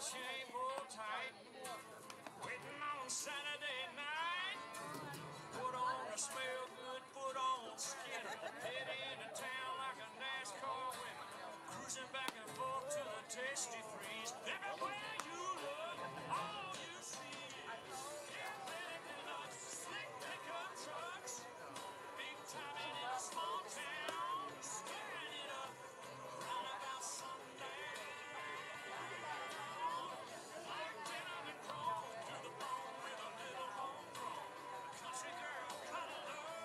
chain pulled tight, waiting on Saturday night. Put on a smell good, put on skin, head into town like a NASCAR winner, cruising back and forth to the tasty freeze. Everywhere you look, all you see is airplane nuts, slick pickup trucks, big time in a small town, stirring it up round about sundown. Like dinner and chrome to the bone with a little homegrown country girl color love.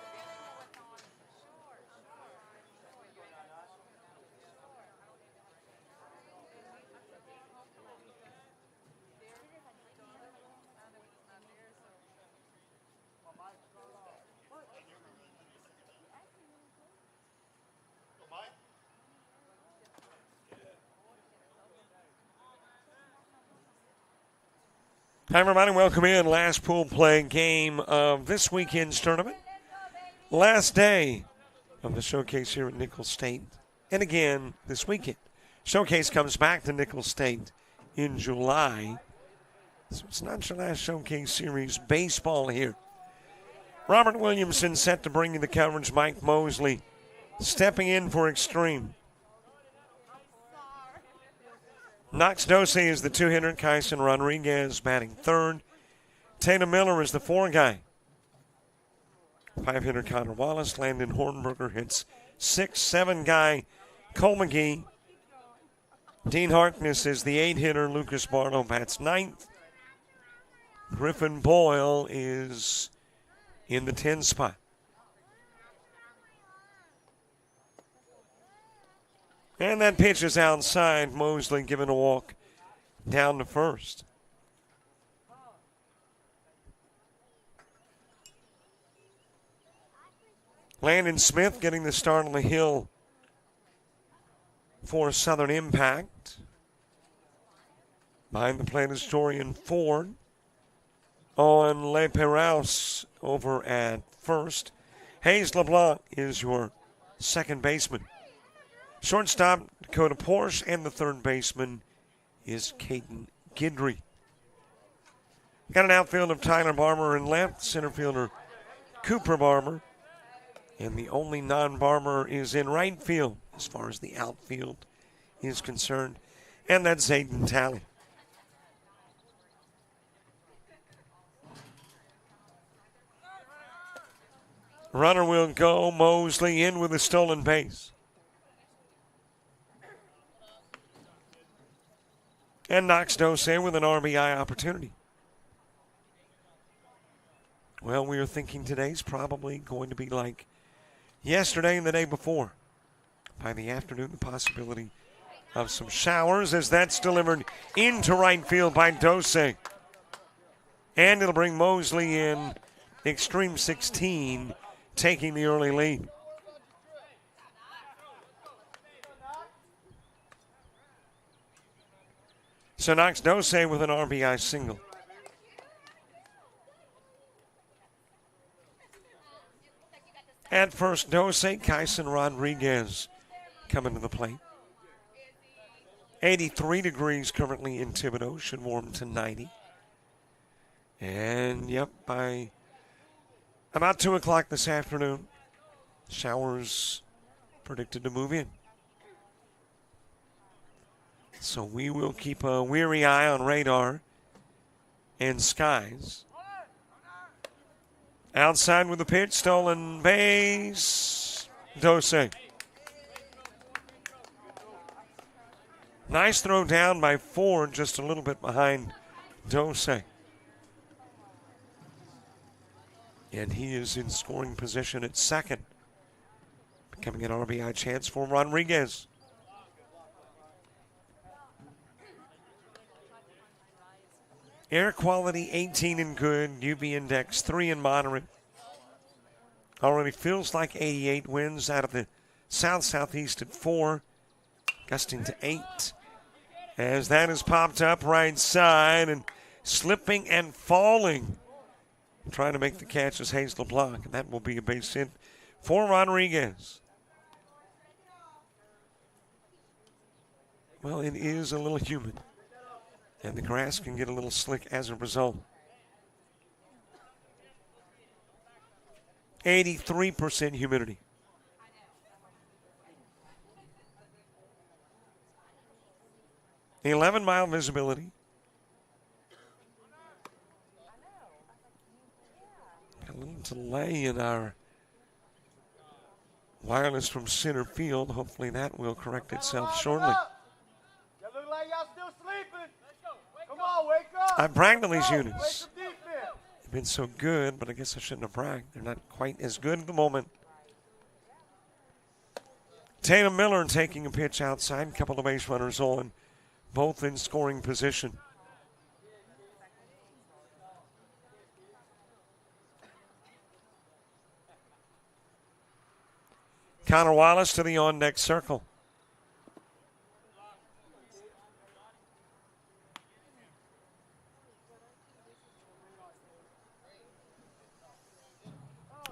Hi, everybody. Welcome in. Last pool play game of this weekend's tournament. Last day of the showcase here at Nicholls State. And again, this weekend. Showcase comes back to Nicholls State in July. So it's not your last showcase series baseball here. Robert Williamson set to bring you the coverage. Mike Mosley stepping in for Extreme. Knox Dose is the two-hitter. Kyson Rodriguez batting third. Tatum Miller is the four guy. Five-hitter Connor Wallace. Landon Hornberger hits 6-7 guy. Cole McGee. Dean Harkness is the eight-hitter. Lucas Barlow bats ninth. Griffin Boyle is in the 10 spot. And that pitch is outside. Mosley given a walk down to first. Landon Smith getting the start on the hill for Southern Impact. Behind the plate is Dorian Ford. On Le Perraus over at first. Hayes LeBlanc is your second baseman. Shortstop, Dakota Porsche, and the third baseman is Caden Gidry. Got an outfield of Tyler Barber in left, center fielder Cooper Barber, and the only non-Barber is in right field as far as the outfield is concerned, and that's Zayden Talley. Runner will go. Mosley in with a stolen base. And Knox Dose with an RBI opportunity. Well, we are thinking today's probably going to be like yesterday and the day before. By the afternoon, the possibility of some showers as that's delivered into right field by Dose. And it'll bring Mosley in, Extreme 16, taking the early lead. So Knox Dose with an RBI single. At first, Dose, Kyson Rodriguez coming to the plate. 83 degrees currently in Thibodaux, should warm to 90. And, yep, by about 2 o'clock this afternoon, showers predicted to move in. So we will keep a weary eye on radar and skies. Outside with the pitch, stolen base, Dose. Nice throw down by Ford, just a little bit behind Dose. And he is in scoring position at second. Becoming an RBI chance for Rodriguez. Air quality 18 and good, UV index 3 and moderate. Already feels like 88, winds out of the south-southeast at 4, gusting to 8. As that is popped up right side and slipping and falling. Trying to make the catch is Hayes LeBlanc, and that will be a base hit for Rodriguez. Well, it is a little humid. And the grass can get a little slick as a result. 83% humidity. The 11-mile visibility. A little delay in our wireless from center field. Hopefully that will correct itself shortly. You look like y'all still sleeping. Come on, wake up. I've bragged on these units. They've been so good, but I guess I shouldn't have bragged. They're not quite as good at the moment. Tatum Miller taking a pitch outside. A couple of base runners on. Both in scoring position. Connor Wallace to the on-deck circle.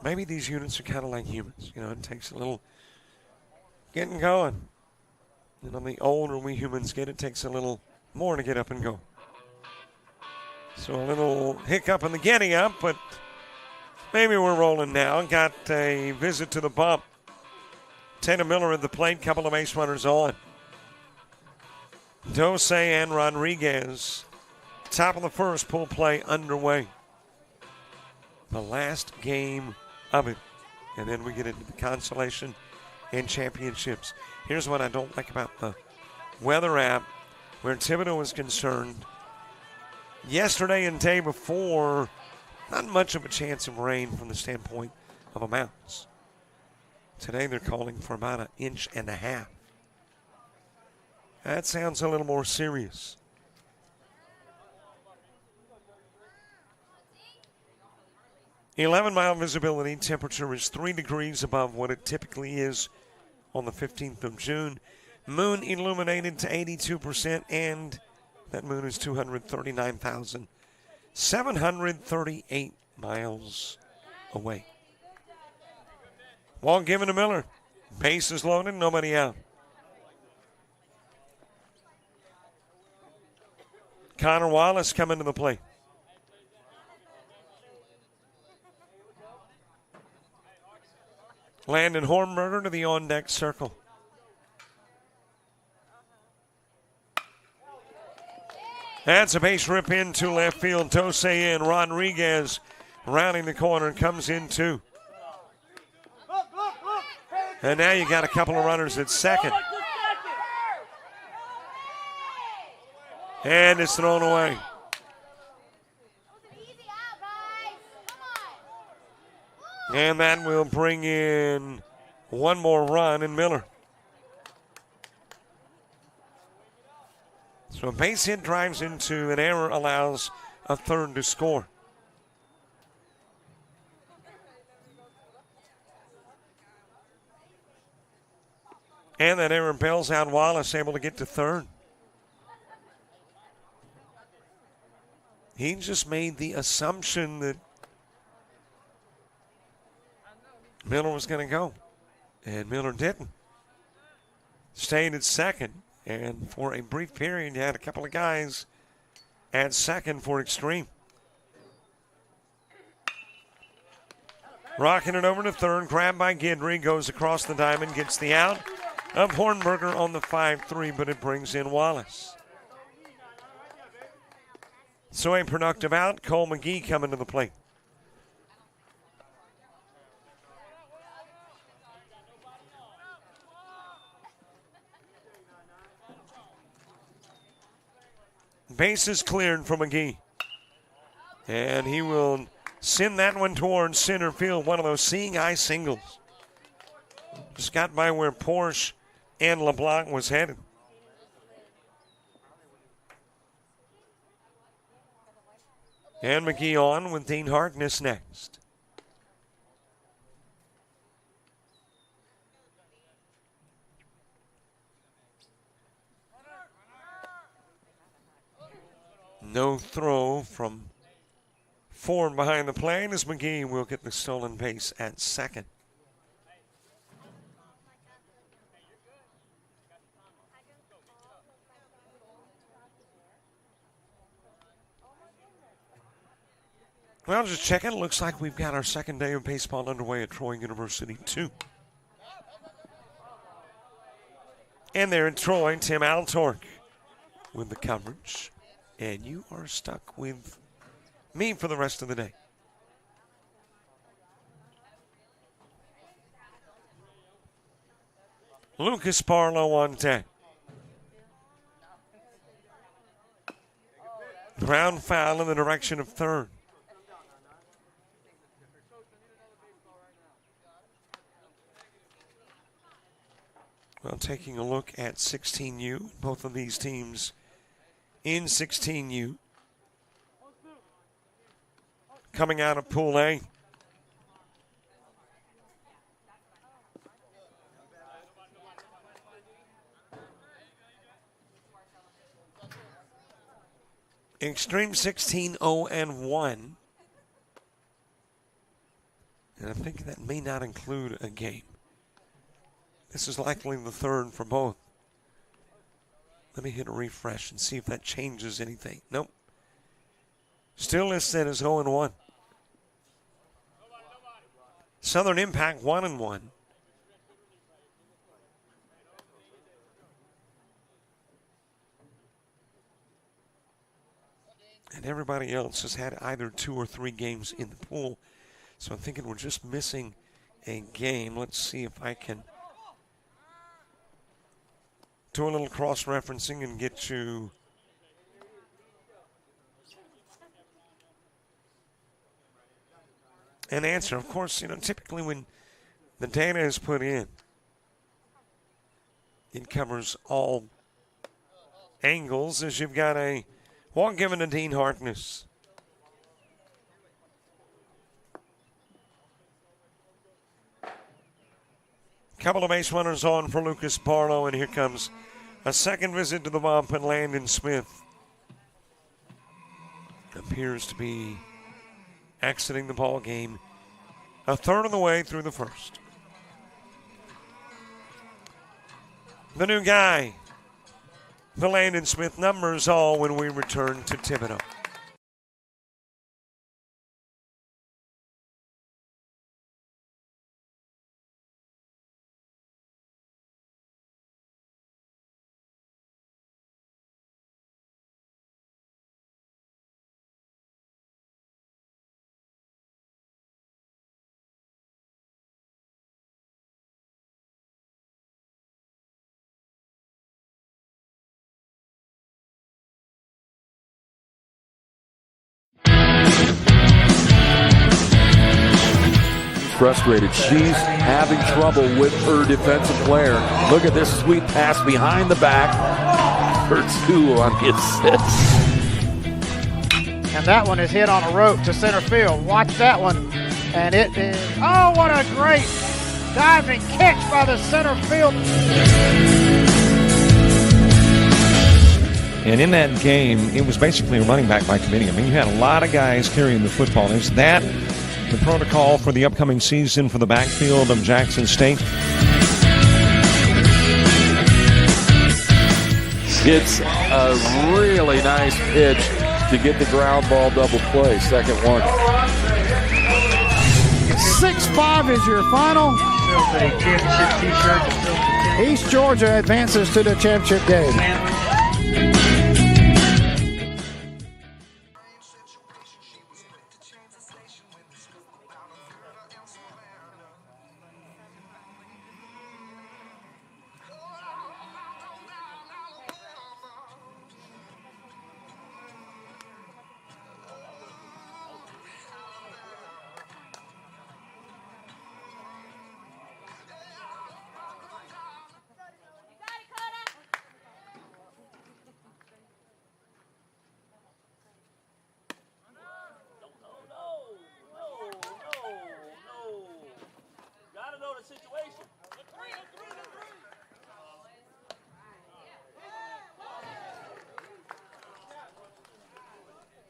Maybe these units are kind of like humans. You know, it takes a little getting going. You know, the older we humans get, it takes a little more to get up and go. So a little hiccup in the getting up, but maybe we're rolling now. Got a visit to the bump. Tatum Miller at the plate, couple of base runners on. Dose and Rodriguez. Top of the first, pull play underway. The last game of it. And then we get into the consolation and championships. Here's what I don't like about the weather app where Thibodaux is concerned. Yesterday and day before, not much of a chance of rain from the standpoint of amounts. Today they're calling for about 1.5 inches. That sounds a little more serious. The 11-mile visibility, temperature is 3 degrees above what it typically is on the 15th of June. Moon illuminated to 82%, and that moon is 239,738 miles away. Ball given to Miller. Base is loaded, nobody out. Connor Wallace coming to the plate. Landon Hornberger to the on-deck circle. That's a base rip into left field. Dose in. Rodriguez rounding the corner and comes in two. And now you got a couple of runners at second. And it's thrown away. And that will bring in one more run in Miller. So a base hit drives into an error, allows a third to score. And that error bails out Wallace, able to get to third. He just made the assumption that Miller was going to go, and Miller didn't. Stayed at second, and for a brief period, you had a couple of guys at second for Extreme. Rocking it over to third, grabbed by Guidry, goes across the diamond, gets the out of Hornberger on the 5-3, but it brings in Wallace. So a productive out, Cole McGee coming to the plate. Base is cleared for McGee. And he will send that one towards center field, one of those seeing eye singles. Just got by where Porsche and LeBlanc was headed. And McGee on with Dean Harkness next. No throw from Ford behind the plate as McGee will get the stolen base at second. Well, just checking. Looks like we've got our second day of baseball underway at Troy University, too. And there in Troy, Tim Altork with the coverage. And you are stuck with me for the rest of the day. Lucas Barlow on deck. Ground foul in the direction of third. Well, taking a look at 16U, both of these teams in 16U. Coming out of Pool A. Extreme 16-0-1. And I think that may not include a game. This is likely the third for both. Let me hit a refresh and see if that changes anything. Nope. Still listed as 0-1. Southern Impact 1-1. And everybody else has had either 2 or 3 games in the pool. So I'm thinking we're just missing a game. Let's see if I can do a little cross-referencing and get you an answer. Of course, typically when the data is put in, it covers all angles, as you've got a walk given to Dean Harkness. Couple of base runners on for Lucas Barlow, and here comes a second visit to the bump, and Landon Smith appears to be exiting the ball game a third of the way through the first. The new guy, the Landon Smith numbers all when we return to Thibodaux. Frustrated. She's having trouble with her defensive player. Look at this sweet pass behind the back for 2 on the assist. And that one is hit on a rope to center field. Watch that one. And it is, oh, what a great diving catch by the center field. And in that game, it was basically a running back by committee. I mean, you had a lot of guys carrying the football. Is that the protocol for the upcoming season for the backfield of Jackson State? It's a really nice pitch to get the ground ball double play. Second one. 6-5 is your final. East Georgia advances to the championship game.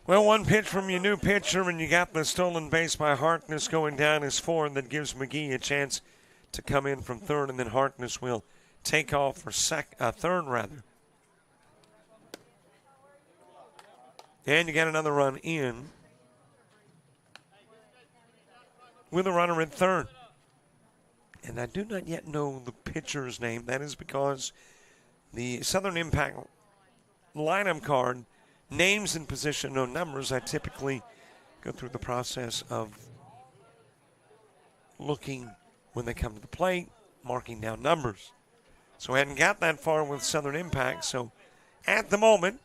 Well, one pitch from your new pitcher, and you got the stolen base by Harkness going down as 4, and that gives McGee a chance to come in from third, and then Harkness will take off for third, rather. And you got another run in. with a runner at third. And I do not yet know the pitcher's name. That is because the Southern Impact lineup card, names and position, no numbers, I typically go through the process of looking when they come to the plate, marking down numbers. So I hadn't got that far with Southern Impact, so at the moment,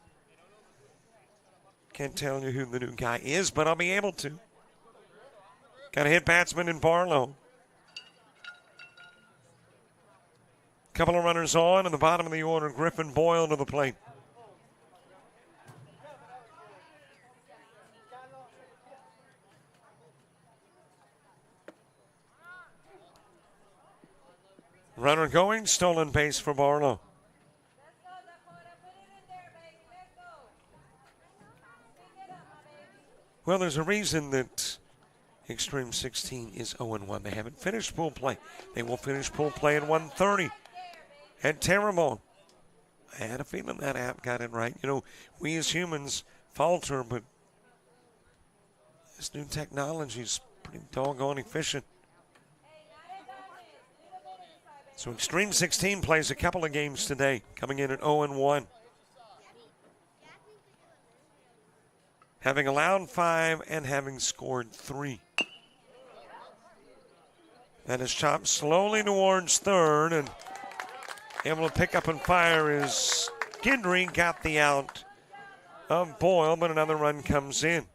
can't tell you who the new guy is, but I'll be able to. Got a hit batsman in Barlow. Couple of runners on in the bottom of the order. Griffin Boyle to the plate. Runner going, stolen base for Barlow. Well, there's a reason that Extreme 16 is 0-1. They haven't finished pool play. They will finish pool play at 1:30 at Terrebonne. I had a feeling that app got it right. You know, we as humans falter, but this new technology is pretty doggone efficient. So Extreme 16 plays a couple of games today, coming in at 0-1. Having allowed 5 and having scored 3. That is chopped slowly towards third, and able to pick up and fire is Gendry. Got the out of Boyle, but another run comes in.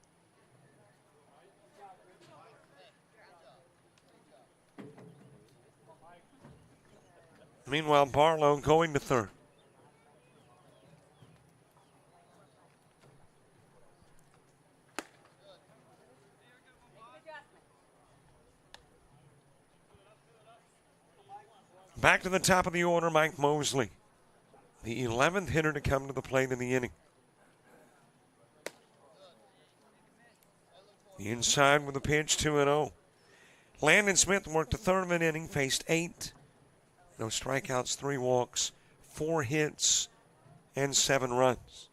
Meanwhile, Barlow going to third. Back to the top of the order, Mike Mosley, the 11th hitter to come to the plate in the inning. The inside with a pitch, 2-0. Landon Smith worked the third of an inning, faced 8. No strikeouts, 3 walks, 4 hits, and 7 runs.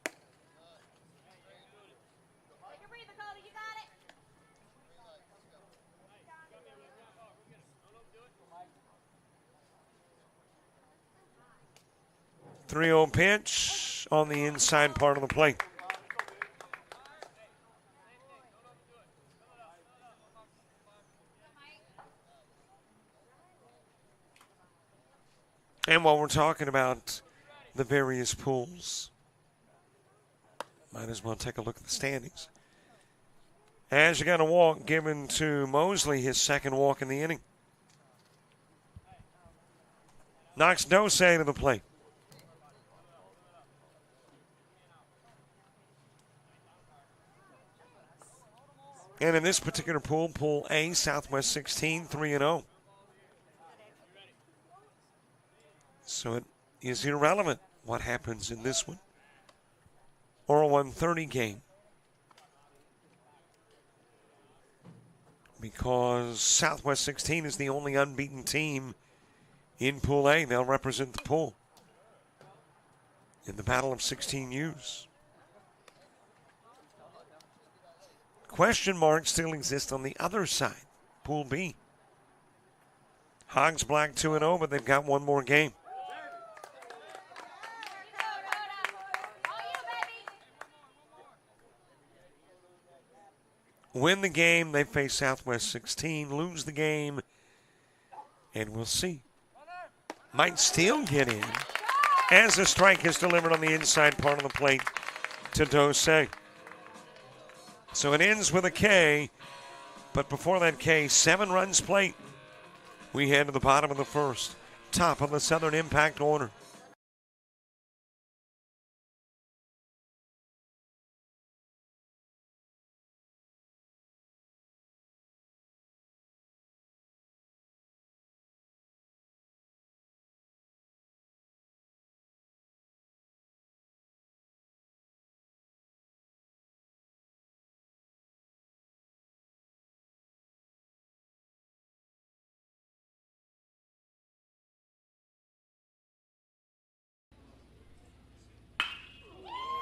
Three-0 pitch on the inside part of the plate. And while we're talking about the various pools, might as well take a look at the standings. As you got a walk given to Mosley, his second walk in the inning. Knocks Dose to the plate. And in this particular pool, Pool A, Southwest 16, 3-0. So it is irrelevant what happens in this one or a 1:30 game, because Southwest 16 is the only unbeaten team in Pool A. They'll represent the pool in the Battle of 16 U's. Question marks still exist on the other side, Pool B. Hogs Black 2-0, but they've got one more game. Win the game, they face Southwest 16. Lose the game, and we'll see. Might still get in as a strike is delivered on the inside part of the plate to Dose. So it ends with a K, but before that K, 7 runs plate. We head to the bottom of the first, top of the Southern Impact order.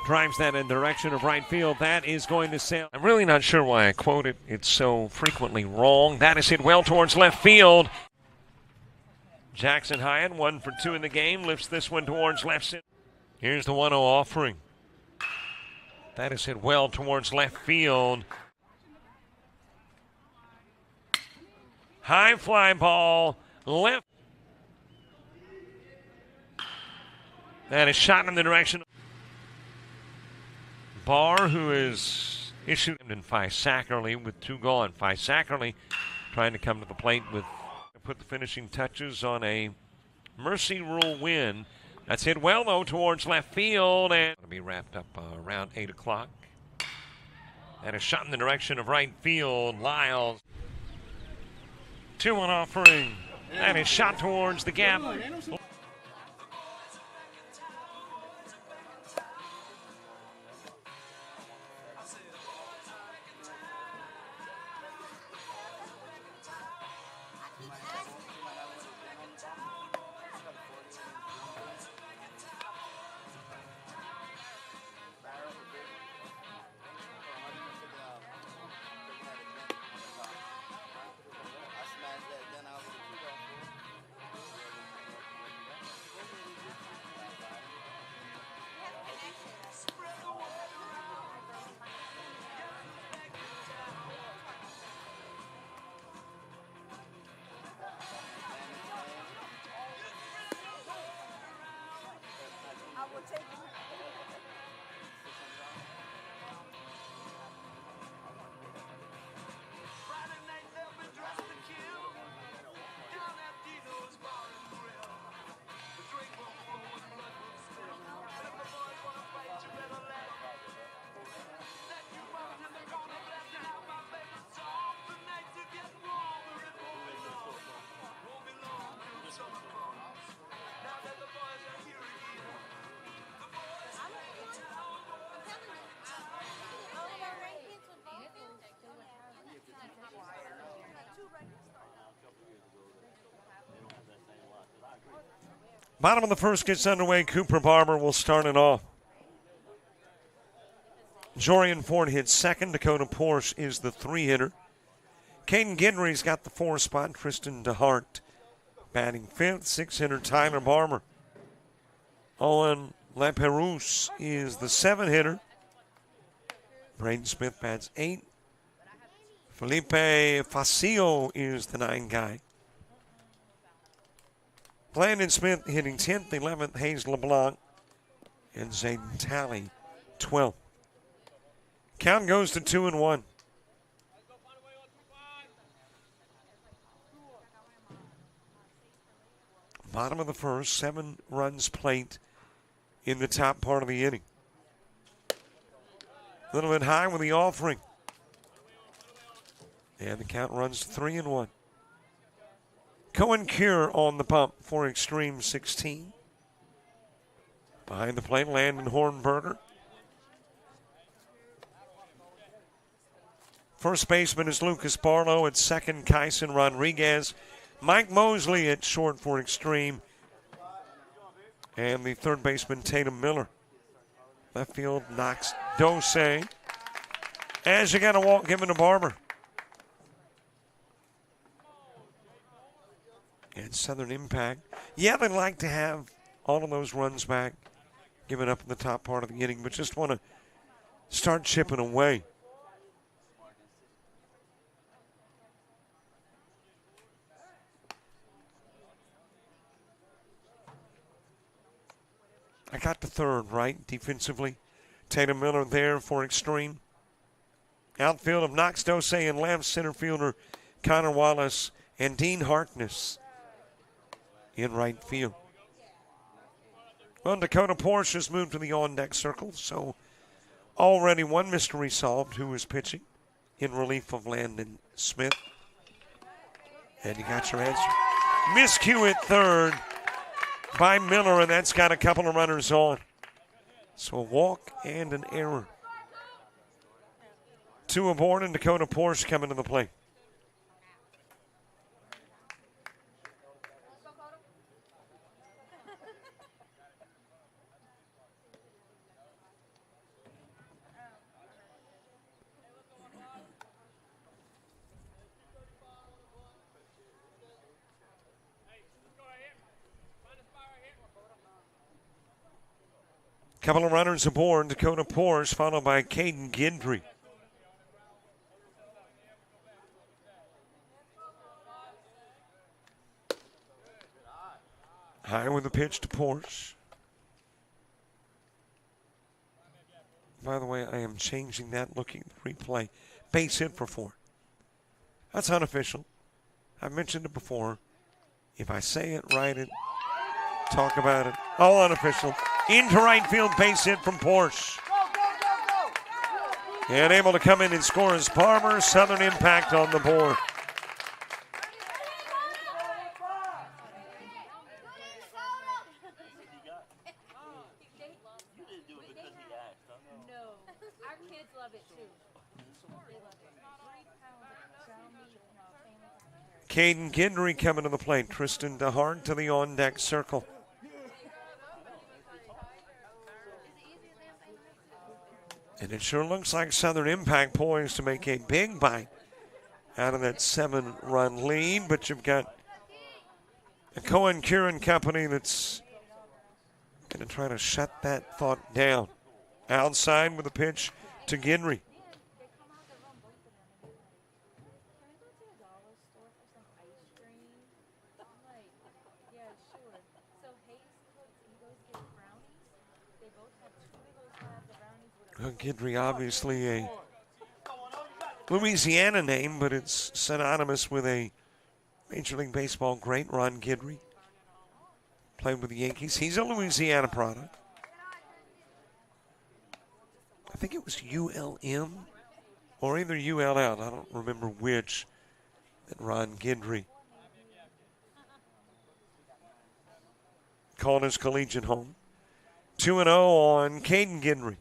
drives that in the direction of right field. That is going to sail. I'm really not sure why I quote it. It's so frequently wrong. That is hit well towards left field. Jackson Hyatt, 1 for 2 in the game, lifts this one towards left center. Here's the 1-0 offering. That is hit well towards left field. High fly ball, left. That is shot in the direction. Barr, who is issued in Sackerly with 2 gone. Sackerly trying to come to the plate with put the finishing touches on a mercy rule win. That's hit well, though, towards left field, and it'll be wrapped up around 8 o'clock. And a shot in the direction of right field. Lyles. 2-1 offering. That is shot towards the gap. Bottom of the first gets underway. Cooper Barber will start it off. Jorian Ford hits second. Dakota Porsche is the 3-hitter. Caden Guidry's got the 4 spot. Tristan DeHart batting 5th. 6-hitter Tyler Barber. Owen Laperouse is the 7-hitter. Braden Smith bats 8. Felipe Facio is the 9 guy. Landon Smith hitting 10th, 11th, Hayes LeBlanc, and Zayden Talley 12th. Count goes to 2-1. Bottom of the first, 7 runs plate in the top part of the inning. A little bit high with the offering. And the count runs to 3-1. Cohen Cure on the pump for Extreme 16. Behind the plate, Landon Hornberger. First baseman is Lucas Barlow. At second, Kyson Rodriguez. Mike Mosley at short for Extreme. And the third baseman, Tatum Miller. Left field, Knox Dose. As you got a walk given to Barber. And Southern Impact. Yeah, they'd like to have all of those runs back, given up in the top part of the inning, but just want to start chipping away. I got the third, right, defensively. Tatum Miller there for Extreme. Outfield of Knox Dose and left center fielder Connor Wallace and Dean Harkness in right field. Well, Dakota Porsche has moved to the on-deck circle, so already one mystery solved, who is pitching in relief of Landon Smith. And you got your answer. Miscue at third by Miller, and that's got a couple of runners on. So a walk and an error. 2 aboard, and Dakota Porsche coming to the plate. Couple of runners aboard. Dakota Porsche, followed by Caden Gindry. High with the pitch to Porsche. By the way, I am changing that, looking at the replay. Base hit for 4. That's unofficial. I've mentioned it before. If I say it, write it, talk about it. All unofficial. Into right field, base hit from Porsche. And able to come in and score is Palmer. Southern Impact on the board. Caden Gindry coming to the plate. Tristan DeHart to the on-deck circle. And it sure looks like Southern Impact poised to make a big bite out of that 7-run lead. But you've got a Cohen Curran company that's going to try to shut that thought down. Outside with a pitch to Gindry. Gindry, obviously a Louisiana name, but it's synonymous with a Major League Baseball great, Ron Gindry. Played with the Yankees. He's a Louisiana product. I think it was ULM or either ULL. I don't remember which. That Ron Gindry called his collegiate home. 2-0 on Caden Gindry.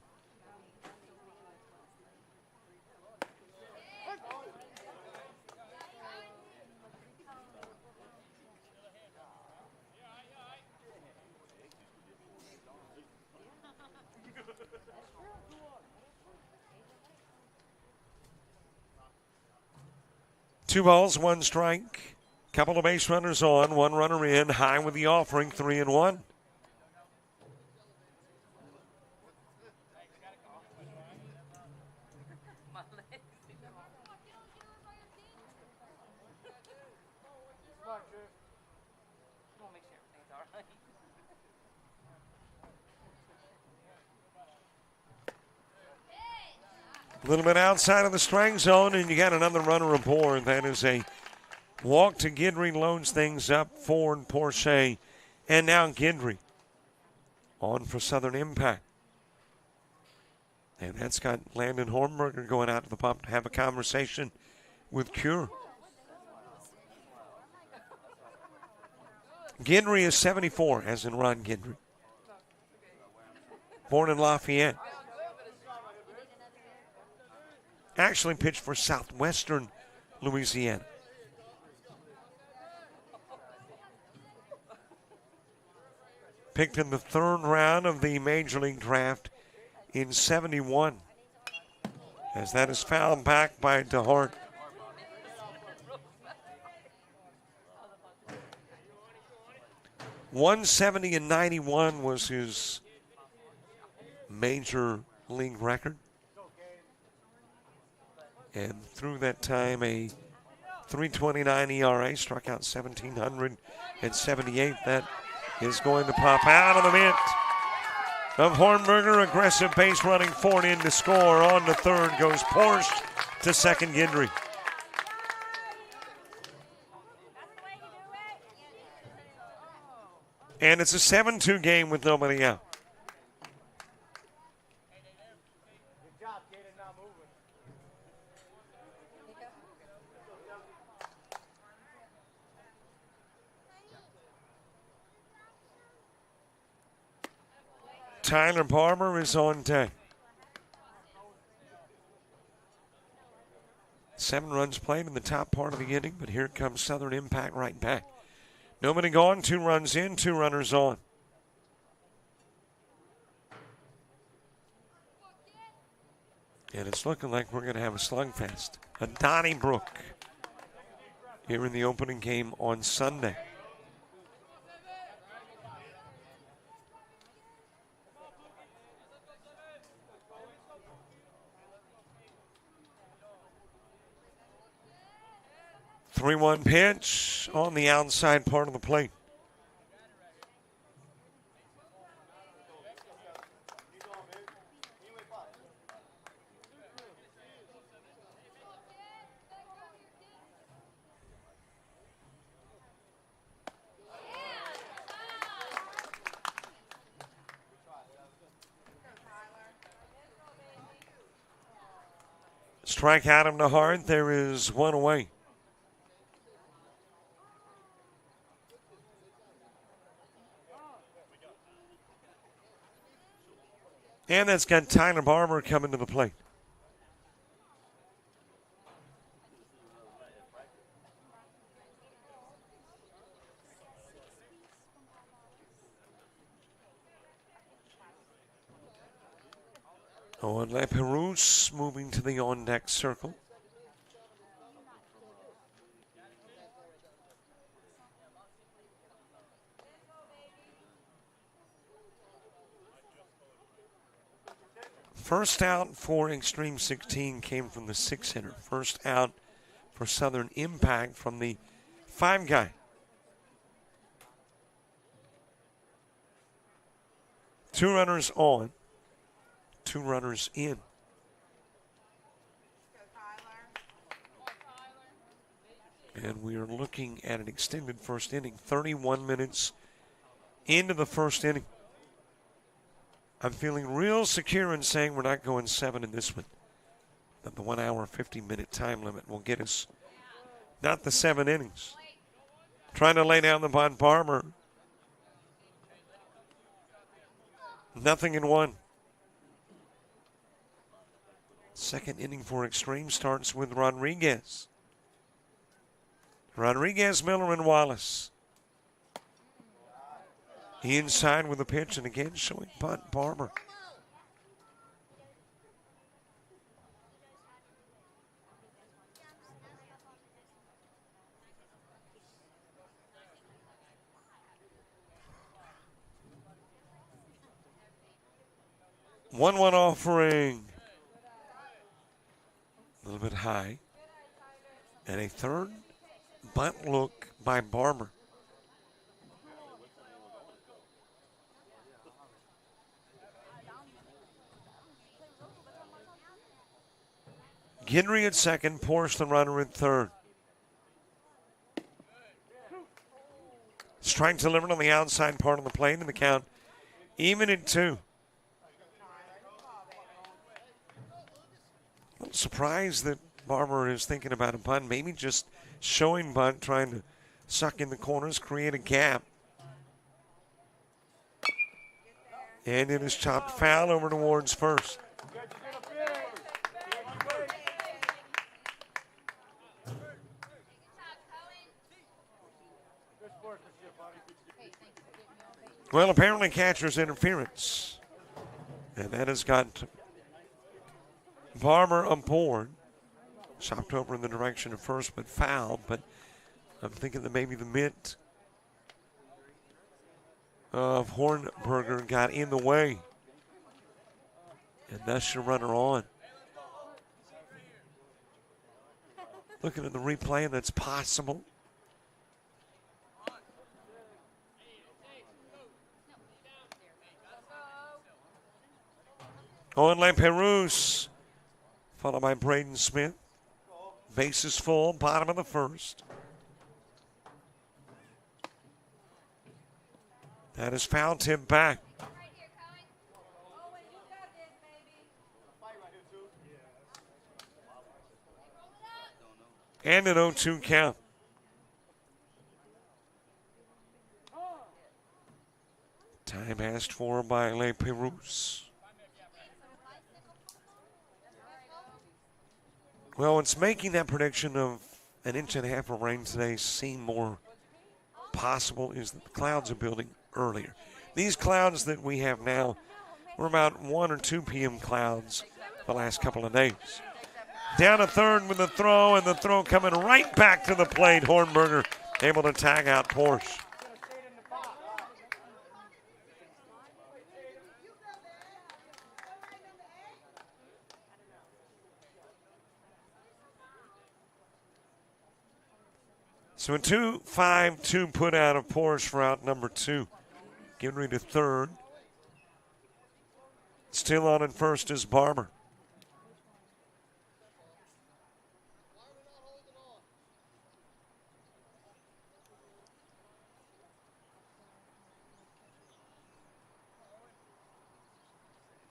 Two balls, one strike. Couple of base runners on, one runner in. High with the offering, 3-1. A little bit outside of the strike zone, and you got another runner aboard. That is a walk to Gindry, loads things up. Ford, Porsche, and now Gindry on for Southern Impact. And that's got Landon Hornberger going out to the pump to have a conversation with Cure. Gindry is 74, as in Ron Gindry. Born in Lafayette. Actually pitched for Southwestern Louisiana. Picked in the 3rd round of the Major League Draft in 71. As that is fouled back by DeHart. .170 and 91 was his Major League record. And through that time, a .329 ERA, struck out 1,778. That is going to pop out of the mitt of Hornberger. Aggressive base running, Ford in to score. On to third goes Porsche, to second Gindry. And it's a 7-2 game with nobody out. Tyler Barber is on deck. 7 runs played in the top part of the inning, but here comes Southern Impact right back. Nobody gone, 2 runs in, 2 runners on. And it's looking like we're going to have a slugfest. A Donnybrook here in the opening game on Sunday. 3-1 pitch on the outside part of the plate. Strike Adam to Hart. There is one away. And that's got Tyler Barber coming to the plate. Owen LaPerouse moving to the on-deck circle. First out for Extreme 16 came from the 6-hitter. First out for Southern Impact from the 5-guy. Two runners on, 2 runners in. And we are looking at an extended first inning, 31 minutes into the first inning. I'm feeling real secure in saying we're not going 7 in this one. That the 1 hour, 50-minute time limit will get us not the 7 innings. Trying to lay down the bunt, Barber. Nothing in 1. Second inning for Extreme starts with Rodriguez. Rodriguez, Miller, and Wallace. Inside with a pitch, and again showing bunt, Barber. One offering. A little bit high. And a third bunt look by Barber. Gendry at second, Porsche the runner at third. Strike delivered on the outside part of the plate, and the count even at 2. I'm surprised that Barber is thinking about a bunt, maybe just showing bunt, trying to suck in the corners, create a gap. And it is chopped foul over towards first. Well, apparently catcher's interference. And that has got Barber aboard. Chopped over in the direction of first, but foul. But I'm thinking that maybe the mitt of Hornberger got in the way. And that's your runner on. Looking at the replay, and that's possible. Owen LaPerouse, followed by Braden Smith. Bases full, bottom of the first. That is foul tip back. And an 0-2 count. Time asked for by LaPerouse. Well, it's making that prediction of an inch and a half of rain today seem more possible is that the clouds are building earlier. These clouds that we have now were about 1 or 2 p.m. clouds the last couple of days. Down to third with the throw, and the throw coming right back to the plate. Hornberger able to tag out Porsche. So a 2-5-2 put out of Porsche for out number 2. Getting ready to third. Still on in first is Barber.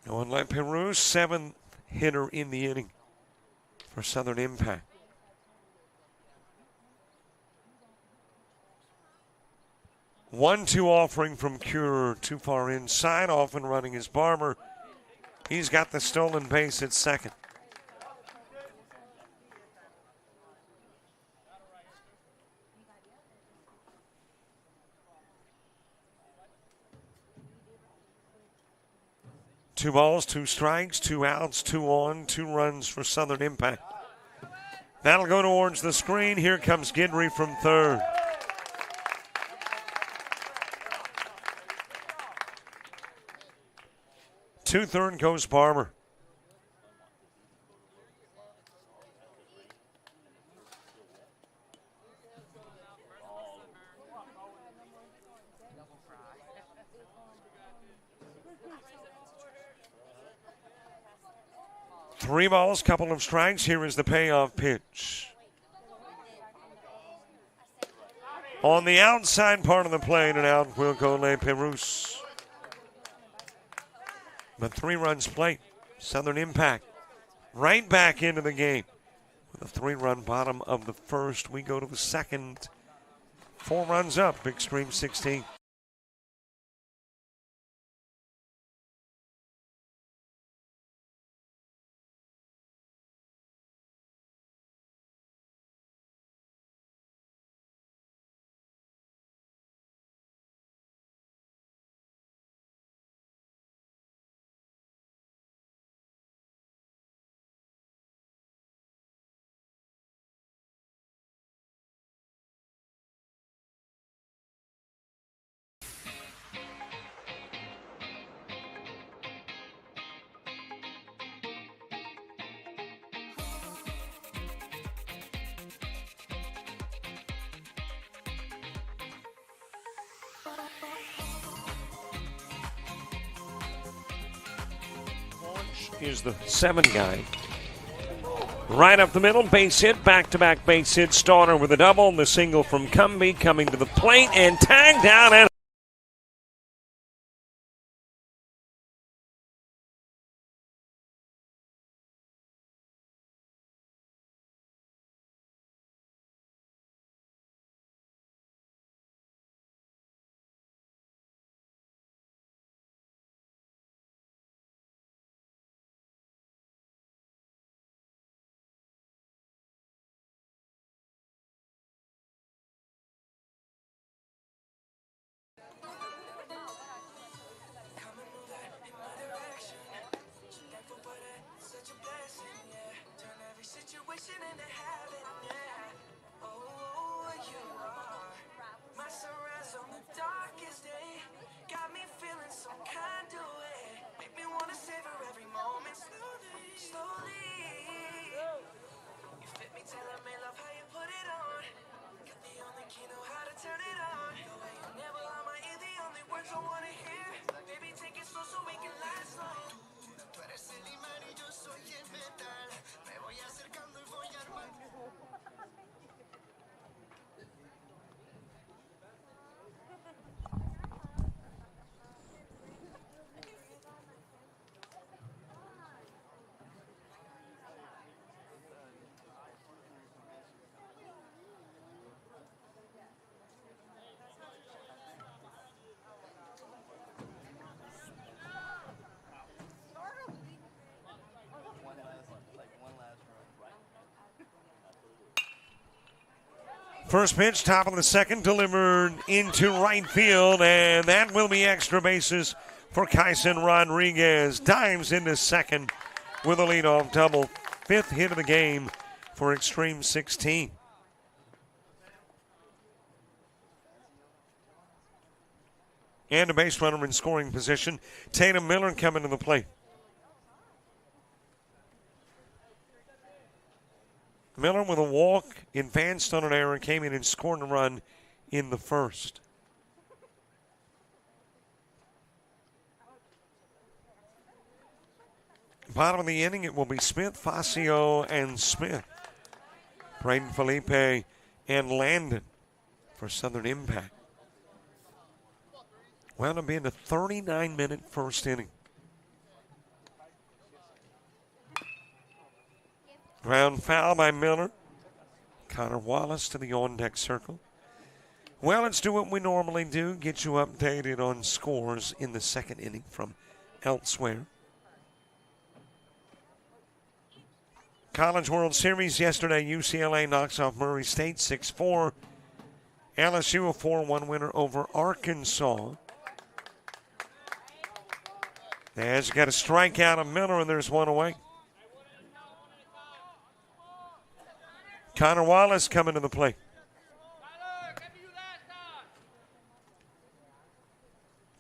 On Lamperousse, 7th hitter in the inning for Southern Impact. One-two offering from Cure, too far inside. Off and running is Barber. He's got the stolen base at second. Two balls, 2 strikes, 2 outs, 2 on, 2 runs for Southern Impact. That'll go towards the screen. Here comes Guidry from third. To third goes Barber. Three balls, couple of strikes. Here is the payoff pitch. On the outside part of the plate, and out will go Lamperousse. But 3 runs plate. Southern Impact right back into the game. With a 3-run bottom of the first, we go to the second. 4 runs up, Extreme 16. Is the 7 guy. Right up the middle, base hit, back-to-back base hit. Starter with a double, the single from Cumbie coming to the plate and tagged down and first pitch, top of the second, delivered into right field, and that will be extra bases for Kyson Rodriguez. Dives into second with a leadoff double. 5th hit of the game for Extreme 16. And a base runner in scoring position. Tatum Miller coming to the plate. Miller with a walk, advanced on an error, came in and scored a run in the first. Bottom of the inning, it will be Smith, Fascio, and Smith. Braden Felipe and Landon for Southern Impact. Wound up being a 39-minute first inning. Ground foul by Miller. Connor Wallace to the on-deck circle. Well, let's do what we normally do, get you updated on scores in the second inning from elsewhere. College World Series yesterday, UCLA knocks off Murray State 6-4. LSU a 4-1 winner over Arkansas. As you got a strikeout of Miller, and there's one away. Connor Wallace coming to the plate.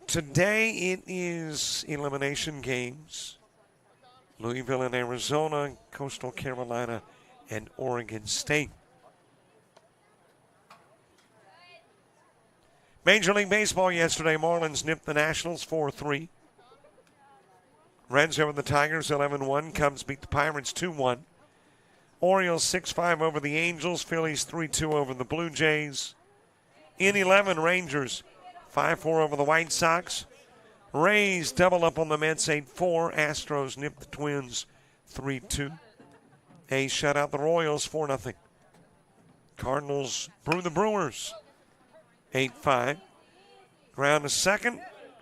Today it is elimination games. Louisville and Arizona, Coastal Carolina, and Oregon State. Major League Baseball yesterday, Marlins nipped the Nationals 4-3. Reds over the Tigers 11-1. Cubs beat the Pirates 2-1. Orioles 6-5 over the Angels. Phillies 3-2 over the Blue Jays. In 11, Rangers 5-4 over the White Sox. Rays double up on the Mets 8-4. Astros nip the Twins 3-2. A's shut out the Royals 4-0. Cardinals brew the Brewers 8-5. Ground to second.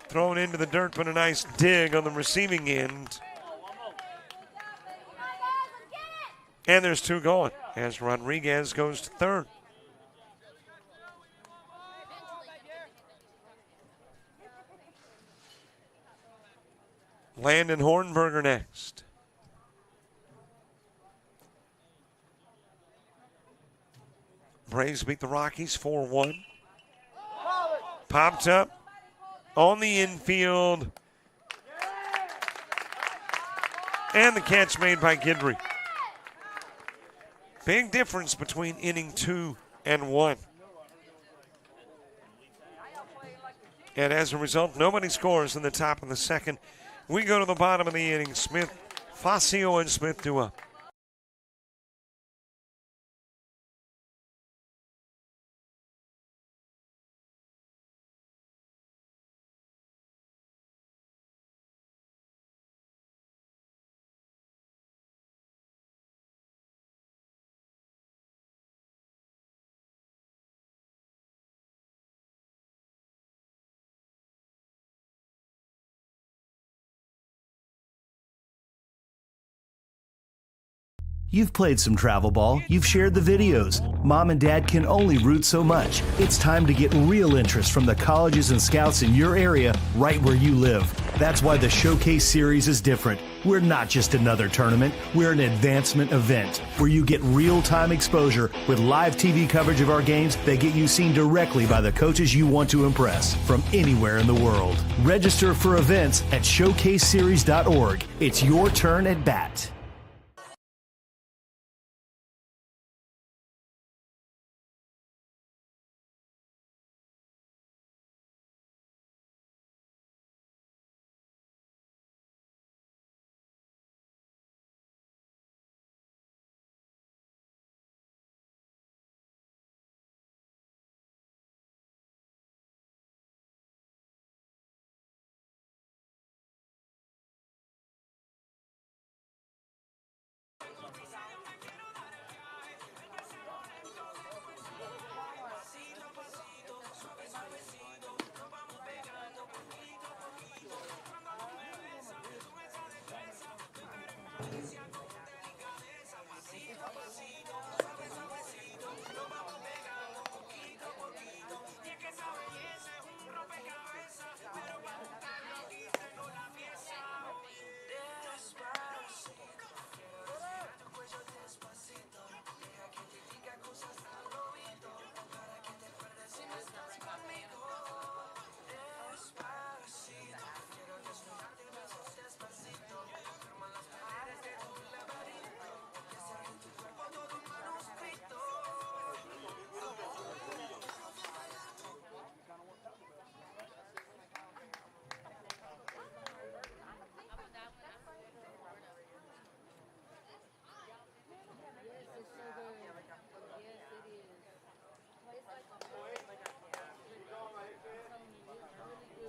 Thrown into the dirt, but a nice dig on the receiving end. And there's two going as Rodriguez goes to third. Landon Hornberger next. Braves beat the Rockies 4-1. Popped up on the infield. And the catch made by Guidry. Big difference between inning 2 and 1. And as a result, nobody scores in the top of the second. We go to the bottom of the inning. Smith, Fascio, and Smith do up. You've played some travel ball, you've shared the videos. Mom and Dad can only root so much. It's time to get real interest from the colleges and scouts in your area right where you live. That's why the Showcase Series is different. We're not just another tournament, we're an advancement event where you get real-time exposure with live TV coverage of our games that get you seen directly by the coaches you want to impress from anywhere in the world. Register for events at showcaseseries.org. It's your turn at bat.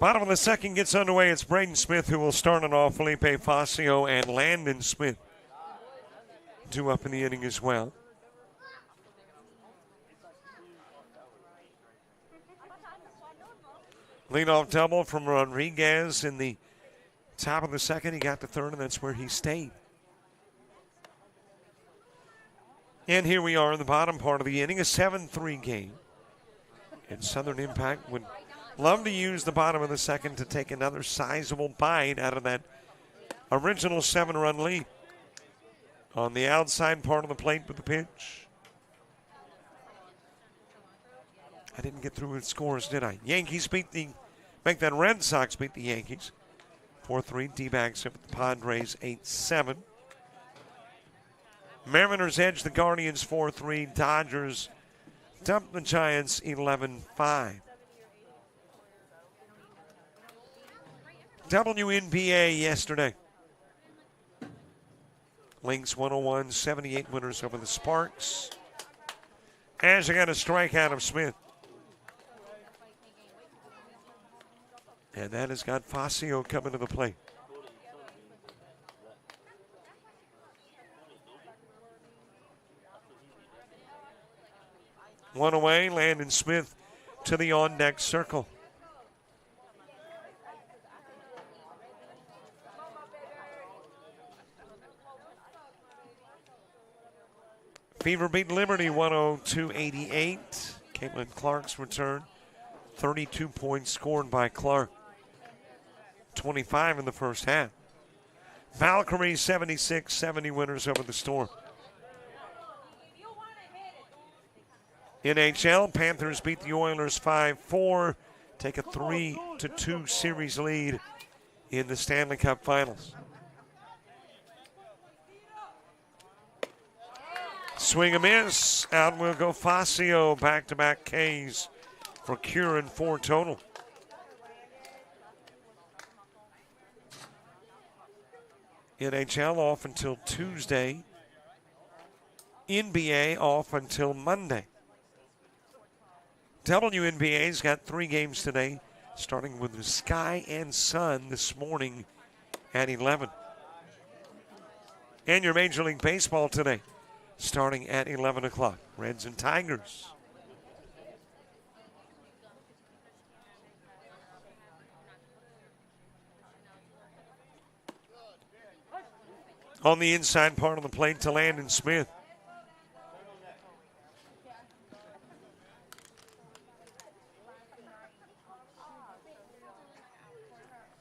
Bottom of the second gets underway. It's Braden Smith who will start it off. Felipe Facio and Landon Smith due up in the inning as well. Leadoff double from Rodriguez in the top of the second. He got the third, and that's where he stayed. And here we are in the bottom part of the inning, a 7-3 game. And Southern Impact would love to use the bottom of the second to take another sizable bite out of that original 7-run lead. On the outside part of the plate with the pitch. I didn't get through with scores, did I? Yankees make that Red Sox beat the Yankees. 4-3, D-backs up at the Padres 8-7. Mariners edge the Guardians 4-3. Dodgers dump the Giants 11-5. WNBA yesterday. Lynx 101, 78 winners over the Sparks. As they got a strikeout of Smith. And that has got Facio coming to the plate. One away, Landon Smith to the on-deck circle. Fever beat Liberty 102-88. Caitlin Clark's return. 32 points scored by Clark. 25 in the first half. Valkyrie 76-70 winners over the Storm. NHL, Panthers beat the Oilers 5-4. Take a 3-2 series lead in the Stanley Cup Finals. Swing a miss. Out will go Facio. Back-to-back Ks for Curran, 4 total. NHL off until Tuesday. NBA off until Monday. WNBA's got 3 games today, starting with the Sky and Sun this morning at 11. And your Major League Baseball today, starting at 11 o'clock. Reds and Tigers. On the inside part of the plate to Landon Smith.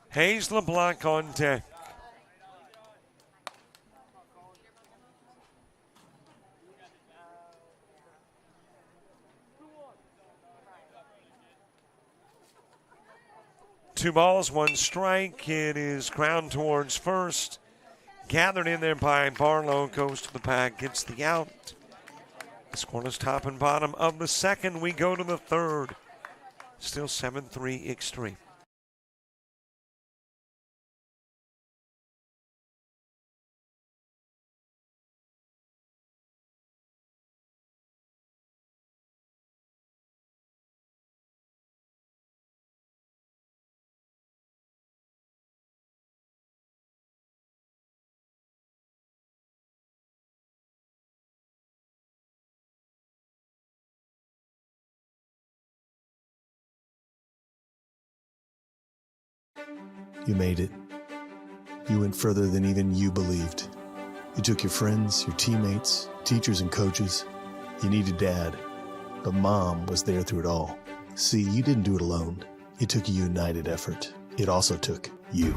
Hayes LeBlanc on deck. Two balls, 1 strike. It is ground towards first. Gathered in there by Barlow, goes to the bag, gets the out. Scoreless top and bottom of the second. We go to the third. Still 7-3 extreme. You made it. You went further than even you believed. You took your friends, your teammates, teachers, and coaches. You needed Dad, but Mom was there through it all. See, you didn't do it alone. It took a united effort. It also took you.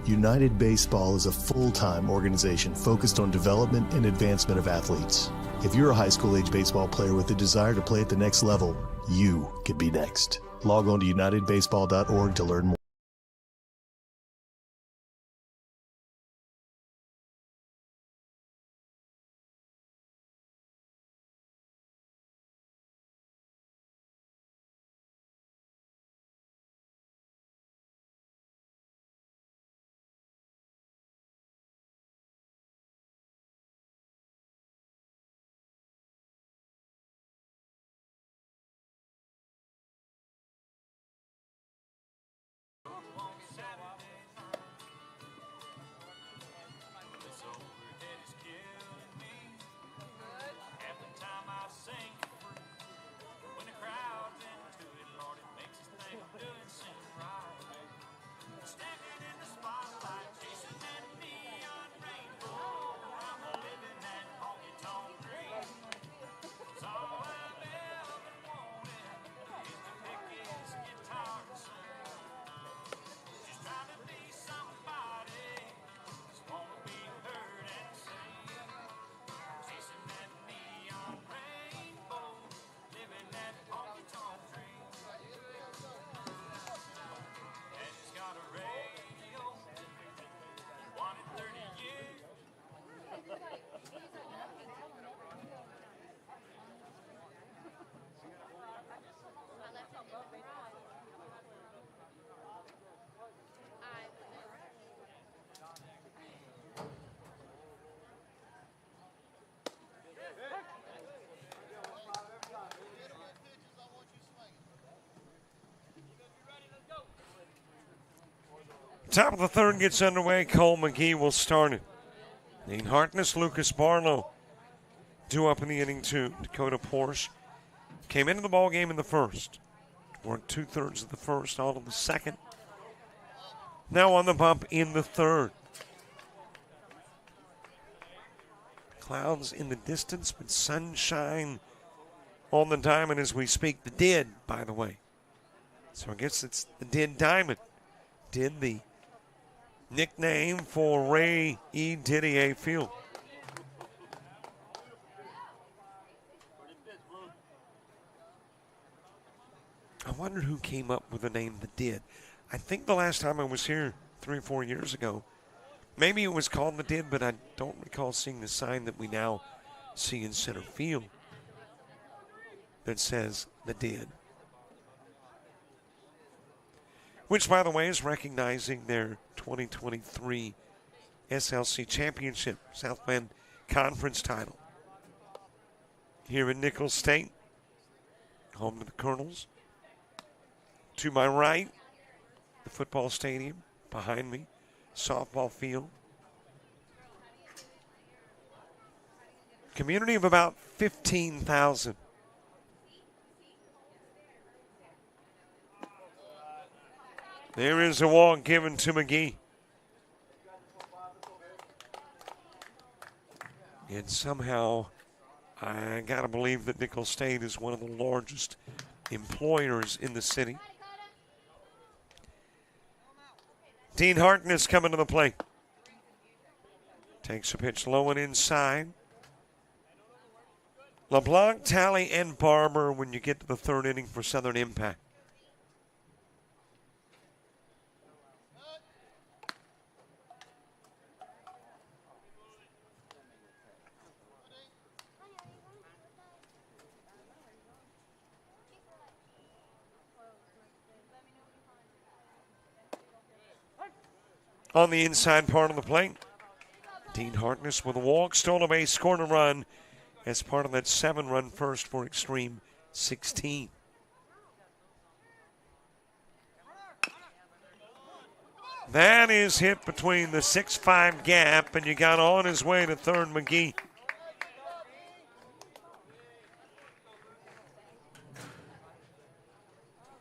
United Baseball is a full-time organization focused on development and advancement of athletes. If you're a high school-age baseball player with a desire to play at the next level, you could be next. Log on to unitedbaseball.org to learn more. Top of the third gets underway. Cole McGee will start it. Dean Harkness, Lucas Barlow due up in the inning too. Dakota Porsche came into the ball game in the first. Worked 2/3 of the first, all of the second. Now on the bump in the third. Clouds in the distance, but sunshine on the diamond as we speak. The Did, by the way. So I guess it's the Did Diamond. Did, the nickname for Ray E. Didier Field. I wondered who came up with the name The Did. I think the last time I was here 3 or 4 years ago, maybe it was called The Did, but I don't recall seeing the sign that we now see in center field that says The Did. Which, by the way, is recognizing their 2023 SLC Championship, South Bend Conference title. Here in Nicholls State, home to the Colonels. To my right, the football stadium. Behind me, softball field. Community of about 15,000. There is a walk given to McGee. And somehow, I got to believe that Nicholls State is one of the largest employers in the city. Dean Harkness coming to the plate. Takes a pitch low and inside. LeBlanc, Talley, and Barber when you get to the third inning for Southern Impact. On the inside part of the plate, Dean Harkness with a walk, stole a base, scored a run as part of that 7-run first for Extreme 16. That is hit between the 6-5 gap, and you got on his way to third McGee.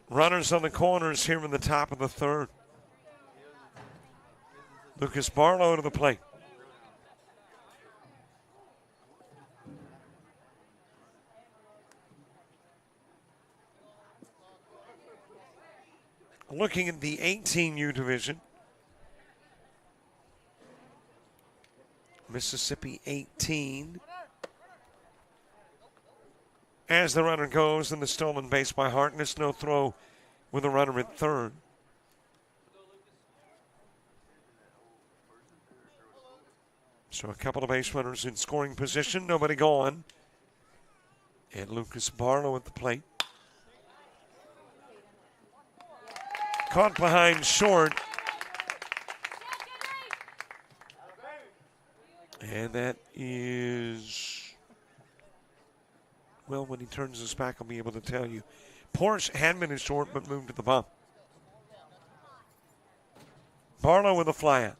Runners on the corners here in the top of the third. Lucas Barlow to the plate. Looking at the 18U division. Mississippi 18. As the runner goes, and the stolen base by Harkness. No throw with a runner at third. So a couple of base runners in scoring position. Nobody gone. And Lucas Barlow at the plate. Caught behind short. And that is, well, when he turns his back, I'll be able to tell you. Porsche had been in short, but moved to the bump. Barlow with a fly out.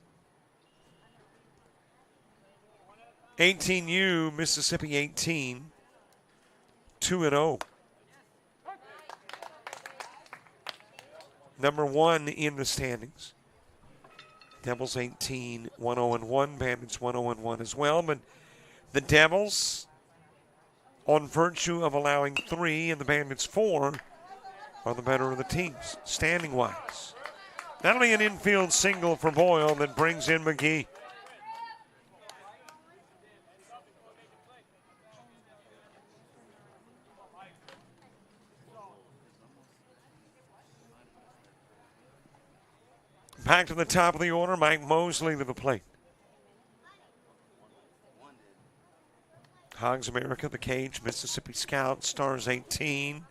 18U, Mississippi 18, 2-0. Number 1 in the standings. Devils 18, 1-0-1. Bandits 1-0-1 as well. But the Devils, on virtue of allowing 3 and the Bandits 4, are the better of the teams, standing-wise. That'll be an infield single for Boyle that brings in McGee. Back to the top of the order, Mike Mosley to the plate. Hogs America, the Cage, Mississippi Scout, Stars 18.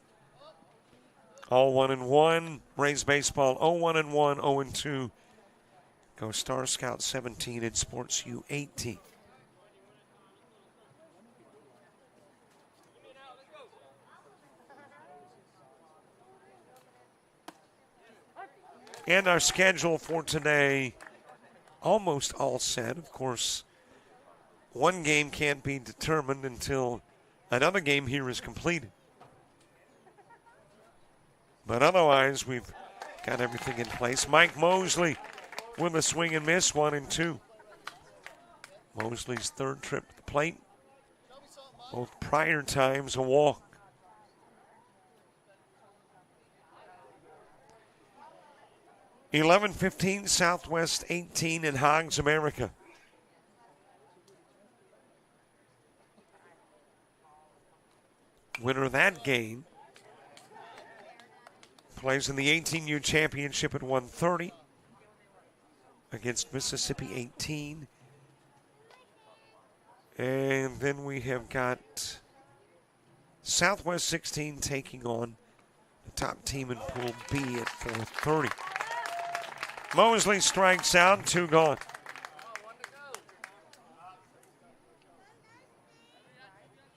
All 1-1. Rays Baseball 0-1-1, 0-2. Go Star Scout 17 and Sports U 18. And our schedule for today, almost all set. Of course, one game can't be determined until another game here is completed. But otherwise, we've got everything in place. Mike Mosley with a swing and miss, 1-2. Mosley's third trip to the plate. Both prior times a walk. (11:15) Southwest 18 in Hogs America. Winner of that game plays in the 18U championship at 1:30 against Mississippi 18. And then we have got Southwest 16 taking on the top team in Pool B at 4:30. Mosley strikes out, 2 gone.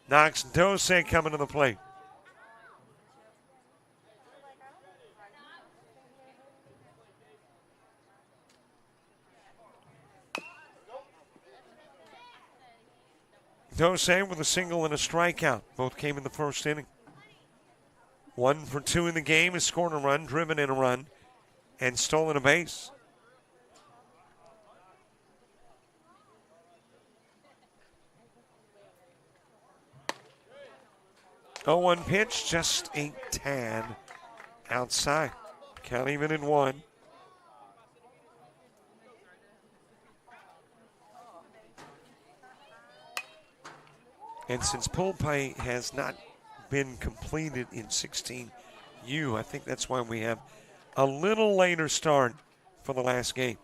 Knox Dose coming to the plate. Dose with a single and a strikeout. Both came in the first inning. 1 for 2 in the game. Has scored a run, driven in a run, and stolen a base. Oh, 1 pitch, just a tad outside. Count even in 1. And since pool play has not been completed in 16U, I think that's why we have a little later start for the last game.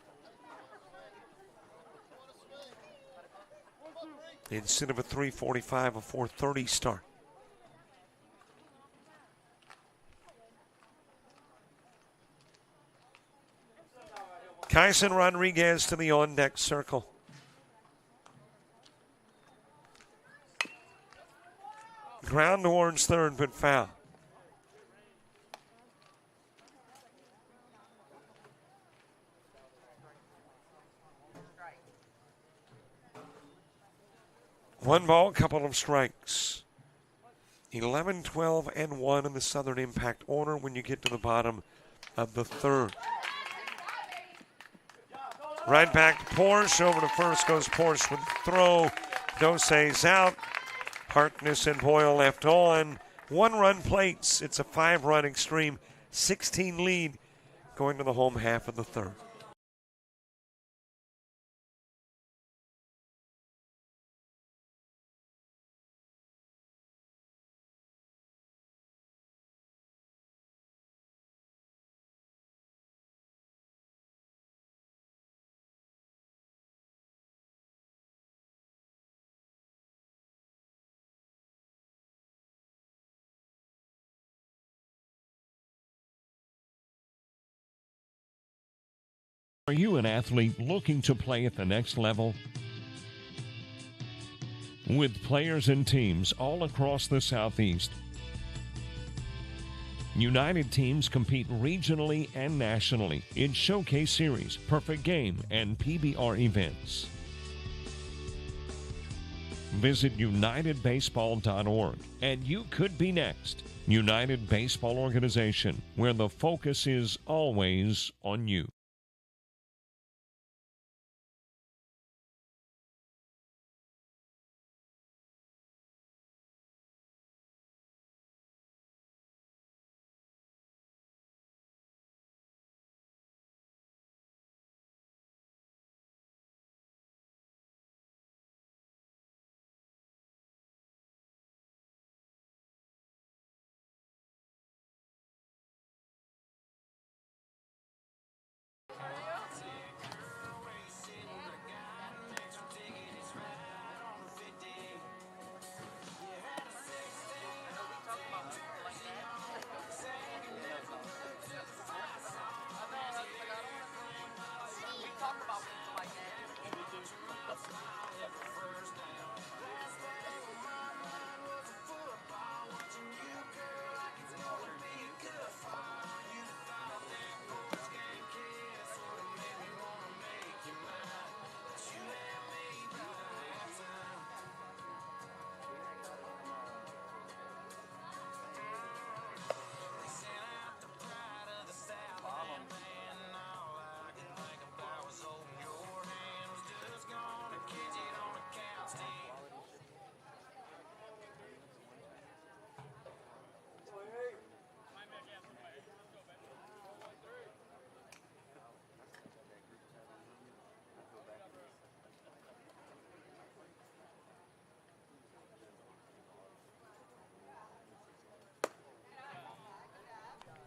Instead of a 3:45, a 4:30 start. Kyson Rodriguez to the on-deck circle. Ground towards third, but foul. One ball, couple of strikes. 11, 12, and 1 in the Southern Impact order when you get to the bottom of the third. Right back to Porsche. Over to first goes Porsche with the throw. Dose's out. Harkness and Boyle left on. 1-run plates. It's a 5-run extreme 16 lead going to the home half of the third. Are you an athlete looking to play at the next level? With players and teams all across the Southeast, United teams compete regionally and nationally in Showcase Series, Perfect Game, and PBR events. Visit UnitedBaseball.org and you could be next. United Baseball Organization, where the focus is always on you.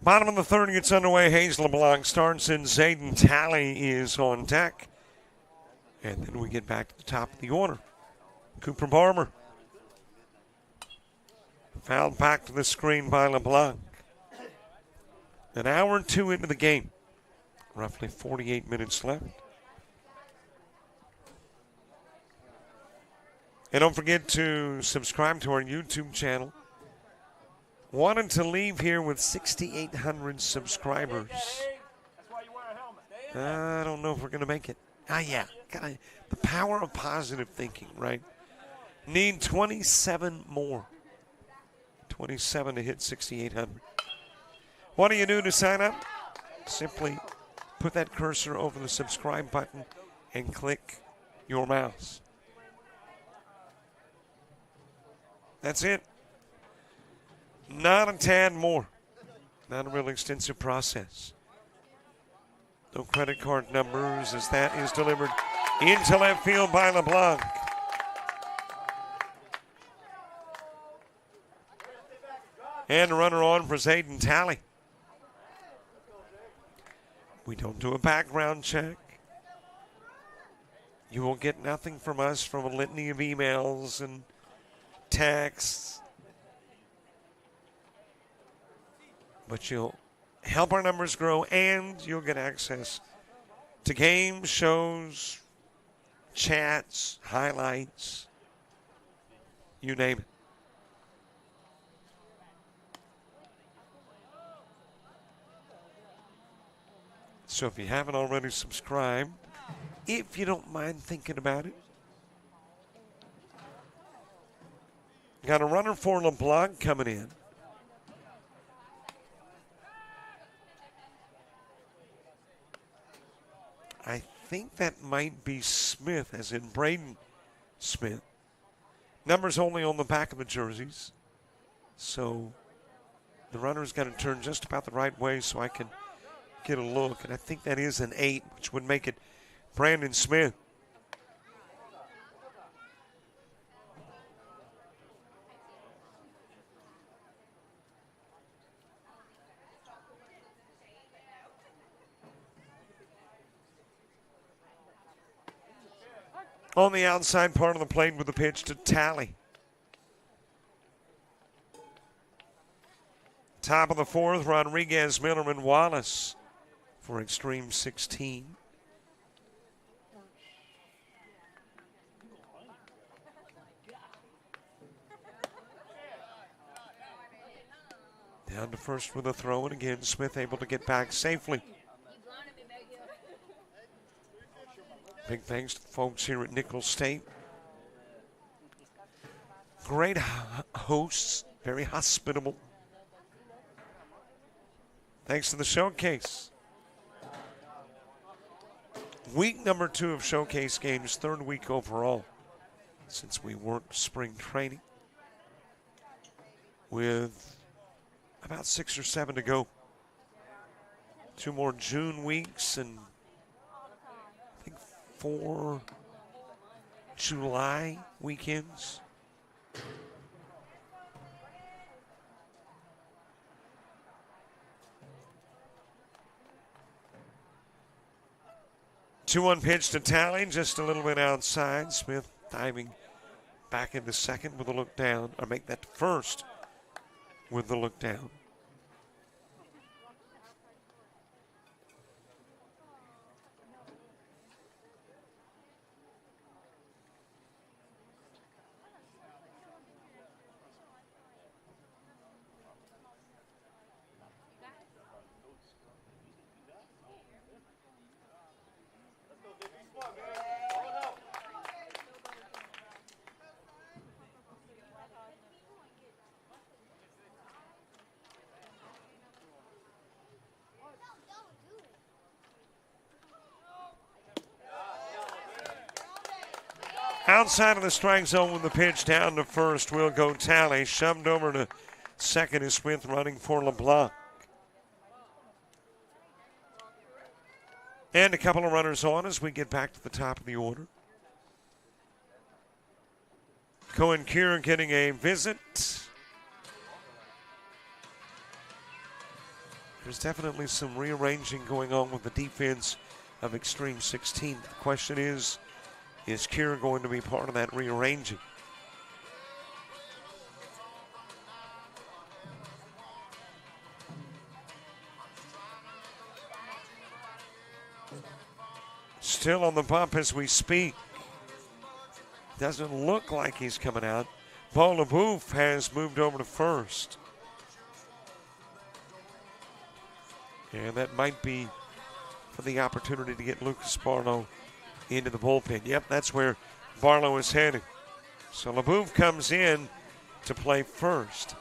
Bottom of the third gets underway. Hayes LeBlanc starts and Zayden Talley is on deck. And then we get back to the top of the order. Cooper Barber. Fouled back to the screen by LeBlanc. An hour and 2 into the game. Roughly 48 minutes left. And don't forget to subscribe to our YouTube channel. Wanted to leave here with 6,800 subscribers. I don't know if we're going to make it. Yeah. The power of positive thinking, right? Need 27 more. 27 to hit 6,800. What do you do to sign up? Simply put that cursor over the subscribe button and click your mouse. That's it. Not a tad more. Not a real extensive process. No credit card numbers as that is delivered into left field by LeBlanc. And a runner on for Zayden Talley. We don't do a background check. You will get nothing from us from a litany of emails and texts. But you'll help our numbers grow and you'll get access to games, shows, chats, highlights, you name it. So if you haven't already subscribed, if you don't mind thinking about it, got a runner for LeBlanc coming in. I think that might be Smith, as in Braden Smith. Numbers only on the back of the jerseys. So the runner's got to turn just about the right way so I can get a look. And I think that is an 8, which would make it Brandon Smith. On the outside part of the plate with the pitch to Talley. Top of the fourth, Rodriguez, Millerman, Wallace for Extreme 16. Down to first with a throw, and again, Smith able to get back safely. Big thanks to the folks here at Nicholls State. Great hosts, very hospitable. Thanks to the showcase. Week number 2 of showcase games, third week overall since we worked spring training. With about 6 or 7 to go. 2 more June weeks and I think 4 July weekends. Two-one pitch to Talley, just a little bit outside. Smith diving back into second with a look down, or make that first with the look down. Outside of the strike zone with the pitch down to first will go Talley. Shoved over to second is Smith running for LeBlanc. And a couple of runners on as we get back to the top of the order. Cohen Cure getting a visit. There's definitely some rearranging going on with the defense of Extreme 16. The question is Kira going to be part of that rearranging? Still on the bump as we speak. Doesn't look like he's coming out. Paul LeBouf has moved over to first. And that might be for the opportunity to get Lucas Barlow into the bullpen. Yep, that's where Barlow is heading. So LeBouf comes in to play first.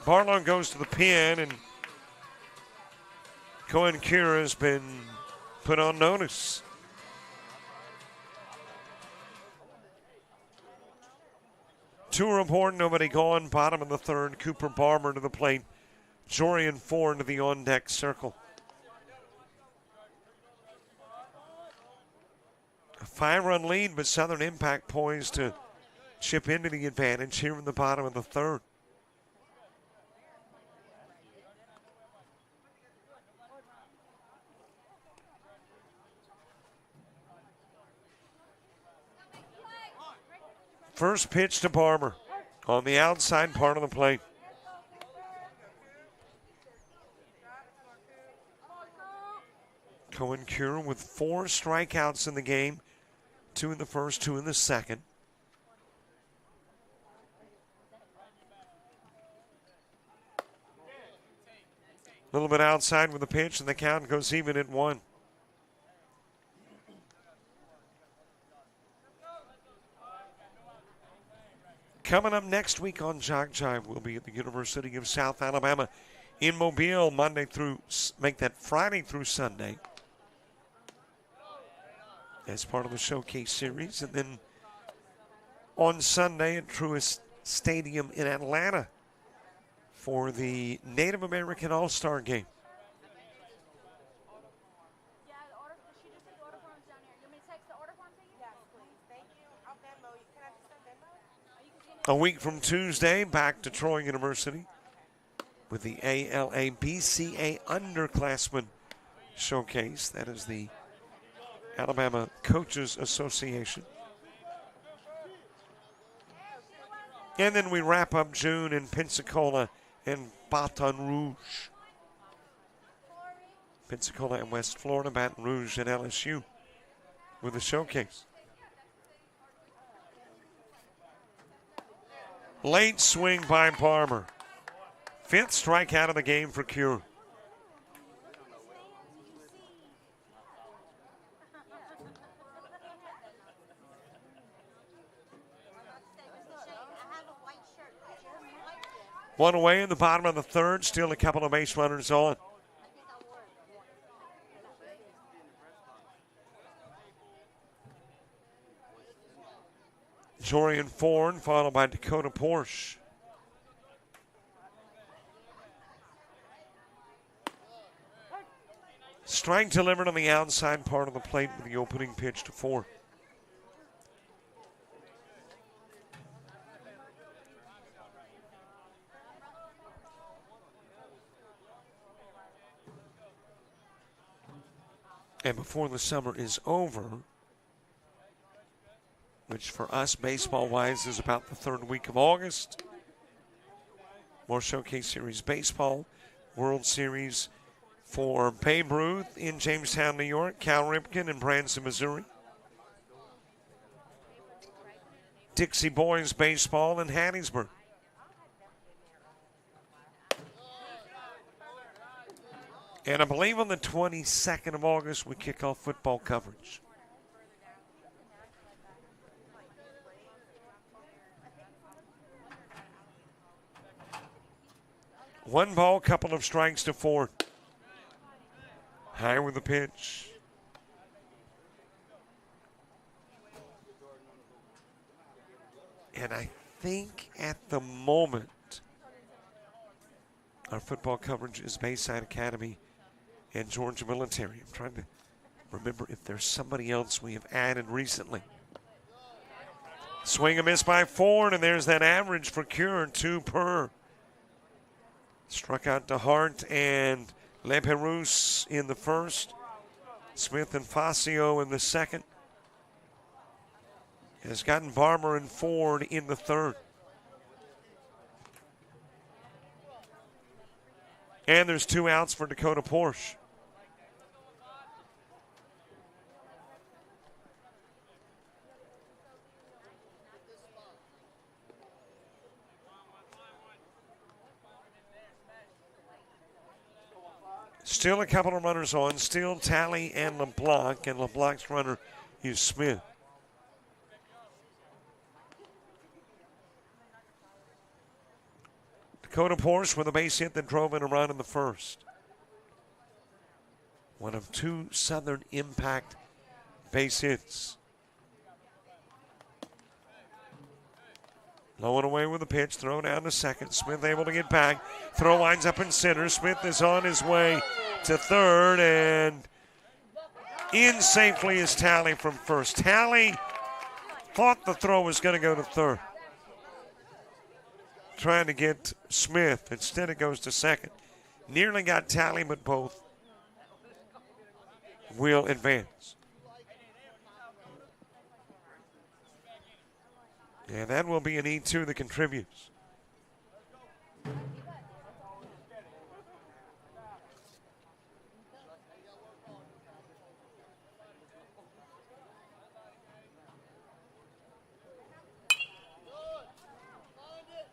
Barlow goes to the pen, and Cohen Kira has been put on notice. Two report, nobody gone. Bottom of the third, Cooper Barber to the plate. Jorian Ford into the on-deck circle. A 5-run lead, but Southern Impact poised to chip into the advantage here in the bottom of the third. First pitch to Barber on the outside part of the plate. Cohen Cure with 4 strikeouts in the game, 2 in the first, 2 in the second. A little bit outside with the pitch, and the count goes even at 1. Coming up next week on JockJive, we'll be at the University of South Alabama in Mobile make that Friday through Sunday as part of the Showcase Series. And then on Sunday at Truist Stadium in Atlanta for the Native American All-Star Game. A week from Tuesday, back to Troy University with the ALA BCA Underclassmen Showcase. That is the Alabama Coaches Association. And then we wrap up June in Pensacola and Baton Rouge. Pensacola and West Florida, Baton Rouge and LSU with a showcase. Late swing by Barber. 5th strikeout of the game for Cure. One away in the bottom of the third. Still a couple of base runners on. Jorian Ford, followed by Dakota Porsche. Strike delivered on the outside part of the plate with the opening pitch to Ford. And before the summer is over, which for us, baseball-wise, is about the 3rd week of August. More Showcase Series baseball, World Series for Babe Ruth in Jamestown, New York, Cal Ripken in Branson, Missouri. Dixie Boys baseball in Hattiesburg. And I believe on the 22nd of August, we kick off football coverage. One ball, couple of strikes to Ford. High with the pitch. And I think at the moment, our football coverage is Bayside Academy and Georgia Military. I'm trying to remember if there's somebody else we have added recently. Swing and miss by Ford, and there's that average for Cure, 2 per. Struck out to Hart and Leperouse in the first. Smith and Fascio in the second. Has gotten Barber and Ford in the third. And there's 2 outs for Dakota Porsche. Still a couple of runners on. Still Talley and LeBlanc. And LeBlanc's runner is Smith. Dakota Porsche with a base hit that drove in a run in the first. One of 2 Southern Impact base hits. Low and away with the pitch. Throw down to second. Smith able to get back. Throw winds up in center. Smith is on his way to third. And in safely is Talley from first. Talley thought the throw was going to go to third. Trying to get Smith. Instead it goes to second. Nearly got Talley, but both will advance. And that will be an E2 that contributes.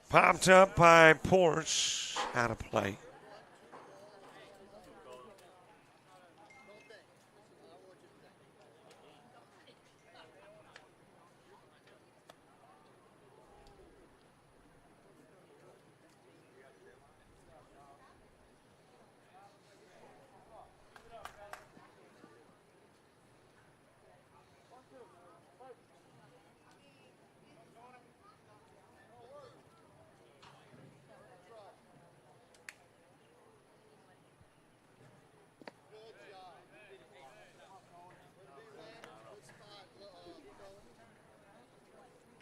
Popped up by Porsche, out of play.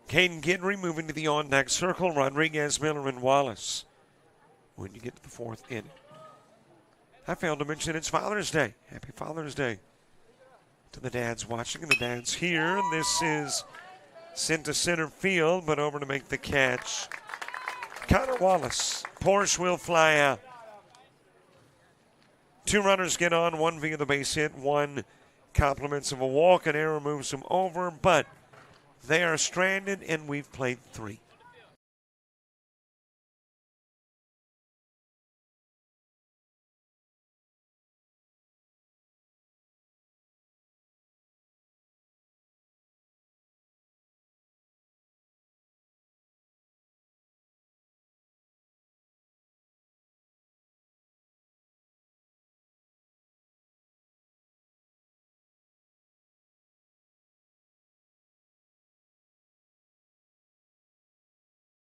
Caden Gidry moving to the on-deck circle. Rodriguez, Miller, and Wallace. When you get to the 4th inning. I failed to mention it's Father's Day. Happy Father's Day to the dads watching and the dads here. And this is sent to center field, but over to make the catch. Connor Wallace. Porsche will fly out. 2 runners get on, 1 via the base hit, 1 compliments of a walk. An error moves them over, but they are stranded, and we've played 3.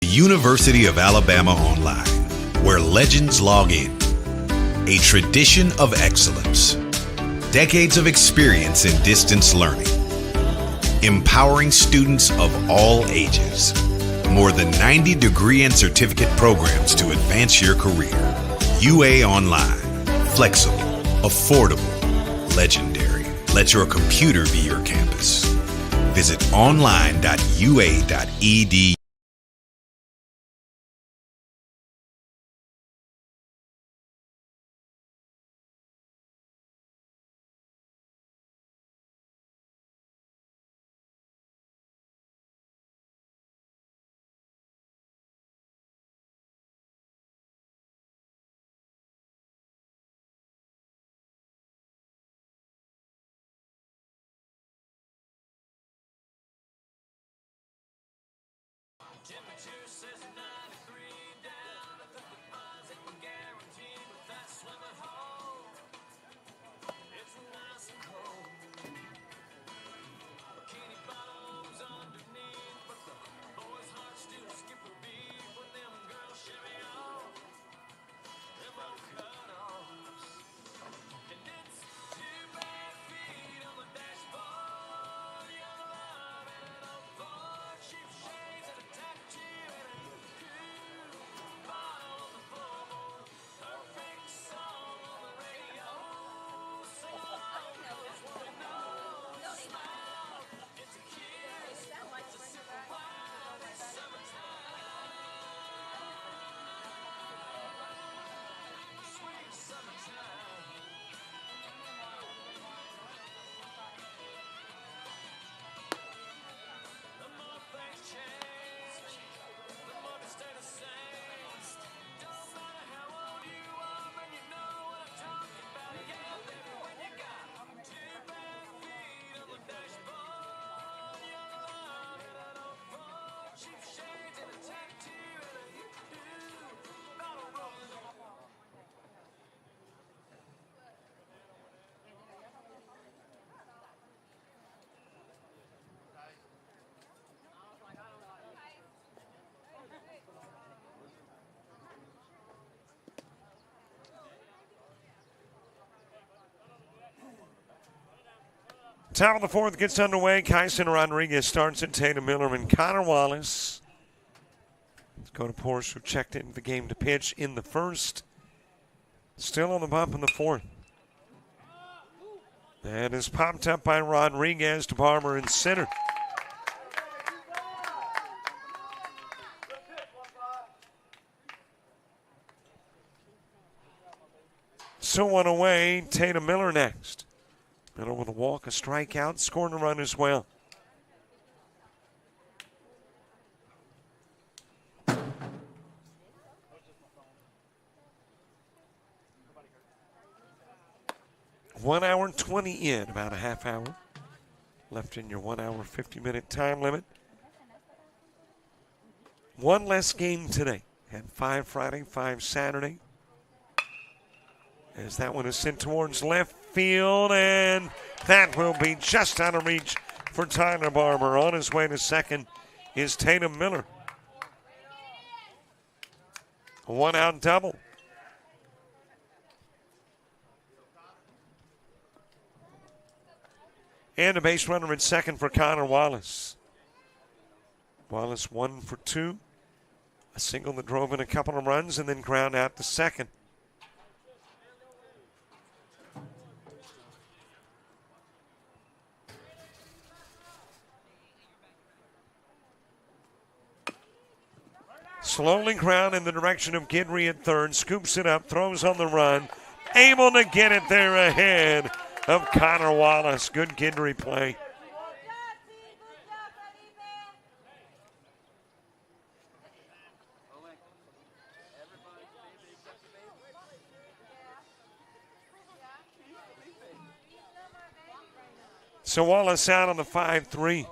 University of Alabama Online, where legends log in. A tradition of excellence. Decades of experience in distance learning. Empowering students of all ages. More than 90 degree and certificate programs to advance your career. UA Online. Flexible, affordable, legendary. Let your computer be your campus. Visit online.ua.edu. Top of the fourth gets underway. Kyson Rodriguez starts at Tatum Miller and Connor Wallace. Let's go to Porsche, who checked into the game to pitch in the first. Still on the bump in the fourth. That is popped up by Rodriguez to Barber in center. So one away, Tatum Miller next. Miller with a walk, a strikeout, scoring a run as well. One hour and 20 in, about a half hour left in your 1 hour, 50-minute time limit. One less game today. Had 5 Friday, 5 Saturday. As that one is sent towards left field, and that will be just out of reach for Tyler Barber. On his way to second is Tatum Miller. A one-out double. And a base runner at second for Connor Wallace. Wallace 1 for 2. A single that drove in a couple of runs and then ground out to second. Slowly ground in the direction of Guidry at third. Scoops it up, throws on the run. Able to get it there ahead of Connor Wallace. Good Guidry play. So Wallace out on the 5-3.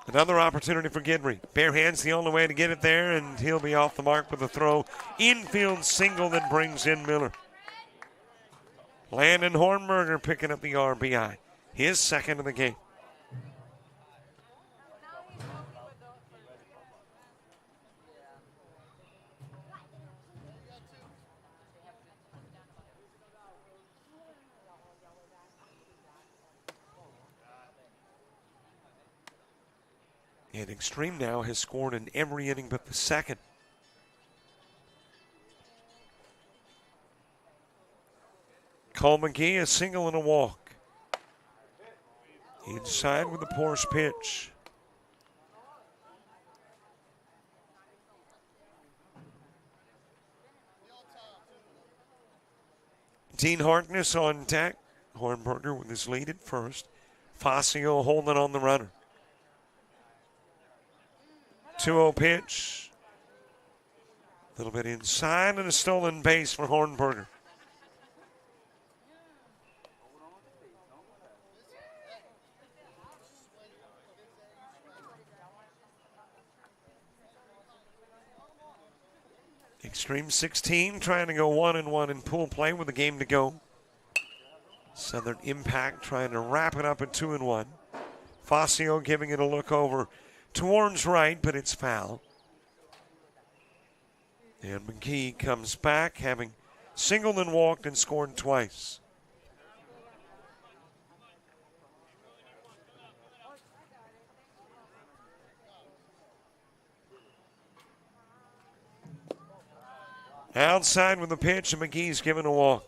Another opportunity for Guidry. Bare hands the only way to get it there, and he'll be off the mark with a throw. Infield single that brings in Miller. Landon Hornberger picking up the RBI. His second of the game. And Extreme now has scored in every inning but the second. Cole McGee, a single and a walk. Inside with the Porsche pitch. Dean Harkness on deck. Hornberger with his lead at first. Fazio holding on the runner. 2-0 pitch. A little bit inside and a stolen base for Hornberger. Extreme 16 trying to go 1-1 in pool play with a game to go. Southern Impact trying to wrap it up at 2-1. Fazio giving it a look over towards right, but it's foul. And McGee comes back, having singled and walked and scored twice. Outside with the pitch, and McGee's given a walk.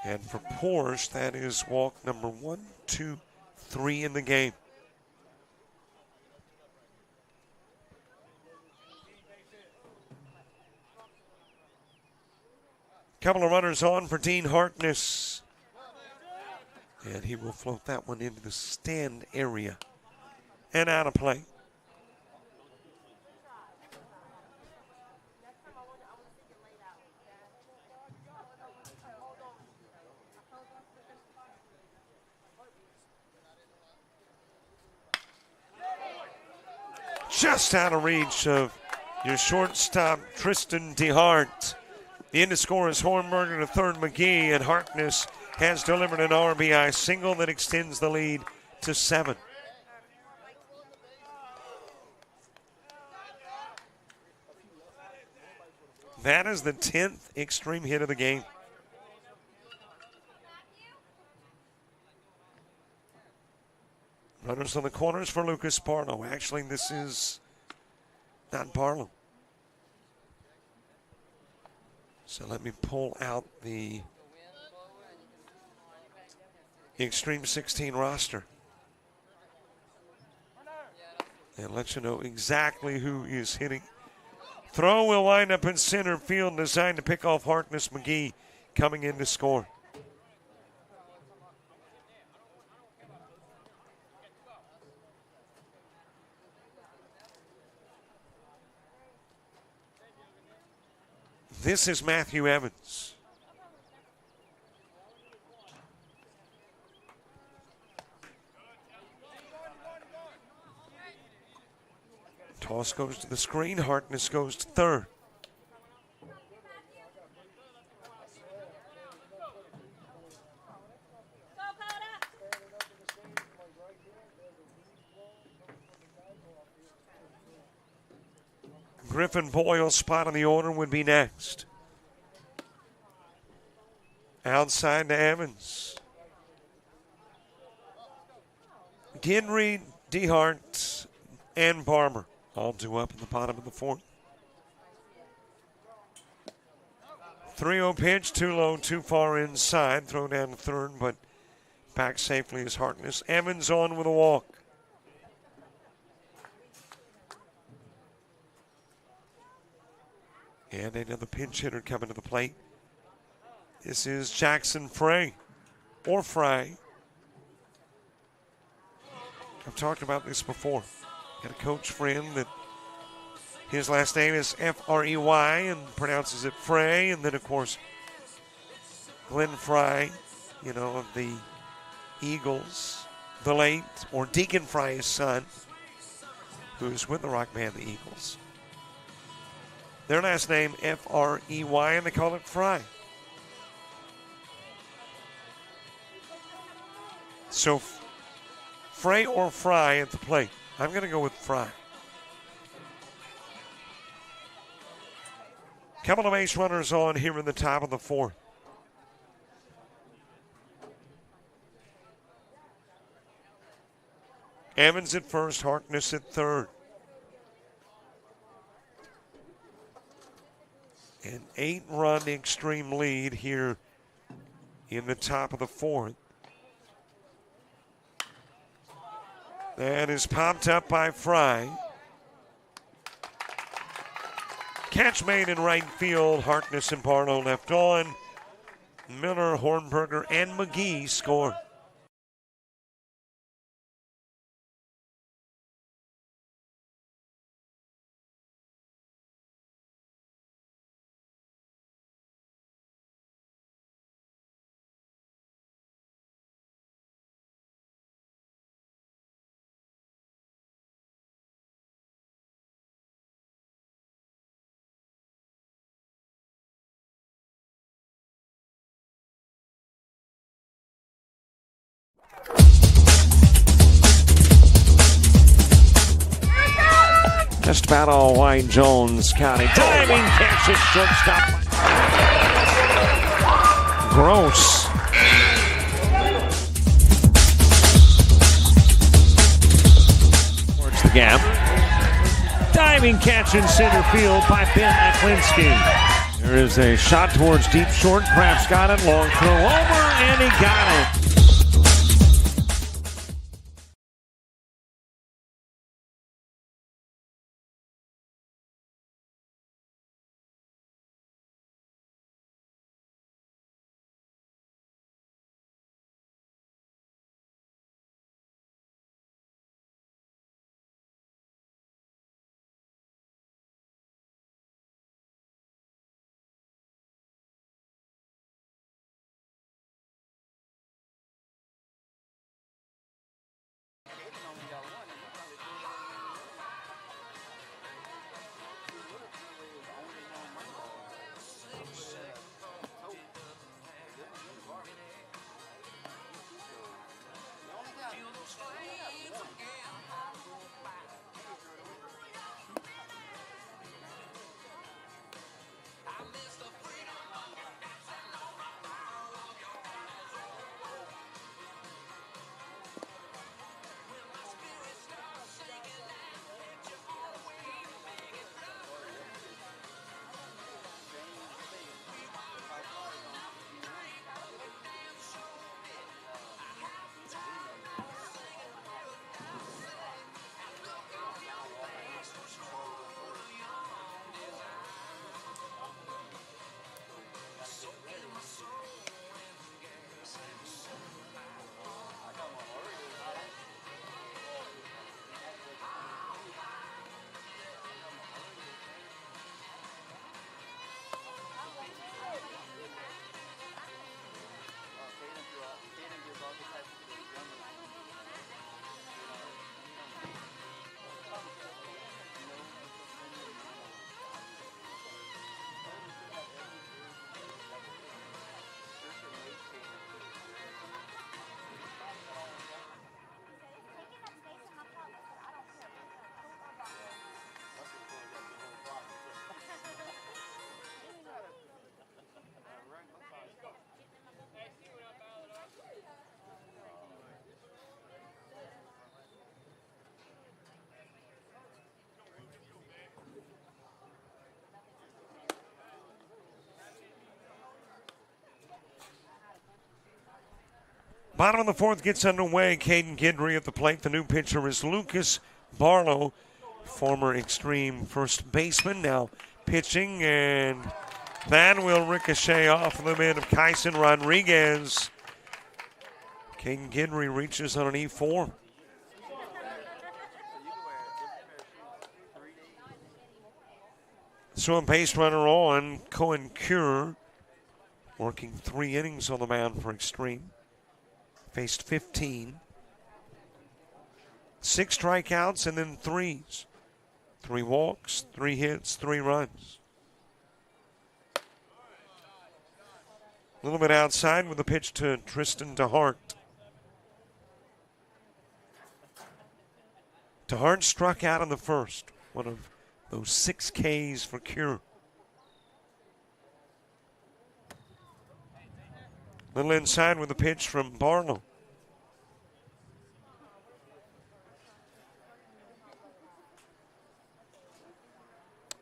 And for Porsche, that is walk number 1, 2, 3 in the game. Couple of runners on for Dean Harkness. And he will float that one into the stand area and out of play. Just out of reach of your shortstop, Tristan DeHart. The end to score is Hornberger to third, McGee, and Harkness has delivered an RBI single that extends the lead to 7. That is the 10th extreme hit of the game. Runners on the corners for Lucas Barlow. Actually, this is not Barlow. So let me pull out the Extreme 16 roster and let you know exactly who is hitting. Throw will wind up in center field, designed to pick off Harkness McGee coming in to score. This is Matthew Evans. Toss goes to the screen. Harkness goes to third. Griffin Boyle's spot on the order would be next. Outside to Evans. Ginry, DeHart, and Barber all due up in the bottom of the fourth. 3-0 pitch, too low, too far inside. Throw down to third, but back safely is Harkness. Evans on with a walk. And another pinch hitter coming to the plate. This is Jackson Frey, or Fry. I've talked about this before. Got a coach friend that his last name is F-R-E-Y and pronounces it Frey. And then, of course, Glenn Fry, you know, of the Eagles, the late, or Deacon Fry's son, who's with the rock band, the Eagles. Their last name, F-R-E-Y, and they call it Fry. So, Frey or Fry at the plate. I'm going to go with Fry. Couple of base runners on here in the top of the fourth. Evans at first, Harkness at third. An 8-run extreme lead here in the top of the fourth. That is popped up by Fry. Catch made in right field. Harkness and Barlow left on. Miller, Hornberger, and McGee score. Just about all Wayne Jones County. Diving catch at shortstop. Gross. Towards the gap. Diving catch in center field by Ben Aklinski. There is a shot towards deep short. Kraft's got it. Long throw over, and he got it. Bottom of the fourth gets underway. Caden Guidry at the plate. The new pitcher is Lucas Barlow, former Extreme first baseman, now pitching, and that will ricochet off the mid of Kyson Rodriguez. Caden Guidry reaches on an E4. So a base runner on, Cohen Cure, working 3 innings on the mound for Extreme. Faced 15. 6 strikeouts and then 3s. 3 walks, 3 hits, 3 runs. A little bit outside with a pitch to Tristan DeHart. DeHart struck out in the first. One of those 6 Ks for Cure. Little inside with a pitch from Barlow.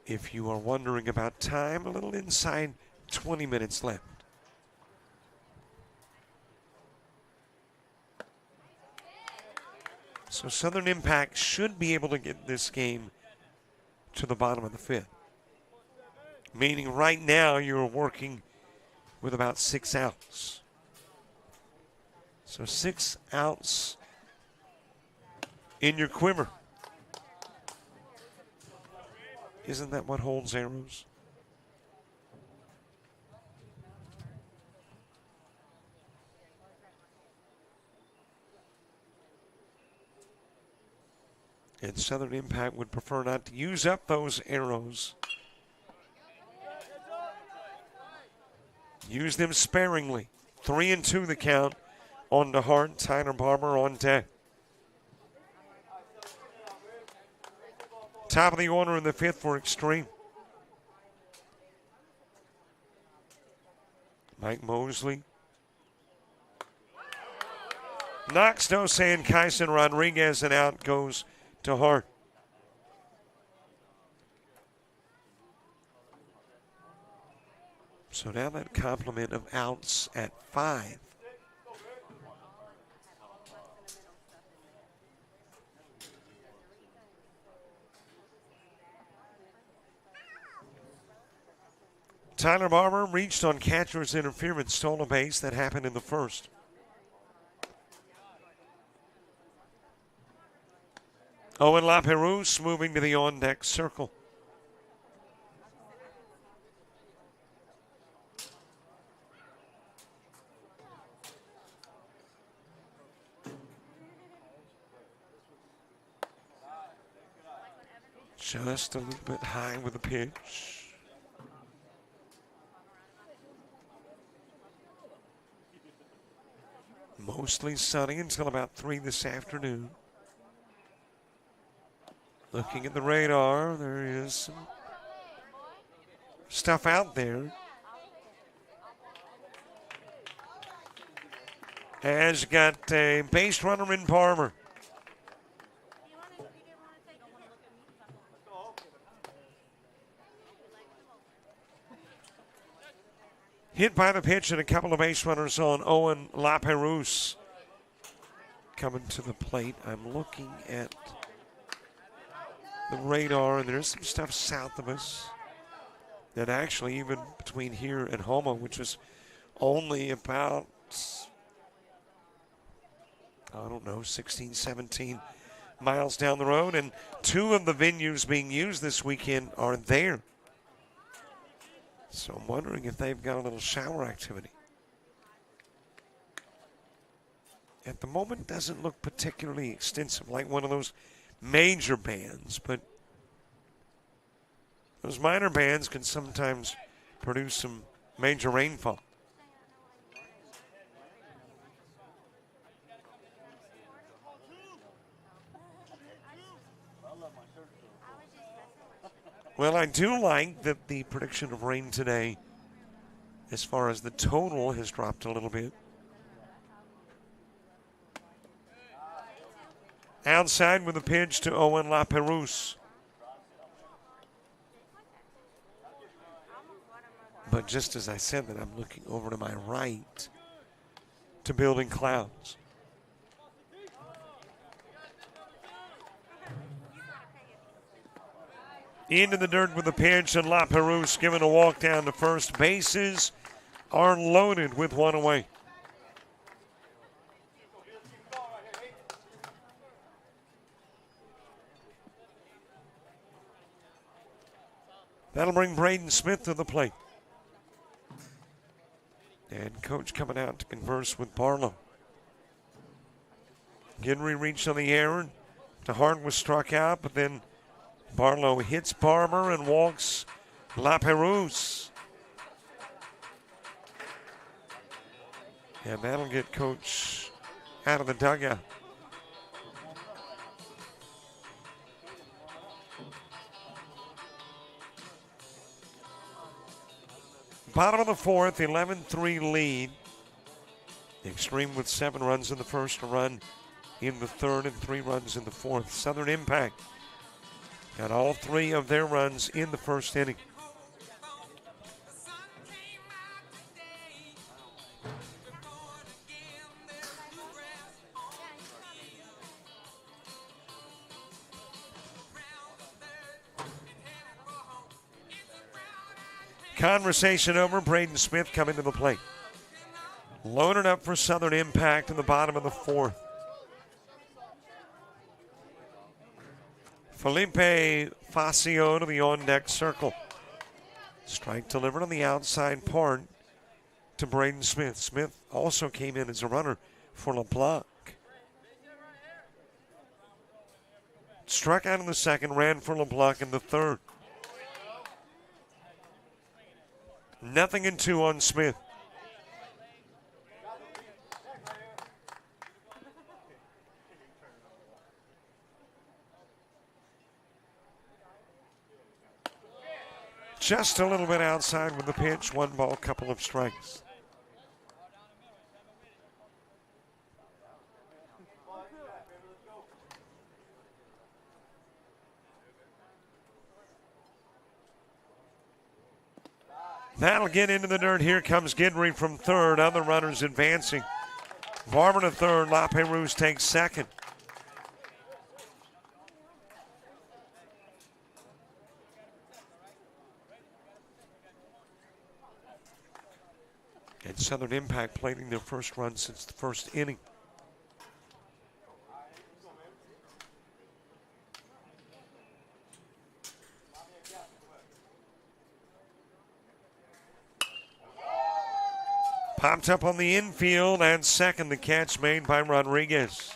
If you are wondering about time, a little inside, 20 minutes left. So Southern Impact should be able to get this game to the bottom of the 5th. Meaning right now you're working with about 6 outs. So 6 outs in your quiver. Isn't that what holds arrows? And Southern Impact would prefer not to use up those arrows. Use them sparingly. 3-2 the count on DeHart. Tyler Barber on deck. Top of the order in the 5th for Extreme. Mike Mosley. Knocks Dose and Kyson Rodriguez, and out goes DeHart. So now that complement of outs at 5. Tyler Barber reached on catcher's interference, stole a base. That happened in the first. Owen LaPerouse moving to the on-deck circle. Just a little bit high with the pitch. Mostly sunny until about 3 this afternoon. Looking at the radar, there is some stuff out there. Has got a base runner in Barber. Hit by the pitch and a couple of base runners on. Owen LaPerouse coming to the plate. I'm looking at the radar, and there's some stuff south of us that actually, even between here and Houma, which is only about, I don't know, 16, 17 miles down the road, and 2 of the venues being used this weekend are there. So I'm wondering if they've got a little shower activity. At the moment, doesn't look particularly extensive, like one of those major bands, but those minor bands can sometimes produce some major rainfall. Well, I do like that the prediction of rain today, as far as the total, has dropped a little bit. Outside with a pitch to Owen LaPerouse. But just as I said that, I'm looking over to my right. to building clouds. Into the dirt with the pitch, and La Perouse given a walk down to first. Bases are loaded with one away. That'll bring Braden Smith to the plate. And coach coming out to converse with Barlow. Gidry reached on the air. DeHart was struck out, but then Barlow hits Barber and walks La Perouse. And that'll get coach out of the dugout. Bottom of the fourth, 11-3 lead. Extreme with 7 runs in the first, a run in the third, and 3 runs in the fourth. Southern Impact got all 3 of their runs in the first inning. Conversation over. Braden Smith coming to the plate. Loaded up for Southern Impact in the bottom of the fourth. Felipe Facio to the on-deck circle. Strike delivered on the outside part to Braden Smith. Smith also came in as a runner for LeBlanc. Struck out in the second, ran for LeBlanc in the third. 0-2 on Smith. Just a little bit outside with the pitch. 1 ball, couple of strikes. That'll get into the dirt. Here comes Gidry from third. Other runners advancing. Barber to third. La Perouse takes second. And Southern Impact plating their first run since the first inning. Popped up on the infield, and second, the catch made by Rodriguez.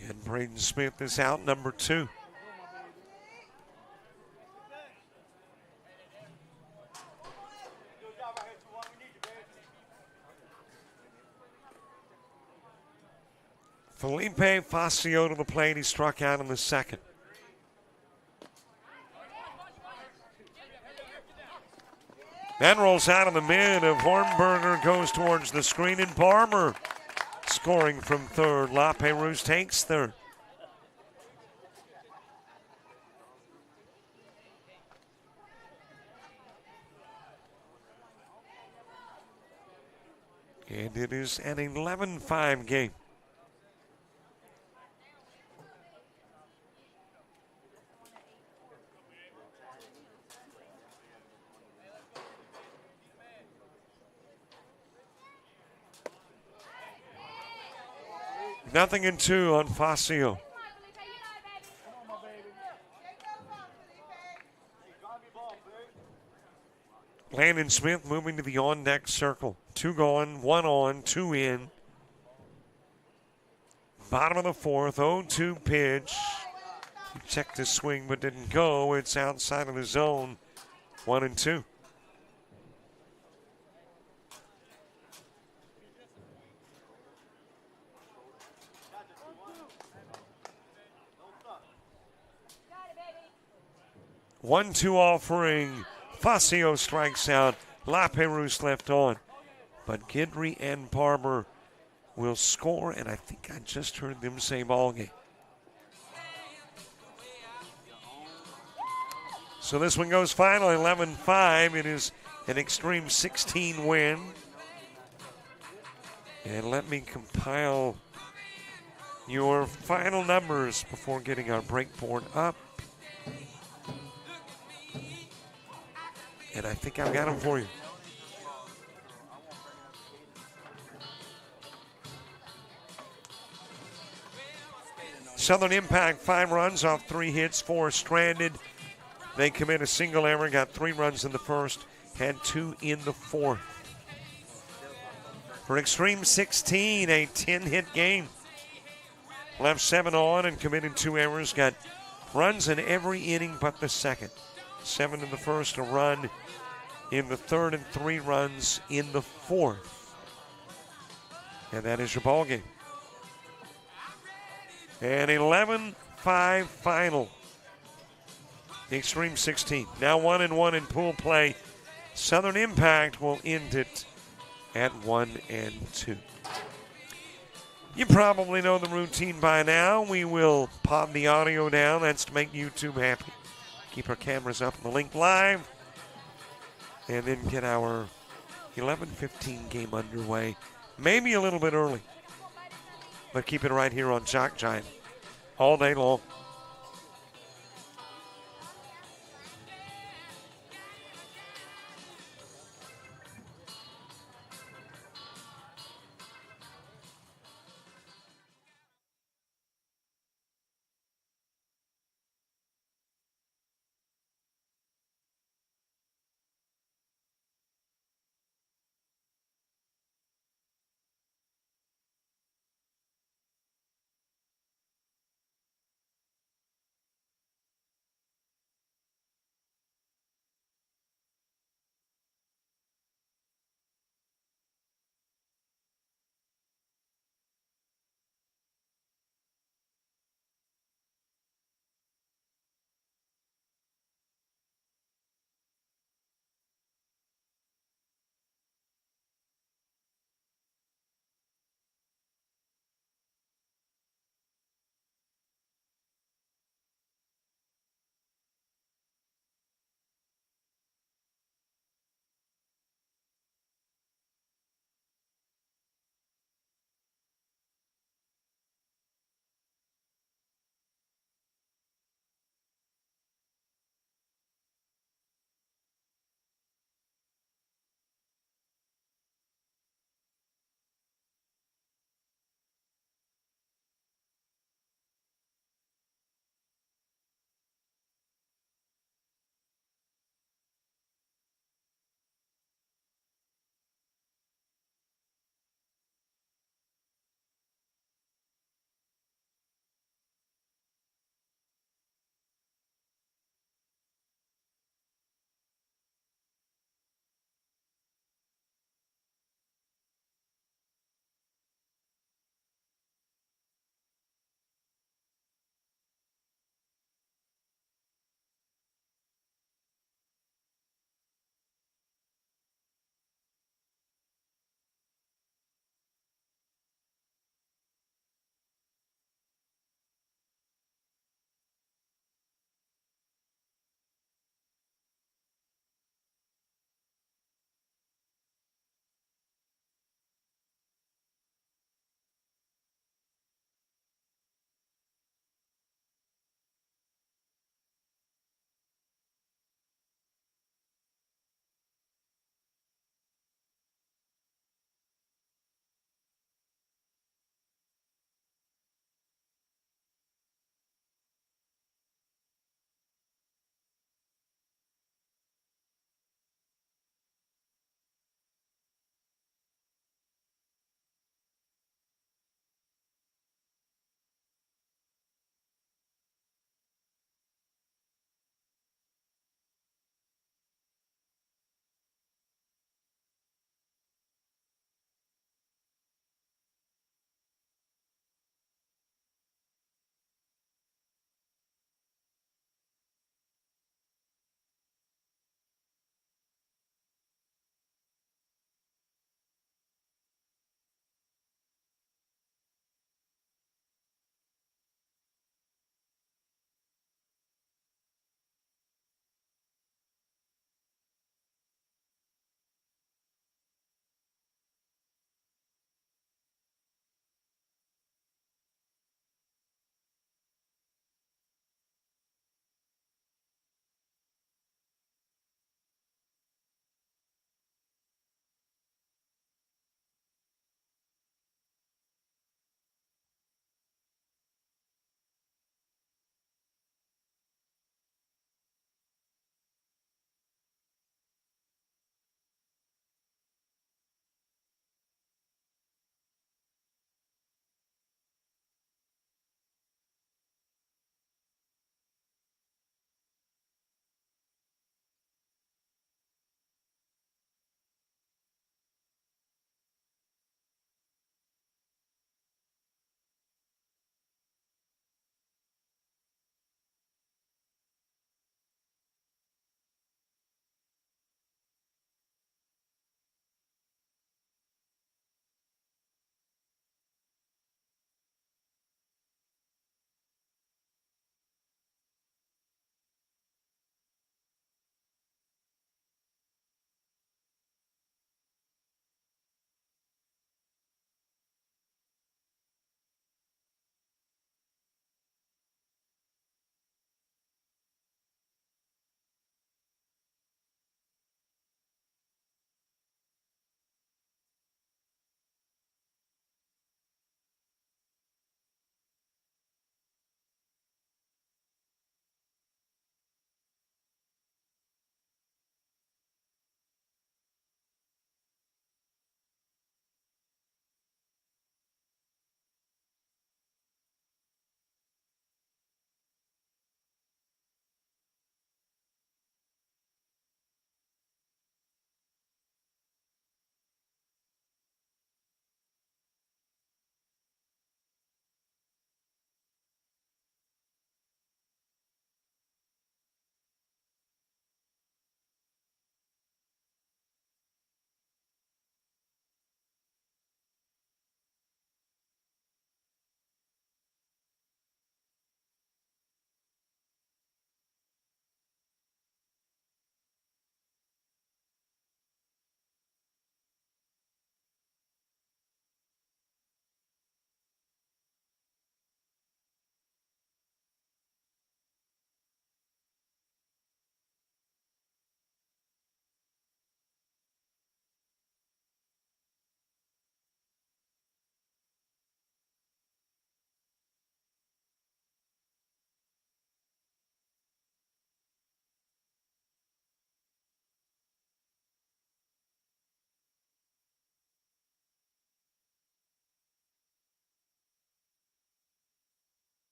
And Braden Smith is out, number 2. Felipe Facio to the plate. He struck out in the second. That rolls out of the mid of Hornberger, goes towards the screen, and Barber scoring from third. La Perouse takes third. And it is an 11-5 game. Nothing in 2 on Facio. Landon Smith moving to the on-deck circle. 2 gone, 1 on, 2 in. Bottom of the fourth, 0-2 pitch. He checked his swing but didn't go. It's outside of the zone, 1-2. One-two offering. Facio strikes out. La Perouse left on. But Gidry and Barber will score, and I think I just heard them say ball game. So this one goes final, 11-5. It is an Extreme 16 win. And let me compile your final numbers before getting our break board up. And I think I've got them for you. Southern Impact, 5 runs off 3 hits, 4 stranded. They commit a single error, got 3 runs in the first, had 2 in the fourth. For Extreme 16, a 10-hit game. Left 7 on and committed 2 errors, got runs in every inning but the second. 7 in the first, a run in the third, and 3 runs in the fourth. And that is your ball game. An 11-5 final. Extreme 16. Now 1-1 in pool play. Southern Impact will end it at 1-2. You probably know the routine by now. We will pop the audio down. That's to make YouTube happy. Keep our cameras up on the link live. And then get our 11:15 game underway. Maybe a little bit early. But keep it right here on JockJive all day long.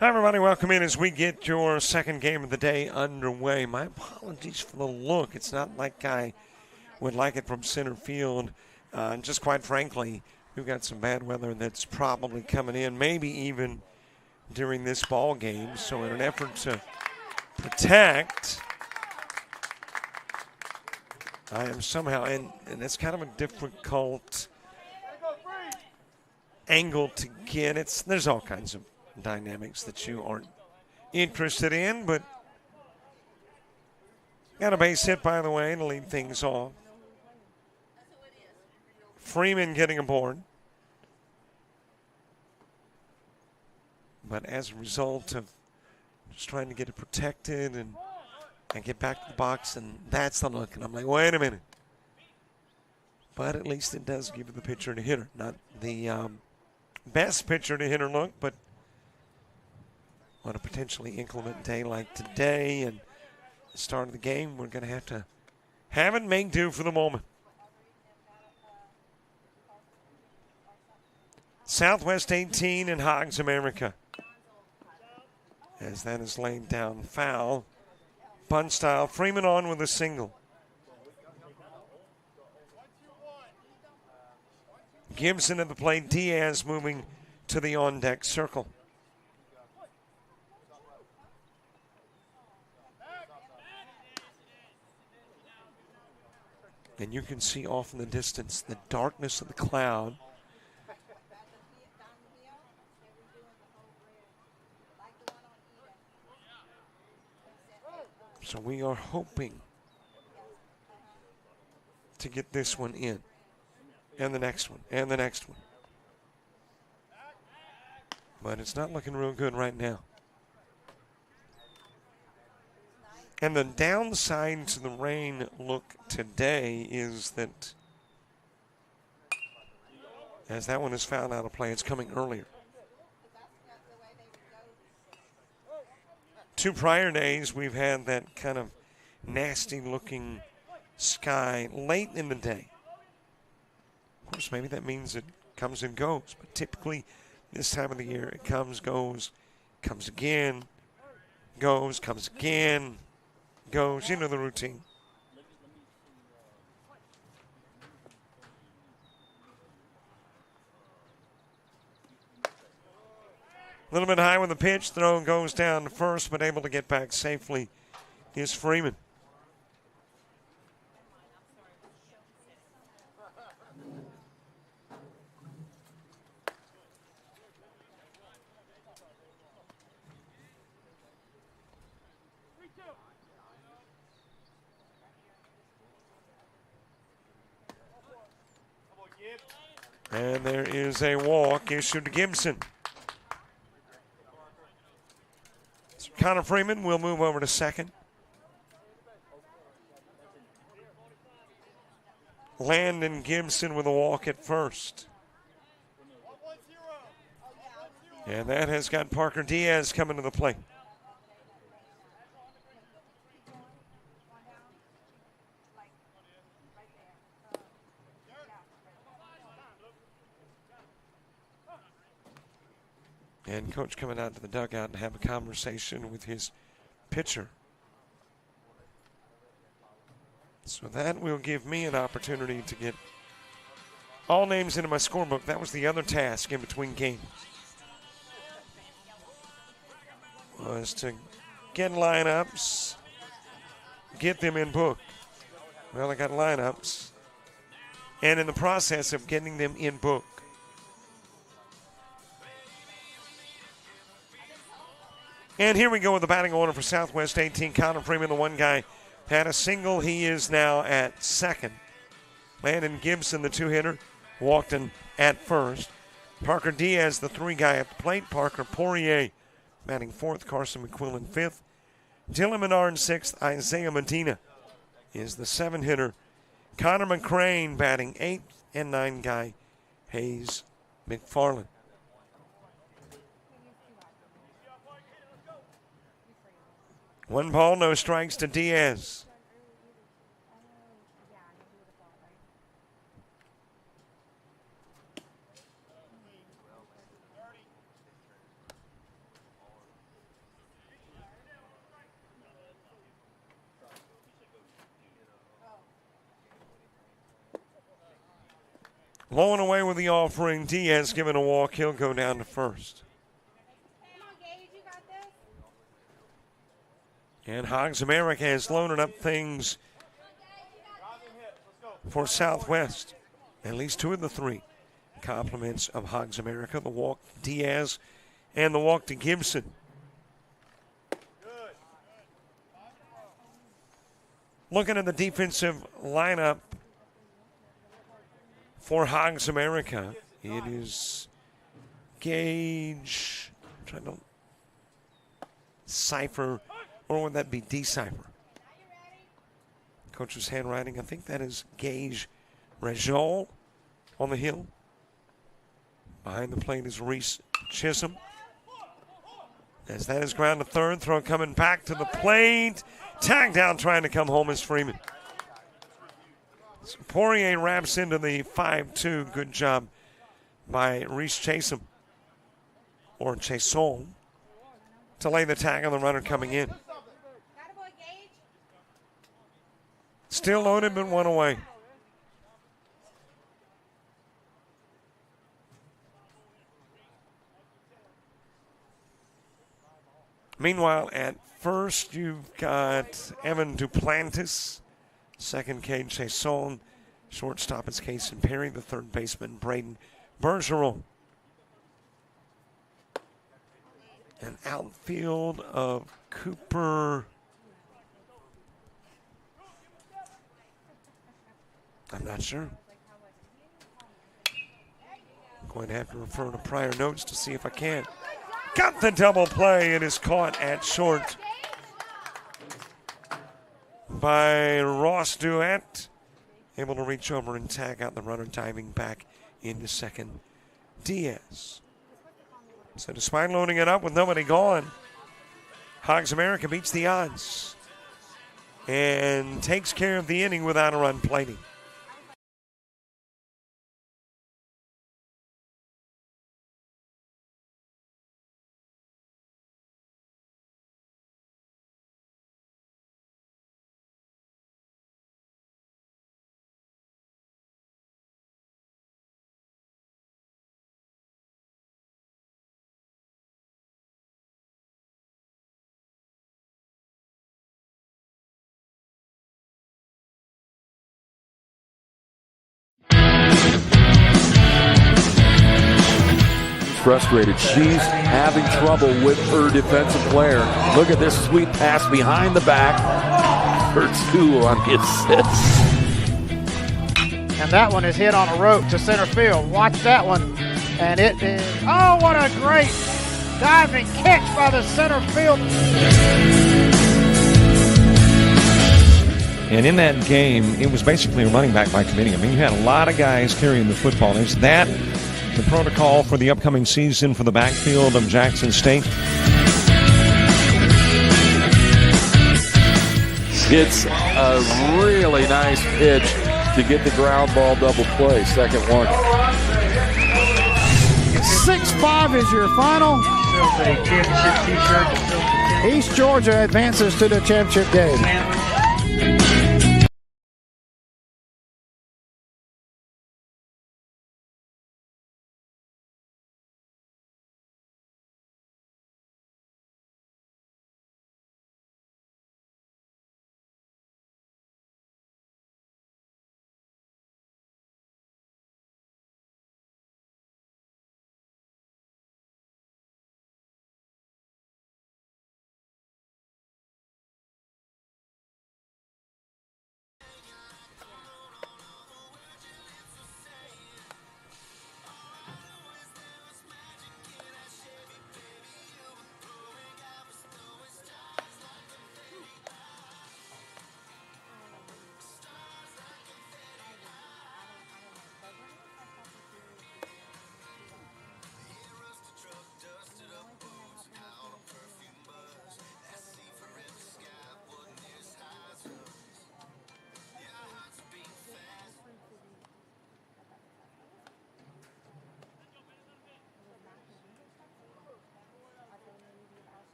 Hi, everybody. Welcome in as we get your second game of the day underway. My apologies for the look. It's not like I would like it from center field. Just quite frankly, we've got some bad weather that's probably coming in, maybe even during this ball game. So in an effort to protect, I am somehow, and it's kind of a difficult angle to get. There's all kinds of dynamics that you aren't interested in, but got a base hit, by the way, to lead things off. Freeman getting aboard. But as a result of just trying to get it protected and get back to the box, and that's the look. And I'm like, wait a minute. But at least it does give the pitcher to hitter. Not the best pitcher to hitter look, but on a potentially inclement day like today and the start of the game, we're going to have it make do for the moment. Southwest 18 and Hogs America. As that is laid down foul. Bunt style. Freeman on with a single. Gibson at the plate. Diaz moving to the on-deck circle. And you can see off in the distance the darkness of the cloud. So we are hoping to get this one in. And the next one. And the next one. But it's not looking real good right now. And the downside to the rain look today is that as that one is fouled out of play, it's coming earlier. 2 prior days, we've had that kind of nasty-looking sky late in the day. Of course, maybe that means it comes and goes, but typically this time of the year, it comes, goes, comes again, goes, comes again, goes. You know the routine. A little bit high with the pitch. Throw goes down to first, but able to get back safely is Freeman. And there is a walk issued to Gibson. So Connor Freeman will move over to second. Landon Gibson with a walk at first. And that has got Parker Diaz coming to the plate. And coach coming out to the dugout and have a conversation with his pitcher. So that will give me an opportunity to get all names into my scorebook. That was the other task in between games. Was to get lineups, get them in book. Well, I got lineups. And in the process of getting them in book, and here we go with the batting order for Southwest 18. Connor Freeman, the one guy, had a single. He is now at second. Landon Gibson, the two-hitter, walked in at first. Parker Diaz, the three guy at the plate. Parker Poirier batting fourth. Carson McQuillan fifth. Dylan Menard sixth. Isaiah Medina is the seven-hitter. Connor McCrane batting eighth. And nine guy, Hayes McFarland. One ball, no strikes to Diaz. Low and away with the offering. Diaz given a walk. He'll go down to first. And Hogs America has loaded up things for Southwest. At least two of the three compliments of Hogs America. The walk to Diaz and the walk to Gibson. Looking at the defensive lineup for Hogs America, it is Gage, I'm trying to cipher, or would that be decipher? Coach's handwriting, I think that is Gage Rajol on the hill. Behind the plate is Reese Chisholm. As that is ground to third, throw coming back to the plate. Tagged down trying to come home is Freeman. So Poirier wraps into the 5-2. Good job by Reese Chisholm, or Chason, to lay the tag on the runner coming in. Still loaded, but one away. Meanwhile, at first, you've got Evan Duplantis. Second, Cade Chason. Shortstop is Cason Perry. The third baseman, Braden Bergeron. An outfield of Cooper. I'm not sure. I'm going to have to refer to prior notes to see if I can. Got the double play. It is caught at short by Ross Duet. Able to reach over and tag out the runner, diving back into second. Diaz. So despite loading it up with nobody gone, Hogs America beats the odds and takes care of the inning without a run plating. Frustrated. She's having trouble with her defensive player. Look at this sweet pass behind the back. Her two on his sits. And that one is hit on a rope to center field. Watch that one. And it is, oh, what a great diving catch by the center field. And in that game, it was basically a running back by committee. I mean, you had a lot of guys carrying the football. Is that the protocol for the upcoming season for the backfield of Jackson State? It's a really nice pitch to get the ground ball double play. Second one. 6-5 is your final. East Georgia advances to the championship game.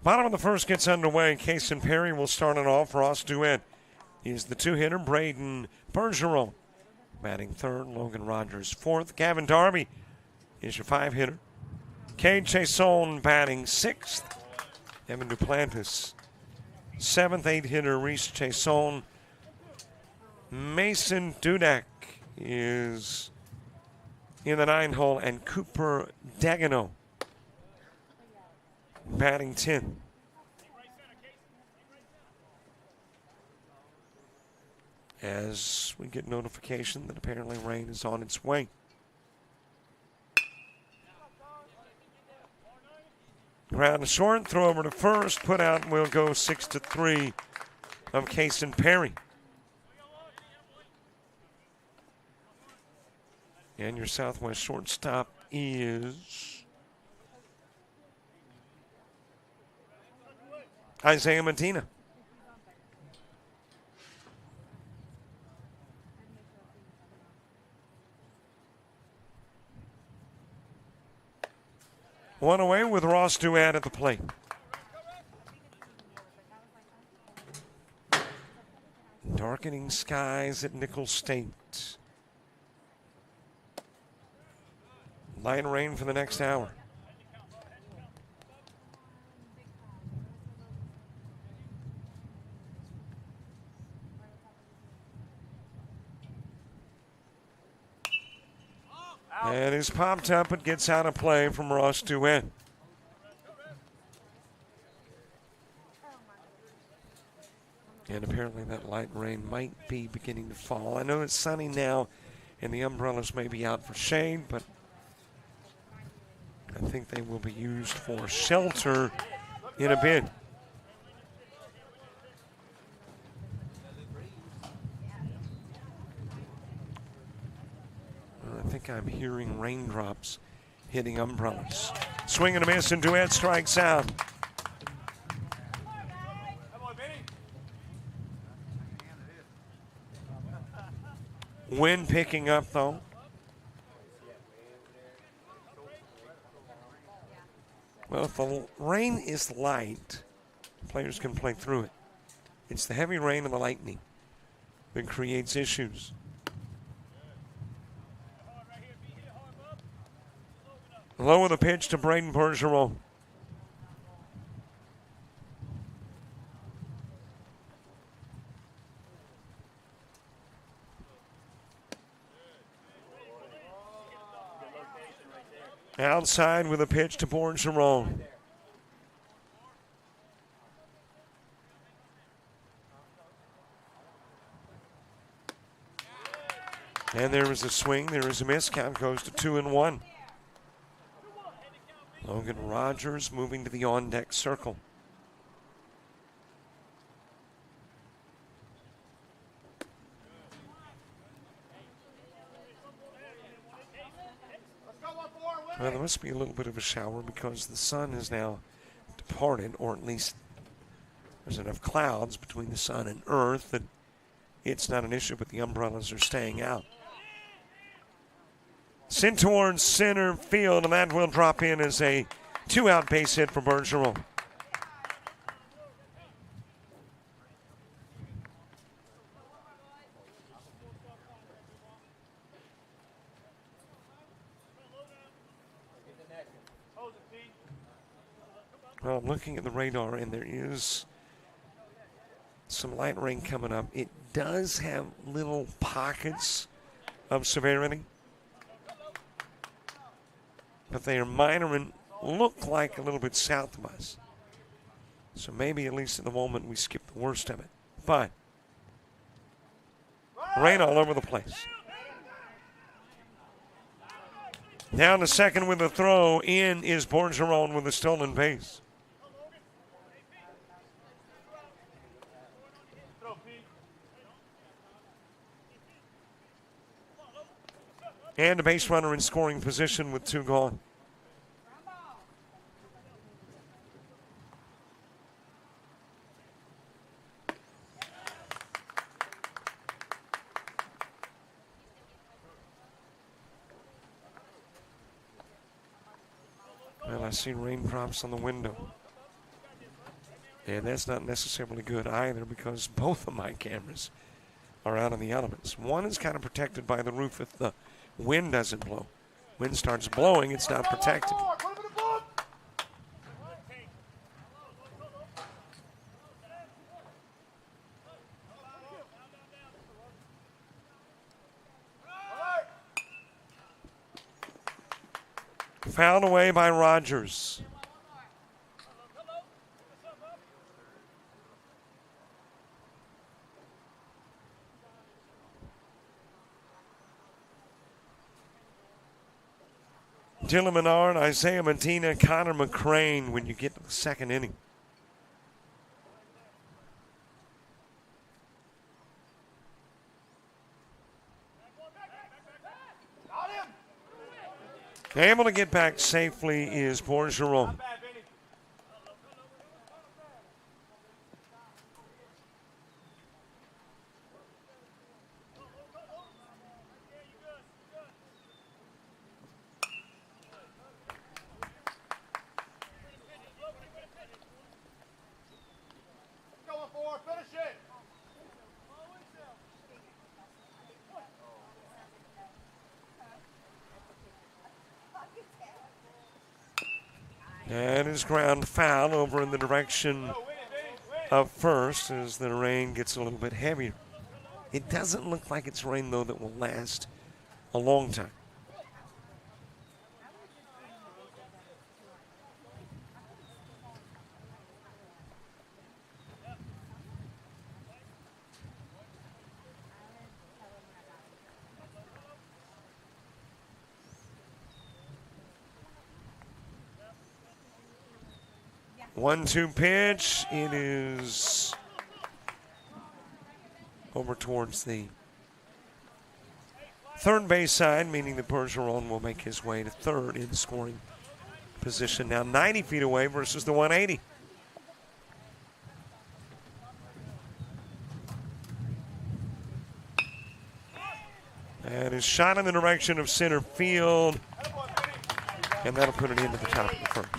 Bottom of the first gets underway. Kason Perry will start it off. Ross Duet is the two-hitter. Braden Bergeron batting third. Logan Rogers fourth. Gavin Darby is your five-hitter. Cade Chason batting sixth. Evan Duplantis seventh. Eight-hitter Reese Chason. Mason Dudek is in the nine hole, and Cooper Dagenot batting 10. As we get notification that apparently rain is on its way. Ground to short, throw over to first, put out, and we'll go 6-3 of Kason Perry. And your Southwest shortstop is Isaiah Medina. One away with Ross Duat at the plate. Darkening skies at Nicholls State. Light rain for the next hour. And is popped up. It gets out of play from Ross Duet. And apparently that light rain might be beginning to fall. I know it's sunny now, and the umbrellas may be out for shade, but I think they will be used for shelter in a bit. I think I'm hearing raindrops hitting umbrellas. Swing and a miss, and Duet strikes out. Wind picking up, though. Well, if the rain is light, players can play through it. It's the heavy rain and the lightning that creates issues. Low of the pitch to Braden Bergeron. Outside with a pitch to Bergeron. And there is a swing, there is a miss. Count goes to 2-1. Logan Rogers moving to the on-deck circle. Well, there must be a little bit of a shower because the sun has now departed, or at least there's enough clouds between the sun and earth that it's not an issue, but the umbrellas are staying out. Sent towards center field, and that will drop in as a two-out base hit for Bergeron. Well, I'm looking at the radar, and there is some light rain coming up. It does have little pockets of severity, but they are minor and look like a little bit south of us. So maybe at least at the moment we skip the worst of it. But rain all over the place. Down to second with a throw. In is Bergeron with a stolen base. And a base runner in scoring position with two gone. Well, I see raindrops on the window. And that's not necessarily good either because both of my cameras are out in the elements. One is kind of protected by the roof if the wind doesn't blow. Wind starts blowing, it's not protected. Fouled away by Rogers. Dylan Menard, Isaiah Medina, Connor McCrane when you get to the second inning. Able to get back safely is Bergeron. That is ground foul over in the direction of first as the rain gets a little bit heavier. It doesn't look like it's rain, though, that will last a long time. One-two pitch. It is over towards the third base side, meaning that Bergeron will make his way to third in scoring position. Now 90 feet away versus the 180. And is shot in the direction of center field, and that'll put it into the top of the first.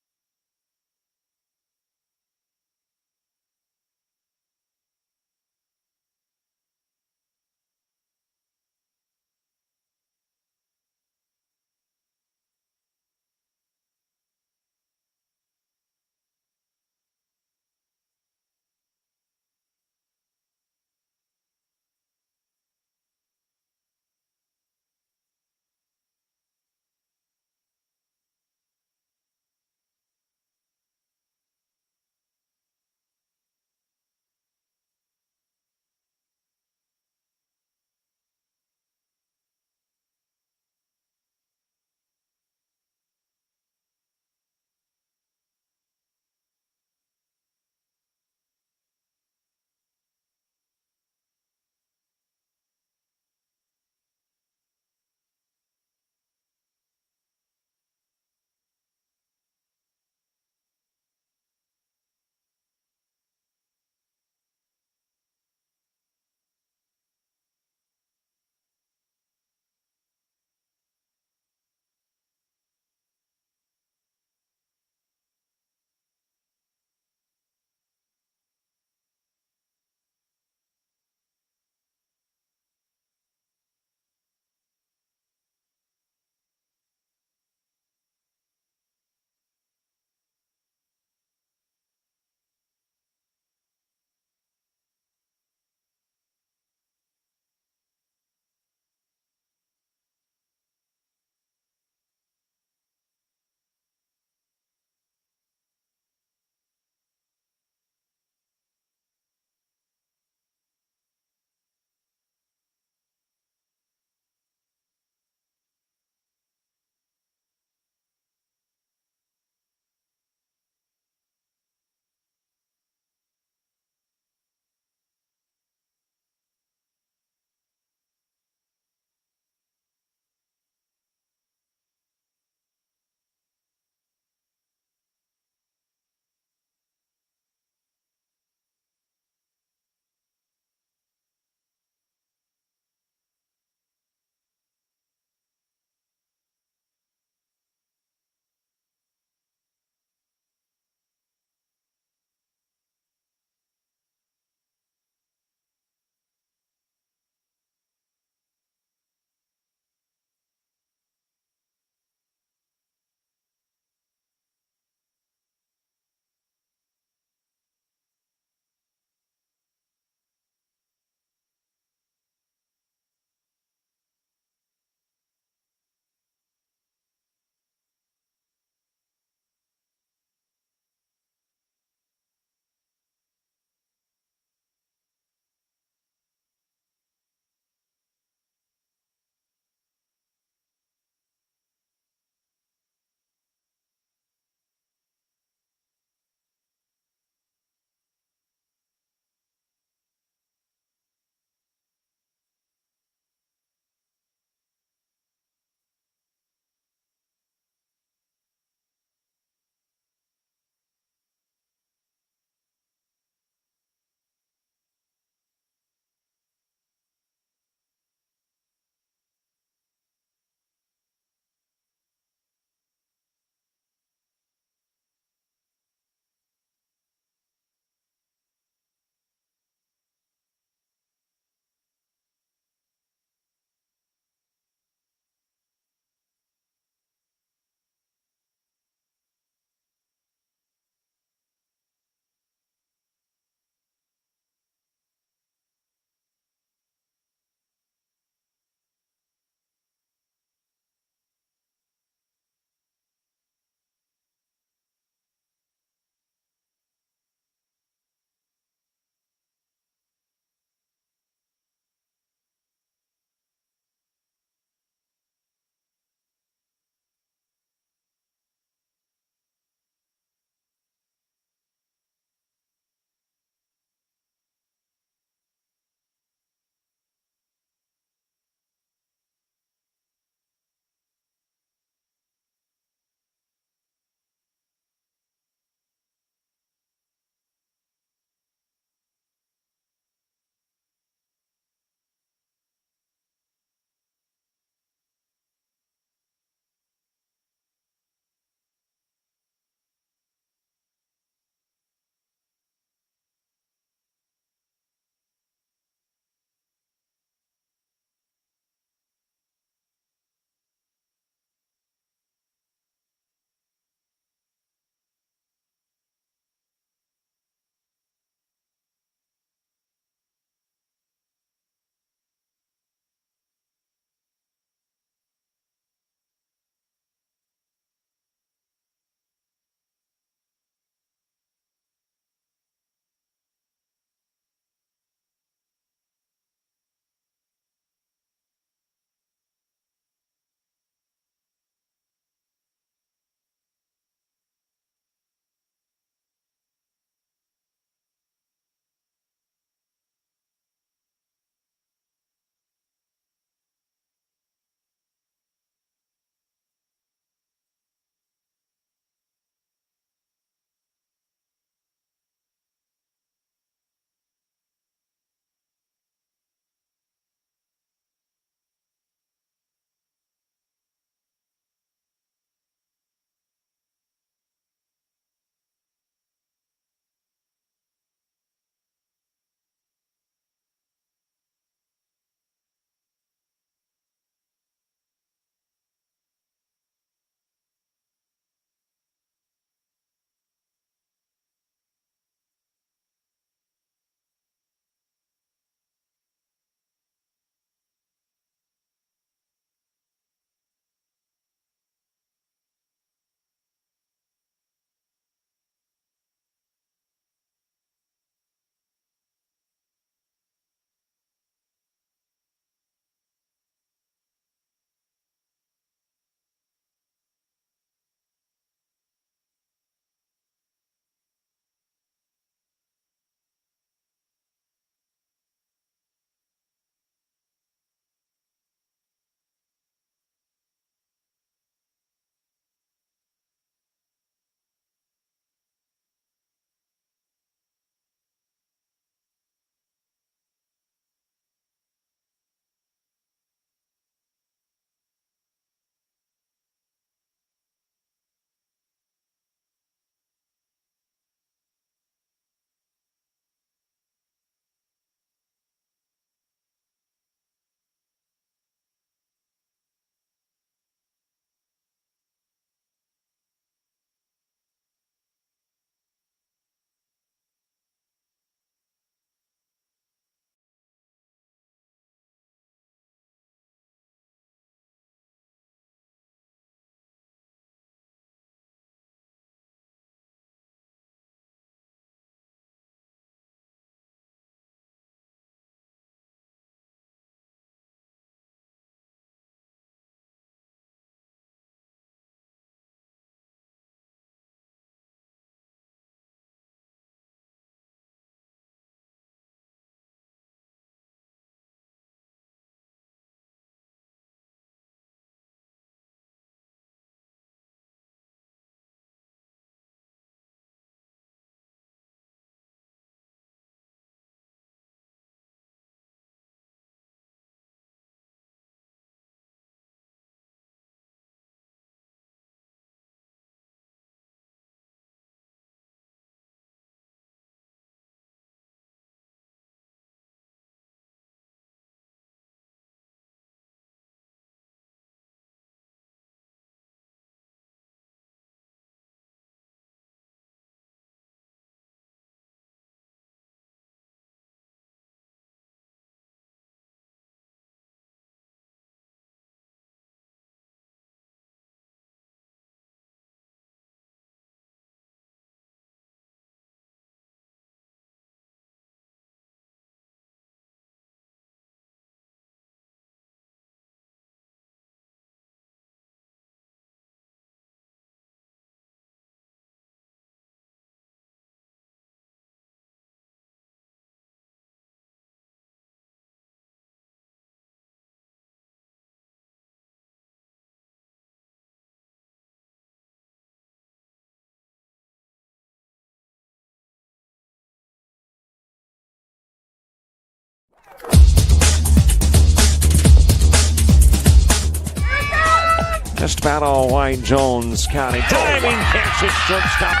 Just about all white. Jones County. Diving catch at shortstop.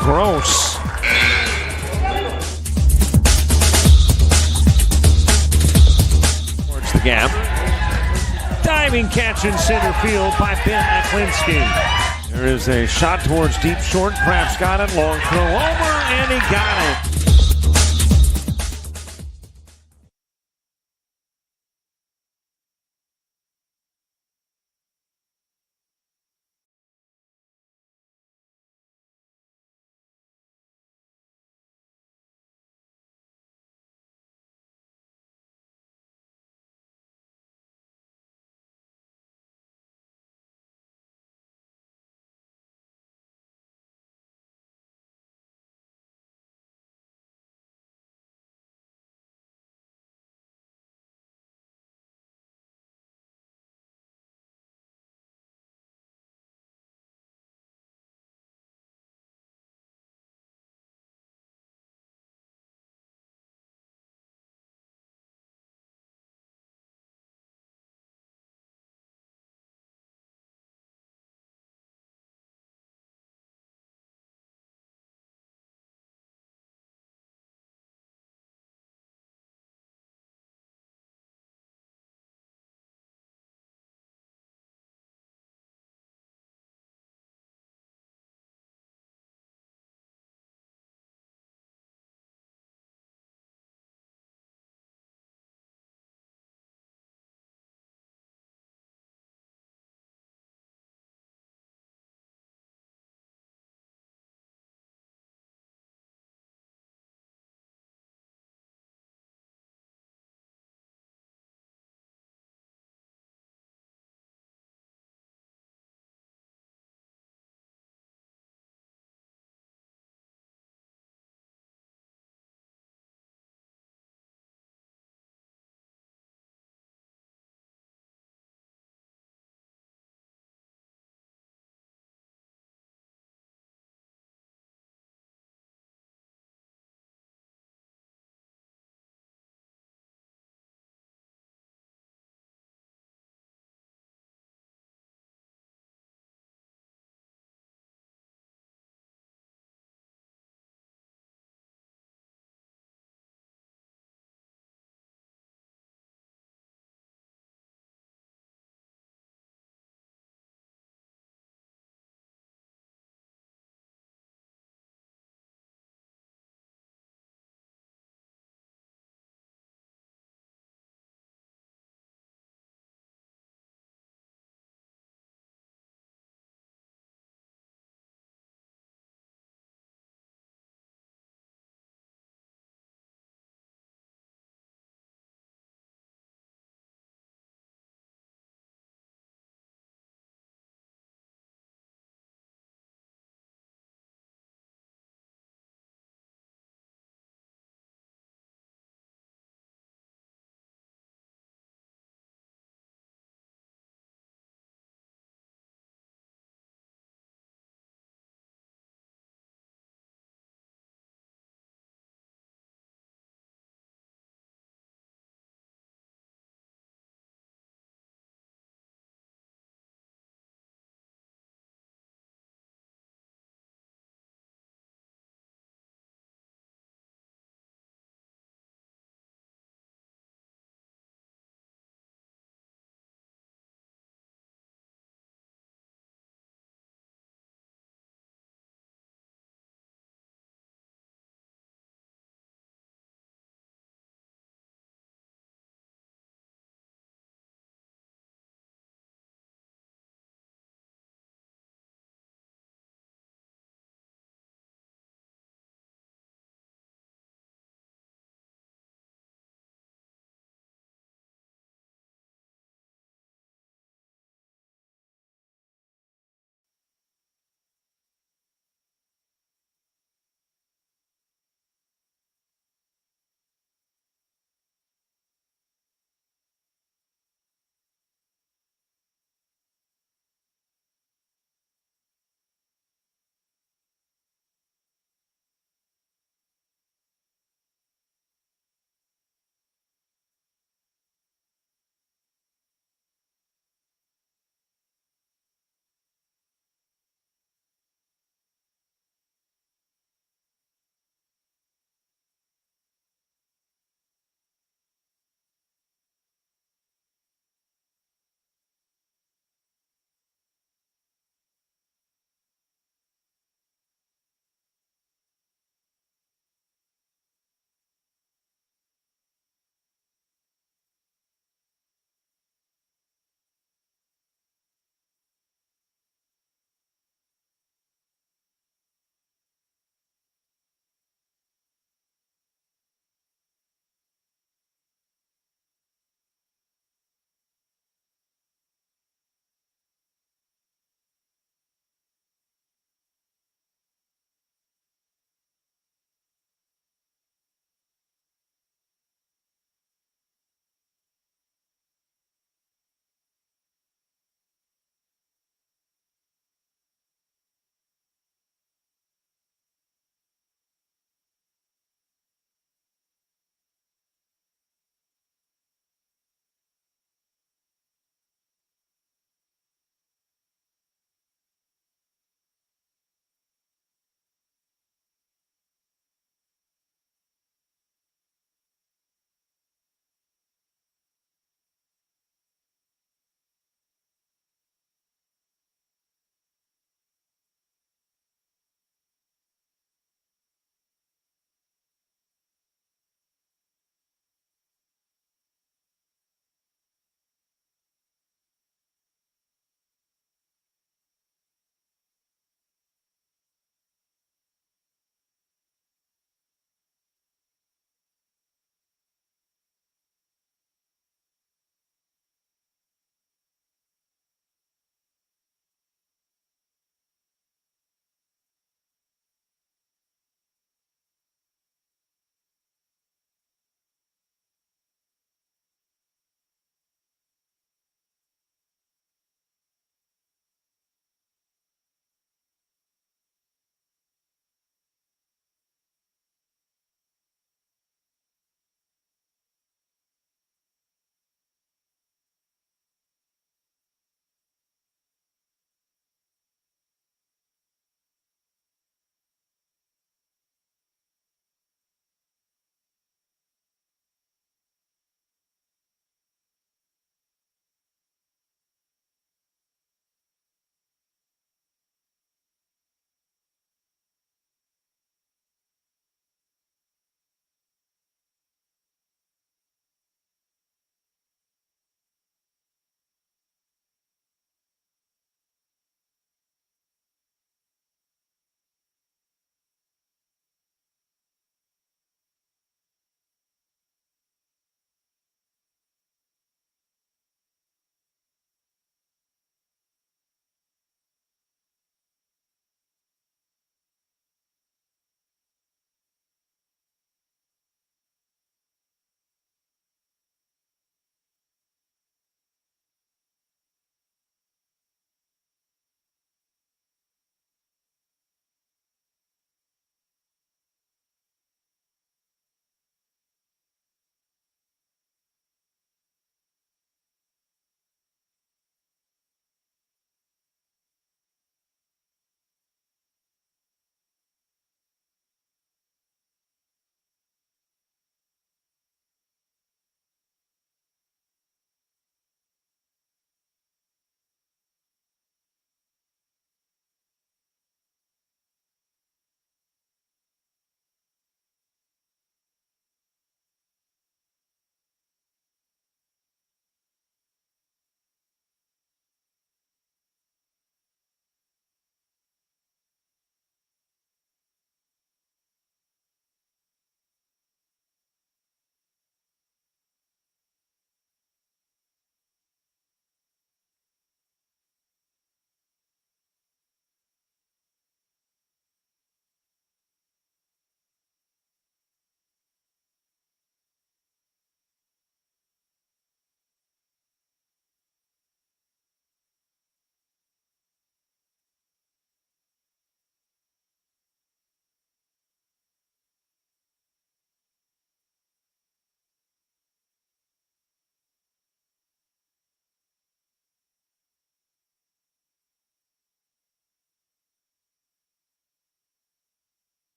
Gross. Towards the gap. Diving catch in center field by Ben Aklinski. There is a shot towards deep short. Craps got it. Long throw over, and he got it.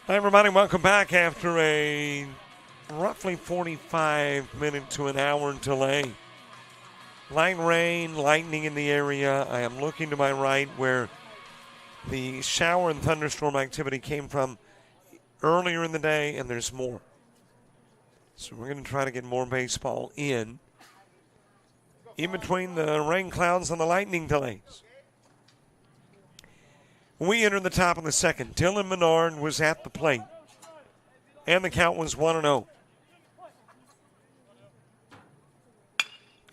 Hi, everybody. Welcome back after a roughly 45-minute to an hour delay. Light rain, lightning in the area. I am looking to my right where the shower and thunderstorm activity came from earlier in the day, and there's more. So we're going to try to get more baseball in between the rain clouds and the lightning delays. We enter the top of the second. Dylan Menard was at the plate, and the count was 1-0.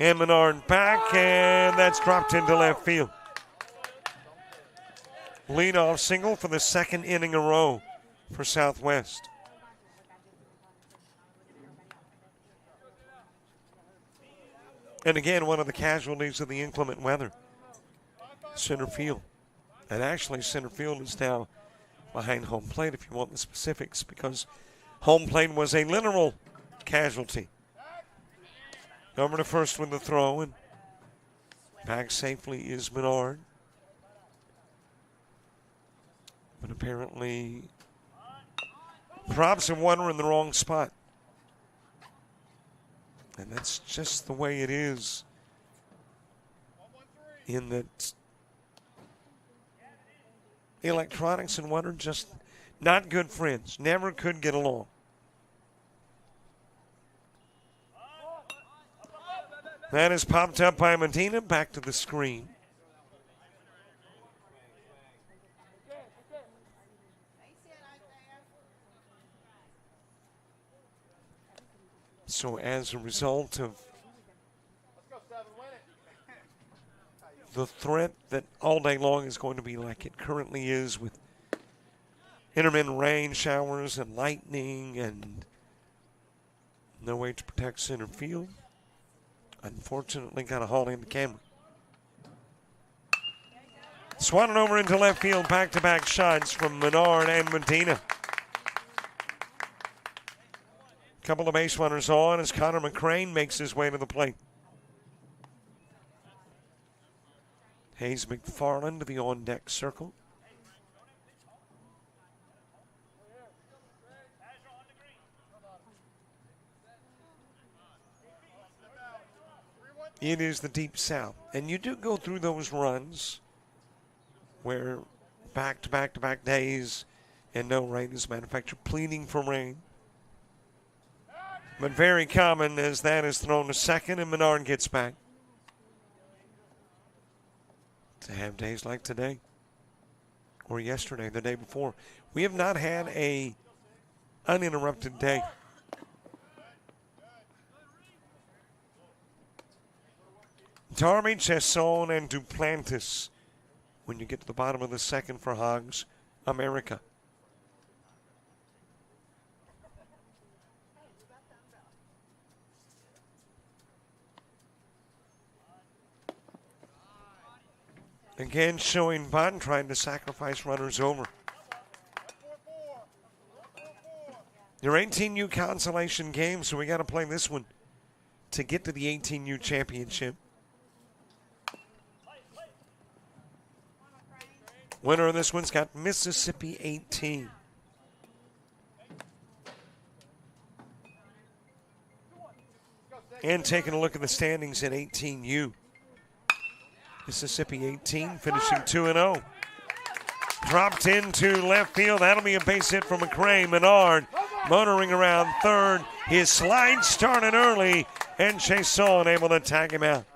And Menard back, and that's dropped into left field. Leadoff single for the second inning in a row for Southwest. And again, one of the casualties of the inclement weather, center field. And actually, center field is now behind home plate if you want the specifics, because home plate was a literal casualty. Over to first with the throw, and back safely is Menard. But apparently, props and one are in the wrong spot. And that's just the way it is, in that electronics and one are just not good friends. Never could get along. That is popped up by Medina. Back to the screen. So as a result of the threat that all day long is going to be like it currently is, with intermittent rain, showers, and lightning, and no way to protect center field, unfortunately got to haul in the camera. Swatted over into left field, back-to-back shots from Menard and Medina. Couple of base runners on as Connor McCrane makes his way to the plate. Hayes McFarland to the on-deck circle. It is the Deep South, and you do go through those runs where back-to-back-to-back days and no rain. As a matter of fact, you're pleading for rain. But very common as that is thrown to second and Menard gets back. To have days like today or yesterday, the day before. We have not had a uninterrupted day. Darby, Chesson, and Duplantis when you get to the bottom of the second for Hogs America. Again, showing Bond trying to sacrifice runners over. Your 18U consolation game, so we got to play this one to get to the 18U championship. Winner of this one's got Mississippi 18. And taking a look at the standings in 18U. Mississippi 18 finishing 2-0. Dropped into left field. That'll be a base hit from McCray. Menard motoring around third. His slide started early, and Chesson able to tag him out.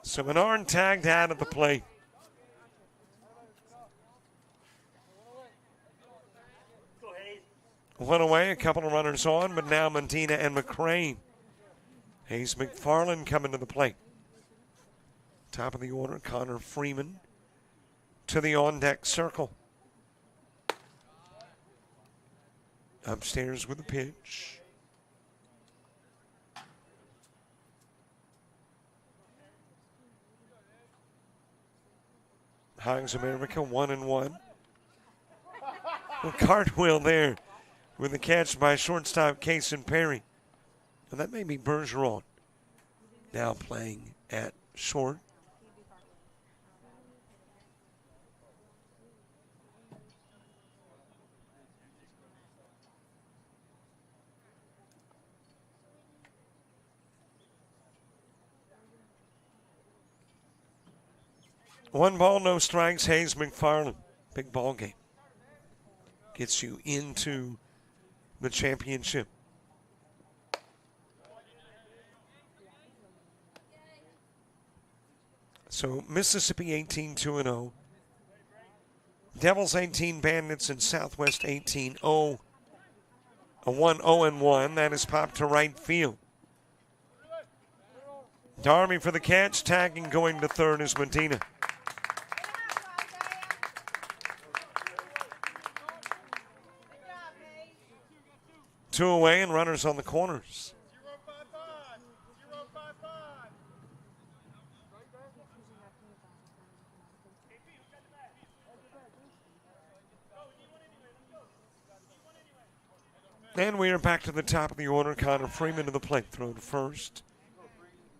So Menard tagged out at the plate. One away, a couple of runners on, but now Medina and McCrane. Hayes McFarland coming to the plate. Top of the order, Connor Freeman to the on-deck circle. Upstairs with the pitch. Hogs America 1-1. A cartwheel there with the catch by shortstop Cason Perry. And that may be Bergeron now playing at short. 1 ball, no strikes. Hayes McFarland. Big ball game. Gets you into the championship. So Mississippi 18-2-0. Devils 18, Bandits, and Southwest 18-0. A 1-0-1. That is popped to right field. Darby for the catch. Tagging going to third is Medina. Two away and runners on the corners. And we are back to the top of the order. Connor Freeman to the plate. Throw to first.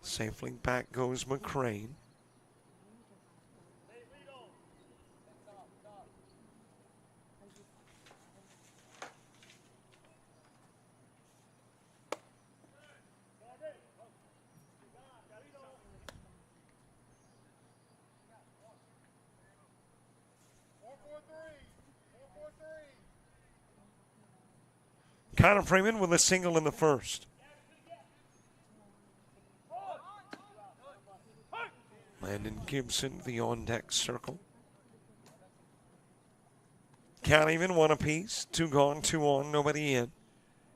Safely back goes McCrane. Connor Freeman with a single in the first. Landon Gibson, the on-deck circle. Count even, 1 apiece. 2 gone, 2 on, nobody in.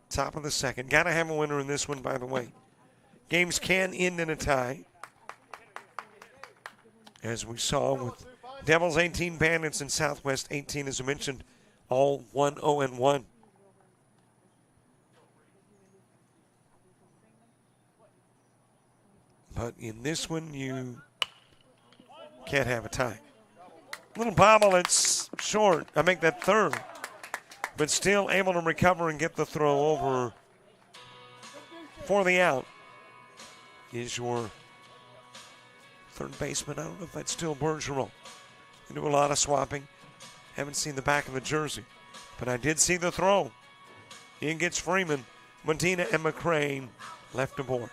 Top of the second. Got to have a winner in this one, by the way. Games can end in a tie. As we saw with Devils 18, Bandits, and Southwest 18, as I mentioned, all 1-0-1. But in this one, you can't have a tie. Little bobble, it's short. I make that third. But still able to recover and get the throw over for the out. Is your third baseman. I don't know if that's still Bergeron. They do a lot of swapping. Haven't seen the back of the jersey. But I did see the throw. In gets Freeman. Medina and McCrane left aboard.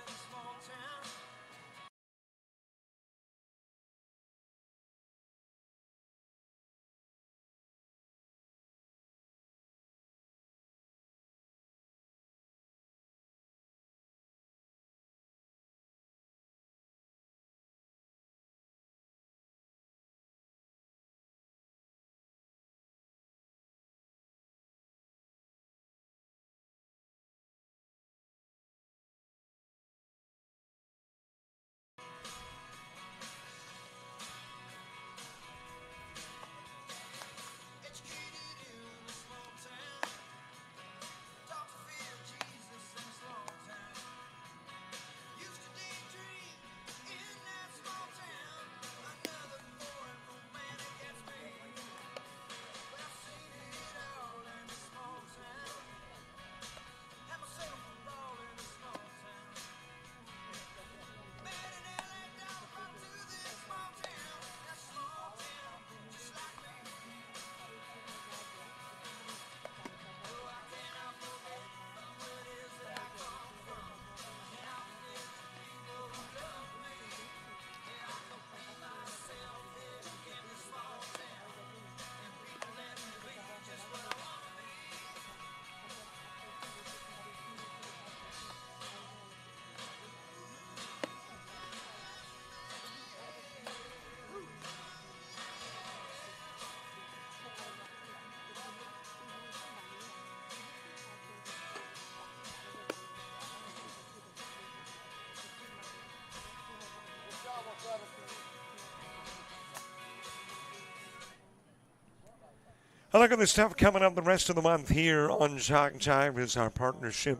A look at the stuff coming up the rest of the month here on JockJive as our partnership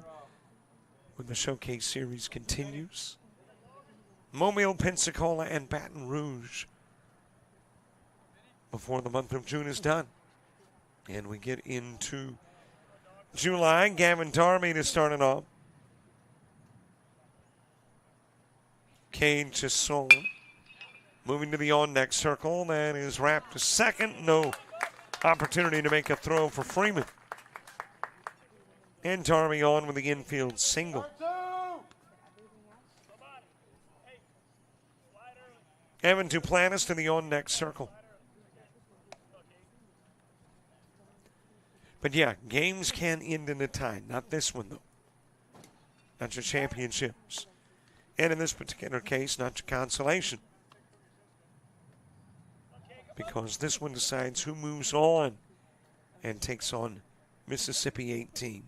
with the Showcase Series continues. Mobile, Pensacola, and Baton Rouge before the month of June is done. And we get into July. Gavin Darby to start it off. Cade Chisholm moving to the on-deck circle. That is wrapped to second. No opportunity to make a throw for Freeman. And Darby on with the infield single. Evan Duplantis to the on-deck circle. But yeah, games can end in a tie. Not this one, though. Not your championships. And in this particular case, not your consolation. Because this one decides who moves on and takes on Mississippi 18.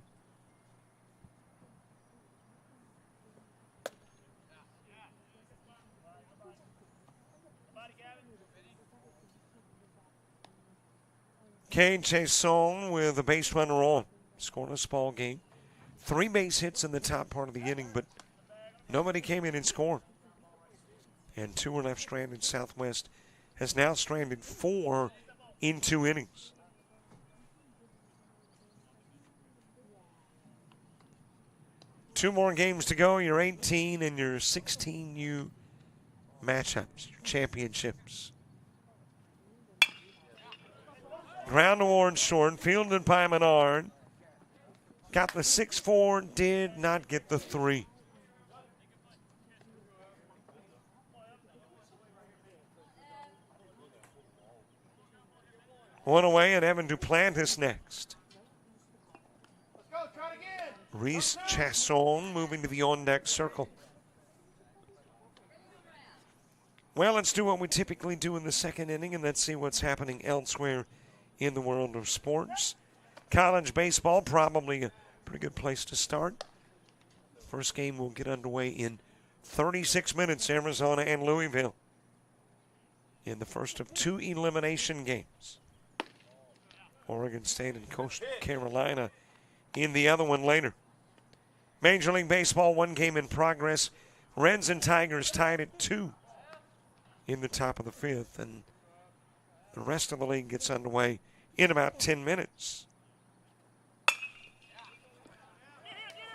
Kane Chason with a base runner on. Scoreless ball game. 3 base hits in the top part of the inning, but nobody came in and scored. And 2 were left stranded. Southwest has now stranded 4 in 2 innings. Two more games to go. Your 18 and your 16U matchups, your championships. Ground award short, fielded by Menard. Got the 6-4, did not get the 3. One away, and Evan Duplantis next. Reese Chasson moving to the on-deck circle. Well, let's do what we typically do in the second inning, and let's see what's happening elsewhere in the world of sports. College baseball, probably a pretty good place to start. First game will get underway in 36 minutes, Arizona and Louisville, in the first of 2 elimination games. Oregon State and Coastal Carolina in the other one later. Major League Baseball, 1 game in progress. Reds and Tigers tied at 2 in the top of the 5th, and the rest of the league gets underway in about 10 minutes.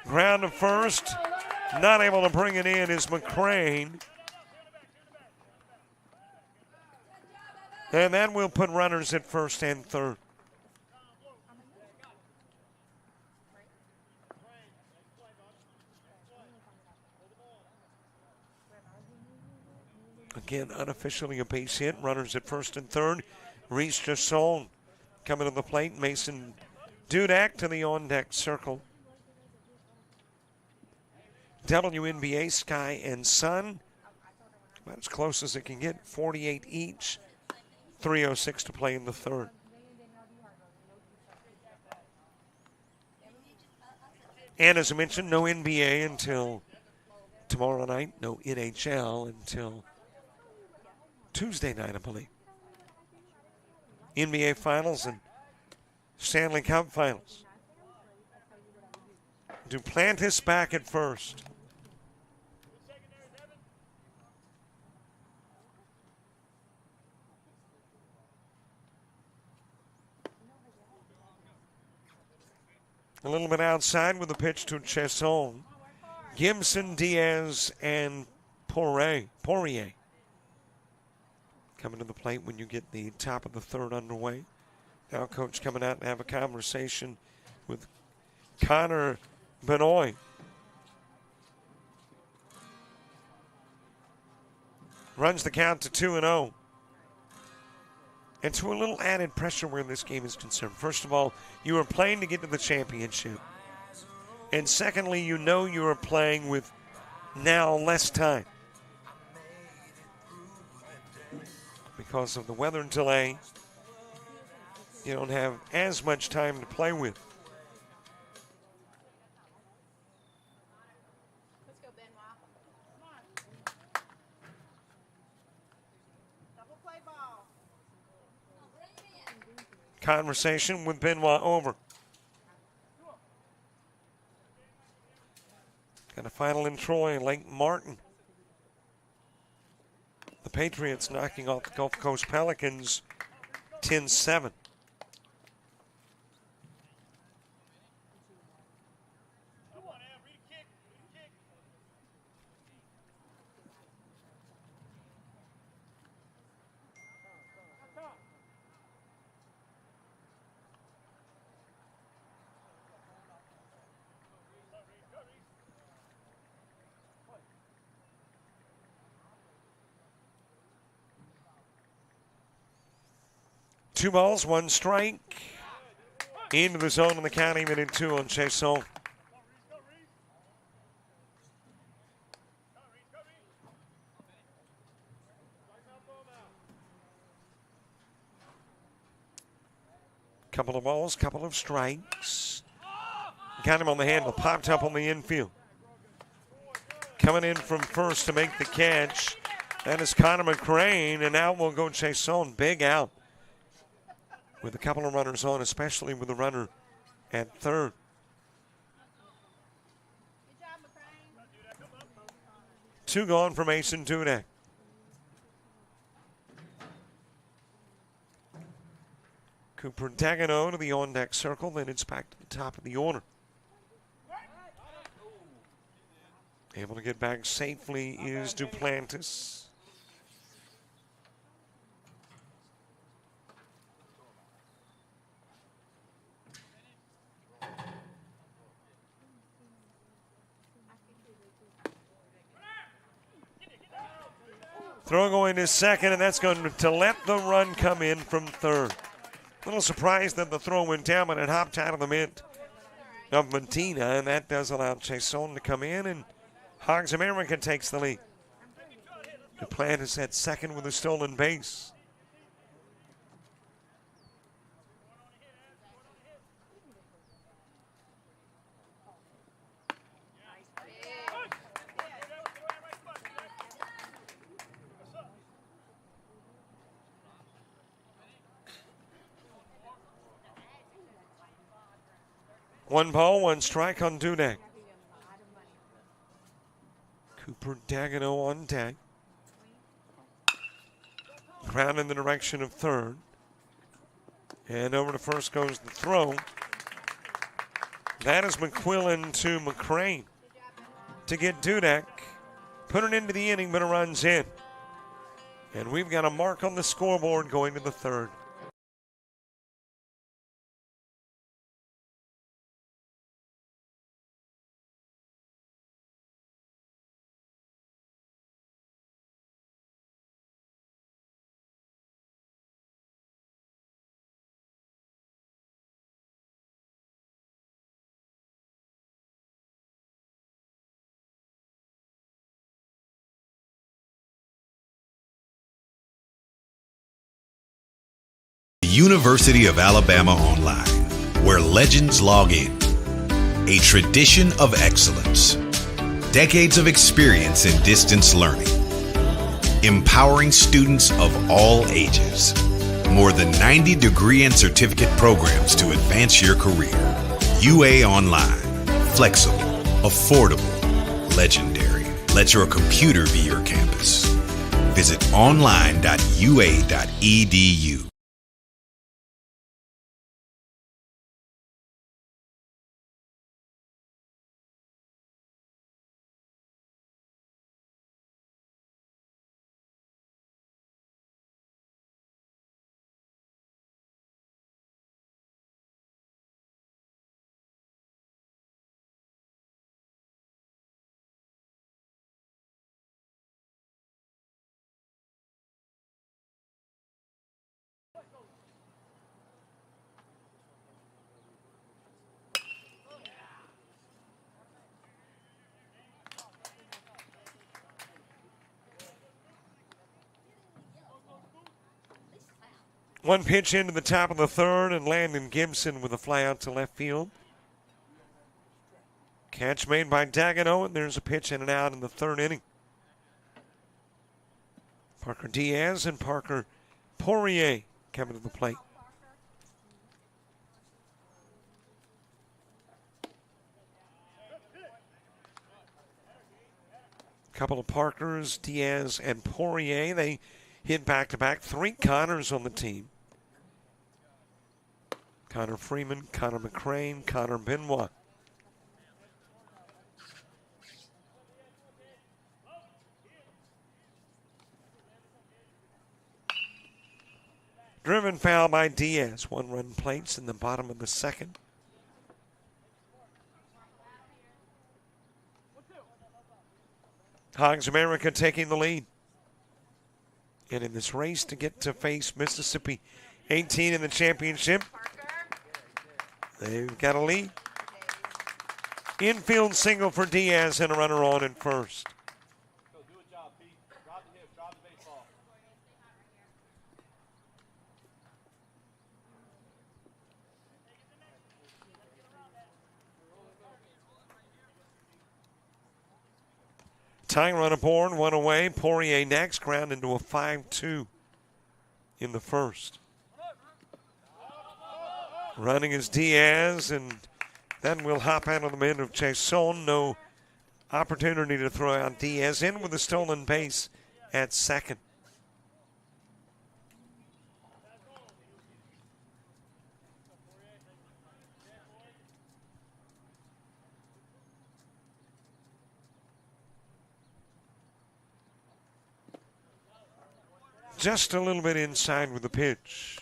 Ground to first. Not able to bring it in is McCrane. And that will put runners at first and third. Again, unofficially a base hit. Runners at first and third. Reese Chasson coming to the plate. Mason Dudak to the on-deck circle. WNBA, Sky and Sun. About as close as it can get. 48 each. 3:06 to play in the third. And as I mentioned, no NBA until tomorrow night. No NHL until Tuesday night, I believe. NBA Finals and Stanley Cup Finals. Duplantis back at first. A little bit outside with a pitch to Chasson. Gibson, Diaz, and Poirier coming to the plate when you get the top of the third underway. Now coach coming out and have a conversation with Connor Benoit. Runs the count to 2-0. And to a little added pressure where this game is concerned. First of all, you are playing to get to the championship. And secondly, you know you are playing with now less time. Because of the weather delay, you don't have as much time to play with. Let's go, Benoit. Double play ball. Conversation with Benoit over. Got a final in Troy, Lake Martin. The Patriots knocking off the Gulf Coast Pelicans 10-7. 2 balls, 1 strike. Into the zone on the count, even in 2 on Chason. Couple of balls, couple of strikes. Got him on the handle, popped up on the infield. Coming in from first to make the catch. That is Connor McCrane, and out will go Chason. Big out. With a couple of runners on, especially with a runner at third. Good job, McCrane. 2 gone for Mason Dudek. Cooper Dagenot to the on-deck circle, then it's back to the top of the order. Able to get back safely is Duplantis. Throw going to second, and that's going to let the run come in from third. A little surprised that the throw went down, but it hopped out of the mitt of Montina, and that does allow Chason to come in, and Hogs America takes the lead. Duplantis at second with a stolen base. One ball, 1 strike on Dudek. Cooper Dagenot on deck. Ground in the direction of third. And over to first goes the throw. That is McQuillan to McCrane to get Dudek. Put it into the inning, but it runs in. And we've got a mark on the scoreboard going to the third. University of Alabama Online, where legends log in. A tradition of excellence. Decades of experience in distance learning. Empowering students of all ages. More than 90 degree and certificate programs to advance your career. UA Online. Flexible, affordable, legendary. Let your computer be your campus. Visit online.ua.edu. One pitch into the top of the third, and Landon Gibson with a fly out to left field. Catch made by Dagenot, and there's a pitch in and out in the third inning. Parker Diaz and Parker Poirier coming to the plate. Couple of Parkers, Diaz and Poirier. They hit back-to-back. 3 Connors on the team. Connor Freeman, Connor McCrane, Connor Benoit. Driven foul by Diaz. 1-run plates in the bottom of the second. Hogs America taking the lead. And in this race to get to face Mississippi 18 in the championship. They've got a lead. Infield single for Diaz and a runner on in first. Go, do a job, Pete. Drop the hip, drop the baseball. Tying run aboard, one away. Poirier next, ground into a 5-2 in the first. Running is Diaz, and then we'll hop out on the man of Chason. No opportunity to throw out. Diaz in with a stolen base at second. Just a little bit inside with the pitch.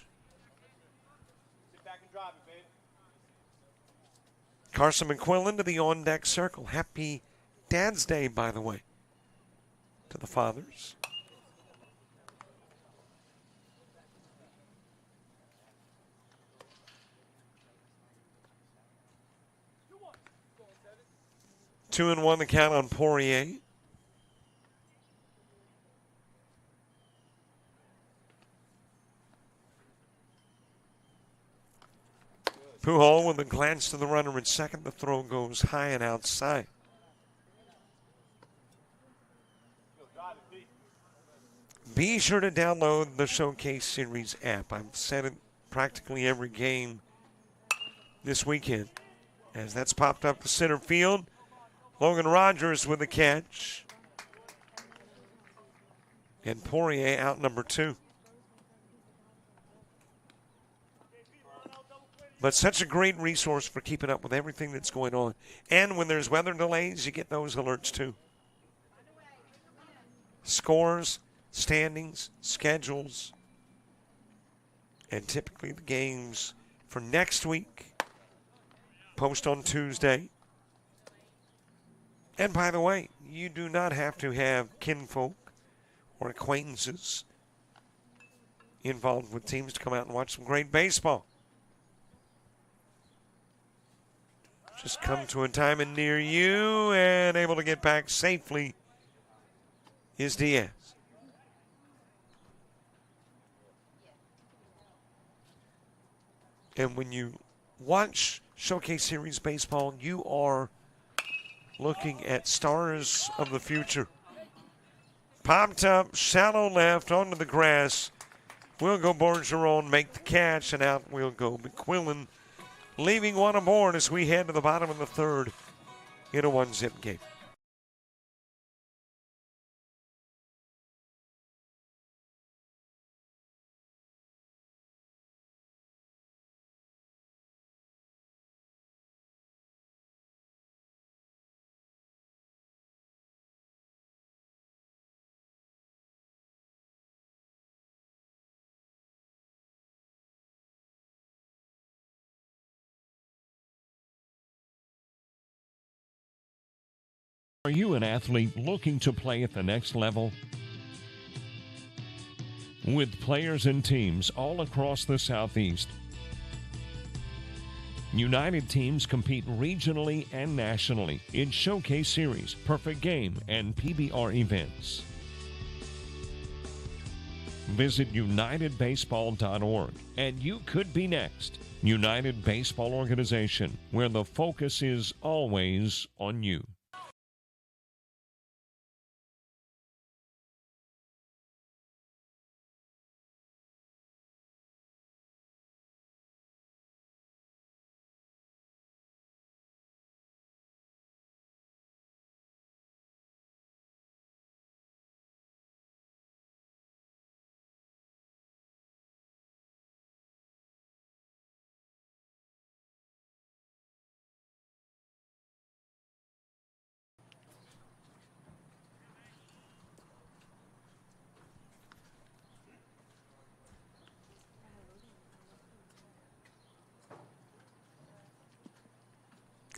Sit back and drop it, baby. Carson McQuillan to the on-deck circle. Happy Dad's Day, by the way, to the fathers. Two and one the count on Poirier. Pujol with a glance to the runner at second. The throw goes high and outside. Be sure to download the Showcase Series app. I've said it practically every game this weekend, as that's popped up to center field. Logan Rogers with the catch. And Poirier out number 2. But such a great resource for keeping up with everything that's going on. And when there's weather delays, you get those alerts too. Scores, standings, schedules, and typically the games for next week post on Tuesday. And by the way, you do not have to have kinfolk or acquaintances involved with teams to come out and watch some great baseball. Just come to a time and near you, and able to get back safely is Diaz. And when you watch Showcase Series baseball, you are looking at stars of the future. Popped up, shallow left, onto the grass. Will go Bergeron, make the catch, and out will go McQuillan, leaving one aboard as we head to the bottom of the third in a 1-zip game. Are you an athlete looking to play at the next level? With players and teams all across the Southeast, United teams compete regionally and nationally in Showcase Series, Perfect Game, and PBR events. Visit UnitedBaseball.org and you could be next. United Baseball Organization, where the focus is always on you.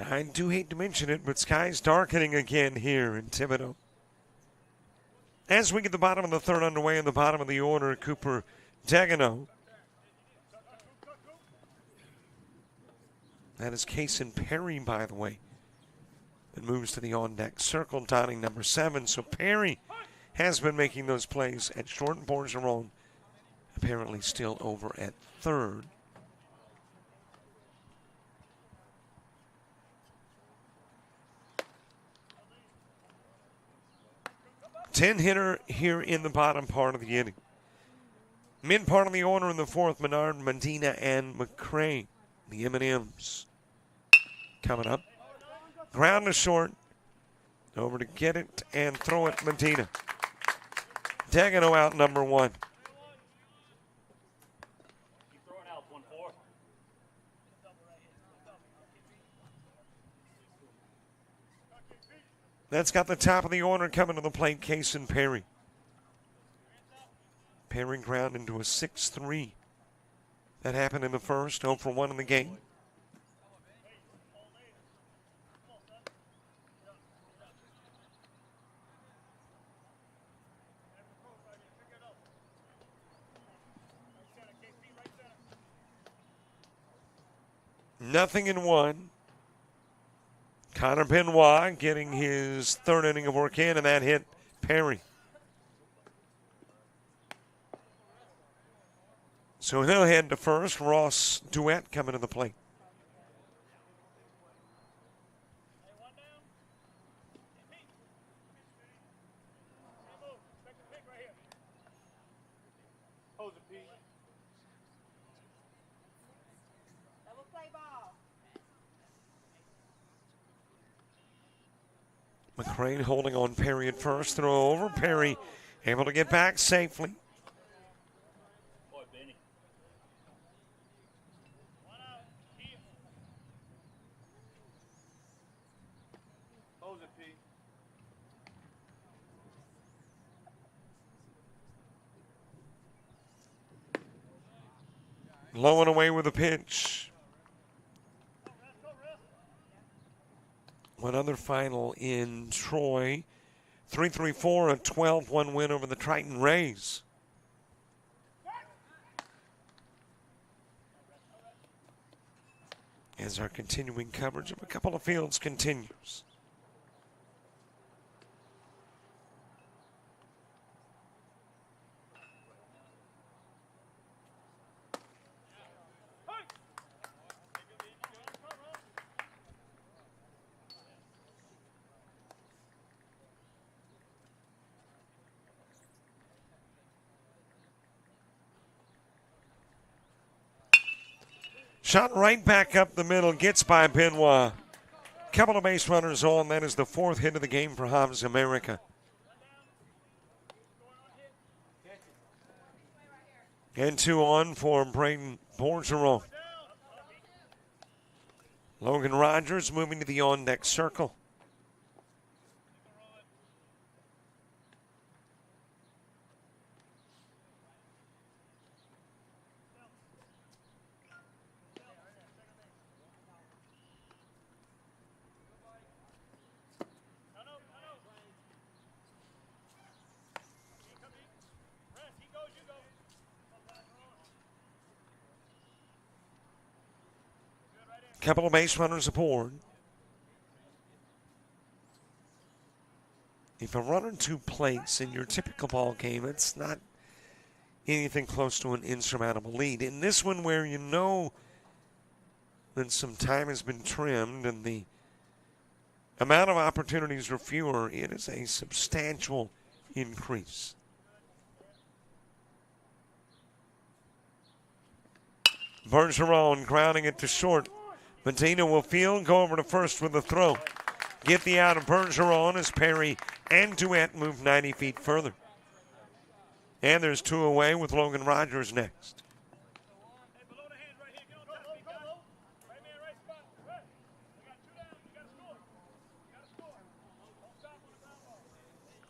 I do hate to mention it, but skies darkening again here in Thibodaux. As we get the bottom of the third underway in the bottom of the order, Cooper Dagenot That is Kason Perry, by the way. It moves to the on-deck circle, donning number 7. So Perry has been making those plays at short, and Bergeron apparently still over at third. Ten-hitter here in the bottom part of the inning. Mid part of the order in the fourth, Menard, Medina, and McCray. The M&Ms coming up. Ground to short. Over to get it and throw it, Medina. Daggino out number 1. That's got the top of the order coming to the plate, Kason Perry. Perry ground into a 6-3. That happened in the first, 0 for 1 in the game. Nothing in 1. Connor Benoit getting his third inning of work in, and that hit Perry. So he'll head to first. Ross Duet coming to the plate. Double play ball. McCrane holding on Perry at first. Throw over. Perry able to get back safely. Low and away with a pitch. One other final in Troy. 3-3-4, a 12-1 win over the Triton Rays. As our continuing coverage of a couple of fields continues. Shot right back up the middle, gets by Benoit. Couple of base runners on. That is the 4th hit of the game for Hobbs America. And 2 on for Braden Bergeron. Logan Rogers moving to the on-deck circle. Couple of base runners aboard. If a runner 2 plates in your typical ball game, it's not anything close to an insurmountable lead. In this one, where you know that some time has been trimmed and the amount of opportunities are fewer, it is a substantial increase. Bergeron grounding it to short. Medina will field, go over to first with the throw. Get the out of Bergeron as Perry and Duet move 90 feet further. And there's 2 away with Logan Rogers next.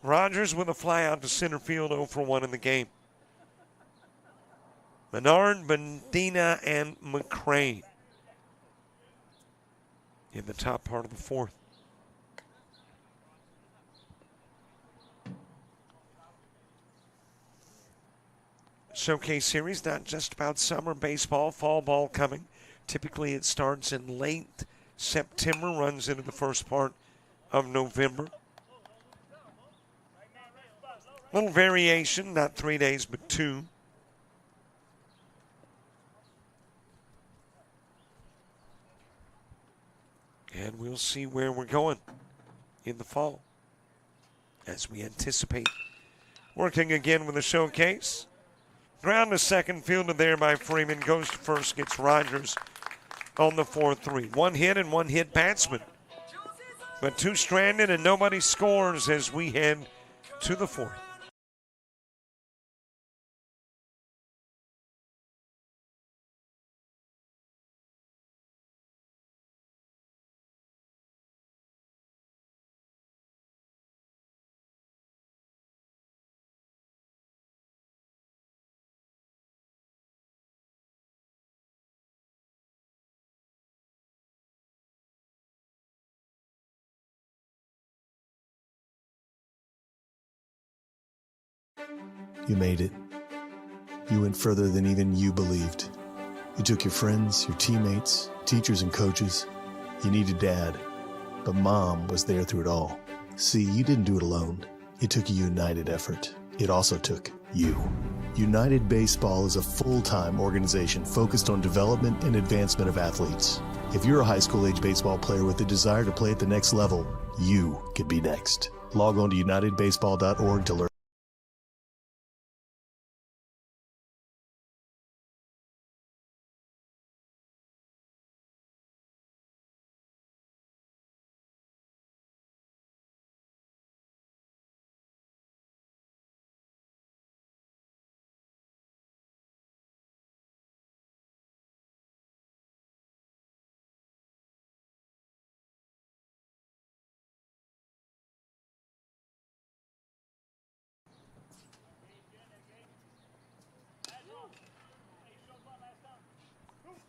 Rogers with a fly out to center field, 0 for 1 in the game. Menard, Medina, and McCray in the top part of the 4th. Showcase Series, not just about summer baseball, fall ball coming. Typically it starts in late September, runs into the first part of November. Little variation, not 3 days, but 2. And we'll see where we're going in the fall as we anticipate working again with the showcase. Ground to second, fielded there by Freeman. Goes to first, gets Rogers on the 4-3. 1 hit and 1 hit batsman. But 2 stranded and nobody scores as we head to the 4th. You made it. You went further than even you believed. You took your friends, your teammates, teachers, and coaches. You needed Dad, but Mom was there through it all. See, you didn't do it alone. It took a united effort. It also took you. United Baseball is a full-time organization focused on development and advancement of athletes. If you're a high school-age baseball player with a desire to play at the next level, you could be next. Log on to unitedbaseball.org to learn.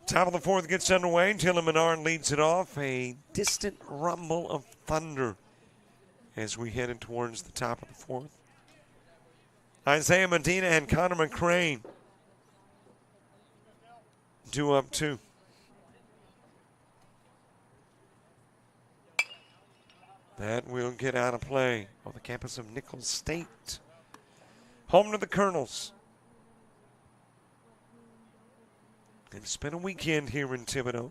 Top of the 4th gets underway. Dylan Menard leads it off. A distant rumble of thunder as we headed towards the top of the 4th. Isaiah Medina and Connor McCrane due up 2. That will get out of play on the campus of Nicholls State. Home to the Colonels. It's been a weekend here in Thibodaux.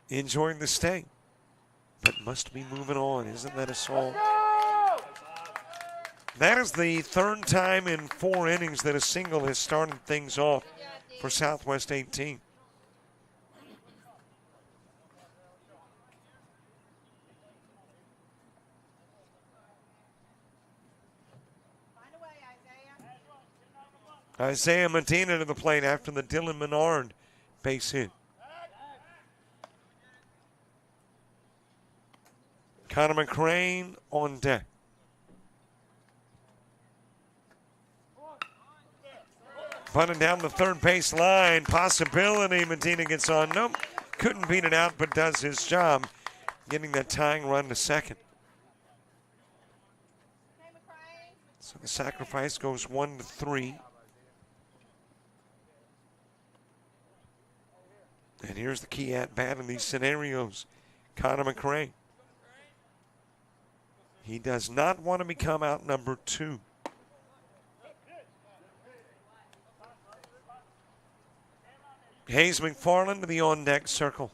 Enjoying the stay, but must be moving on. Isn't that a song? That is the 3rd time in 4 innings that a single has started things off for Southwest 18. Isaiah Medina to the plate after the Dylan Menard base hit. Connor McCrane on deck. Punted down the third base line. Possibility. Medina gets on. Nope. Couldn't beat it out, but does his job getting that tying run to second. So the sacrifice goes 1-3. And here's the key at bat in these scenarios. Connor McCrane. He does not want to become out number 2. Hayes McFarland to the on-deck circle.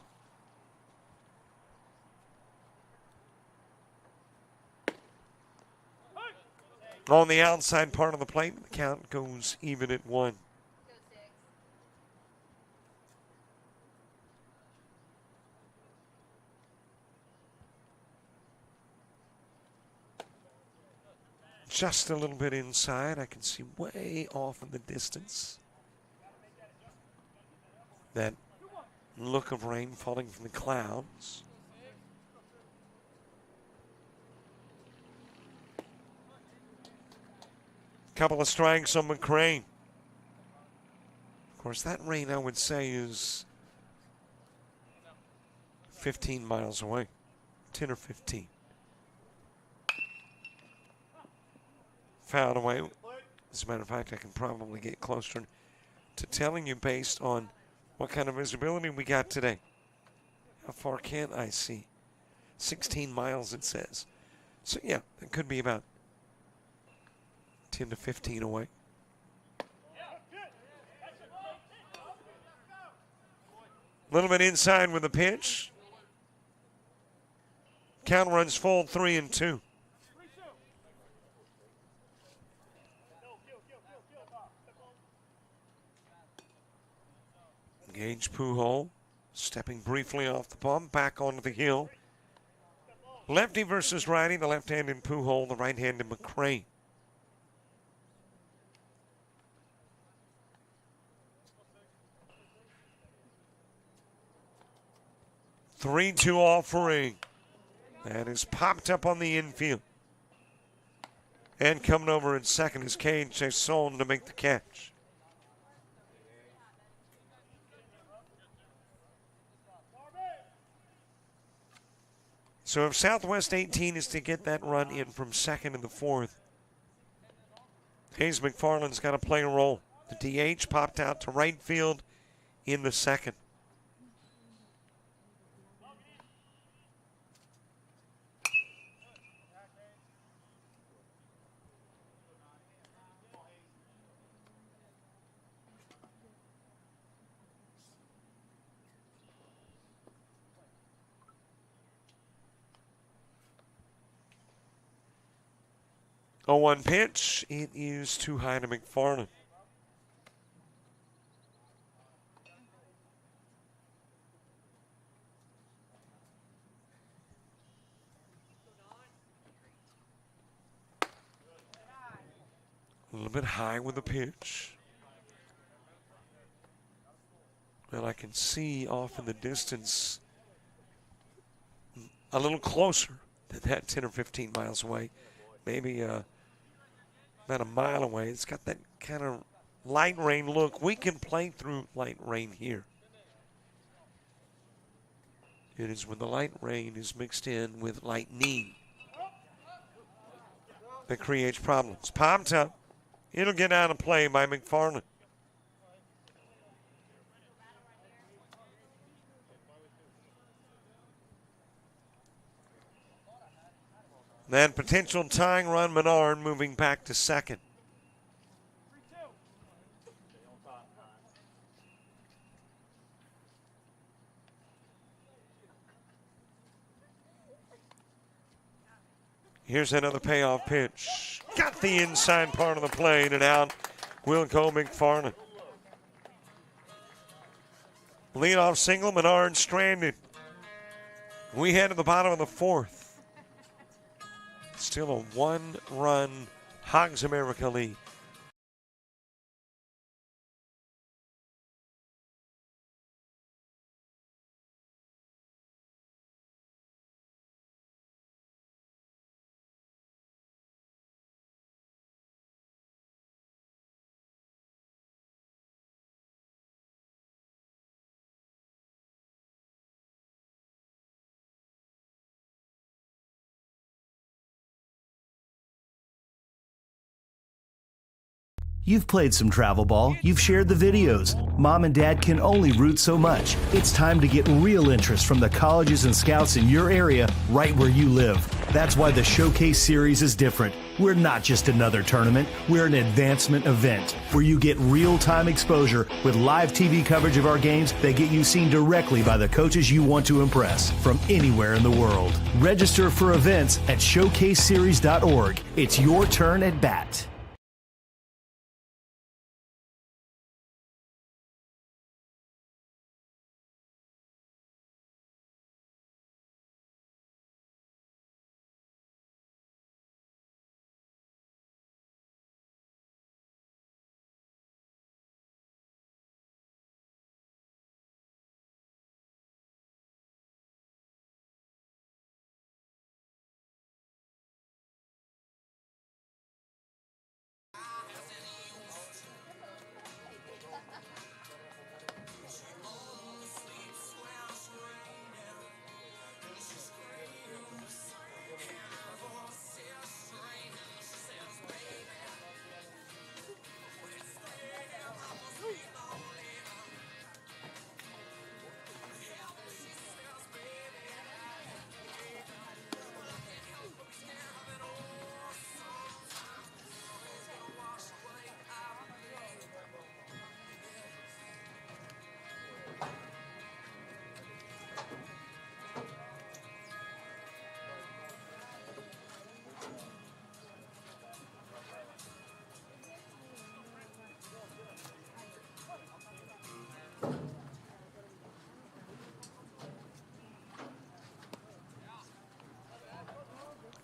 On the outside part of the plate, the count goes even at 1. Just a little bit inside. I can see way off in the distance that look of rain falling from the clouds. Couple of strikes on McCrane. Of course, that rain, I would say, is 15 miles away, 10 or 15. Fouled away. As a matter of fact, I can probably get closer to telling you based on what kind of visibility we got today. How far can I see? 16 miles, it says. So, yeah, it could be about 10 to 15 away. A little bit inside with the pitch. Count runs full, 3-2. Gage Pujol stepping briefly off the bump, back onto the hill. Lefty versus righty, the left-handed Pujol, the right-handed McCray. Three-two offering. That is popped up on the infield. And coming over in second is Cade Chasson to make the catch. So if Southwest 18 is to get that run in from second in the fourth, Hayes McFarland's got to play a role. The DH popped out to right field in the second. A 1 pitch. It is too high to McFarland. A little bit high with the pitch. And I can see off in the distance a little closer than that, 10 or 15 miles away. Maybe about a mile away. It's got that kind of light rain look. We can play through light rain here. It is when the light rain is mixed in with lightning that creates problems. Popped up. It'll get out of play by McFarland. That potential tying run, Menard moving back to second. Here's another payoff pitch. Got the inside part of the plate and out will go McFarland. Leadoff single, Menard stranded. We head to the bottom of the fourth. Still a one-run Hogs America lead. You've played some travel ball, you've shared the videos. Mom and Dad can only root so much. It's time to get real interest from the colleges and scouts in your area, right where you live. That's why the Showcase Series is different. We're not just another tournament, we're an advancement event where you get real-time exposure with live TV coverage of our games that get you seen directly by the coaches you want to impress from anywhere in the world. Register for events at showcaseseries.org. It's your turn at bat.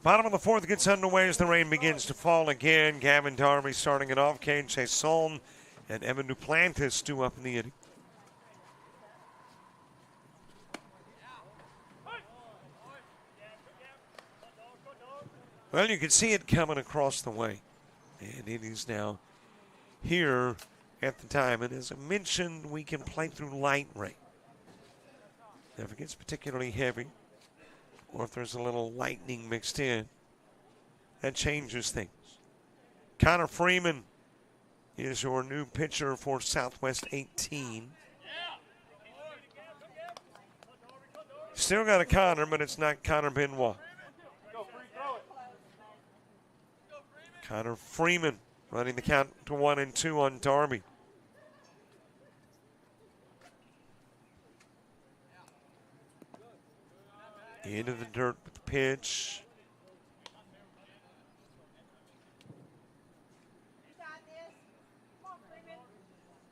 Bottom of the fourth gets underway as the rain begins to fall again. Gavin Darby starting it off. Kane Chasson and Evan Duplantis due up in the inning. Well, you can see it coming across the way. And it is now here at the diamond. As I mentioned, we can play through light rain. Now, if it gets particularly heavy, or if there's a little lightning mixed in, that changes things. Connor Freeman is your new pitcher for Southwest 18. Still got a Connor, but it's not Connor Benoit. Connor Freeman running the count to 1-2 on Darby. Into the dirt with the pitch.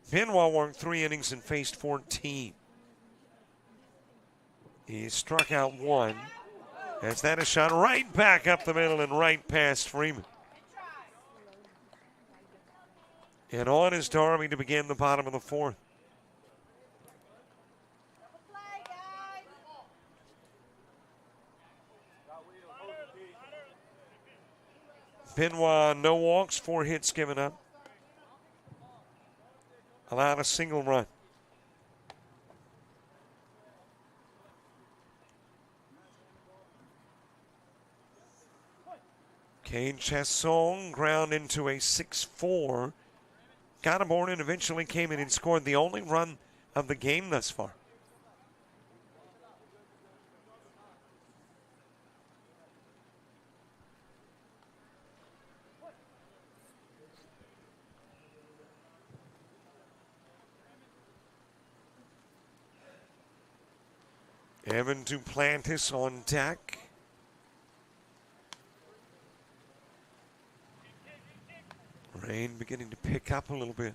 Benoit worked 3 innings and faced 14. He struck out 1. As that is shot right back up the middle and right past Freeman. And on is Darby to begin the bottom of the fourth. Benoit, no walks, 4 hits given up. Allowed a single run. Kane Chasson ground into a 6-4. Got aboard and eventually came in and scored the only run of the game thus far. Evan Duplantis on deck. Rain beginning to pick up a little bit.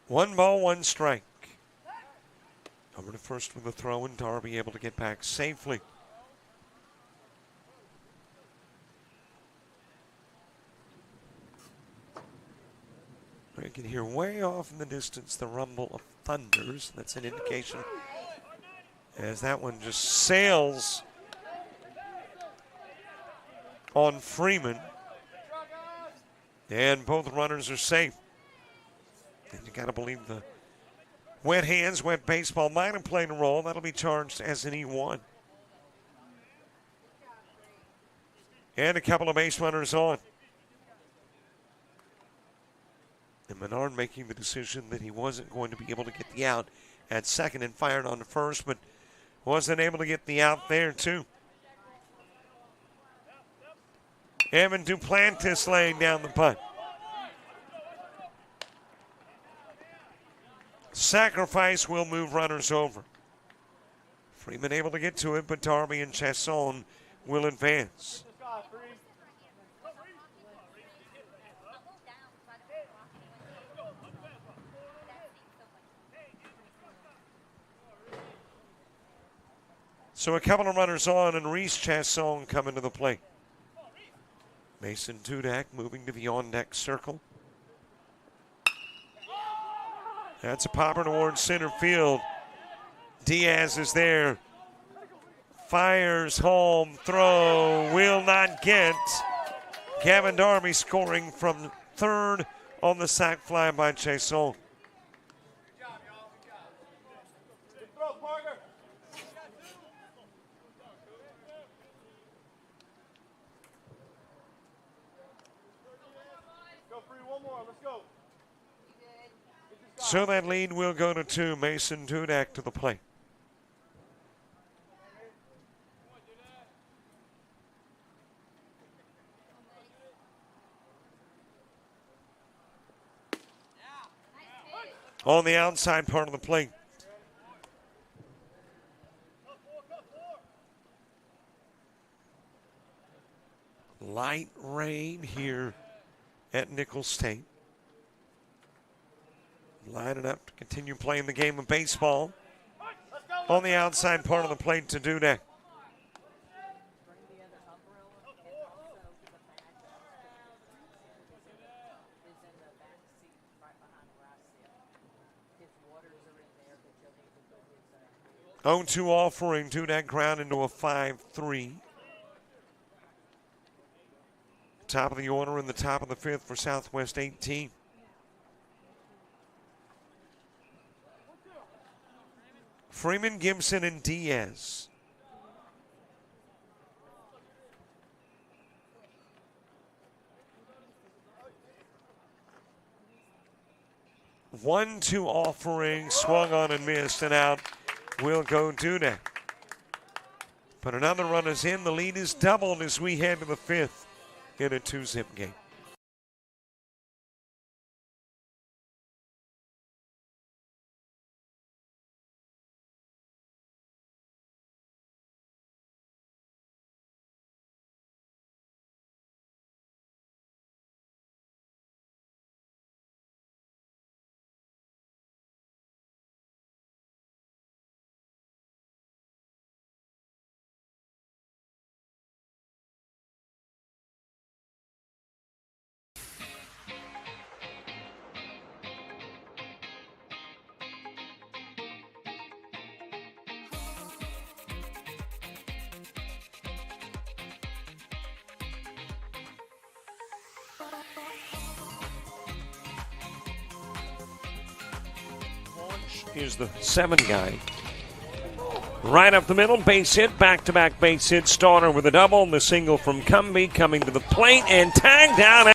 One ball, one strike. Over to first with a throw, and Darby able to get back safely. I can hear way off in the distance the rumble of thunders. That's an indication as that one just sails on Freeman. And both runners are safe. And you got to believe the wet hands, wet baseball might have played a role. That'll be charged as an E1. And a couple of base runners on. And Menard making the decision that he wasn't going to be able to get the out at second and fired on the first, but wasn't able to get the out there too. Evan Duplantis laying down the punt. Sacrifice will move runners over. Freeman able to get to it, but Darby and Chasson will advance. So a couple of runners on, and Reese Chasson coming to the plate. Mason Tudak moving to the on-deck circle. That's a popper towards center field. Diaz is there. Fires home, throw, will not get. Gavin Darby scoring from third on the sac fly by Chasson. So that lead will go to 2. Mason Tudak to the plate. On the outside part of the plate. Light rain here at Nicholls State. Lining up to continue playing the game of baseball on the outside part of the plate to Thibodaux. Oh, 2 offering, Thibodaux ground into a 5-3. Top of the order in the top of the 5th for Southwest 18. Freeman, Gibson, and Diaz. One, 2 offering, swung on and missed, and out will go Thibodaux. But another run is in. The lead is doubled as we head to the 5th in a 2-zip game. Is the 7 guy. Right up the middle, base hit, back-to-back base hit. Starter with a double, the single from Cumbie coming to the plate and tagged down.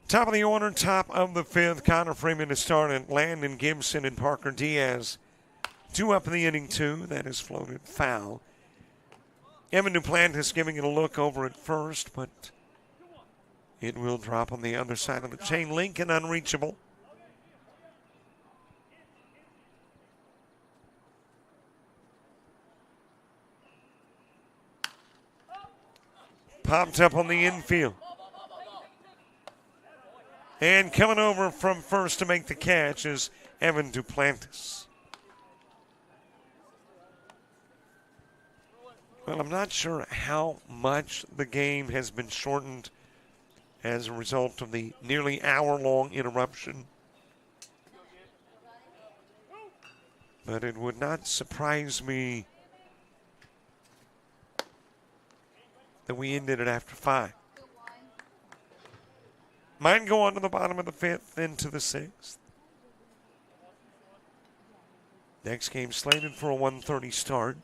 Top of the order, top of the 5th. Connor Freeman to start, and Landon Gibson and Parker Diaz. 2 up in the inning, 2. That is floated foul. Evan Duplantis giving it a look over at first, but it will drop on the other side of the chain link and unreachable. Popped up on the infield. And coming over from first to make the catch is Evan Duplantis. Well, I'm not sure how much the game has been shortened as a result of the nearly hour-long interruption. But it would not surprise me that we ended it after 5. Mine go on to the bottom of the 5th, then to the 6th. Next game slated for a 1:30 start.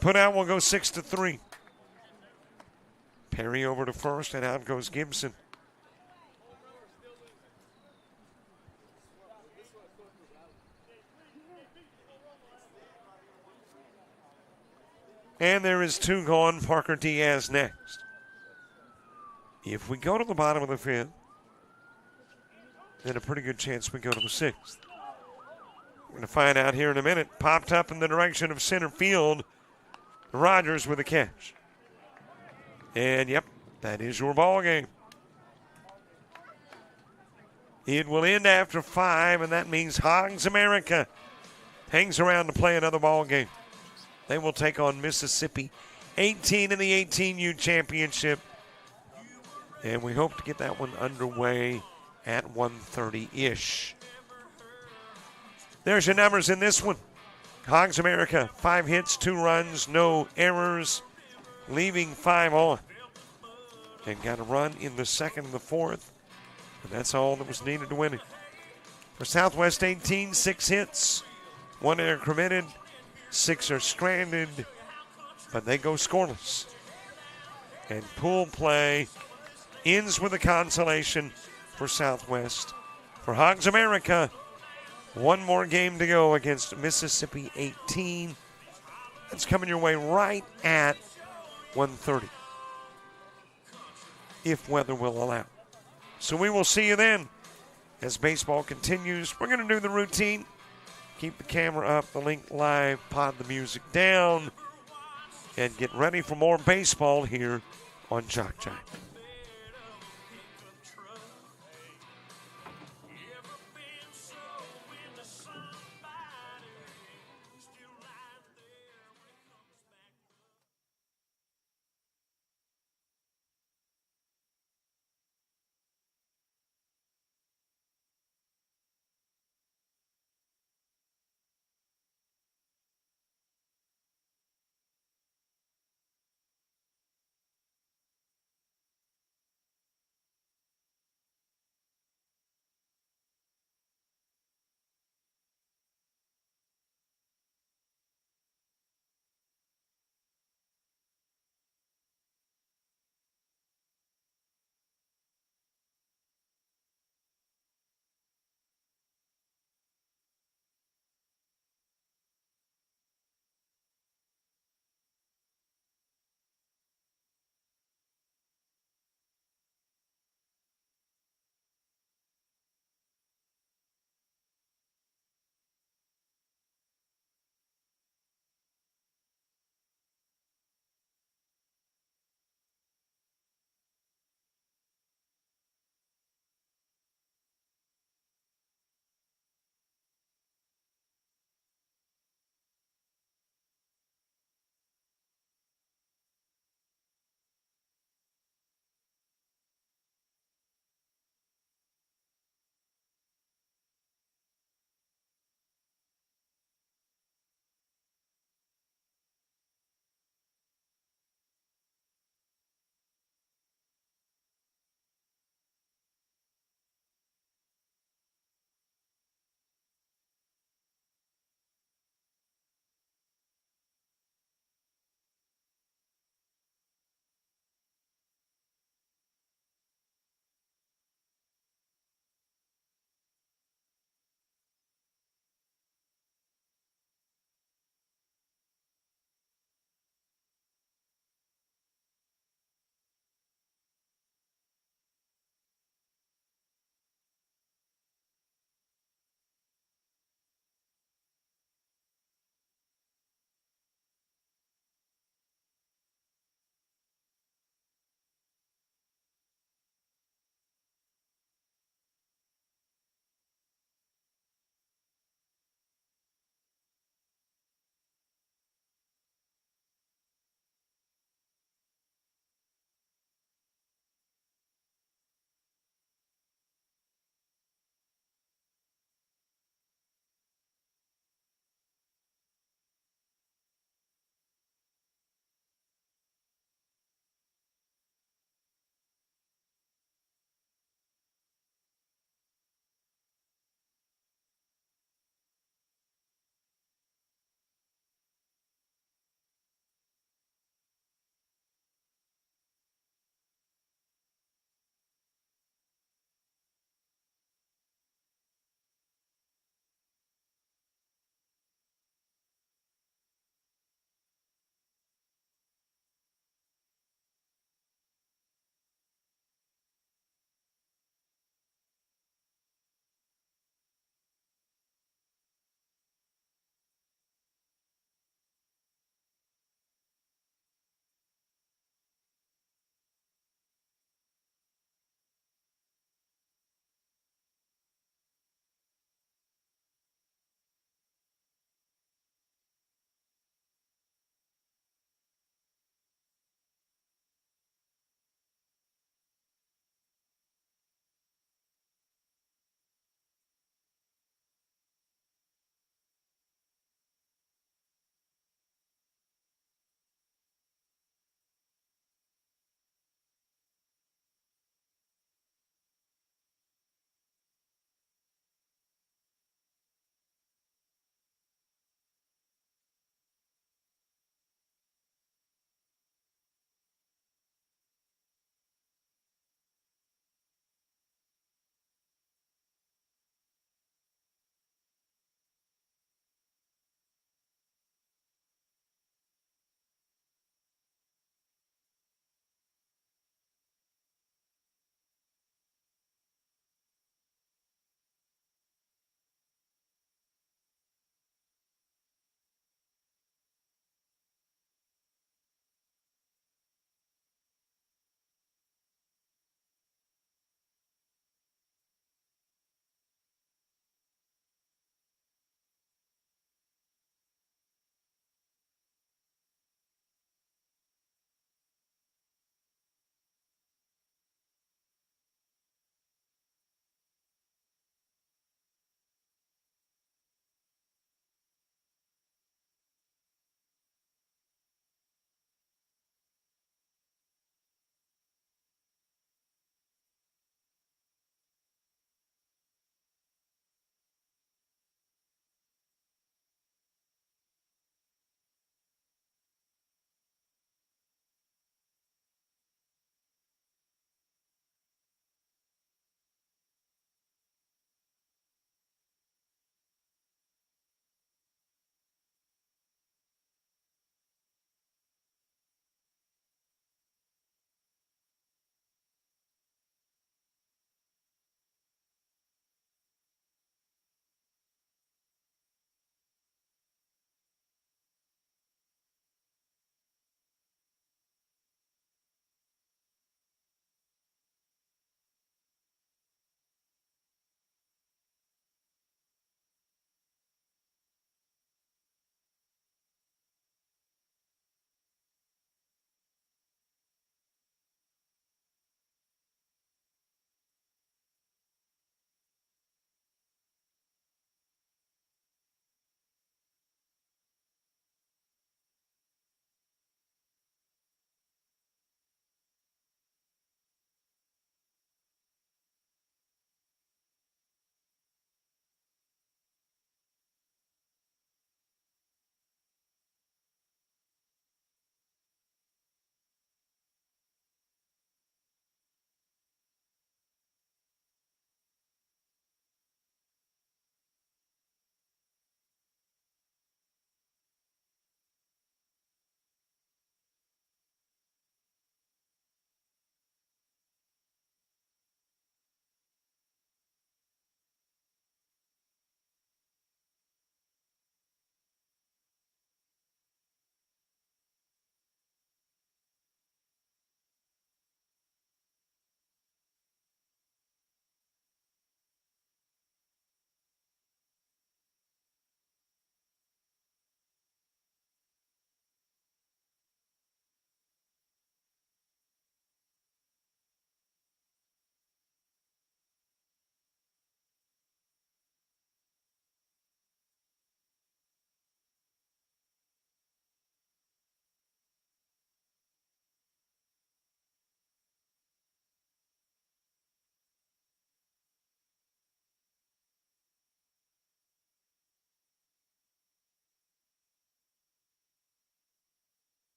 Put out will go 6-3. Perry over to first, and out goes Gibson. And there is 2 gone. Parker Diaz next. If we go to the bottom of the 5th, then a pretty good chance we go to the 6th. We're going to find out here in a minute. Popped up in the direction of center field. Rogers with a catch. And, yep, that is your ball game. It will end after 5, and that means Hogs America hangs around to play another ball game. They will take on Mississippi 18 in the 18U championship. And we hope to get that one underway at 1:30-ish. There's your numbers in this one. Hogs America, 5 hits, 2 runs, no errors, leaving 5 on. And got a run in the second and the fourth. And that's all that was needed to win it. For Southwest 18, 6 hits, 1 error committed, 6 are stranded, but they go scoreless. And pool play ends with a consolation for Southwest. For Hogs America, 1 more game to go against Mississippi 18. That's coming your way right at 1:30, if weather will allow. So we will see you then as baseball continues. We're going to do the routine. Keep the camera up, the link live, pod the music down, and get ready for more baseball here on JockJive.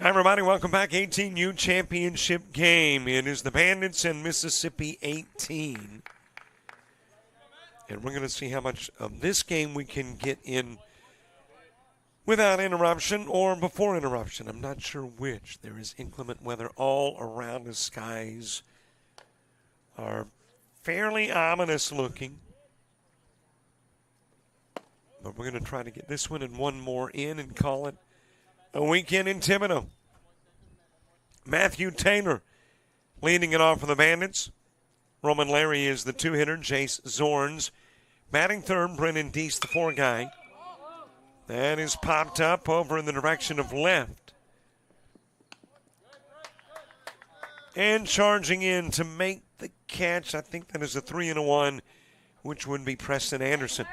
Hi, everybody. Welcome back. 18U championship game. It is the Bandits and Mississippi 18. And we're going to see how much of this game we can get in without interruption or before interruption. I'm not sure which. There is inclement weather all around. The skies are fairly ominous looking. But we're going to try to get this one and one more in and call it a weekend in Thibodaux. Matthew Taylor leading it off for the Bandits. Roman Larry is the two-hitter. Jace Zorns batting third. Brennan Deese, the four guy. That is popped up over in the direction of left. And charging in to make the catch. I think that is a 3-1, which would be Preston Anderson.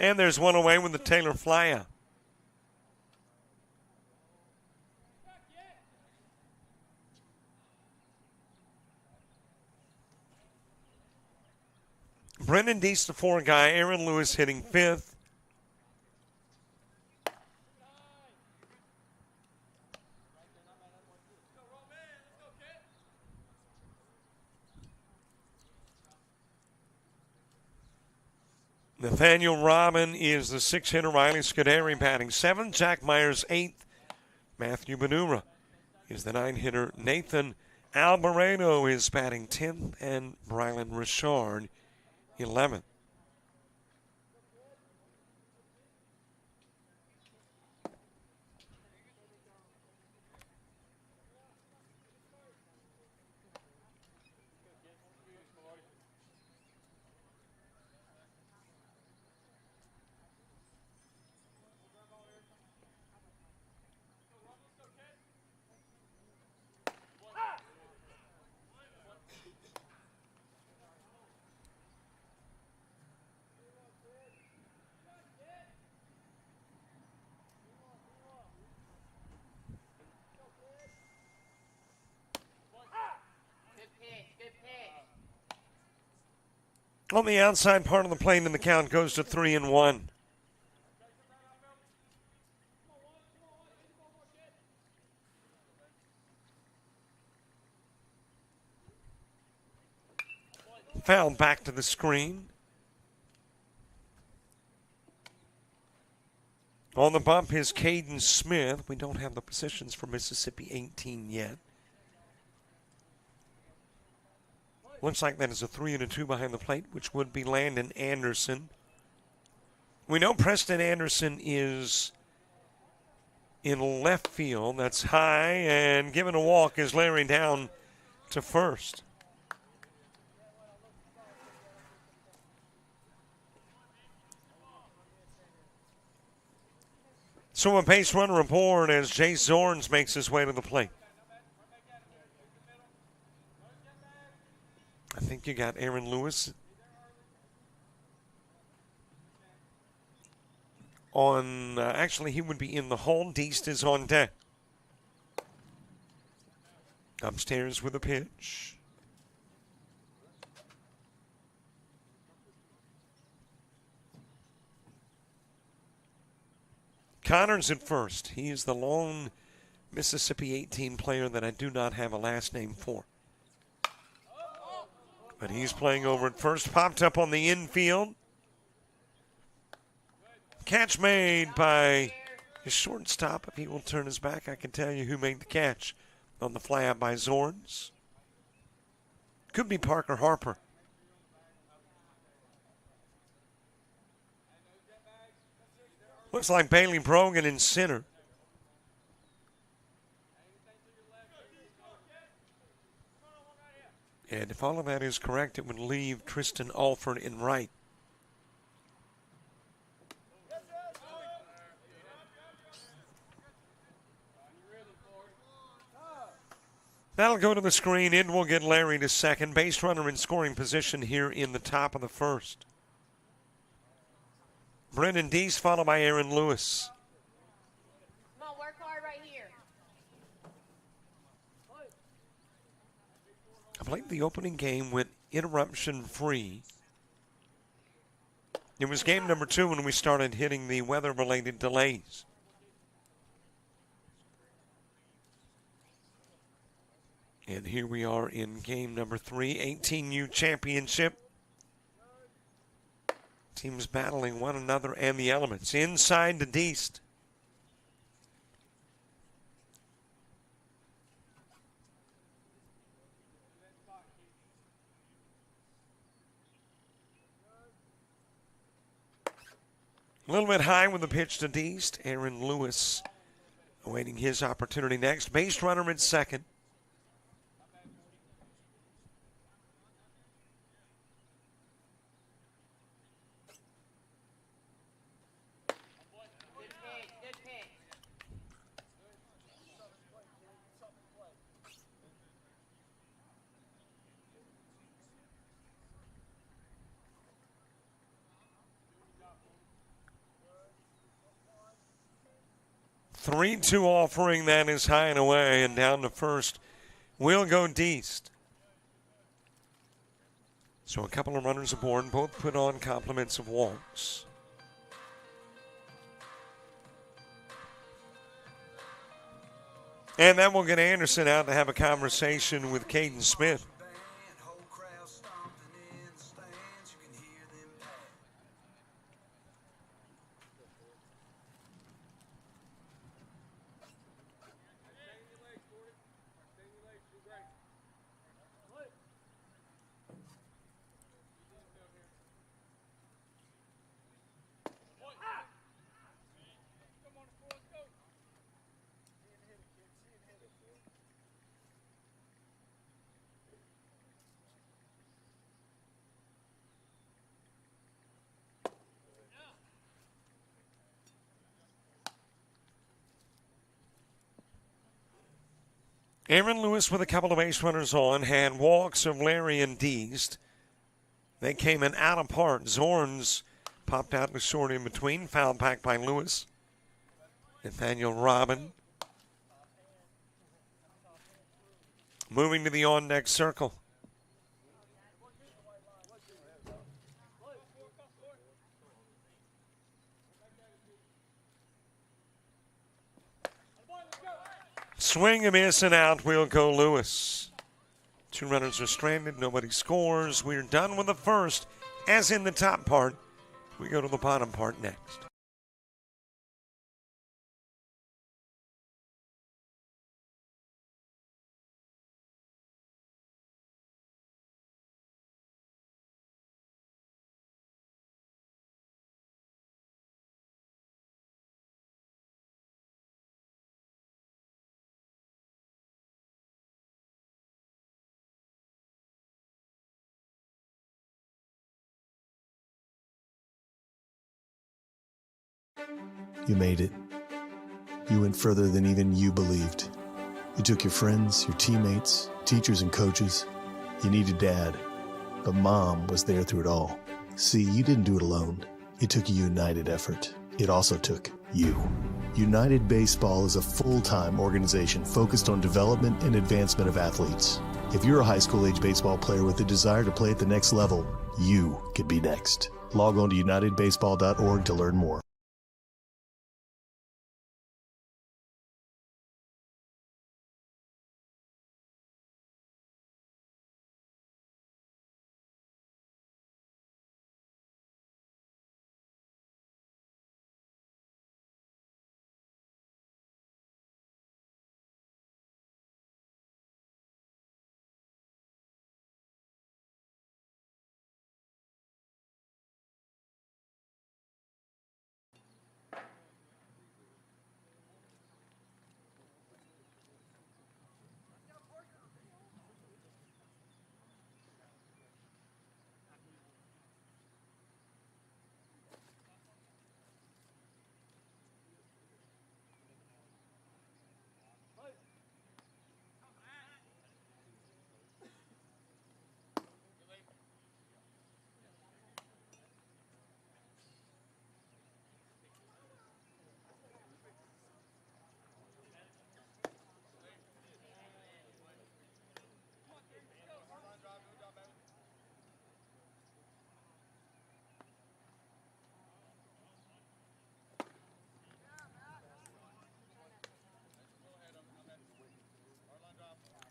And there's one away with the Taylor flyout. Brendan Deese, the four guy. Aaron Lewis hitting fifth. Nathaniel Robin is the six-hitter. Riley Scuderi batting seventh. Jack Myers eighth. Matthew Benura is the nine-hitter. Nathan Alvarado is batting 10th. And Brylan Richard 11th. On the outside part of the plate, and the count goes to 3-1. Foul back to the screen. On the bump is Caden Smith. We don't have the positions for Mississippi 18 yet. Looks like that is a 3-2 behind the plate, which would be Landon Anderson. We know Preston Anderson is in left field. That's high, and given a walk is Larry down to first. So a base runner aboard as Jace Zorns makes his way to the plate. I think you got Aaron Lewis on, actually he would be in the hole. Deest is on deck. Upstairs with a pitch. Connors at first. He is the lone Mississippi 18 player that I do not have a last name for. But he's playing over at first. Popped up on the infield. Catch made by his shortstop. If he will turn his back, I can tell you who made the catch on the fly out by Zorns. Could be Parker Harper. Looks like Bailey Brogan in center. And if all of that is correct, it would leave Tristan Alford in right. That'll go to the screen. In will get Larry to second. Base runner in scoring position here in the top of the first. Brendan Deese followed by Aaron Lewis. Come on, work hard right here. I believe the opening game went interruption free. It was game number 2 when we started hitting the weather-related delays. And here we are in game number 3, 18U championship. Teams battling one another and the elements. Inside to Deist. A little bit high with the pitch to Deist. Aaron Lewis awaiting his opportunity next. Base runner at second. Good pitch. 3-2 offering, that is high and away, and down to first will go Deist. So a couple of runners aboard, both put on compliments of walks. And that will get Anderson out to have a conversation with Caden Smith. Aaron Lewis with a couple of base runners on had walks of Larry and Deist. They came in out apart. Zorns popped out to short in between. Foul back by Lewis. Nathaniel Robin moving to the on-deck circle. Swing and miss and out will go Lewis. 2 runners are stranded. Nobody scores. We're done with the first. As in the top part, we go to the bottom part next. You made it. You went further than even you believed. You took your friends, your teammates, teachers, and coaches. You needed Dad, but Mom was there through it all. See, you didn't do it alone. It took a united effort. It also took you. United Baseball is a full-time organization focused on development and advancement of athletes. If you're a high school-age baseball player with a desire to play at the next level, you could be next. Log on to unitedbaseball.org to learn more.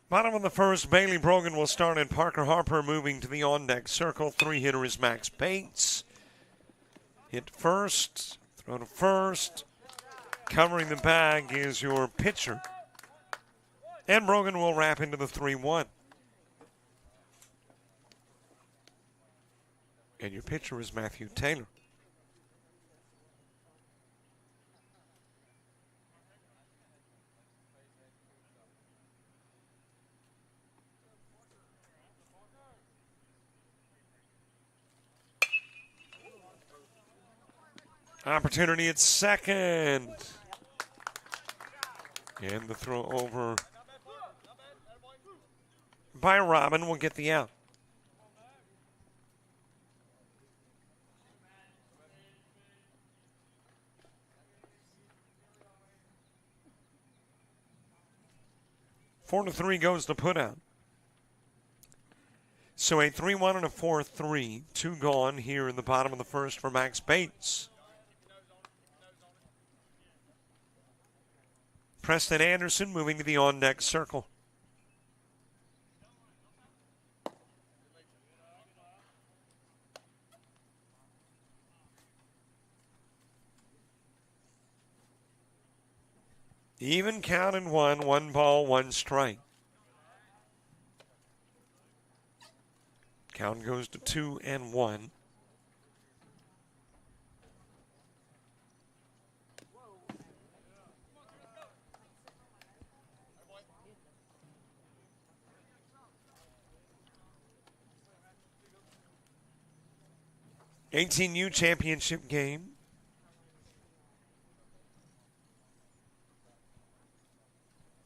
Bottom of the first, Bailey Brogan will start, and Parker Harper moving to the on-deck circle. Three-hitter is Max Bates. Hit first, throw to first. Covering the bag is your pitcher. And Brogan will wrap into the 3-1. And your pitcher is Matthew Taylor. Opportunity at second. And the throw over by Robin will get the out. Four to 3 goes the putout. So a 3-1 and a 4-3. 2 gone here in the bottom of the first for Max Bates. Preston Anderson moving to the on-deck circle. Even count in 1 ball, 1 strike. Count goes to 2-1. U championship game.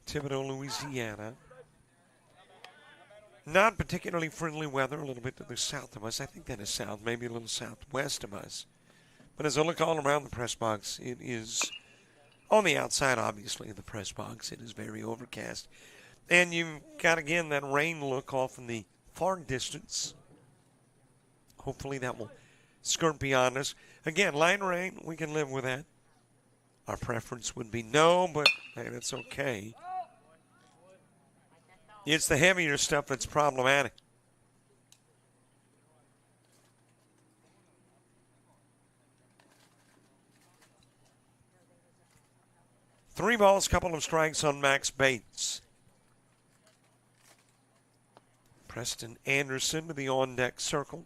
Thibodaux, Louisiana. Not particularly friendly weather, a little bit to the south of us. I think that is south, maybe a little southwest of us. But as I look all around the press box, it is on the outside, obviously, of the press box. It is very overcast. And you've got, again, that rain look off in the far distance. Hopefully that will skirt beyond us. Again, light rain, we can live with that. Our preference would be no, but hey, that's okay. It's the heavier stuff that's problematic. Three balls, couple of strikes on Max Bates. Preston Anderson to the on-deck circle.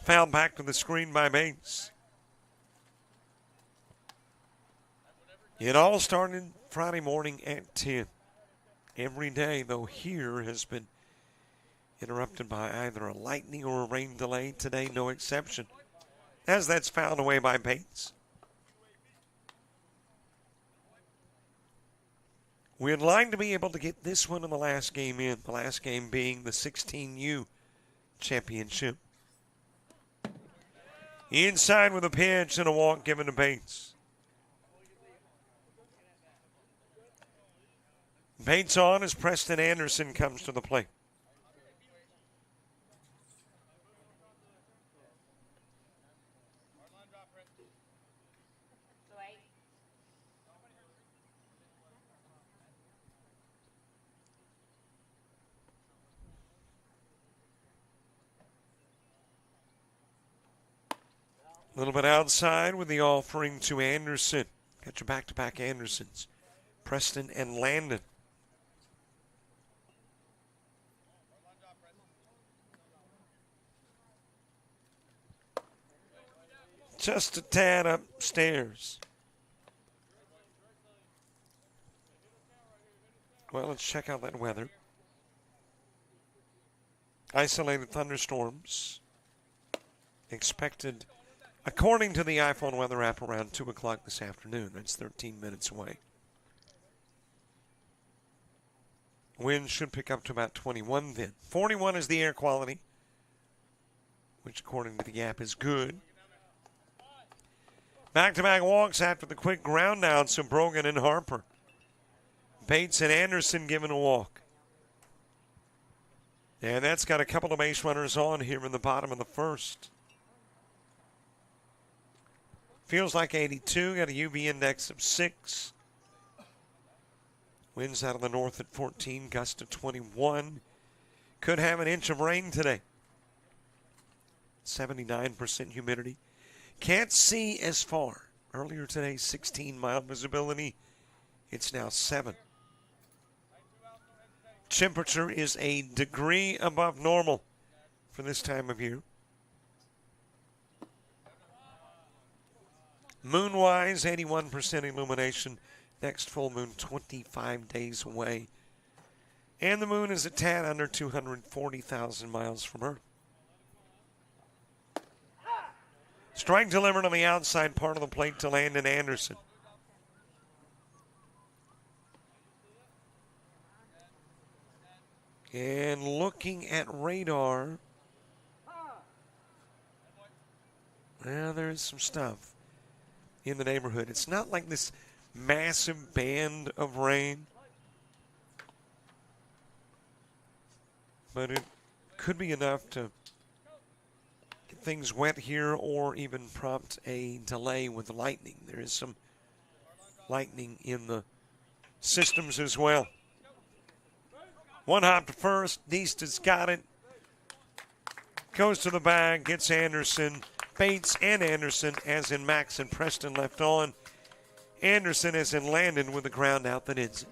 Foul back to the screen by Bates. It all started Friday morning at 10. Every day, though, here has been interrupted by either a lightning or a rain delay. Today, no exception, as that's fouled away by Bates. We'd like to be able to get this one in the last game in, the last game being the 16U championship. Inside with a pitch and a walk given to Bates. Bates on as Preston Anderson comes to the plate. A little bit outside with the offering to Anderson. Got your back-to-back Andersons. Preston and Landon. Just a tad upstairs. Well, let's check out that weather. Isolated thunderstorms expected, according to the iPhone weather app, around 2 o'clock this afternoon. That's 13 minutes away. Wind should pick up to about 21 then. 41 is the air quality, which according to the app is good. Back-to-back walks after the quick ground down, so Brogan and Harper. Bates and Anderson given a walk. And that's got a couple of base runners on here in the bottom of the first. Feels like 82, got a UV index of 6. Winds out of the north at 14, gust of 21. Could have an inch of rain today. 79% humidity. Can't see as far. Earlier today, 16-mile visibility. It's now 7. Temperature is a degree above normal for this time of year. Moon-wise, 81% illumination. Next full moon, 25 days away. And the moon is a tad under 240,000 miles from Earth. Strike delivered on the outside part of the plate to Landon Anderson. And looking at radar, well, there's some stuff in the neighborhood. It's not like this massive band of rain, but it could be enough to get things wet here or even prompt a delay with the lightning. There is some lightning in the systems as well. One hop to first. Deist has got it. Goes to the bag, gets Anderson. Bates and Anderson, as in Max and Preston, left on. Anderson, as in Landon, with a ground out that ends it.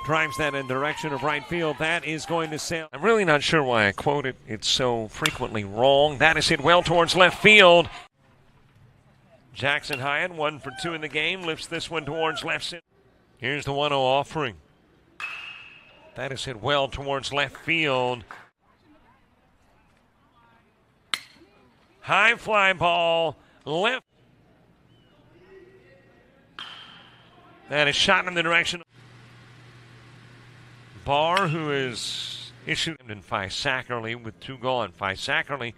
Drives that in the direction of right field. That is going to sail. I'm really not sure why I quote it. It's so frequently wrong. That is hit well towards left field. Jackson Hyatt, 1 for 2 in the game, lifts this one towards left center. Here's the 1-0 offering. That is hit well towards left field. High fly ball, left. That is shot in the direction. Barr, who is issued in Fye-Sackerly with 2 gone. Fye-Sackerly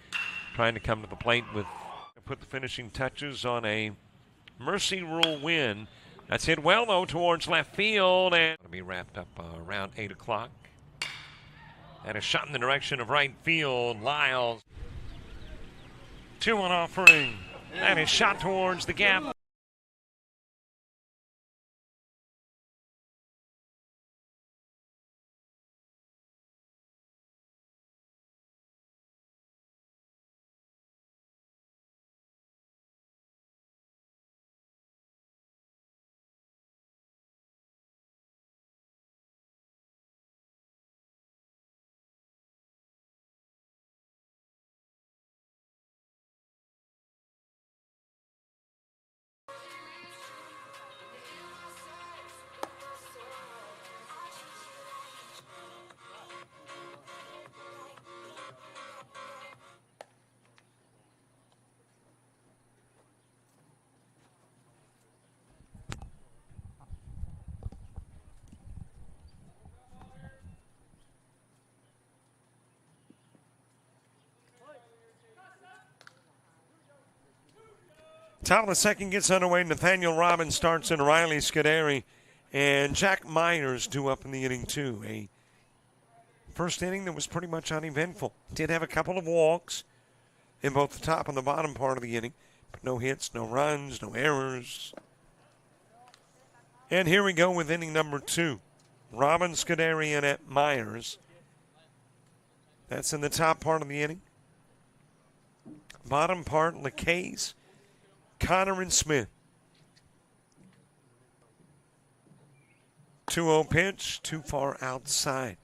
trying to come to the plate with put the finishing touches on a mercy rule win. That's hit well, though, towards left field, and it'll be wrapped up around 8 o'clock. And a shot in the direction of right field. Lyles. 2-1 offering. That is shot towards the gap. Top of the second gets underway. Nathaniel Robbins starts in. Riley Scuderi and Jack Myers due up in the inning, too. A first inning that was pretty much uneventful. Did have a couple of walks in both the top and the bottom part of the inning, but no hits, no runs, no errors. And here we go with inning number 2. Robbins, Scuderi, and at Myers. That's in the top part of the inning. Bottom part, LeCase, Connor, and Smith. 2-0 pitch, too far outside.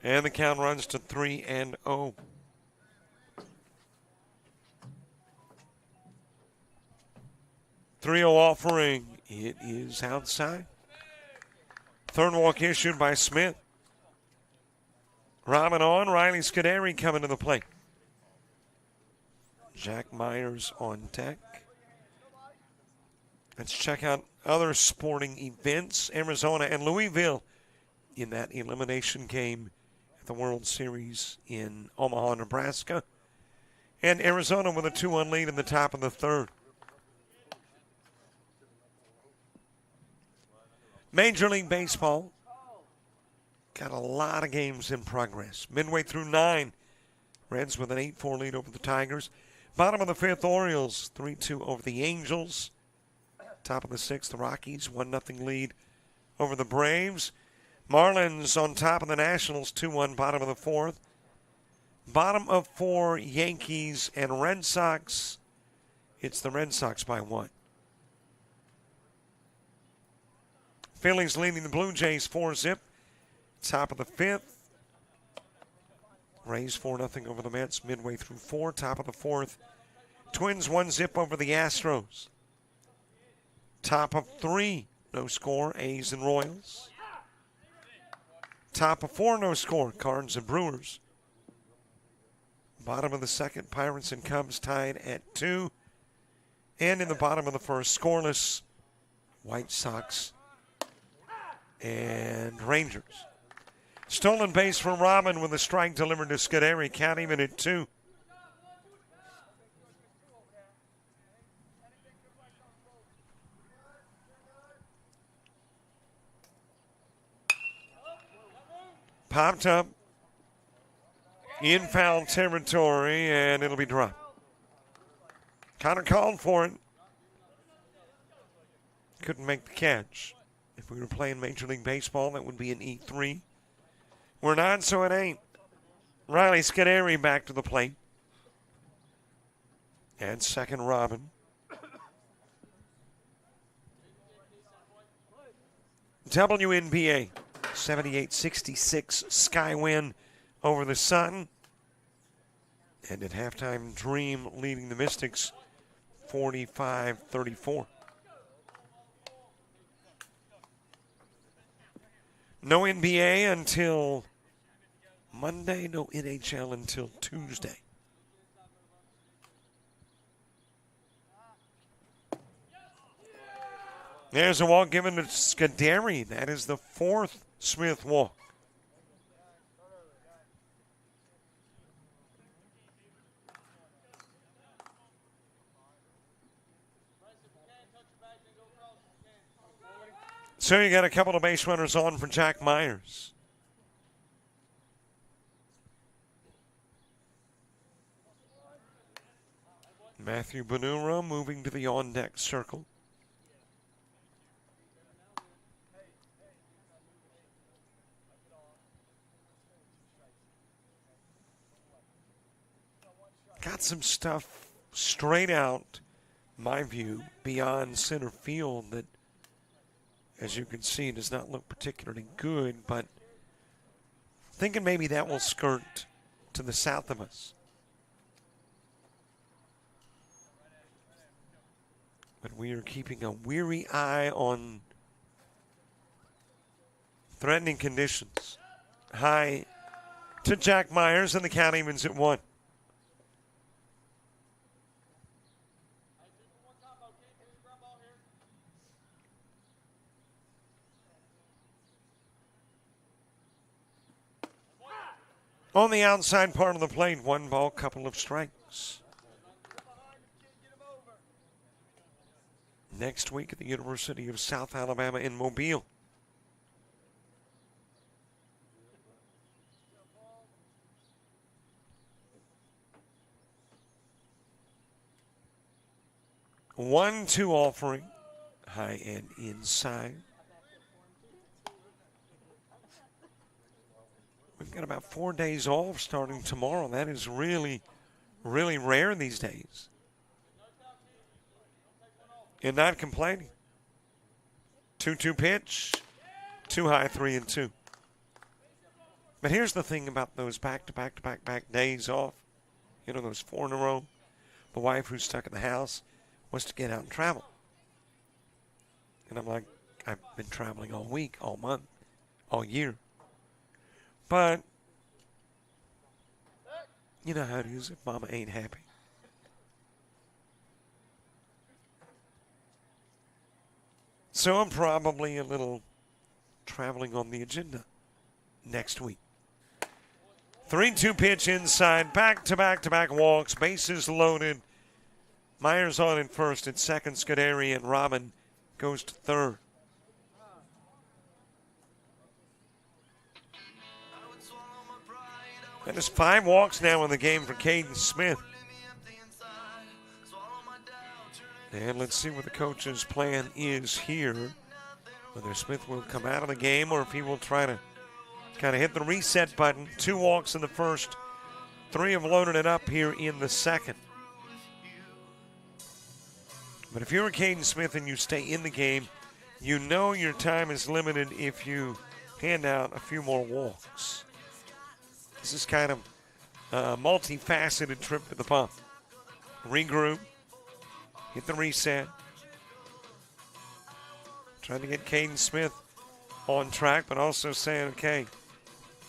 And the count runs to 3-0. 3-0 offering. It is outside. Third walk issued by Smith. Robin on. Riley Scuderi coming to the plate. Jack Myers on deck. Let's check out other sporting events. Arizona and Louisville in that elimination game at the World Series in Omaha, Nebraska. And Arizona with a 2-1 lead in the top of the third. Major League Baseball got a lot of games in progress. Midway through 9, Reds with an 8-4 lead over the Tigers. Bottom of the 5th, Orioles 3-2 over the Angels. Top of the 6th, the Rockies 1-0 lead over the Braves. Marlins on top of the Nationals 2-1, bottom of the 4th. Bottom of 4, Yankees and Red Sox. It's the Red Sox by 1. Phillies leading the Blue Jays 4-0. Top of the 5th. Rays 4-0 over the Mets midway through 4. Top of the 4th. Twins 1-0 over the Astros. Top of 3, no score, A's and Royals. Top of 4, no score, Cards and Brewers. Bottom of the 2nd, Pirates and Cubs tied at 2. And in the bottom of the 1st, scoreless, White Sox and Rangers. Stolen base from Robin with a strike delivered to Scuderi. Count even at 2. Popped up in foul territory, and it'll be dropped. Connor called for it. Couldn't make the catch. If we were playing Major League Baseball, that would be an E3. We're not, so it ain't. Riley Scuderi back to the plate. And second, Robin. WNBA, 78-66 Sky win over the Sun. And at halftime, Dream leading the Mystics 45-34. No NBA until Monday, no NHL until Tuesday. There's a walk given to Scuderi. That is the 4th Smith walk. So you got a couple of base runners on for Jack Myers. Matthew Benura moving to the on-deck circle. Got some stuff straight out, my view, beyond center field that, as you can see, does not look particularly good, but thinking maybe that will skirt to the south of us. But we are keeping a weary eye on threatening conditions. High to Jack Myers, and the count evens at 1. On the outside part of the plate, 1 ball, couple of strikes. Next week at the University of South Alabama in Mobile. A 1-2 offering, high and inside. We've got about 4 days off starting tomorrow. That is really, really rare these days. And not complaining. 2-2 pitch. Too high, 3-2. But here's the thing about those back-to-back days off. You know, those 4 in a row. The wife who's stuck in the house wants to get out and travel. And I'm like, I've been traveling all week, all month, all year. But, you know how it is if mama ain't happy. So I'm probably a little traveling on the agenda next week. 3-2 pitch inside, back-to-back walks, bases loaded. Myers on in first, at second, Scuderi, and Robin goes to third. That is 5 walks now in the game for Caden Smith. And let's see what the coach's plan is here. Whether Smith will come out of the game or if he will try to kind of hit the reset button. 2 walks in the first. 3 have loaded it up here in the second. But if you're a Caden Smith and you stay in the game, you know your time is limited if you hand out a few more walks. This is kind of a multifaceted trip to the pump. Regroup. Hit the reset. Trying to get Caden Smith on track, but also saying, okay,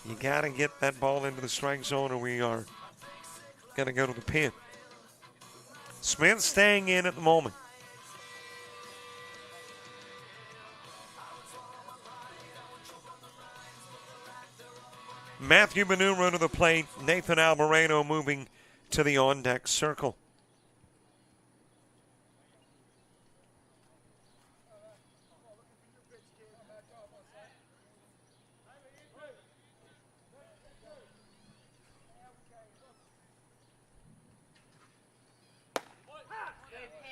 you got to get that ball into the strike zone or we are going to go to the pin. Smith staying in at the moment. Matthew Benura to the plate. Nathan Albareno moving to the on-deck circle.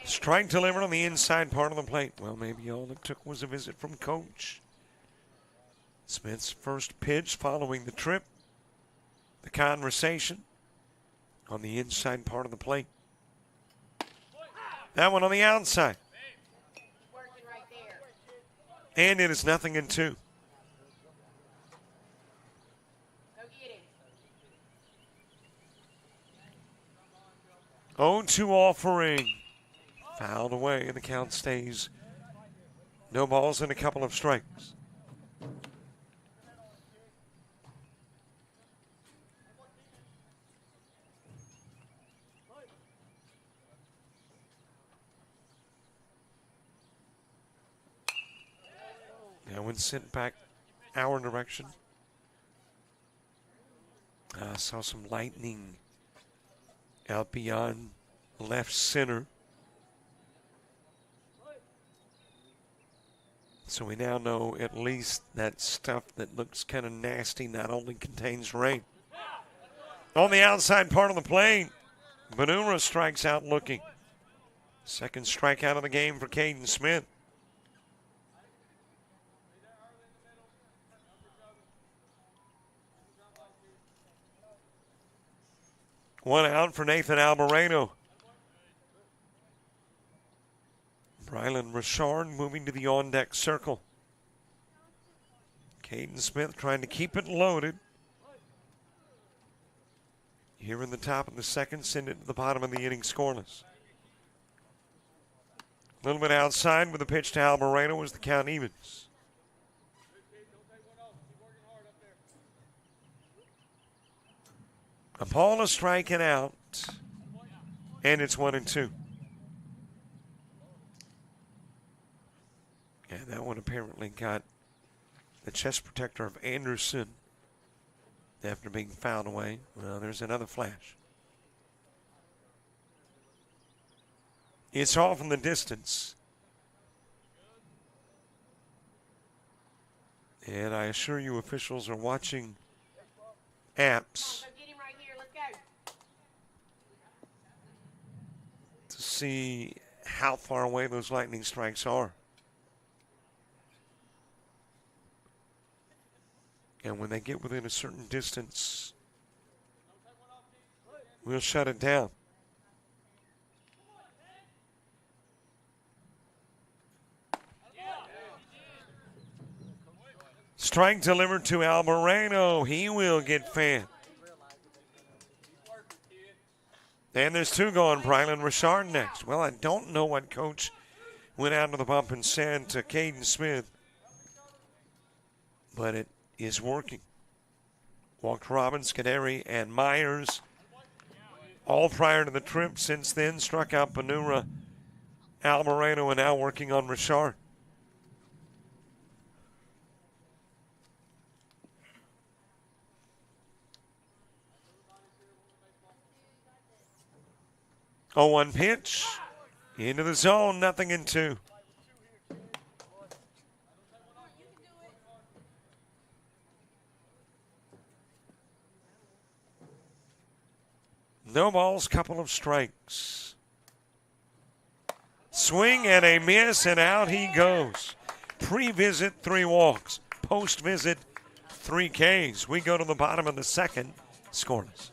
Strike delivered on the inside part of the plate. Well, maybe all it took was a visit from coach. Smith's first pitch following the trip. The conversation on the inside part of the plate. That one on the outside. And it is 0-2. Oh, 2 offering. Fouled away, and the count stays. No balls and a couple of strikes. Now when sent back our direction. Saw some lightning out beyond left center. So we now know at least that stuff that looks kind of nasty not only contains rain. On the outside part of the plate, Benura strikes out looking. Second strikeout of the game for Caden Smith. One out for Nathan Albareno. Brylan Richard moving to the on-deck circle. Caden Smith trying to keep it loaded. Here in the top of the second, send it to the bottom of the inning scoreless. A little bit outside with the pitch to Albareno as the count evens. Paula striking out, and it's 1-2. And that one apparently got the chest protector of Anderson after being fouled away. Well, there's another flash. It's off in the distance. And I assure you officials are watching apps to see how far away those lightning strikes are. And when they get within a certain distance, we'll shut it down. Strike delivered to Albareno. He will get fanned. And there's 2 gone. Brylan Richard next. Well, I don't know what coach went out to the bump and said to Caden Smith, but it is working. Walked Robin, Scuderi, and Myers. All prior to the trip. Since then, struck out Benura, Albareno, and now working on Richard. 0-1 pitch. Into the zone, 0-2. No balls, couple of strikes. Swing and a miss, and out he goes. Pre-visit, 3 walks. Post-visit, 3 Ks. We go to the bottom of the second, scoreless.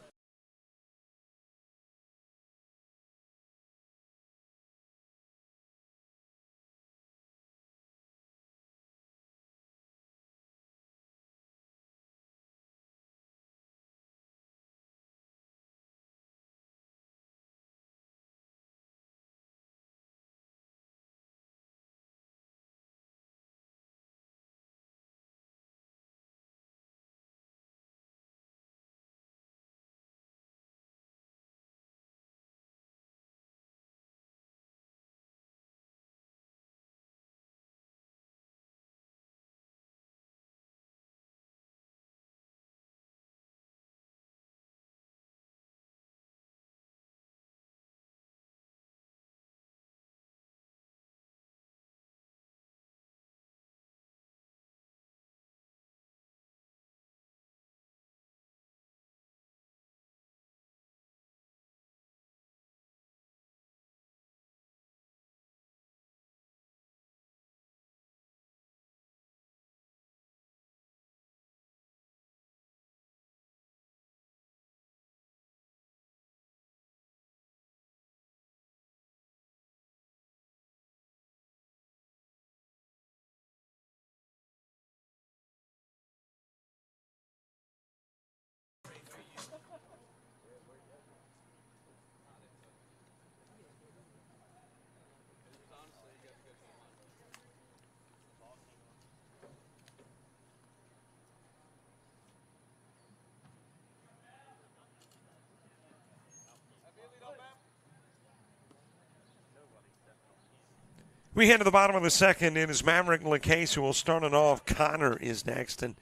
We head to the bottom of the second. It is Maverick LeCase who will start it off. Connor is next. And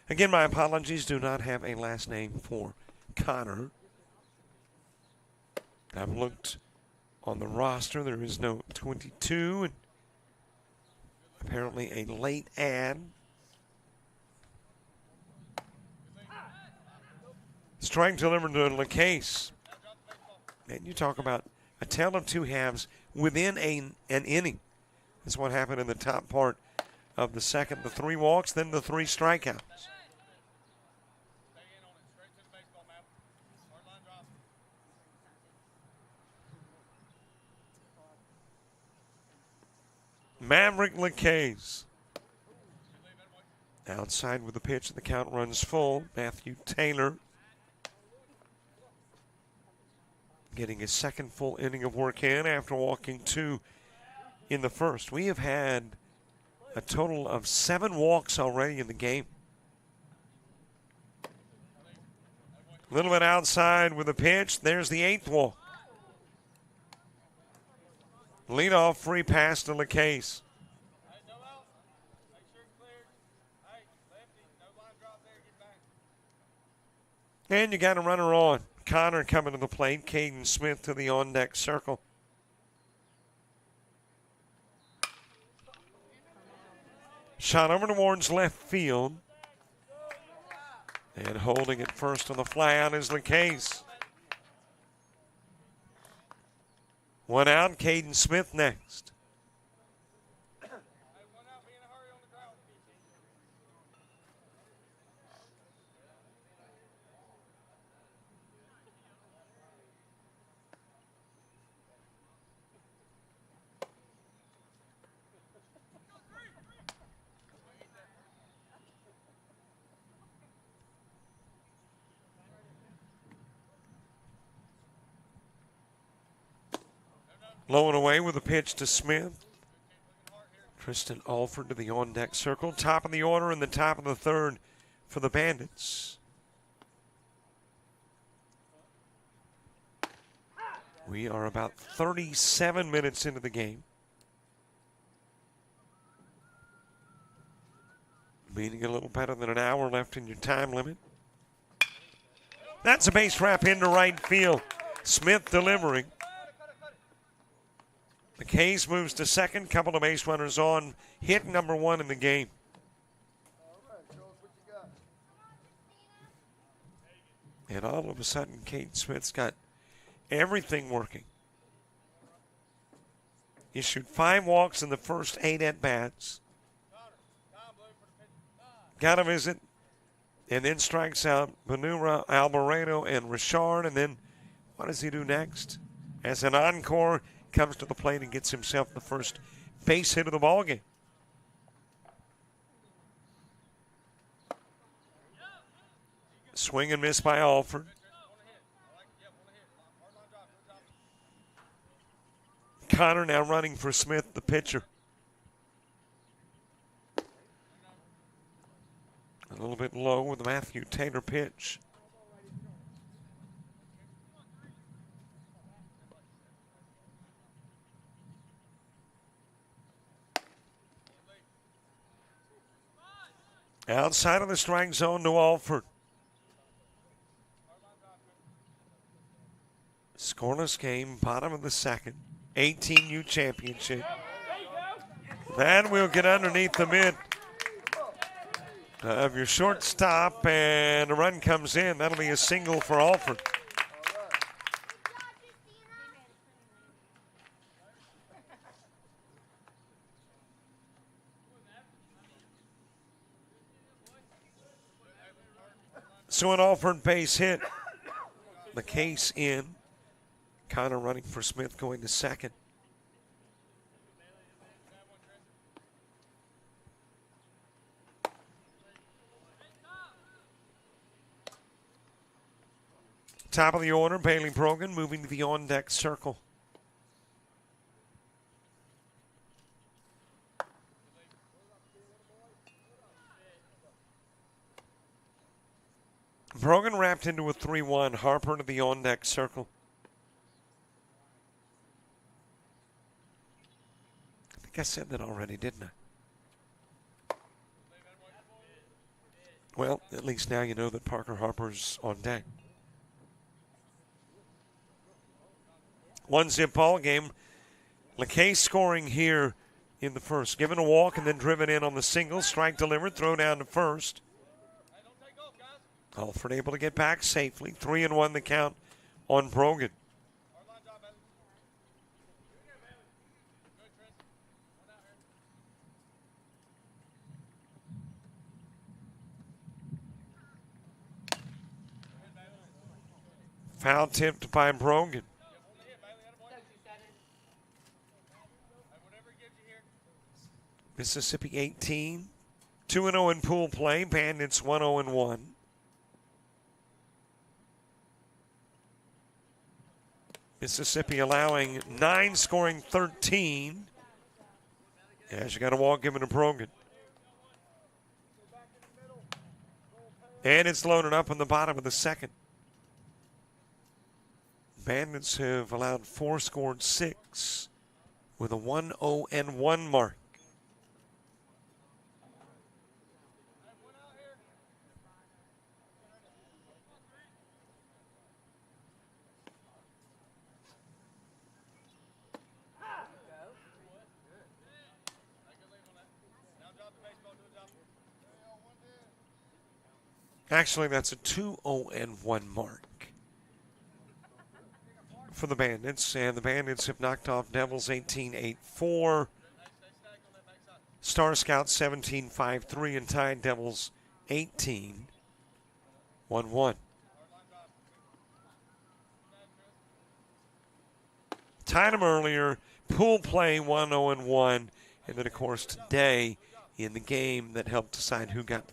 again, my apologies. Do not have a last name for Connor. I've looked on the roster. There is no 22. And apparently a late ad. Strike delivered to LeCase. And you talk about a tale of two halves within an inning. That's what happened in the top part of the second. The 3 walks, then the 3 strikeouts. Maverick LeCase. Outside with the pitch, the count runs full. Matthew Taylor getting his second full inning of work in after walking 2 in the first. We have had a total of 7 walks already in the game. A little bit outside with a pitch. There's the 8th walk. Leadoff free pass to LeCase. And you got a runner on. Connor coming to the plate. Caden Smith to the on-deck circle. Shot over towards left field. And holding it first on the fly out is LeCase. 1 out, Caden Smith next. Low and away with a pitch to Smith. Tristan Alford to the on-deck circle. Top of the order in the top of the third for the Bandits. We are about 37 minutes into the game. Meaning a little better than an hour left in your time limit. That's a base wrap into right field. Smith delivering. McKay's moves to second. Couple of base runners on. Hit number 1 in the game. And all of a sudden, Kate Smith's got everything working. Issued 5 walks in the first 8 at-bats. Got a visit. And then strikes out Benura, Alvarado, and Richard. And then what does he do next? As an encore, comes to the plate and gets himself the first base hit of the ballgame. Swing and miss by Alford. Connor now running for Smith, the pitcher. A little bit low with the Matthew Taylor pitch. Outside of the strike zone to Alford. Scoreless game, bottom of the second. 18U championship. Then we'll get underneath the mid of your shortstop, and a run comes in. That'll be a single for Alford. So an Alford base hit. The case in. Connor running for Smith, going to second. Top of the order, Bailey Brogan moving to the on-deck circle. Brogan wrapped into a 3-1. Harper to the on-deck circle. I think I said that already, didn't I? Well, at least now you know that Parker Harper's on deck. 1-zip ball game. LeKay scoring here in the first. Given a walk and then driven in on the single. Strike delivered. Throw down to first. Alford able to get back safely. 3-1 the count on Brogan. Foul tipped by Brogan. Mississippi 18. 2-0 in pool play. Bandits 1-0-1. Mississippi allowing 9, scoring 13. As you got a walk given to Brogan. And it's loaded up on the bottom of the second. Bandits have allowed 4, scored 6 with a 1-0-1 mark. Actually, that's a 2-0-1 mark for the Bandits. And the Bandits have knocked off Devils 18-8-4, Star Scouts 17-5-3, and tied Devils 18-1-1. Tied them earlier, pool play 1-0-1, and then, of course, today in the game that helped decide who got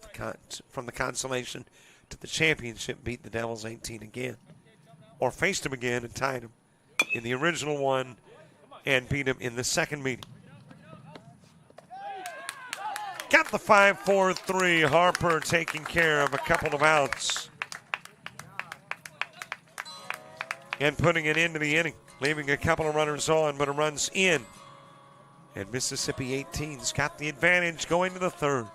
from the consolation to the championship, beat the Devils 18 again. Or faced them again and tied them in the original one and beat them in the second meeting. Got the 5-4-3. Harper taking care of a couple of outs and putting it into the inning, leaving a couple of runners on, but a run's in. And Mississippi 18's got the advantage going to the third.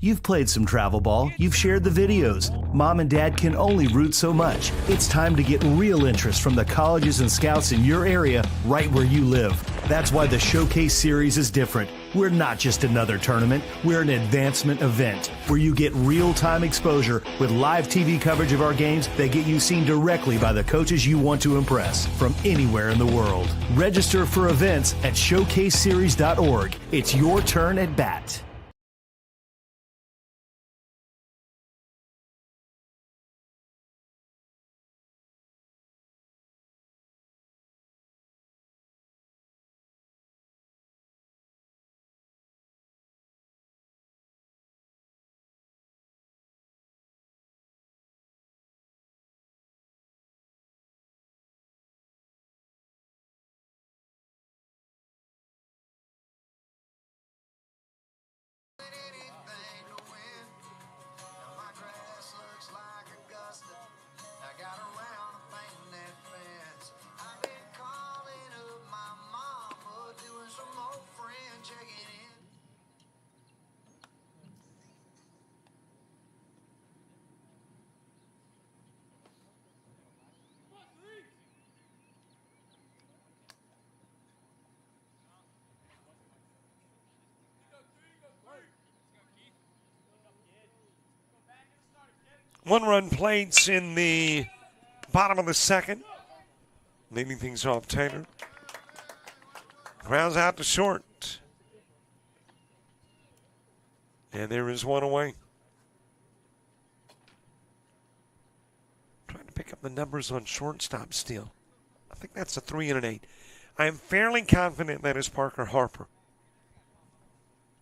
You've played some travel ball. You've shared the videos. Mom and Dad can only root so much. It's time to get real interest from the colleges and scouts in your area right where you live. That's why the Showcase Series is different. We're not just another tournament. We're an advancement event where you get real-time exposure with live TV coverage of our games that get you seen directly by the coaches you want to impress from anywhere in the world. Register for events at showcaseseries.org. It's your turn at bat. One-run plates in the bottom of the second. Leading things off, Taylor. Grounds out to short. And there is one away. Trying to pick up the numbers on shortstop still. I think that's a 3 and an 8. I am fairly confident that is Parker Harper.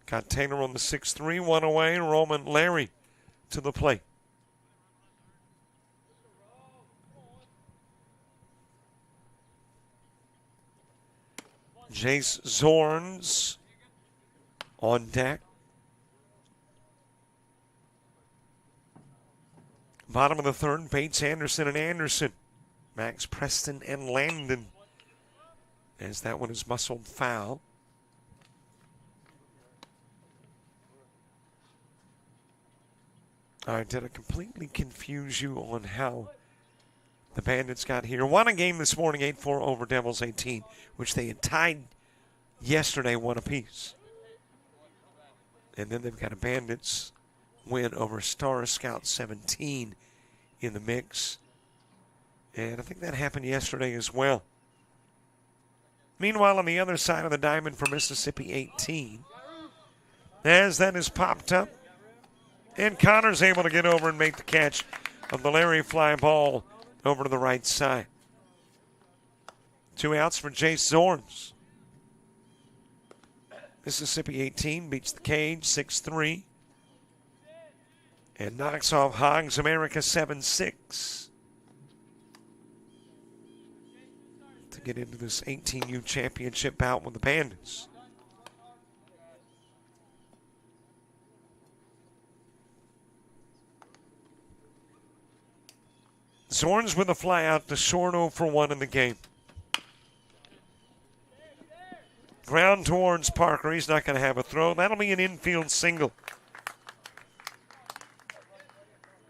Got Taylor on the 6-3, one away. Roman Larry to the plate. Jace Zorns on deck. Bottom of the third, Bates, Anderson, and Anderson. Max Preston and Landon. As that one is muscled foul. All right, did I completely confuse you on how the Bandits got here? Won a game this morning, 8-4 over Devils 18, which they had tied yesterday, one apiece. And then they've got a Bandits win over Star Scout 17 in the mix. And I think that happened yesterday as well. Meanwhile, on the other side of the diamond for Mississippi 18, as that is popped up, and Connor's able to get over and make the catch of the Larry fly ball over to the right side. 2 outs for Jace Zorns. Mississippi 18 beats the Cage 6-3 and knocks off Hogs America 7-6 to get into this 18U championship bout with the Bandits. Zorns with a fly out to short 0 for 1 in the game. Ground towards Parker. He's not going to have a throw. That'll be an infield single.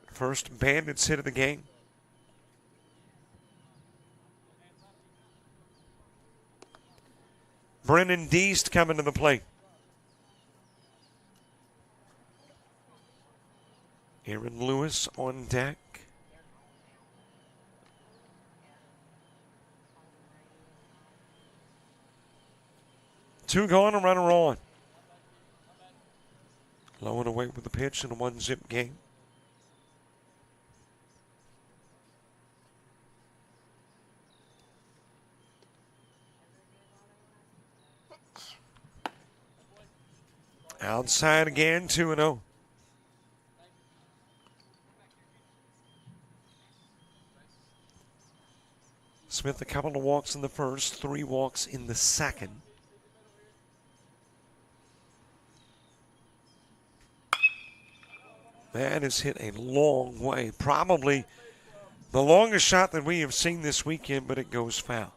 First Bandits hit of the game. Brennan Deast coming to the plate. Aaron Lewis on deck. Two gone, a runner on. Low and away with the pitch in a 1-zip game. Outside again, 2-0. Smith a couple of walks in the first, 3 walks in the second. That is hit a long way. Probably the longest shot that we have seen this weekend, but it goes foul.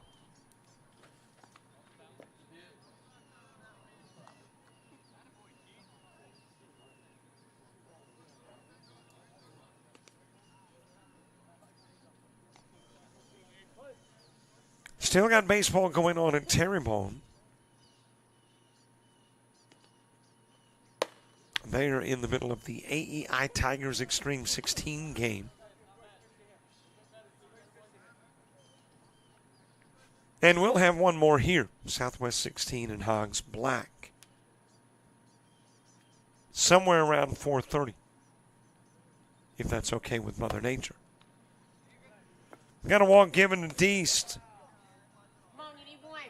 Still got baseball going on at Terrebonne. They are in the middle of the AEI Tigers Extreme 16 game. And we'll have one more here. Southwest 16 and Hogs Black. Somewhere around 4:30. If that's okay with Mother Nature. Got a walk given to Deast. Come on, you need one.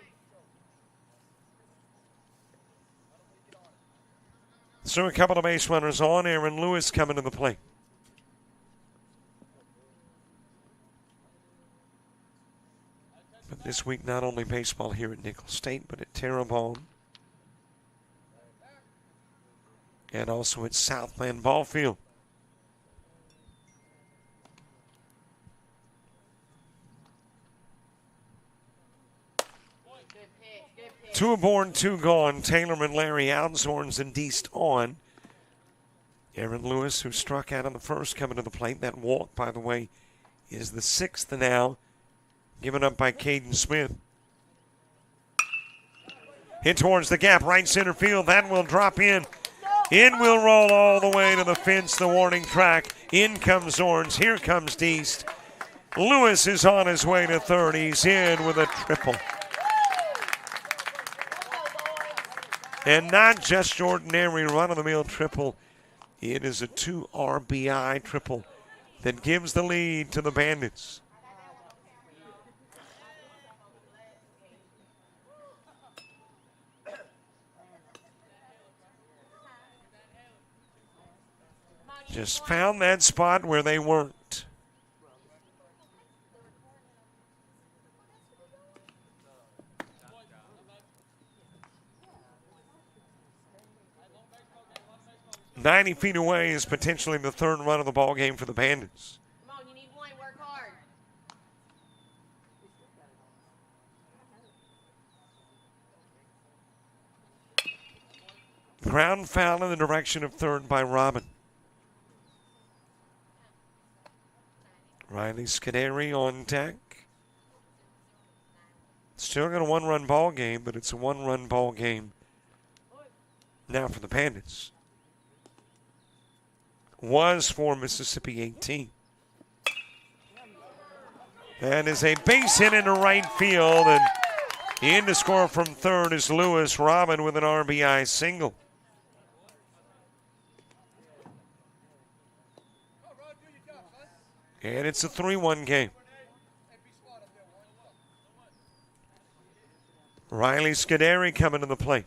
So a couple of base runners on. Aaron Lewis coming to the plate. But this week, not only baseball here at Nicholls State, but at Terrebonne. And also at Southland Ball Field. Two aboard, two gone. Taylor and Larry out. Zorns and Deast on. Aaron Lewis, who struck out on the first, coming to the plate. That walk, by the way, is the sixth now, given up by Caden Smith. Hit towards the gap, right center field. That will drop in. In will roll all the way to the fence, the warning track. In comes Zorns. Here comes Deast. Lewis is on his way to third. He's in with a triple. And not just ordinary run-of-the-mill triple. It is a 2 RBI triple that gives the lead to the Bandits. Just found that spot where they weren't. "90 feet away" is potentially the third run of the ball game for the Bandits. Come on, you need one. Work hard. Ground foul in the direction of third by Robin. Riley Scuderi on deck. Still got a one-run ball game, but it's a one-run ball game now for the Bandits. Was for Mississippi 18. That is a base hit into right field, and in to score from third is Lewis. Robin with an RBI single. And it's a 3-1 game. Riley Scuderi coming to the plate.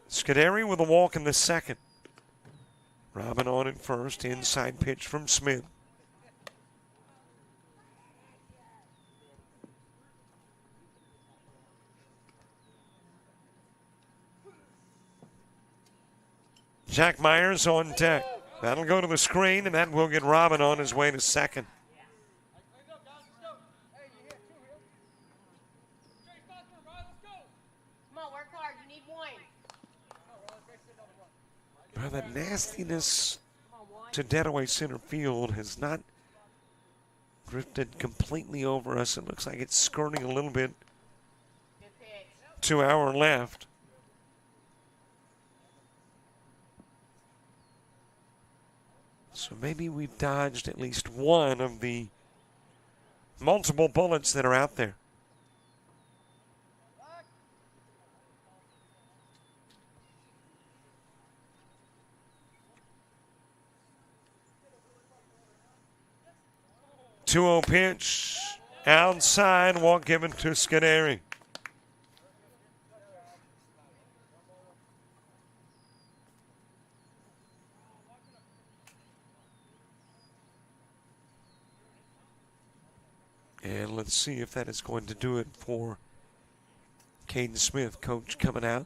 Scuderi with a walk in the second. Robin on at first. Inside pitch from Smith. Jack Myers on deck. That'll go to the screen, and that will get Robin on his way to second. Come on, work hard. You need one. Well, that nastiness to dead-away center field has not drifted completely over us. It looks like it's skirting a little bit to our left. So maybe we've dodged at least one of the multiple bullets that are out there. Two-0 pitch, outside, walk given to Scuderi. And let's see if that is going to do it for Caden Smith. Coach coming out.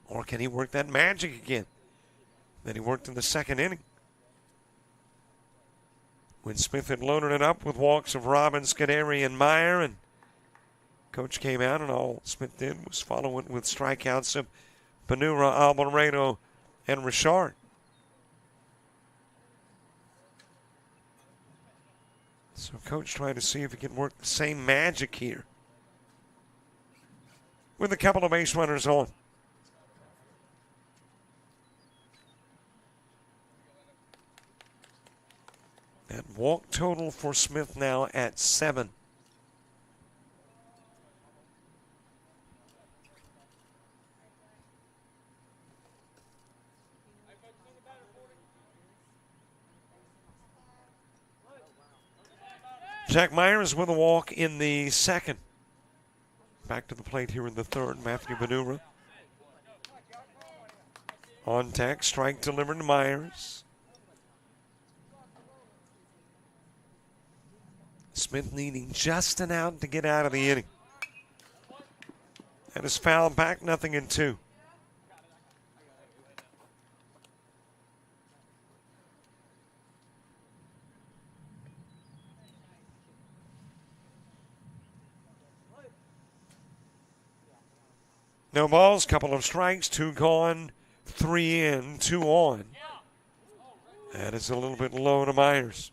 Or can he work that magic again that he worked in the second inning? When Smith had loaded it up with walks of Robin, Scuderi, and Meyer, and Coach came out, and all Smith did was follow it with strikeouts of Benura, Alvarado, and Richard. So coach trying to see if he can work the same magic here. With a couple of base runners on. That walk total for Smith now at 7. Jack Myers with a walk in the second. Back to the plate here in the third. Matthew Benura. On deck, strike delivered to Myers. Smith needing just an out to get out of the inning. That is fouled back, 0-2. No balls, couple of strikes, 2 gone, 3 in, 2 on. That is a little bit low to Myers.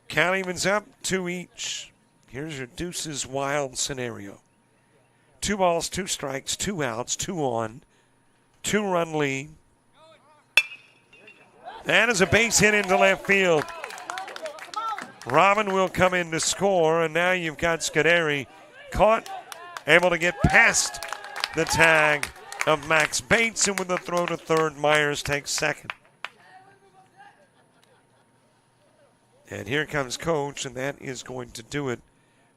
Count evens up, 2 each. Here's your deuces wild scenario. 2 balls, 2 strikes, 2 outs, 2 on, 2-run lead. That is a base hit into left field. Robin will come in to score, and now you've got Scuderi caught, able to get past the tag of Max Bates, and with the throw to third, Myers takes second. And here comes Coach, and that is going to do it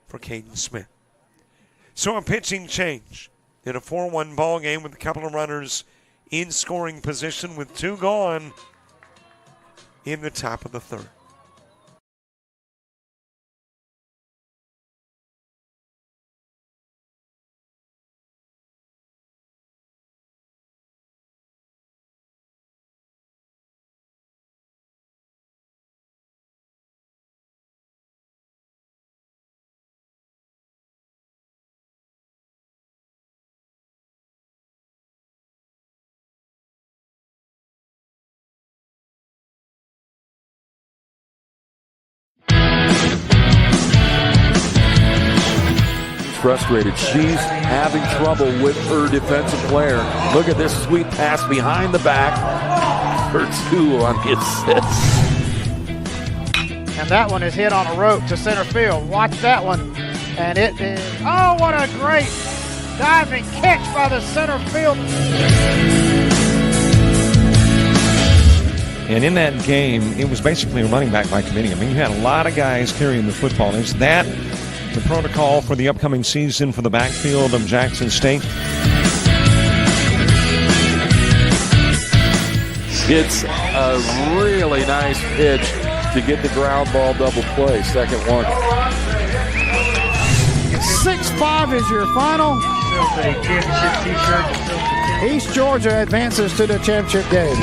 for Caden Smith. So a pitching change in a 4-1 ball game with a couple of runners in scoring position with 2 gone in the top of the third. Frustrated. She's having trouble with her defensive player. Look at this sweet pass behind the back for 2 on the assist. And that one is hit on a rope to center field. Watch that one. And it is, oh, what a great diving catch by the center field. And in that game, it was basically a running back by committee. I mean, you had a lot of guys carrying the football. Is that the protocol for the upcoming season for the backfield of Jackson State? It's a really nice pitch to get the ground ball double play. Second one. 6-5 is your final. East Georgia advances to the championship game.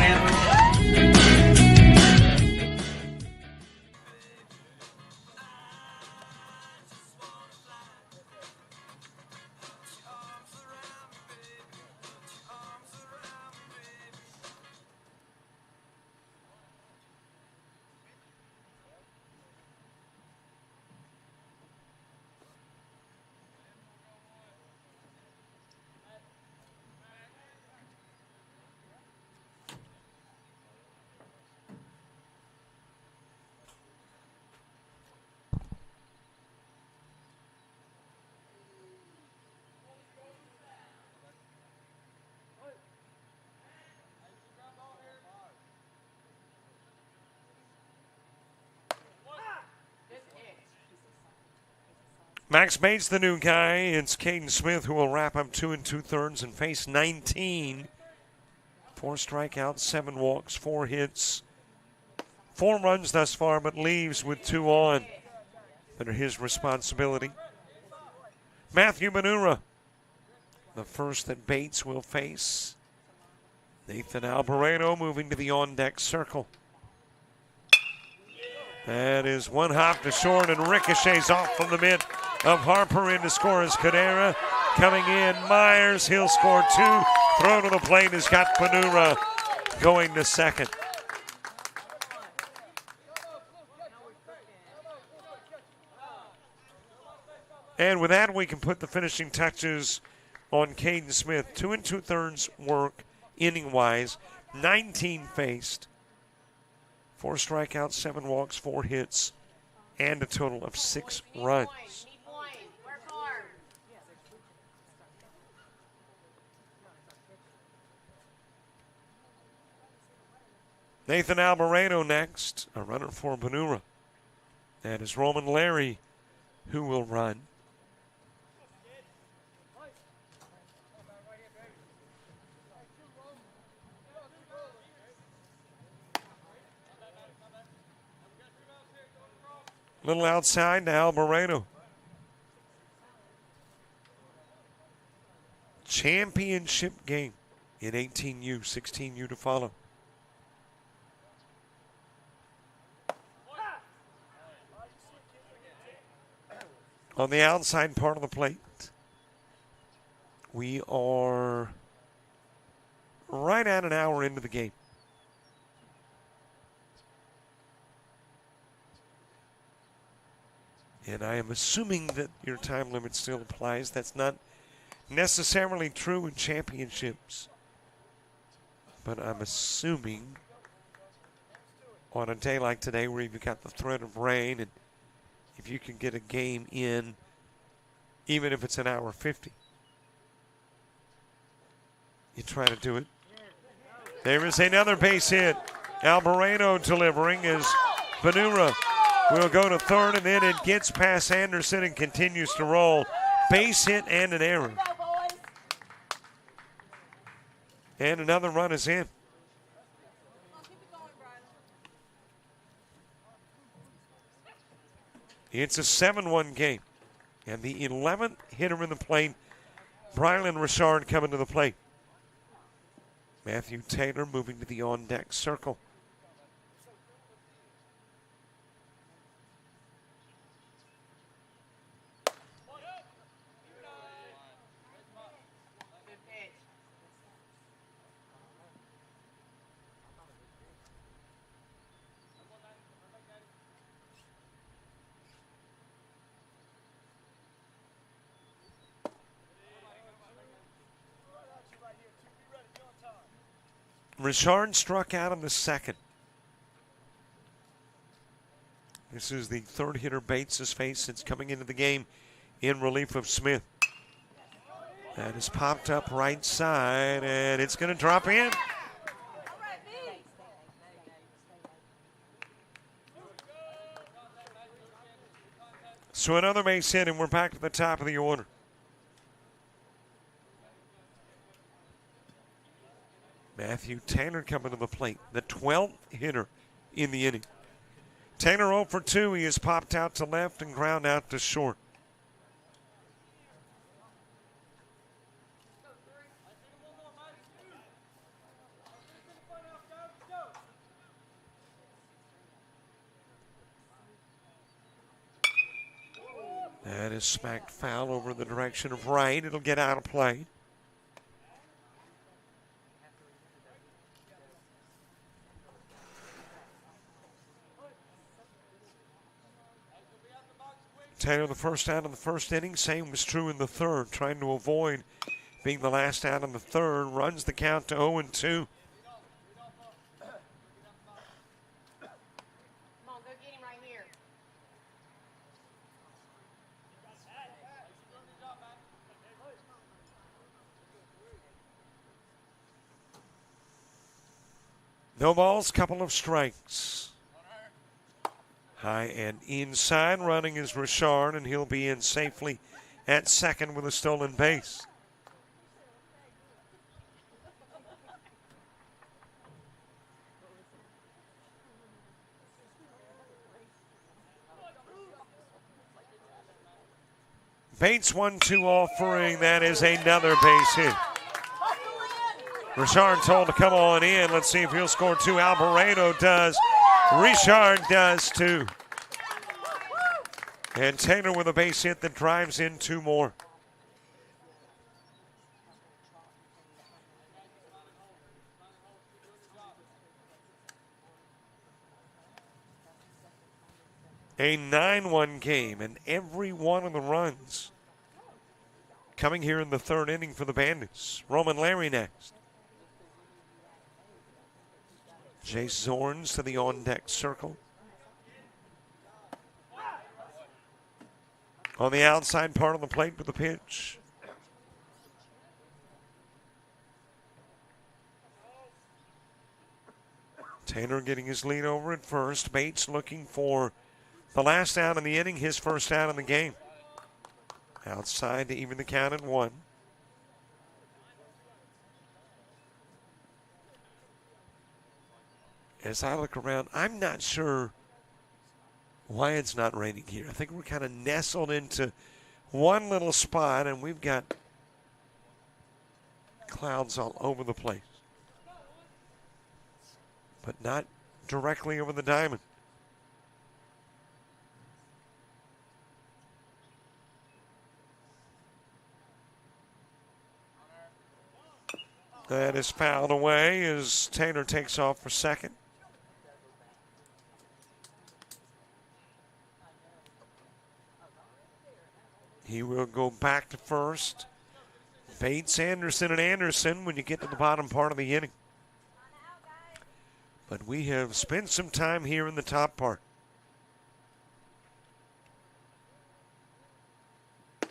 Max Bates, the new guy. It's Caden Smith who will wrap up 2 2/3 and face 19. 4 strikeouts, 7 walks, 4 hits, 4 runs thus far, but leaves with 2 on that are his responsibility. Matthew Benura, the first that Bates will face. Nathan Alboreto moving to the on-deck circle. That is one hop to short and ricochets off from the mitt of Harper in to score as Cadera. Coming in, Myers, he'll score 2. Throw to the plate has got Panura going to second. And with that, we can put the finishing touches on Caden Smith. 2 2/3 work, inning-wise, 19 faced, 4 strikeouts, 7 walks, 4 hits, and a total of 6 runs. Nathan Alvarado next, a runner for Panura. That is Roman Larry who will run. Little outside to Alvarado. Championship game in 18U, 16U to follow. On the outside part of the plate, we are right at an hour into the game. And I am assuming that your time limit still applies. That's not necessarily true in championships. But I'm assuming on a day like today where you've got the threat of rain, and if you can get a game in, even if it's an hour 50, you try to do it. There is another base hit. Alvarado delivering as Panura will go to third, and then it gets past Anderson and continues to roll. Base hit and an error. And another run is in. It's a 7-1 game. And the 11th hitter in the plate, Brylan Richard, coming to the plate. Matthew Taylor moving to the on-deck circle. Richard struck out in the second. This is the third hitter Bates has faced since coming into the game in relief of Smith. That is popped up right side, and it's going to drop in. So another base hit, and we're back to the top of the order. Matthew Taylor coming to the plate, the 12th hitter in the inning. Taylor 0 for 2. He has popped out to left and ground out to short. That is smacked foul over the direction of right. It'll get out of play. Taylor the first out in the first inning. Same was true in the third. Trying to avoid being the last out in the third. Runs the count to 0-2. No balls, couple of strikes. High and inside, running is Richard, and he'll be in safely at second with a stolen base. Bates 1-2 offering. That is another base hit. Richard told to come on in. Let's see if he'll score 2. Alvarado does. Richard does too. And Taylor with a base hit that drives in 2 more. A 9-1 game, and every one of the runs coming here in the 3rd inning for the Bandits. Roman Larry next. Jace Zorns to the on-deck circle. On the outside part of the plate with the pitch. Taylor getting his lead over at first. Bates looking for the last out in the inning, his first out in the game. Outside to even the count at 1. As I look around, I'm not sure why it's not raining here. I think we're kind of nestled into one little spot, and we've got clouds all over the place. But not directly over the diamond. That is fouled away as Taylor takes off for second. He will go back to first. Bates, Anderson, and Anderson when you get to the bottom part of the inning. But we have spent some time here in the top part. A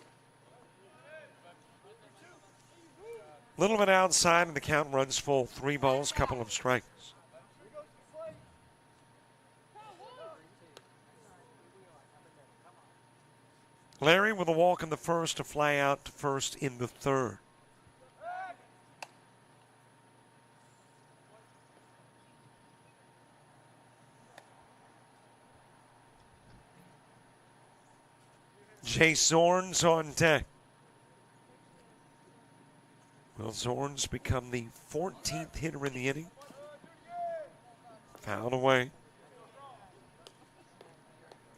little bit outside, and the count runs full. 3 balls, couple of strikes. Larry with a walk in the first, a fly out to first in the 3rd. Jace Zorns on deck. Will Zorns become the 14th hitter in the inning? Fouled away.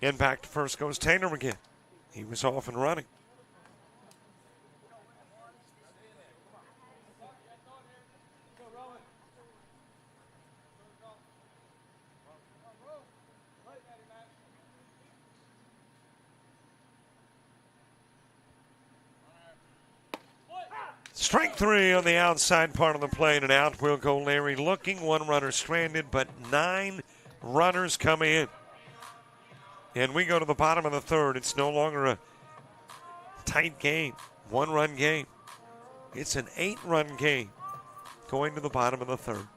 And back to first goes Taylor again. He was off and running. Strike 3 on the outside part of the plate, and out will go Larry looking. 1 runner stranded, but 9 runners come in. And we go to the bottom of the 3rd. It's no longer a tight game, 1-run game. It's an 8-run game going to the bottom of the 3rd.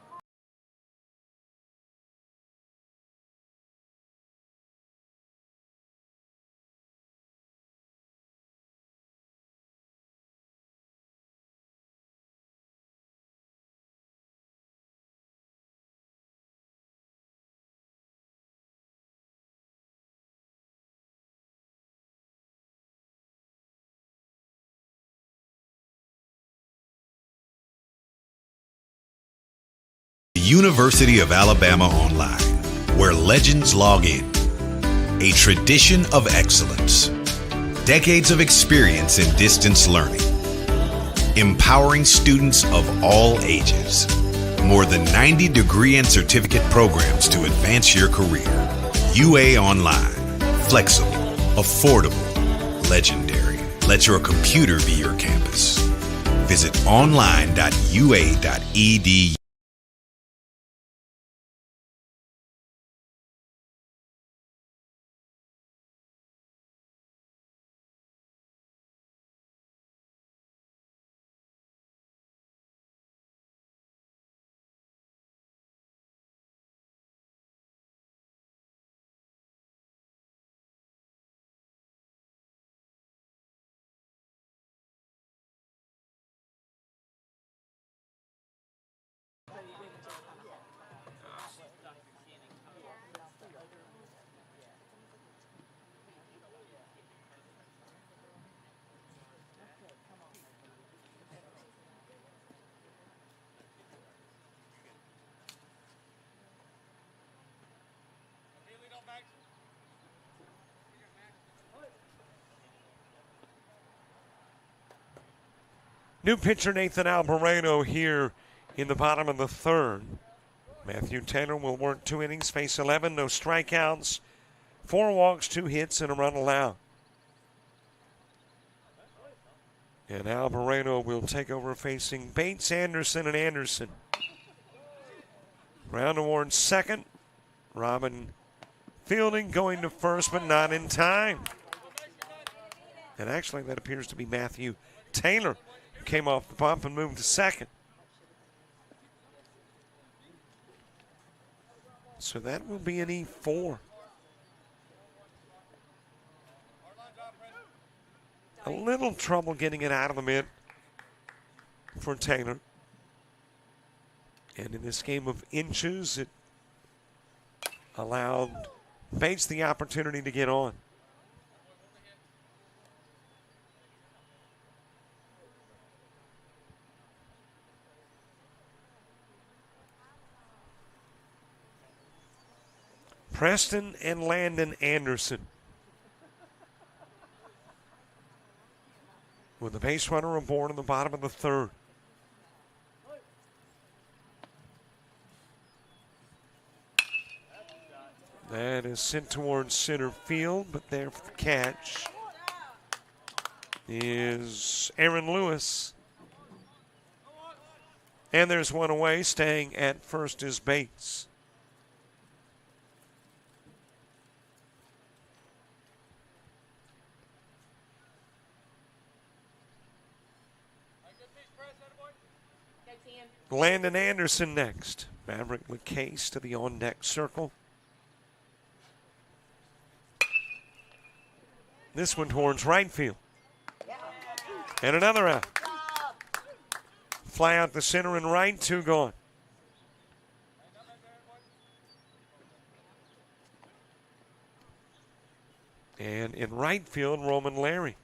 University of Alabama Online, where legends log in. A tradition of excellence. Decades of experience in distance learning. Empowering students of all ages. More than 90 degree and certificate programs to advance your career. UA Online. Flexible, affordable, legendary. Let your computer be your campus. Visit online.ua.edu. New pitcher Nathan Alvarado here in the bottom of the third. Matthew Taylor will work 2 innings, face 11, no strikeouts, 4 walks, 2 hits, and a run allowed. And Alvarado will take over facing Bates, Anderson, and Anderson. Ground towards second. Robin fielding, going to first, but not in time. And actually, that appears to be Matthew Taylor, who came off the bump and moved to second. So that will be an E4. A little trouble getting it out of the mid for Taylor. And in this game of inches, it allowed Bates the opportunity to get on. Preston and Landon Anderson, with the base runner aboard in the bottom of the third. That is sent towards center field, but there for the catch is Aaron Lewis. And there's one away. Staying at first is Bates. Landon Anderson next. Maverick LeCase to the on-deck circle. This one towards right field. And another out. Fly out the center and right, 2 gone. And in right field, Roman Larry.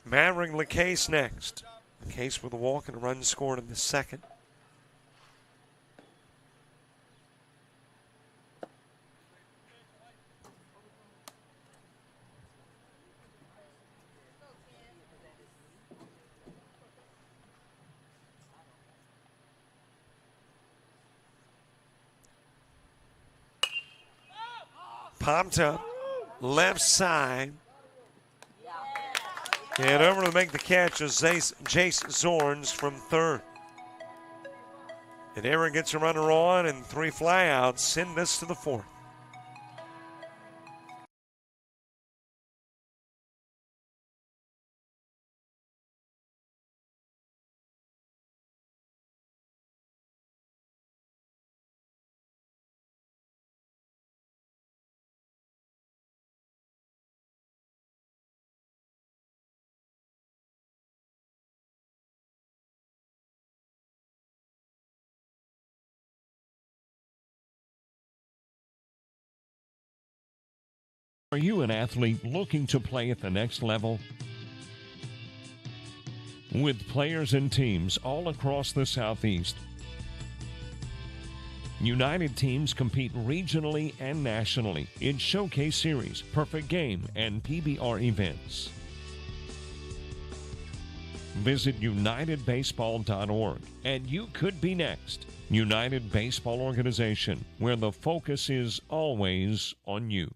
Maverick LeCase next. LeCase with a walk and a run scored in the second. Popped up, left side. And over to make the catch is Jace Zorns from third. And Aaron gets a runner on and 3 flyouts. Send this to the fourth. Are you an athlete looking to play at the next level? With players and teams all across the Southeast, United teams compete regionally and nationally in Showcase Series, Perfect Game, and PBR events. Visit UnitedBaseball.org and you could be next. United Baseball Organization, where the focus is always on you.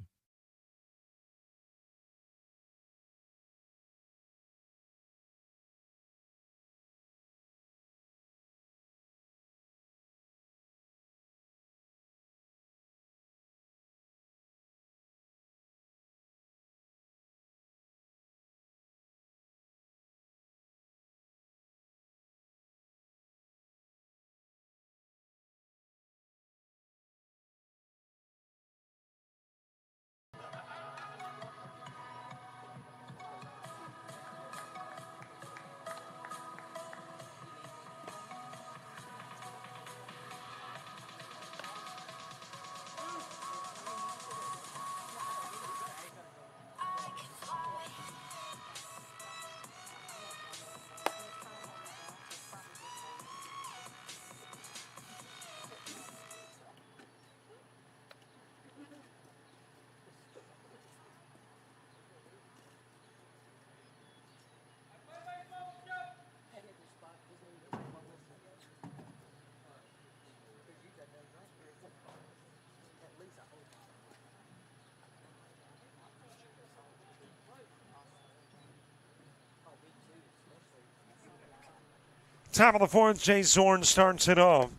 Top of the fourth, Jay Zorn starts it off.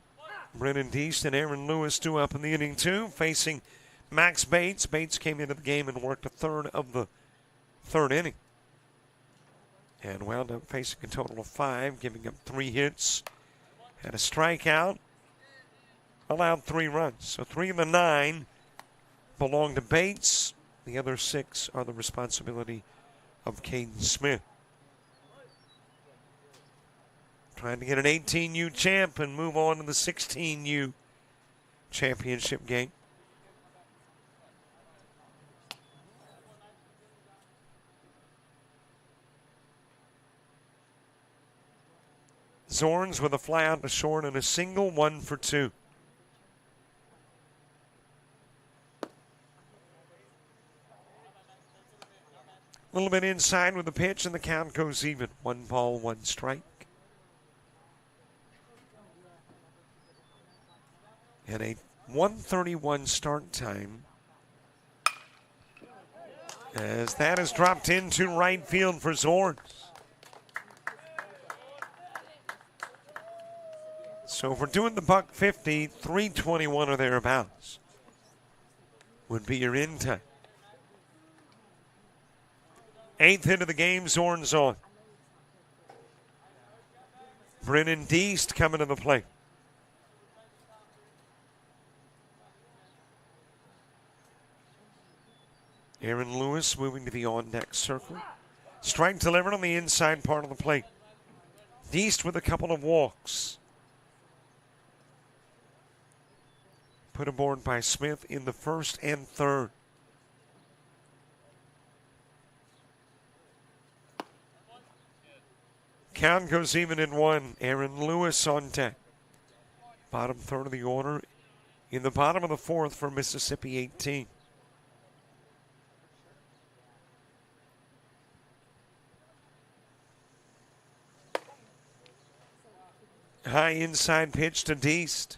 Brennan Deast and Aaron Lewis due up in the inning two, facing Max Bates. Bates came into the game and worked a third of the third inning. And wound up facing a total of 5, giving up 3 hits. Had a strikeout, allowed 3 runs. So 3 of the 9 belong to Bates. The other 6 are the responsibility of Caden Smith. Trying to get an 18U champ and move on to the 16U championship game. Zorns with a fly out to short and a single, 1 for 2. A little bit inside with the pitch, and the count goes even. 1 ball, 1 strike. And a 1:31 start time. As that is dropped into right field for Zorns. So if we're doing the $150, 321 or thereabouts would be your in time. 8th hit of the game, Zorns on. Brennan Deast coming to the plate. Aaron Lewis moving to the on-deck circle. Strike delivered on the inside part of the plate. Deast with a couple of walks. Put aboard by Smith in the first and third. Count goes even in 1. Aaron Lewis on deck. Bottom third of the order in the bottom of the 4th for Mississippi 18. High inside pitch to Deast.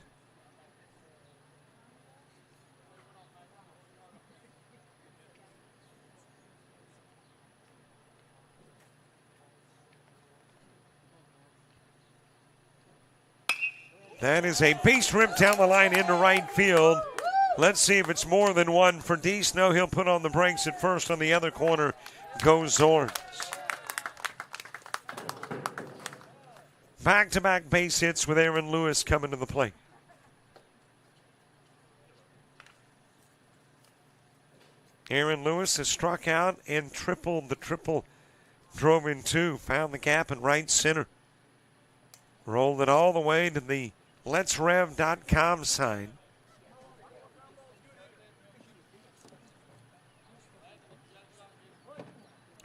That is a base rip down the line into right field. Let's see if it's more than 1 for Deast. No, he'll put on the brakes at first. On the other corner goes Zorns. Back-to-back base hits with Aaron Lewis coming to the plate. Aaron Lewis has struck out and tripled. The triple drove in 2. Found the gap in right center. Rolled it all the way to the Let'sRev.com sign.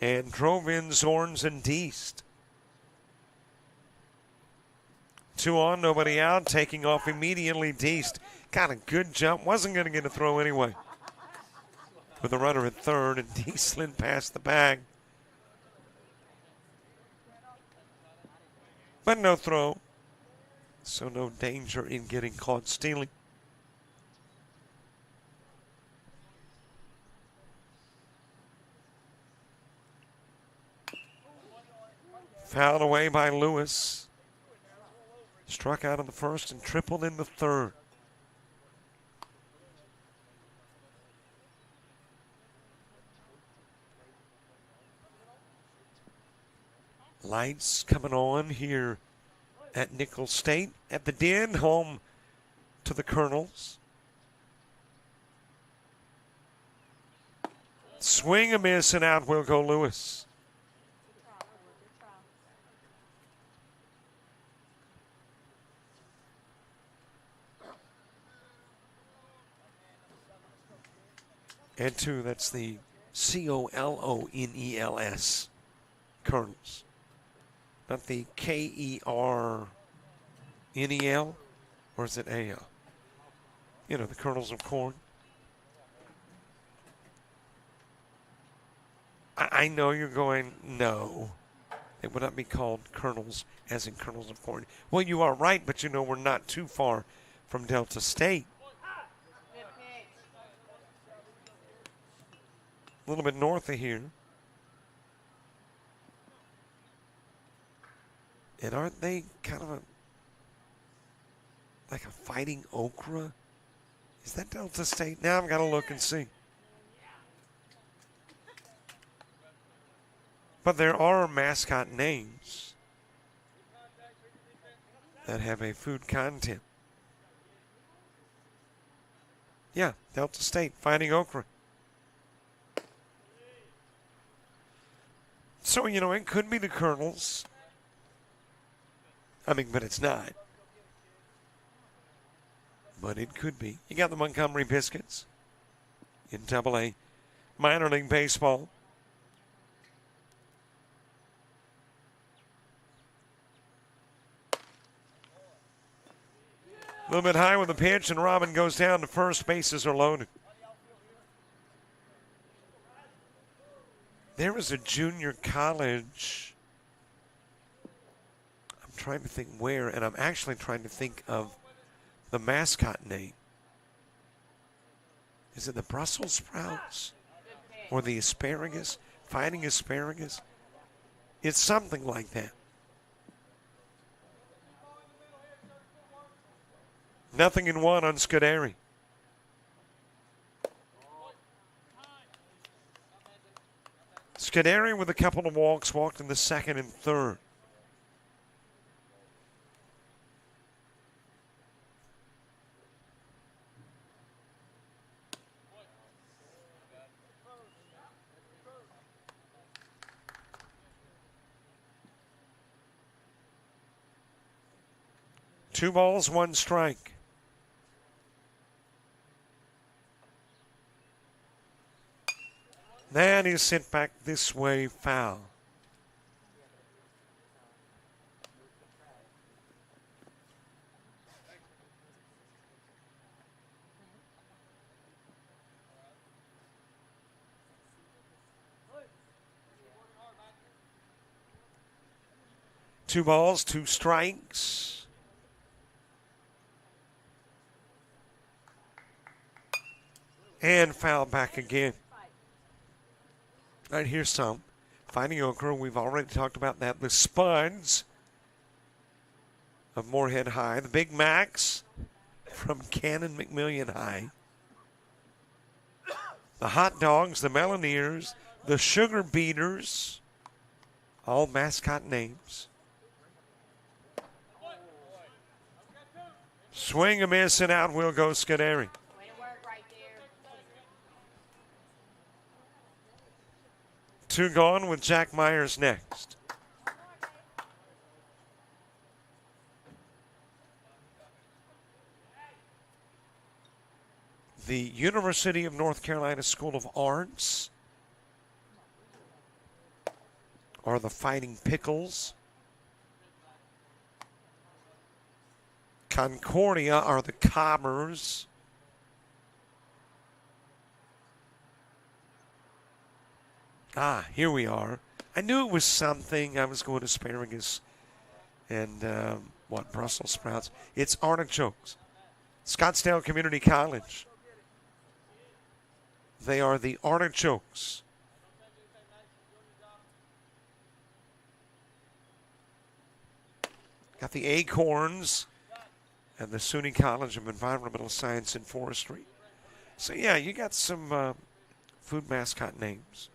And drove in Zorns and Deast. 2 on, nobody out. Taking off immediately, Deast. Got a good jump. Wasn't going to get a throw anyway. With a runner at third, and Deast slid past the bag. But no throw. So no danger in getting caught stealing. Fouled away by Lewis. Struck out in the first and tripled in the third. Lights coming on here at Nicholls State. At the Den, home to the Colonels. Swing a miss and out will go Lewis. And 2, that's the Colonels. Colonels. Not the Kernel, or is it AL? You know, the kernels of corn. I know you're going, no. It would not be called kernels, as in kernels of corn. Well, you are right, but you know we're not too far from Delta State. A little bit north of here. And aren't they kind of like a fighting okra? Is that Delta State? Now I've got to look and see. But there are mascot names that have a food content. Yeah, Delta State, fighting okra. So, you know, it could be the Colonels. I mean, but it's not. But it could be. You got the Montgomery Biscuits in Double-A minor league baseball. A little bit high with the pitch, and Robin goes down to first. Bases are loaded. There was a junior college. I'm trying to think where, and I'm actually trying to think of the mascot name. Is it the Brussels sprouts or the asparagus? Fighting asparagus? It's something like that. Nothing in one on Scuderi. Scuderi with a couple of walks, walked in the second and third. Two balls, one strike. That is sent back this way, foul. Two balls, two strikes. And foul back again. All right, here's some. Fighting okra, we've already talked about that. The Spuds of Moorhead High. The Big Macs from Cannon McMillian High. The Hot Dogs, the Meloneers, the Sugar Beaters. All mascot names. Swing, a miss, and out will go Scuderi. Two gone with Jack Myers next. The University of North Carolina School of Arts are the Fighting Pickles. Concordia are the Cobbers. Ah, here we are. I knew it was something. I was going asparagus and, Brussels sprouts. It's artichokes. Scottsdale Community College. They are the Artichokes. Got the Acorns and the SUNY College of Environmental Science and Forestry. So, yeah, you got some food mascot names.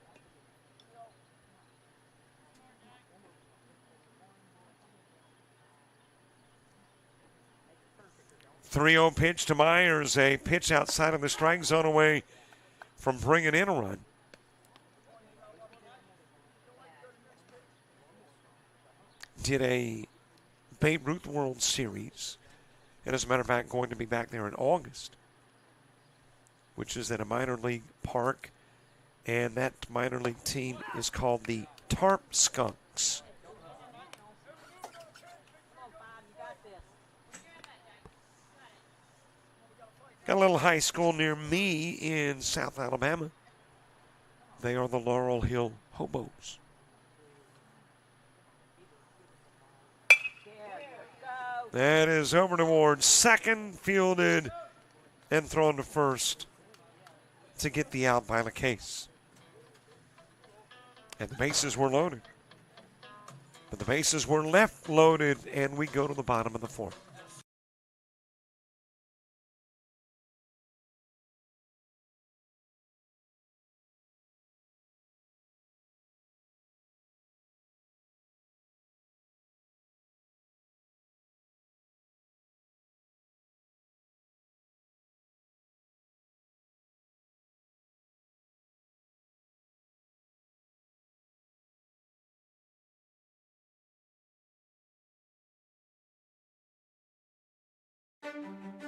3-0 pitch to Myers, a pitch outside of the strike zone away from bringing in a run. Did a Babe Ruth World Series, and as a matter of fact, going to be back there in August, which is at a minor league park, and that minor league team is called the Tarp Skunks. Got a little high school near me in South Alabama. They are the Laurel Hill Hobos. That is over to Ward. Second, fielded and thrown to first to get the out by LaCase. And the bases were loaded. But the bases were left loaded, and we go to the bottom of the fourth.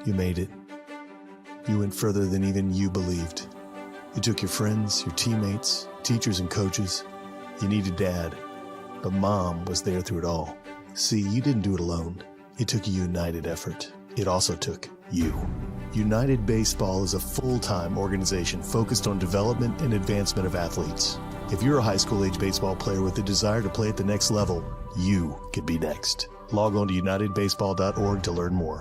You made it. You went further than even you believed. You took your friends, your teammates, teachers, and coaches. You needed Dad, but Mom was there through it all. See, you didn't do it alone. It took a united effort. It also took you. United Baseball is a full-time organization focused on development and advancement of athletes. If you're a high school-age baseball player with a desire to play at the next level, you could be next. Log on to unitedbaseball.org to learn more.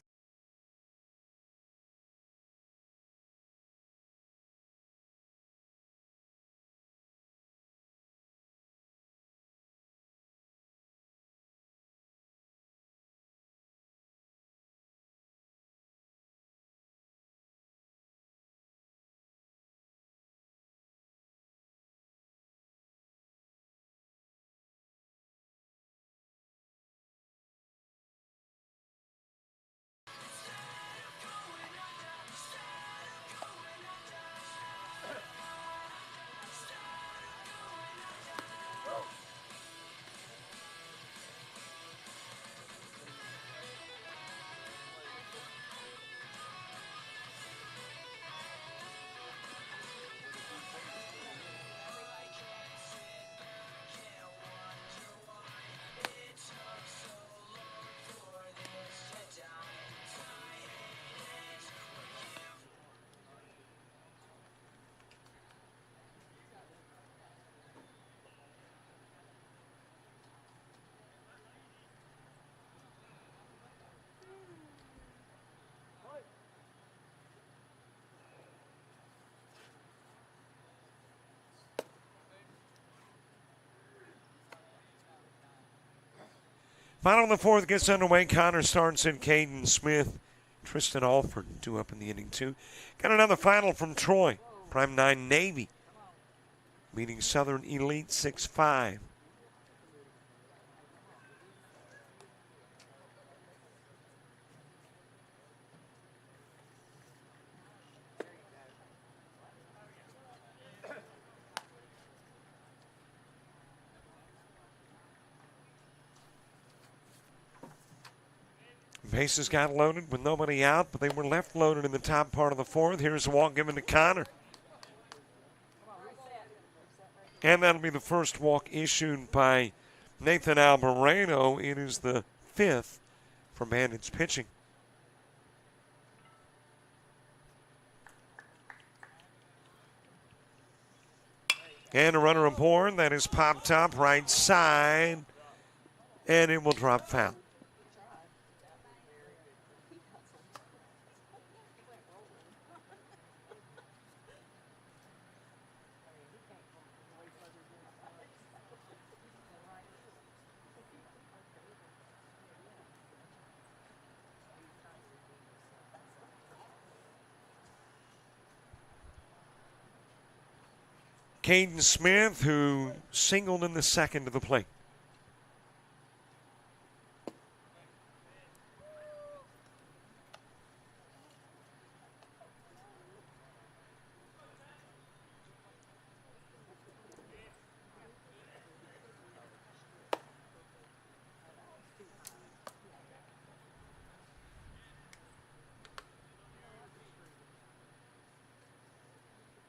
Bottom of the fourth gets underway. Connor starts in. Caden Smith, Tristan Alford, 2 up in the inning, 2. Got another final from Troy. Prime 9 Navy, beating Southern Elite 6-5. Bases got loaded with nobody out, but they were left loaded in the top part of the fourth. Here's a walk given to Connor. And that'll be the first walk issued by Nathan Albareno. It is the 5th for Bandits pitching. And a runner aboard. That is popped up right side. And it will drop foul. Caden Smith, who singled in the second to the plate.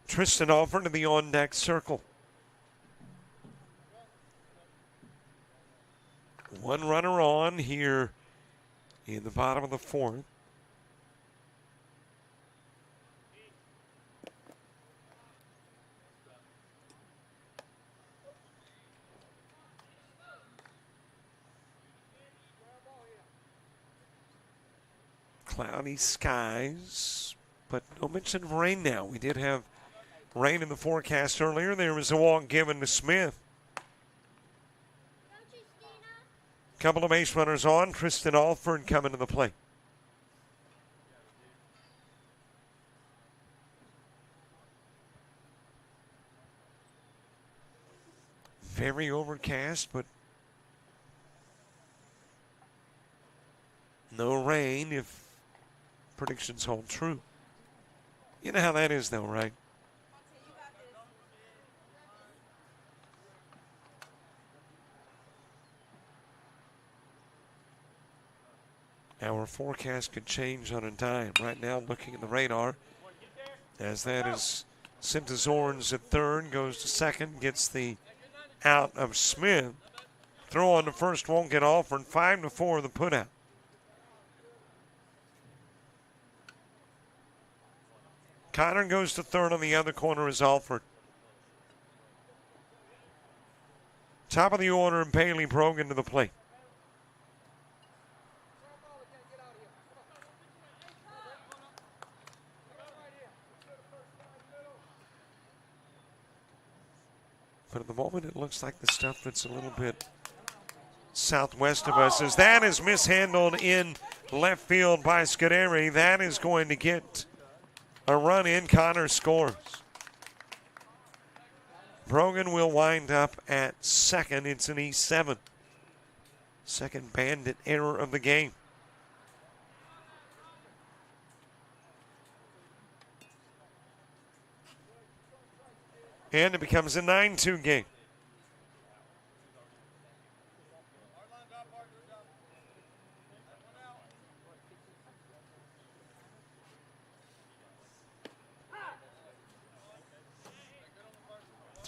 Tristan Alford to the on-deck circle. One runner on here in the bottom of the fourth. Cloudy skies, but no mention of rain now. We did have rain in the forecast earlier. There was a walk given to Smith. Couple of base runners on. Tristan Alford coming to the plate. Very overcast, but no rain if predictions hold true. You know how that is, though, right? Our forecast could change on a dime. Right now, looking at the radar, as that is sent to Zorns at third, goes to second, gets the out of Smith. Throw on the first won't get off, and 5-4 the put out. Connor goes to third. On the other corner is Alford. Top of the order, and Bailey Brogan to the plate. But at the moment, it looks like the stuff that's a little bit southwest of us, as that is mishandled in left field by Scuderi. That is going to get a run in. Connor scores. Brogan will wind up at second. It's an E7. Second bandit error of the game. And it becomes a 9-2 game.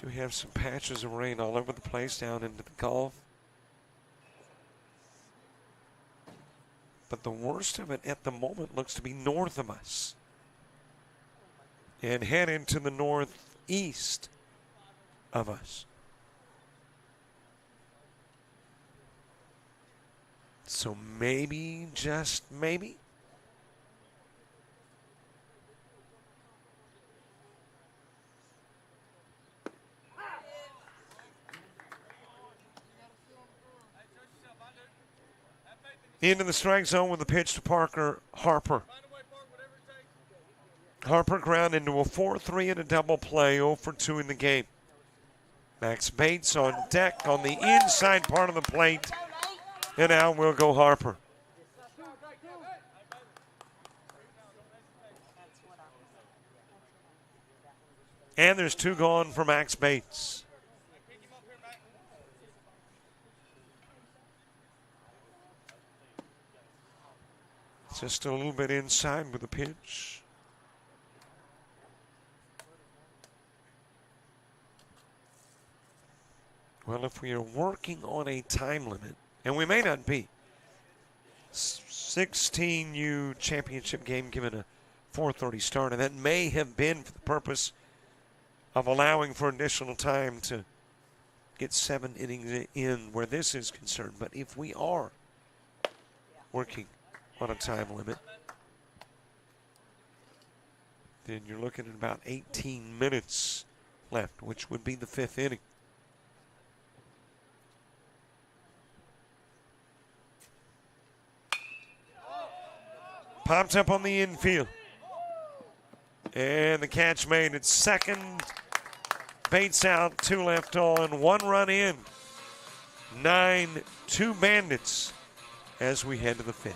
Do have some patches of rain all over the place down into the Gulf. But the worst of it at the moment looks to be north of us. And head into the northeast of us. So maybe, just maybe, into the strike zone with a pitch to Parker Harper. Harper ground into a 4-3 and a double play, 0 for 2 in the game. Max Bates on deck on the inside part of the plate. And out will go Harper. And there's 2 gone for Max Bates. Just a little bit inside with the pitch. Well, if we are working on a time limit, and we may not be, 16U championship game given a 4:30 start, and that may have been for the purpose of allowing for additional time to get 7 innings in where this is concerned. But if we are working on a time limit, then you're looking at about 18 minutes left, which would be the 5th inning. Popped up on the infield. And the catch made at second. Bates out, 2 left on, 1 run in. 9-2 Bandits as we head to the 5th.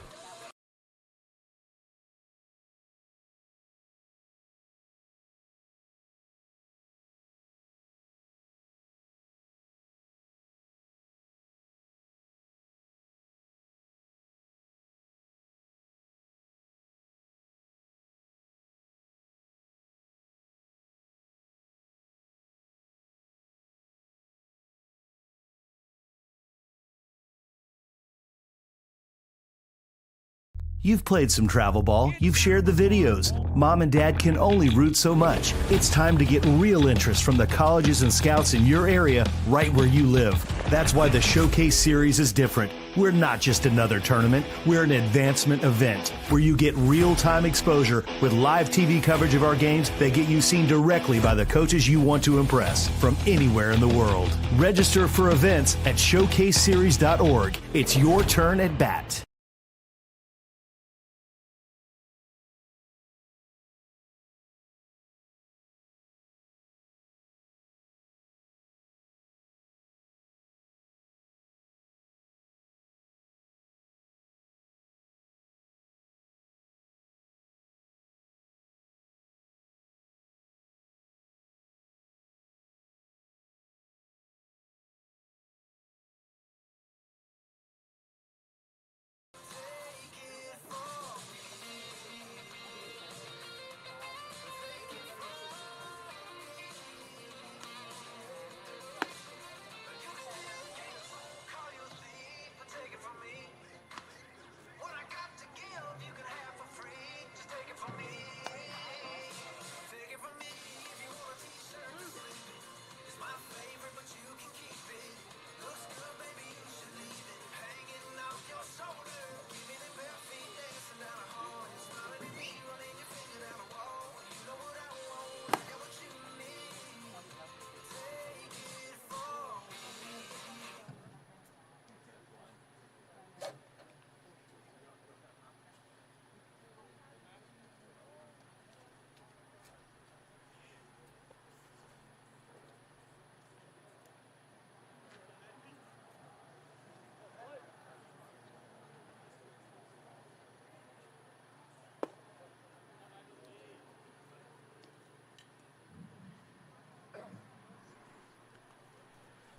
You've played some travel ball, you've shared the videos. Mom and Dad can only root so much. It's time to get real interest from the colleges and scouts in your area right where you live. That's why the Showcase Series is different. We're not just another tournament, we're an advancement event where you get real-time exposure with live TV coverage of our games that get you seen directly by the coaches you want to impress from anywhere in the world. Register for events at showcaseseries.org. It's your turn at bat.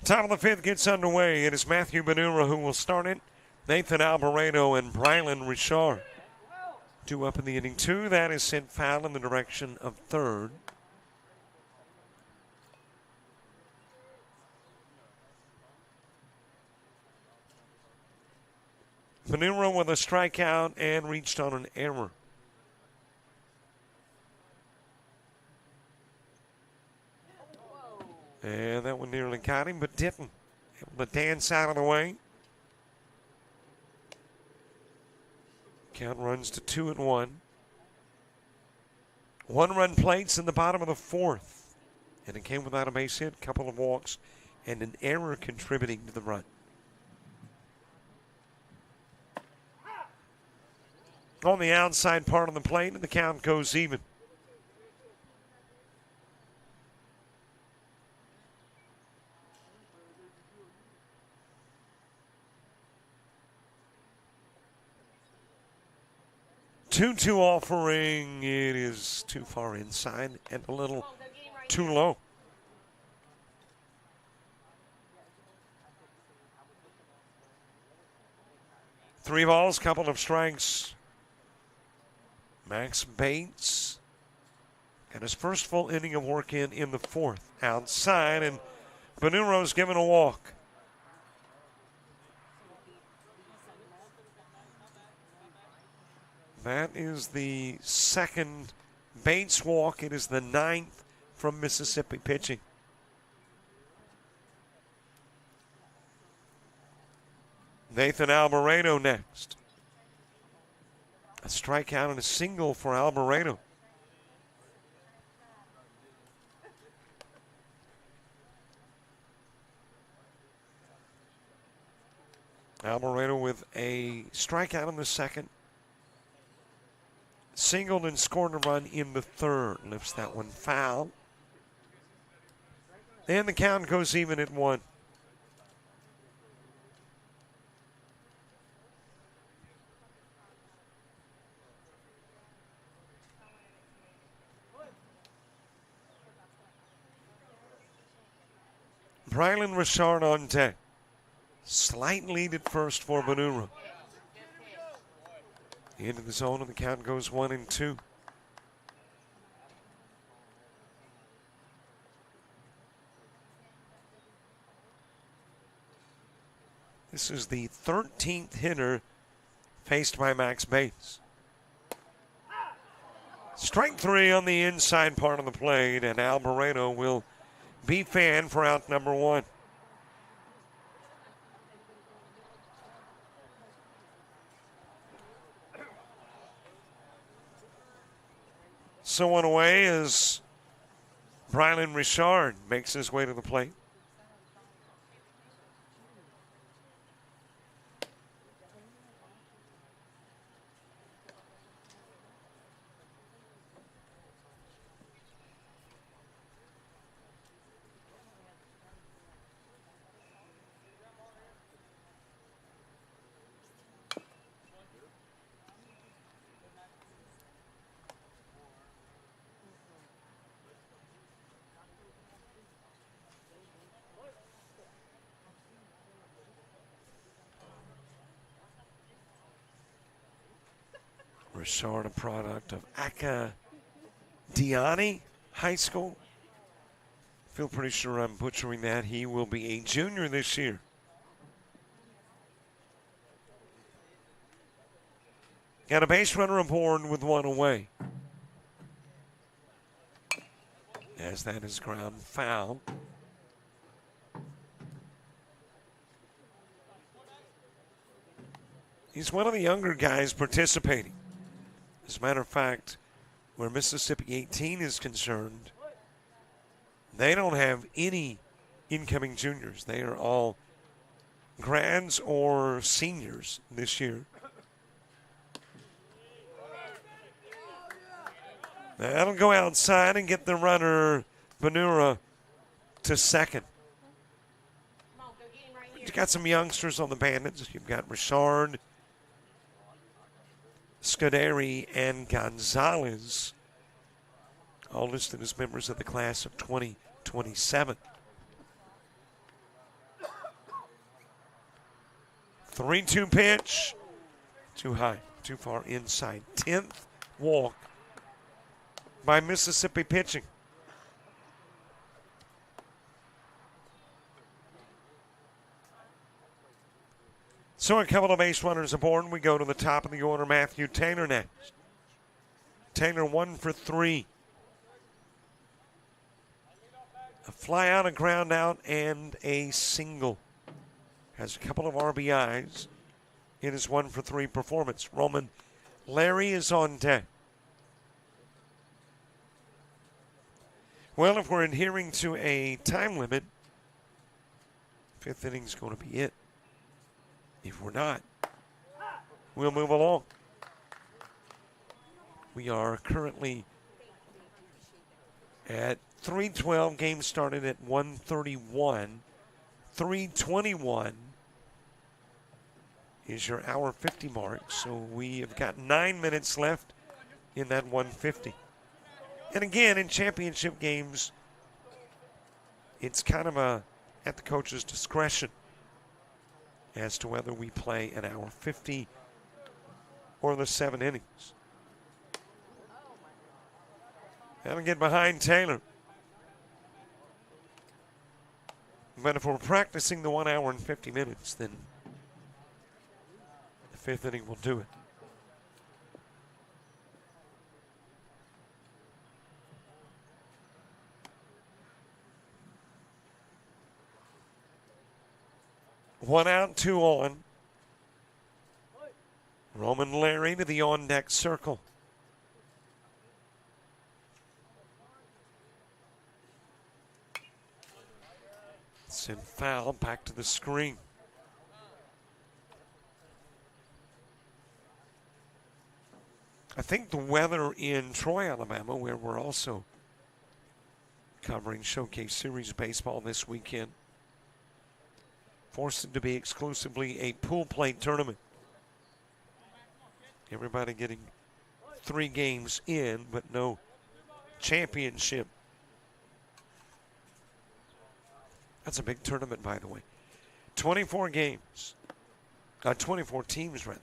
Top of the fifth gets underway. It is Matthew Benura who will start it. Nathan Alvarado and Brylan Richard. 2 up in the inning. 2. That is sent foul in the direction of third. Benura with a strikeout and reached on an error. And that one nearly got him, but didn't. Able to dance out of the way. Count runs to 2-1. 1-run plates in the bottom of the fourth. And it came without a base hit, couple of walks, and an error contributing to the run. On the outside part of the plate, and the count goes even. Two offering. It is too far inside and a little too low. Three balls, couple of strikes. Max Bates got his first full inning of work in the fourth. Outside, and Benuro's given a walk. That is the second Bates walk. It is the 9th from Mississippi pitching. Nathan Alvarado next. A strikeout and a single for Alvarado. Alvarado with a strikeout in the second. Singled and scored a run in the third. Lifts that one foul. And the count goes even at 1. Brylan Richard on deck. Slight lead at first for Benura. Into the zone, and the count goes 1-2. This is the 13th hitter faced by Max Bates. Strike 3 on the inside part of the plate, and Alvarado will be fanned for out number 1. So one away as Brylan Richard makes his way to the plate. Richard, a product of Acadiani High School. Feel pretty sure I'm butchering that. He will be a junior this year. Got a base runner aboard with one away. As that is ground foul. He's one of the younger guys participating. As a matter of fact, where Mississippi 18 is concerned, they don't have any incoming juniors. They are all grads or seniors this year. That'll go outside and get the runner, Benura, to second. You've got some youngsters on the Bandits. You've got Richard, Scuderi, and Gonzalez, all listed as members of the class of 2027. 3-2 pitch. Too high, too far inside. 10th walk by Mississippi pitching. So a couple of base runners aboard. We go to the top of the order. Matthew Taylor next. Taylor 1 for 3. A fly out, a ground out, and a single. Has a couple of RBIs in his 1 for 3 performance. Roman Larry is on deck. Well, if we're adhering to a time limit, 5th inning's going to be it. If we're not, we'll move along. We are currently at 3:12. Game started at 1:31. 3:21 is your hour 50 mark. So we have got 9 minutes left in that 150. And again, in championship games, it's kind of at the coach's discretion as to whether we play an hour 50 or the 7 innings. That'll get behind Taylor. But if we're practicing the 1 hour and 50 minutes, then the 5th inning will do it. One out, 2 on. Roman Larry to the on-deck circle. It's in foul, back to the screen. I think the weather in Troy, Alabama, where we're also covering Showcase Series baseball this weekend, forced it to be exclusively a pool play tournament. Everybody getting 3 games in, but no championship. That's a big tournament, by the way. 24 games. 24 teams, rather.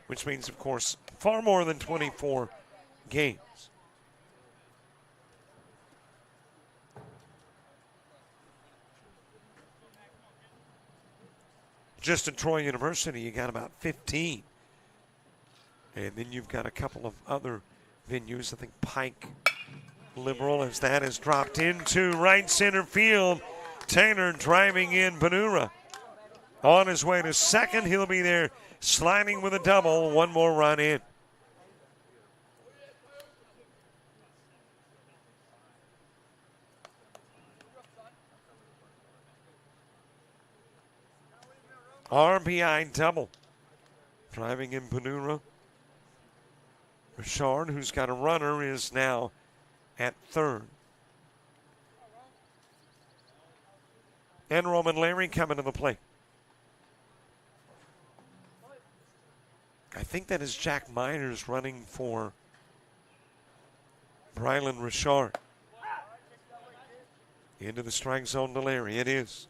Which means, of course, far more than 24 games. Just at Troy University, you got about 15. And then you've got a couple of other venues. I think Pike Liberal, as that is dropped into right center field. Taylor driving in Benura. On his way to second, he'll be there sliding with a double. 1 more run in. RBI double. Driving in Panura. Richard, who's got a runner, is now at third. And Roman Larry coming to the plate. I think that is Jack Myers running for Brylan Richard. Into the strike zone to Larry. It is.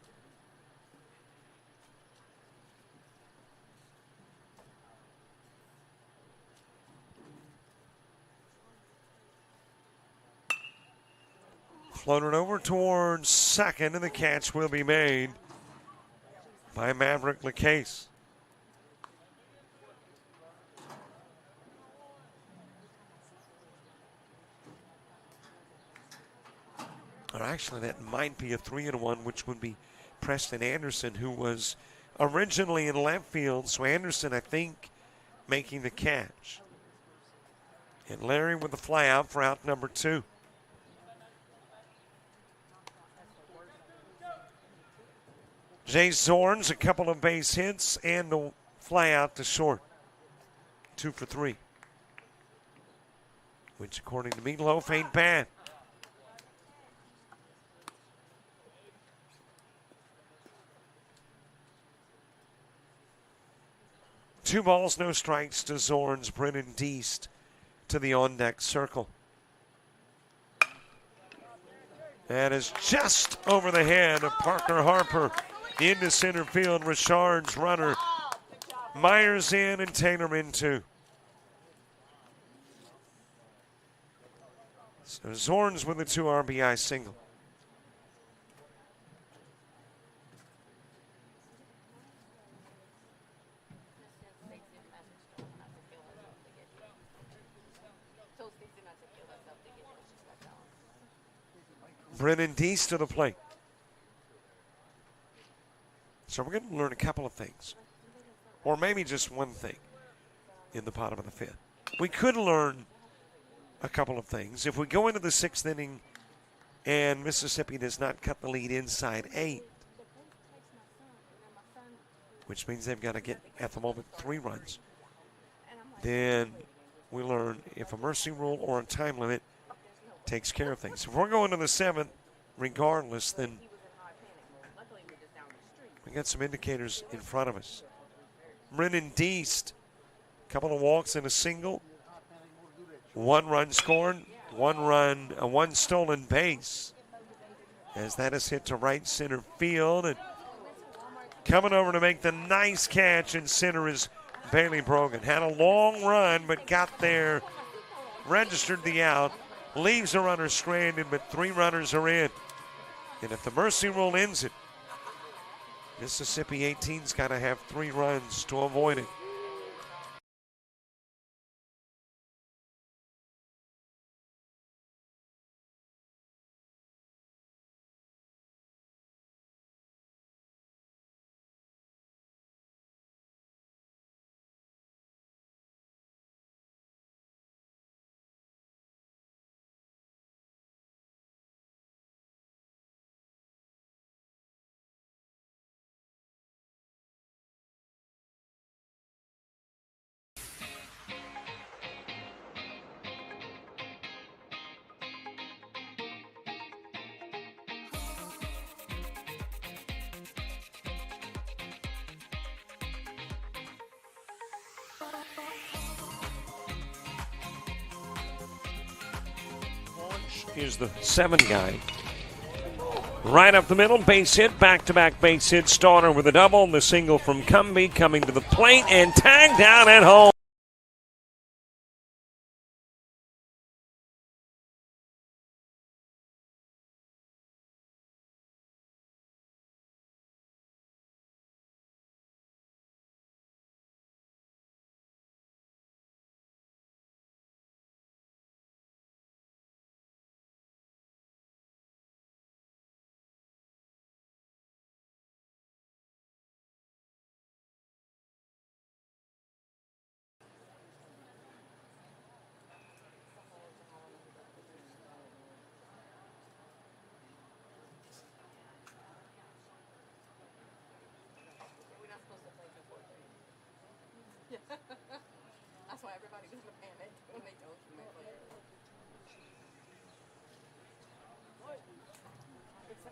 Floated over towards second, and the catch will be made by Maverick LaCase. Or actually, that might be a 3-1, which would be Preston Anderson, who was originally in left field. So Anderson, I think, making the catch. And Larry with the fly out for out number 2. Jay Zorns, a couple of base hits and a fly out to short. 2 for 3. Which, according to Meatloaf, ain't bad. Two balls, no strikes to Zorns. Brennan Deast to the on-deck circle. That is just over the head of Parker Harper into center field. Richard's runner. Myers in and Taylor in too. So Zorns with a 2 RBI single. Brennan Deast to the plate. So we're going to learn a couple of things. Or maybe just one thing in the bottom of the 5th. We could learn a couple of things. If we go into the 6th inning and Mississippi does not cut the lead inside 8, which means they've got to get, at the moment, 3 runs, then we learn if a mercy rule or a time limit takes care of things. If we're going to the 7th, regardless, then we got some indicators in front of us. Brennan Deast, a couple of walks and a single. 1 run scored, 1 stolen base. As that is hit to right center field. And coming over to make the nice catch in center is Bailey Brogan. Had a long run, but got there, registered the out, leaves a runner stranded, but 3 runners are in. And if the mercy rule ends it, Mississippi 18's got to have 3 runs to avoid it. Is the 7 guy. Right up the middle, base hit, back-to-back base hit. Starter with a double, the single from Cumbie coming to the plate and tagged down at home.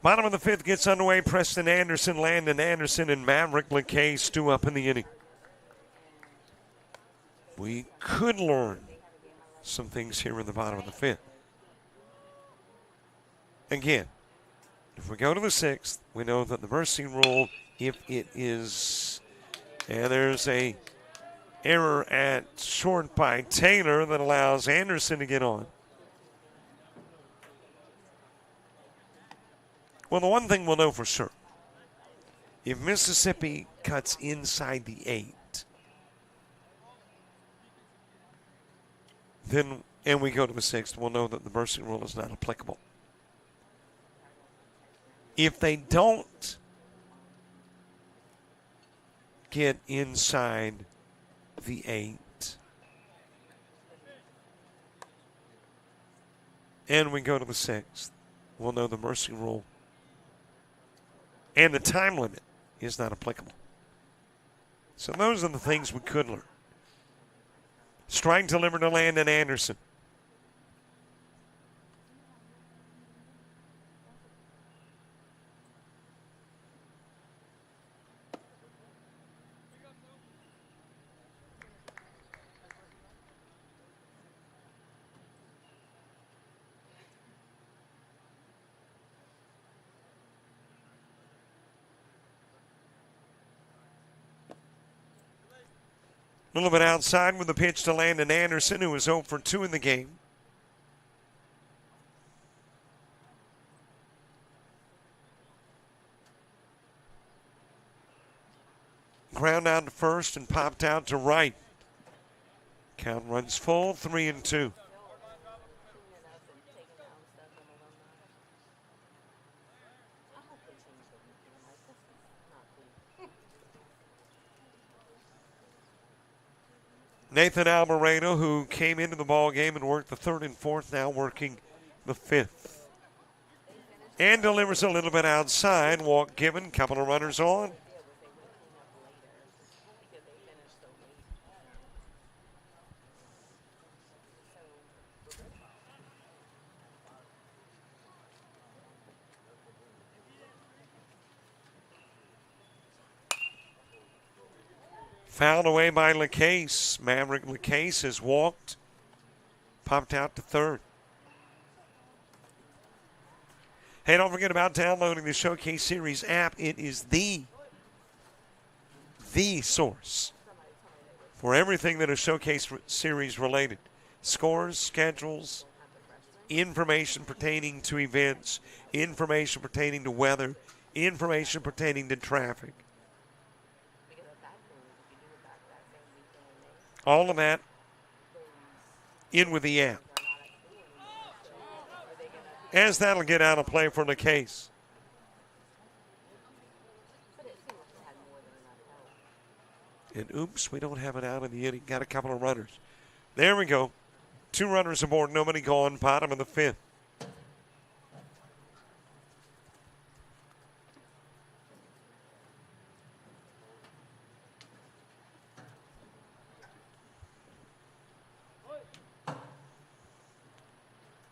Bottom of the fifth gets underway. Preston Anderson, Landon Anderson, and Maverick LeKay stew up in the inning. We could learn some things here in the bottom of the fifth. Again, if we go to the sixth, we know that the mercy rule, if it is, and there's a error at short by Taylor that allows Anderson to get on. Well, the one thing we'll know for sure, if Mississippi cuts inside the 8, then, and we go to the 6th, we'll know that the mercy rule is not applicable. If they don't get inside the 8, and we go to the 6th, we'll know the mercy rule and the time limit is not applicable. So those are the things we could learn. Strike delivered to Landon Anderson. A little bit outside with the pitch to Landon Anderson, who was 0 for 2 in the game. Ground out to first and popped out to right. Count runs full, 3-2. Nathan Alvarado, who came into the ball game and worked the 3rd and 4th, now working the 5th. And delivers a little bit outside. Walk given, couple of runners on. Fouled away by LeCase. Maverick LeCase has walked. Popped out to 3rd. Hey, don't forget about downloading the Showcase Series app. It is the source for everything that is Showcase Series related. Scores, schedules, information pertaining to events, information pertaining to weather, information pertaining to traffic. All of that in with the app. As that'll get out of play for the case. And oops, we don't have it out of the inning. Got a couple of runners. There we go. 2 runners aboard, nobody gone. Bottom of the 5th.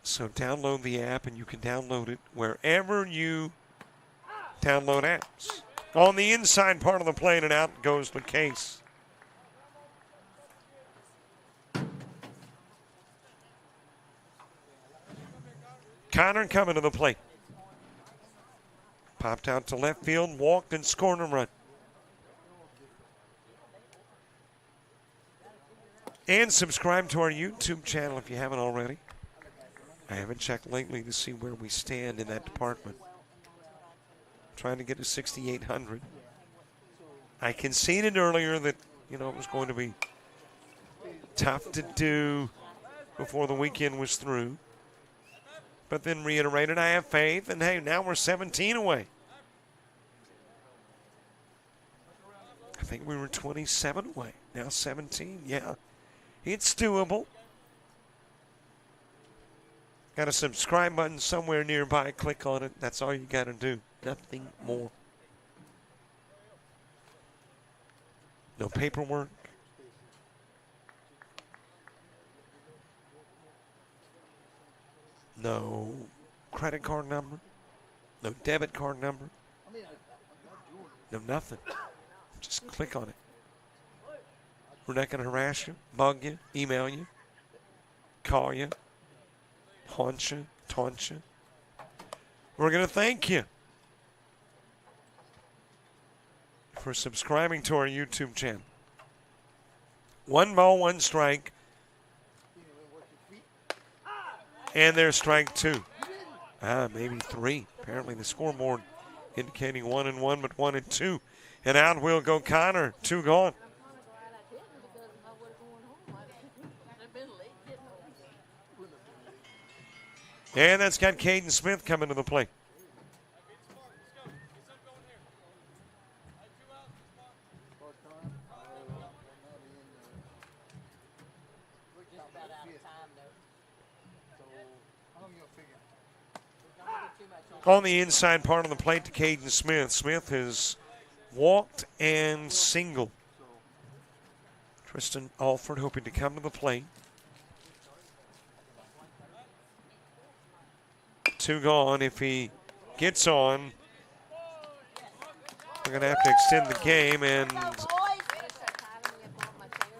So download the app, and you can download it wherever you download apps. On the inside part of the plate, and out goes the case. Connor coming to the plate. Popped out to left field, walked, and scored a run. And subscribe to our YouTube channel if you haven't already. I haven't checked lately to see where we stand in that department. Trying to get to 6,800. I conceded earlier that, it was going to be tough to do before the weekend was through. But then reiterated, I have faith, and hey, now we're 17 away. I think we were 27 away. Now 17, yeah. It's doable. Got a subscribe button somewhere nearby. Click on it. That's all you got to do. Nothing more. No paperwork. No credit card number. No debit card number. No nothing. Just click on it. We're not going to harass you, bug you, email you, call you, haunt you, taunt you. We're going to thank you for subscribing to our YouTube channel. 1 ball, 1 strike. And there's strike 2. Maybe 3. Apparently the scoreboard indicating 1-1, but 1-2. And out will go Connor. 2 gone. And that's got Caden Smith coming to the plate. On the inside part of the plate to Caden Smith. Smith has walked and singled. Tristan Alford hoping to come to the plate. 2 gone. If he gets on, we're going to have to extend the game, and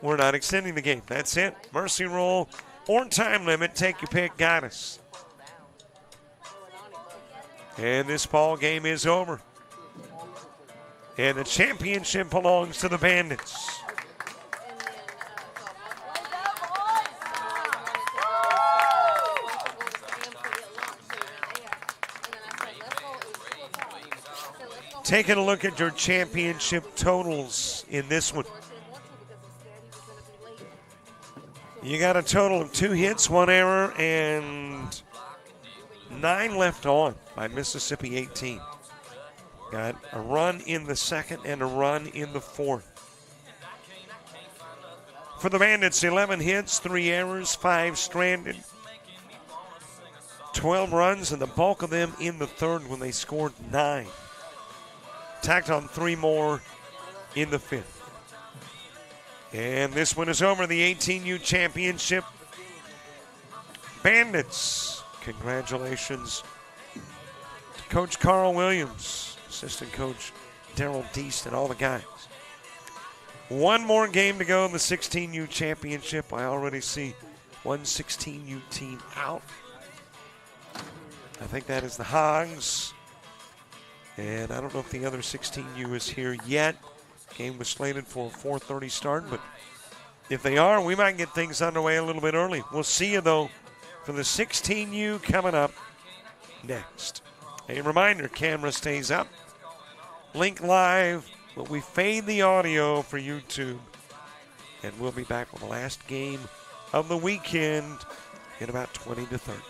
we're not extending the game. That's it. Mercy rule or time limit. Take your pick. Got us. And this ball game is over. And the championship belongs to the Bandits. Taking a look at your championship totals in this one. You got a total of 2 hits, 1 error, and 9 left on by Mississippi 18. Got a run in the second and a run in the fourth. For the Bandits, 11 hits, 3 errors, 5 stranded, 12 runs, and the bulk of them in the third when they scored 9. Tacked on 3 more in the fifth. And this one is over. The 18U championship. Bandits. Congratulations to Coach Carl Williams, assistant coach Daryl Deast, and all the guys. 1 more game to go in the 16U championship. I already see one 16U team out. I think that is the Hogs. And I don't know if the other 16U is here yet. Game was slated for a 4:30 start, but if they are, we might get things underway a little bit early. We'll see you, though, for the 16U coming up next. A reminder, camera stays up. Link live, but we fade the audio for YouTube. And we'll be back with the last game of the weekend in about 20 to 30.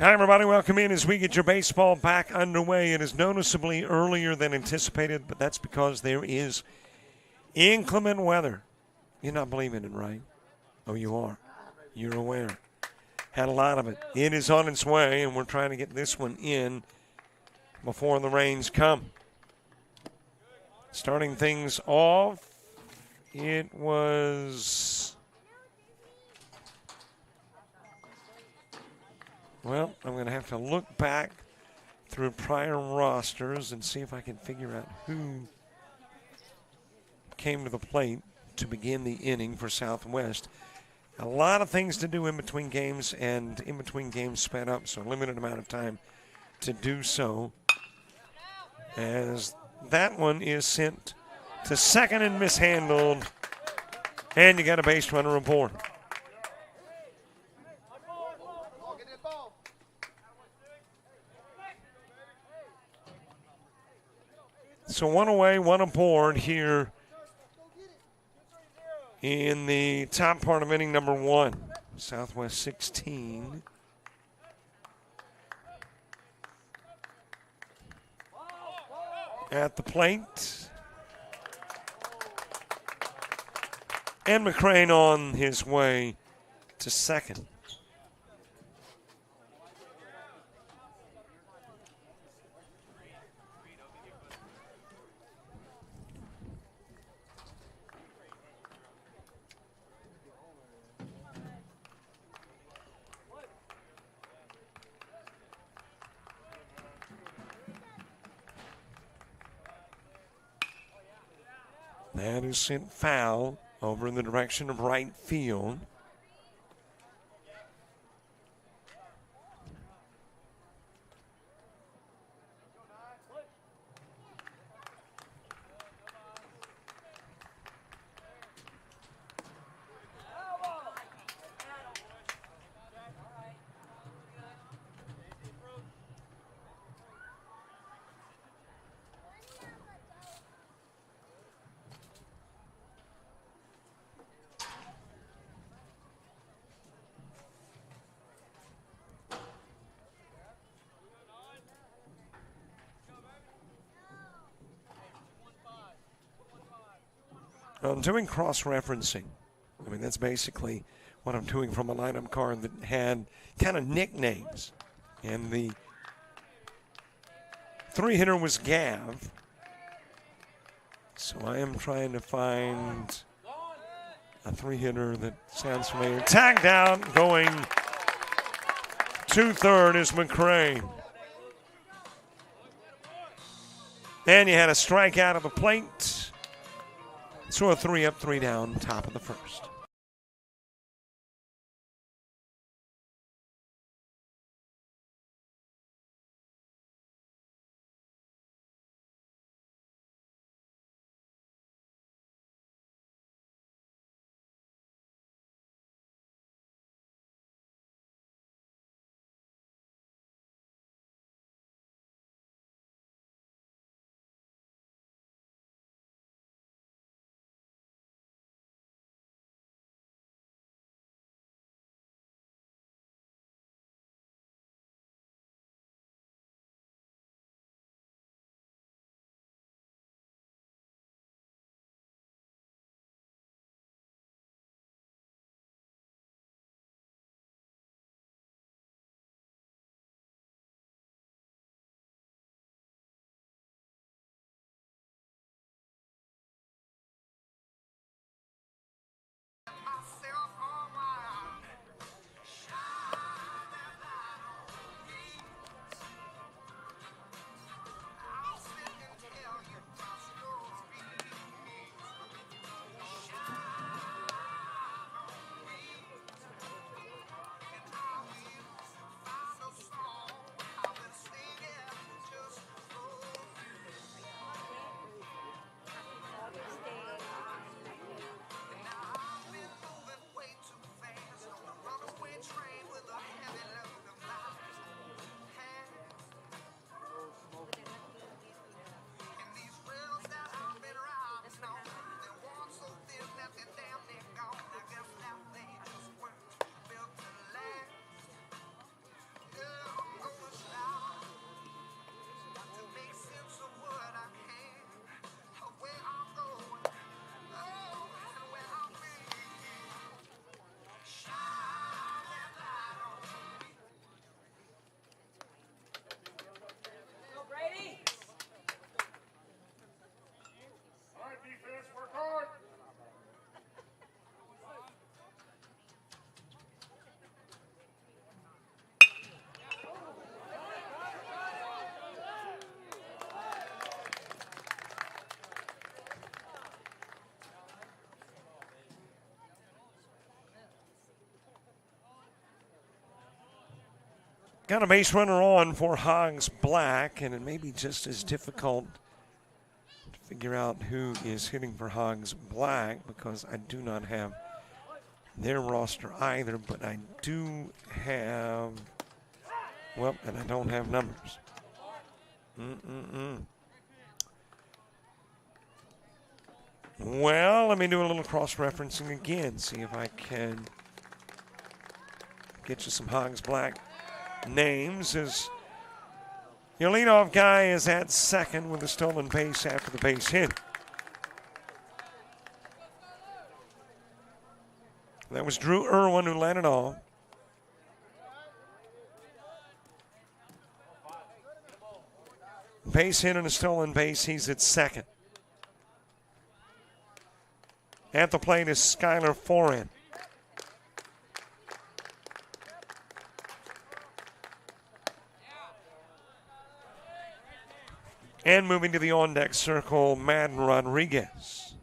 Hi, everybody. Welcome in as we get your baseball back underway. It is noticeably earlier than anticipated, but that's because there is inclement weather. You're not believing it, right? Oh, you are. You're aware. Had a lot of it. It is on its way, and we're trying to get this one in before the rains come. Starting things off, it was... Well, I'm going to have to look back through prior rosters and see if I can figure out who came to the plate to begin the inning for Southwest. A lot of things to do in between games, and in between games sped up, so limited amount of time to do so. As that one is sent to second and mishandled, and you got a base runner aboard. So one away, one aboard here in the top part of inning number one. Southwest 16. At the plate. And McCrane on his way to second. That is sent foul over in the direction of right field. I'm doing cross-referencing. I mean, that's basically what I'm doing from a lineup card that had kind of nicknames. And the three-hitter was Gav. So I am trying to find a three-hitter that sounds familiar. Tagged out, going to third is McCrane. And you had a strikeout of the plate. So a 3 up, 3 down, top of the first. Got a base runner on for Hogs Black, and it may be just as difficult to figure out who is hitting for Hogs Black because I do not have their roster either, but I do have, well, and I don't have numbers. Well, let me do a little cross-referencing again, see if I can get you some Hogs Black names. As your leadoff guy is at second with a stolen base after the base hit. That was Drew Irwin who led it off. Base hit and a stolen base. He's at second. At the plate is Skylar Foran. And moving to the on-deck circle, Madden Rodriguez.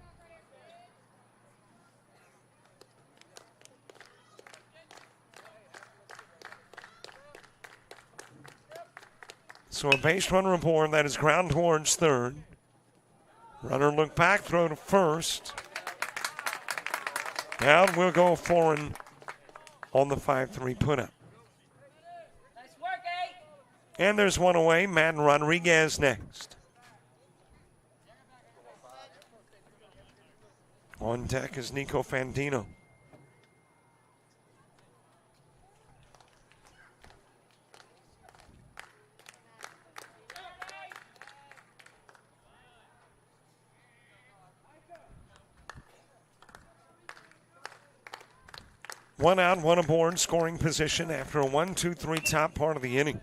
So a base runner aboard. That is ground towards third. Runner look back, throw to first. Out will go Foran on the 5-3 put-up. Nice work, eh? And there's one away. Madden Rodriguez next. On deck is Nico Fandino. One out, one aboard, scoring position after a 1-2-3 top part of the inning.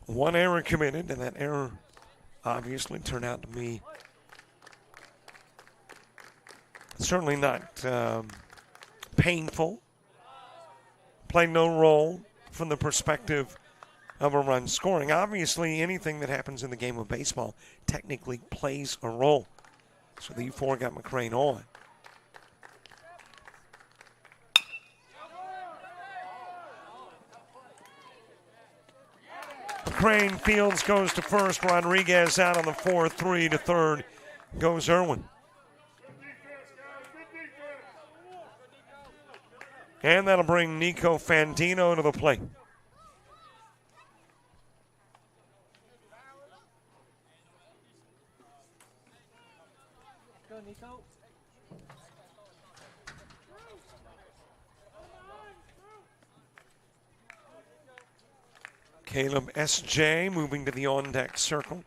One error committed, and that error obviously turned out to be certainly not painful. Played no role from the perspective of a run scoring. Obviously, anything that happens in the game of baseball technically plays a role. So the U4 got McCrane on. McCrane fields, goes to first. Rodriguez out on the 4-3 to third. Goes Irwin. And that'll bring Nico Fandino to the plate. Go, Nico. Caleb S.J. moving to the on-deck circle.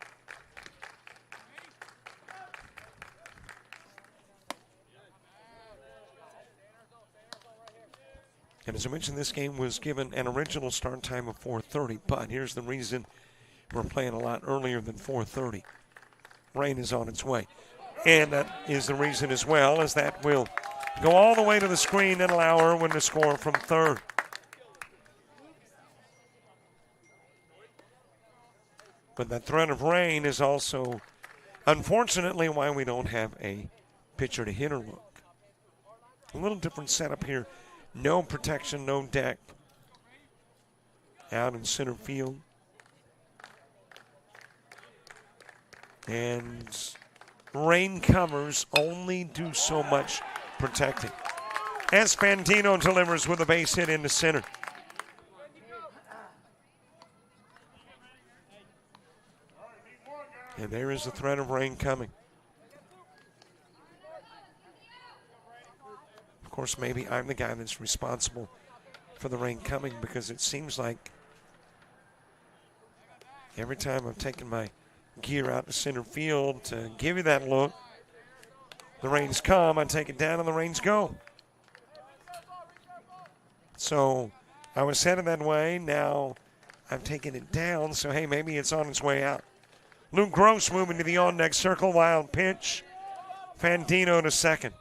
And as I mentioned, this game was given an original start time of 4:30, but here's the reason we're playing a lot earlier than 4:30. Rain is on its way. And that is the reason as well, as that will go all the way to the screen and allow Irwin to score from third. But that threat of rain is also, unfortunately, why we don't have a pitcher to hitter look. A little different setup here. No protection, no deck. Out in center field. And rain covers only do so much protecting. As Fandino delivers with a base hit into center. And there is the threat of rain coming. Of course, maybe I'm the guy that's responsible for the rain coming, because it seems like every time I've taken my gear out to center field to give you that look, the rains come, I take it down, and the rains go. So I was headed that way. Now I've taken it down, so hey, maybe it's on its way out. Luke Gross moving to the on-deck circle. Wild pitch. Fandino to second.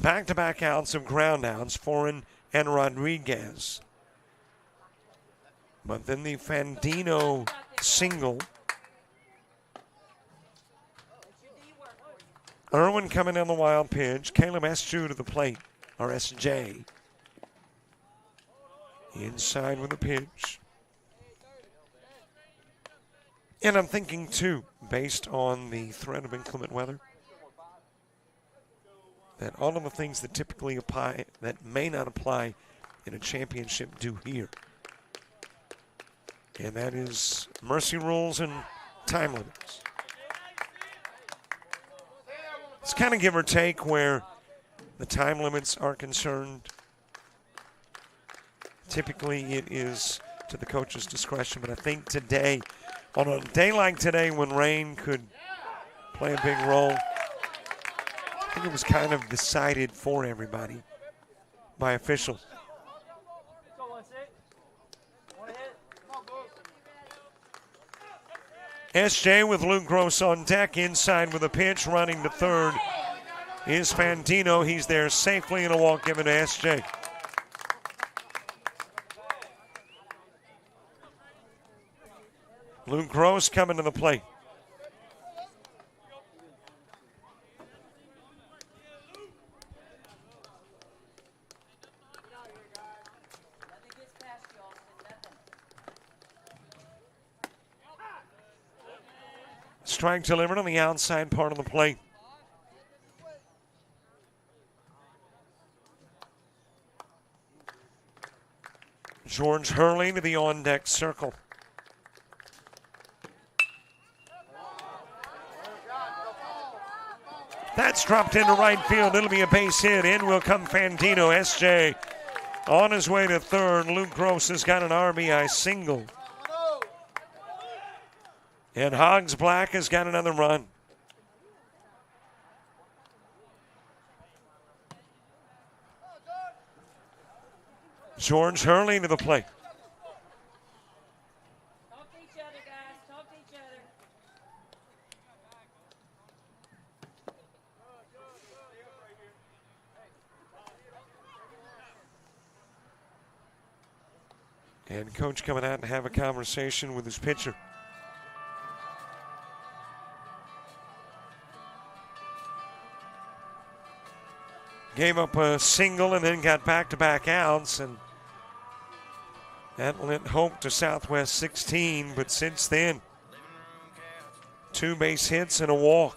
back-to-back outs of ground outs, Foreign and Rodriguez. But then the Fandino single. Irwin coming down the wild pitch. Caleb Eschew to the plate, or SJ. Inside with the pitch. And I'm thinking, too, based on the threat of inclement weather, that all of the things that typically apply, that may not apply in a championship, do here. And that is mercy rules and time limits. It's kind of give or take where the time limits are concerned. Typically, it is to the coach's discretion, but I think today, on a day like today when rain could play a big role, I think it was kind of decided for everybody by officials. SJ with Luke Gross on deck, inside with a pitch, running to third is Fandino. He's there safely, and a walk given to SJ. Luke Gross coming to the plate. Strike delivered on the outside part of the plate. George Hurley to the on-deck circle. That's dropped into right field. It'll be a base hit. In will come Fandino. SJ on his way to third. Luke Gross has got an RBI single. And Hogs Black has got another run. George Hurley to the plate. Talk to each other, guys. Talk to each other. And coach coming out to have a conversation with his pitcher. Gave up a single and then got back-to-back outs, and that lent hope to Southwest 16. But since then, 2 base hits and a walk.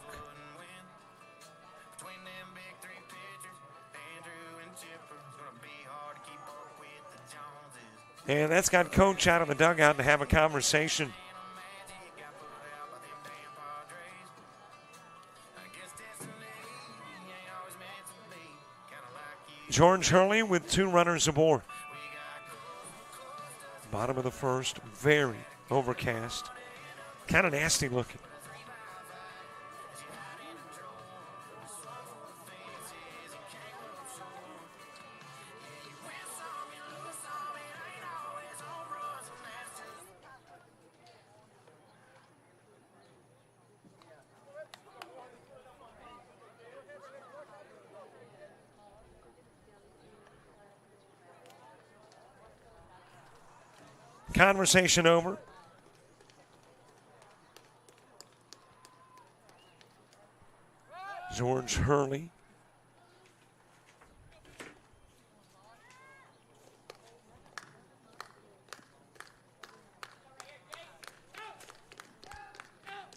And that's got coach out of the dugout to have a conversation. George Hurley with 2 runners aboard. Bottom of the first, very overcast. Kind of nasty looking. Conversation over. George Hurley.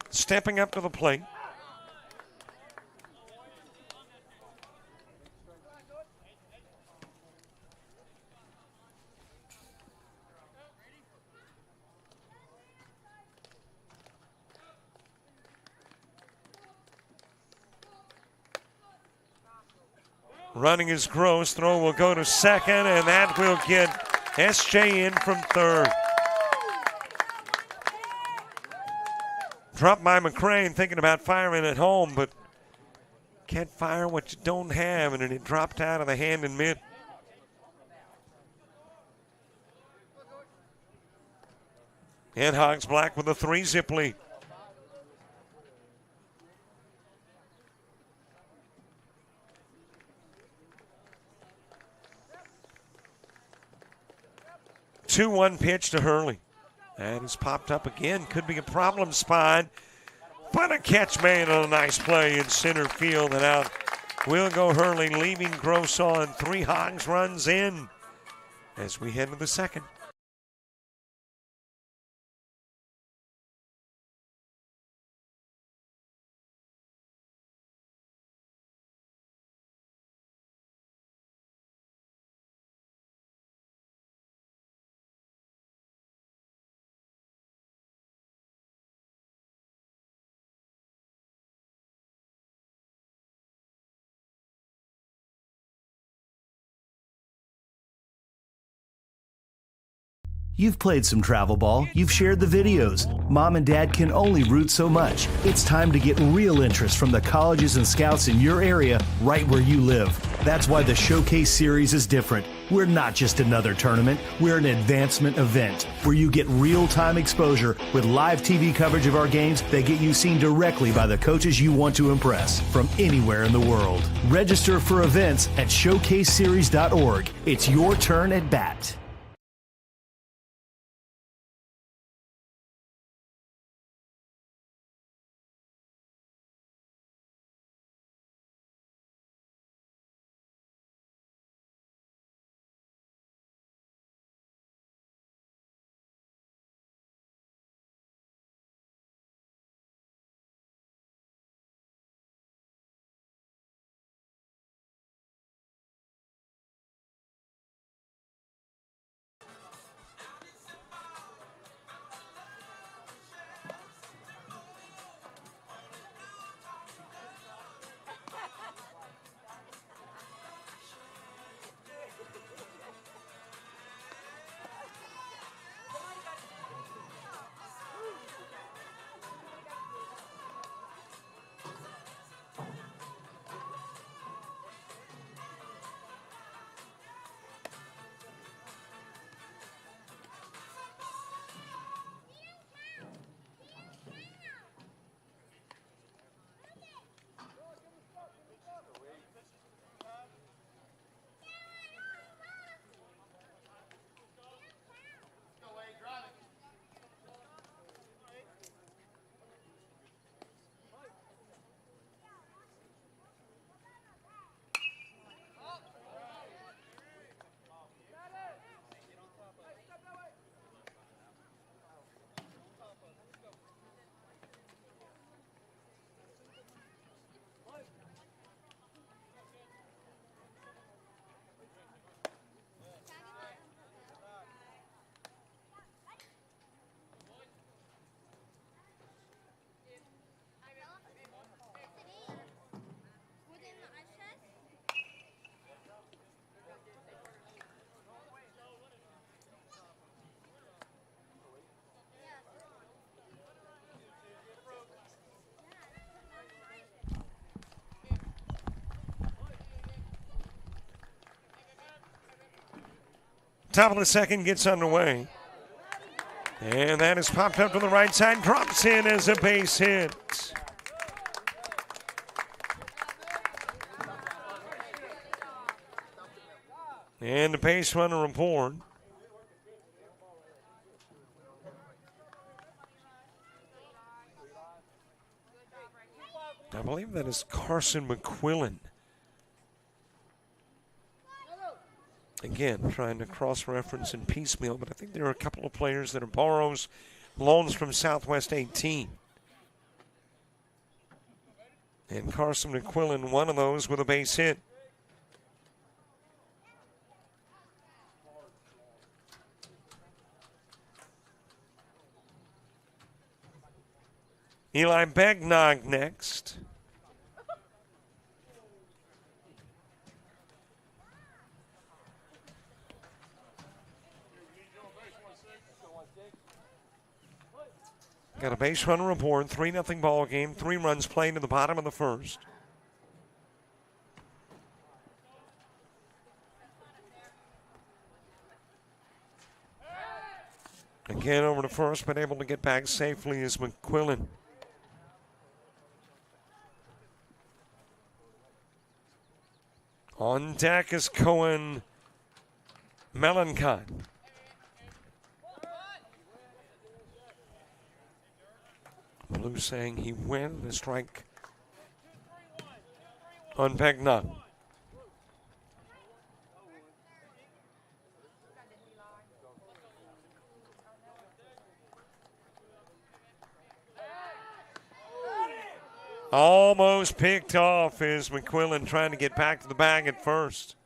Stepping up to the plate. Running is Gross. Throw will go to second, and that will get SJ in from third. Dropped by McCrane, thinking about firing at home, but can't fire what you don't have, and it dropped out of the hand and mitt. And Hogs Black with a 3-zip lead. 2-1 pitch to Hurley. That has popped up again. Could be a problem spot. But a catch made on a nice play in center field, and out will go Hurley, leaving Gross on. 3 Hogs runs in as we head to the second. You've played some travel ball. You've shared the videos. Mom and Dad can only root so much. It's time to get real interest from the colleges and scouts in your area, right where you live. That's why the Showcase Series is different. We're not just another tournament. We're an advancement event where you get real-time exposure with live TV coverage of our games that get you seen directly by the coaches you want to impress from anywhere in the world. Register for events at showcaseseries.org. It's your turn at bat. Top of the second gets underway. And that is popped up to the right side, drops in as a base hit. And the base runner aboard. I believe that is Carson McQuillan. Again, trying to cross-reference and piecemeal, but I think there are a couple of players that are borrows, loans from Southwest 18. And Carson McQuillan, one of those with a base hit. Eli Begnog next. Got a base runner aboard, 3-0 ball game, 3 runs played in the bottom of the first. Again over to first, but able to get back safely is McQuillan. On deck is Cohen Melancon. Blue saying he went the strike on Begnon. Almost picked off is McQuillan trying to get back to the bag at first.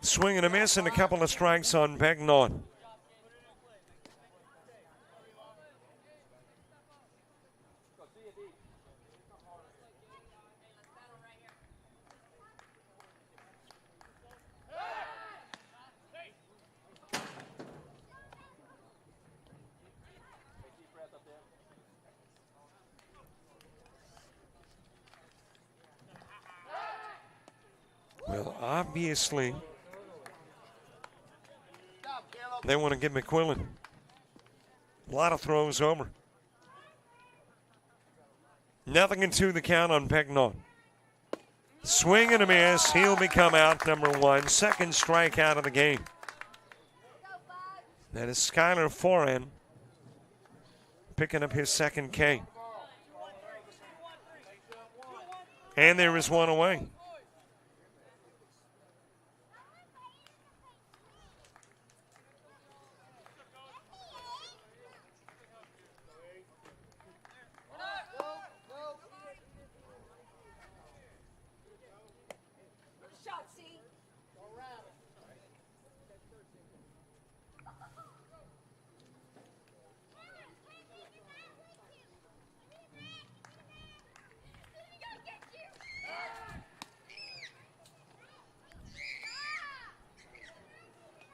Swing and a miss and a couple of strikes on Begnon. Well, obviously, they want to give McQuillan a lot of throws over. 0-2 the count on Begnon. Swing and a miss. He'll become out number one. Second strikeout of the game. That is Skylar Foran picking up his second K. And there is one away.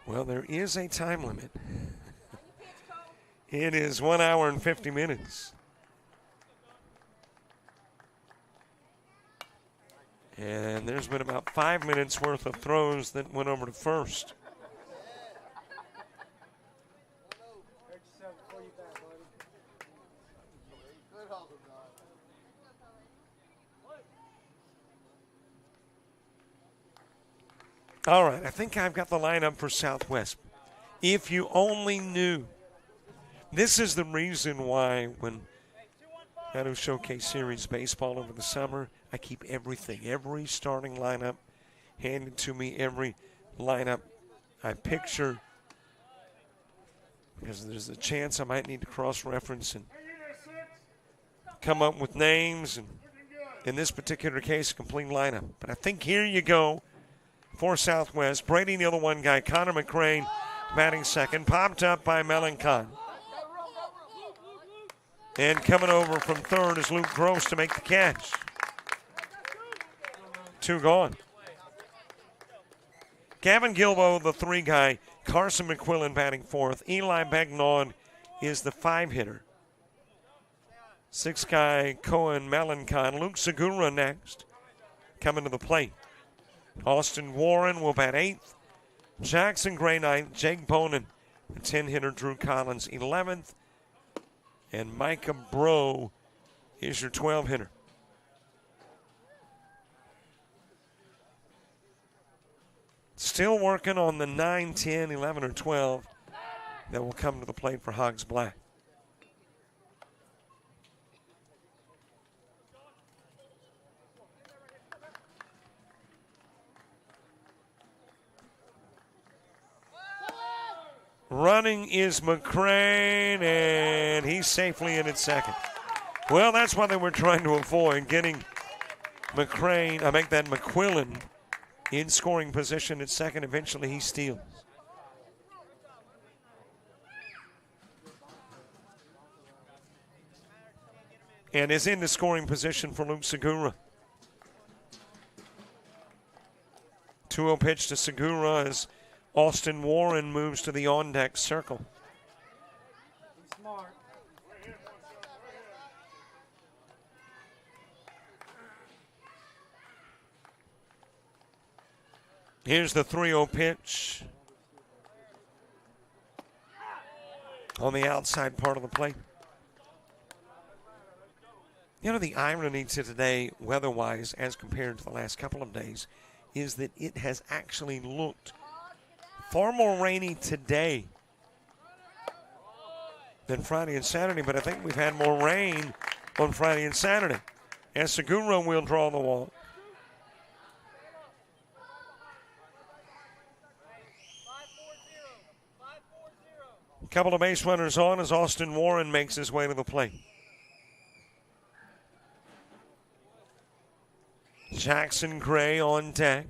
Well, there is a time limit. It is 1 hour and 50 minutes. And there's been about 5 minutes worth of throws that went over to first. All right, I think I've got the lineup for Southwest. If you only knew. This is the reason why when I do Showcase Series baseball over the summer, I keep everything, every starting lineup handed to me, every lineup I picture, because there's a chance I might need to cross-reference and come up with names, and in this particular case, a complete lineup. But I think here you go. For Southwest, Brady the other one guy, Connor McCrane batting second, popped up by Melancon. And coming over from third is Luke Gross to make the catch. 2 gone. Gavin Gilbo, the 3 guy, Carson McQuillan batting fourth, Eli Begnon is the 5-hitter. 6 guy, Cohen Melancon, Luke Segura next, coming to the plate. Austin Warren will bat 8th. Jackson Gray 9th. Jake Bonin, the 10-hitter. Drew Collins 11th. And Micah Bro is your 12-hitter. Still working on the 9, 10, 11, or 12 that will come to the plate for Hogs Black. Running is McCrane, and he's safely in at second. Well, that's what they were trying to avoid, getting McCrane, McQuillan in scoring position at second. Eventually he steals. And is in the scoring position for Luke Segura. 2-0 pitch to Segura as Austin Warren moves to the on-deck circle. Here's the 3-0 pitch on the outside part of the plate. You know, the irony to today, weather-wise, as compared to the last couple of days, is that it has actually looked far more rainy today than Friday and Saturday, but I think we've had more rain on Friday and Saturday. As Seguro will draw the wall. Couple of base runners on as Austin Warren makes his way to the plate. Jackson Gray on deck.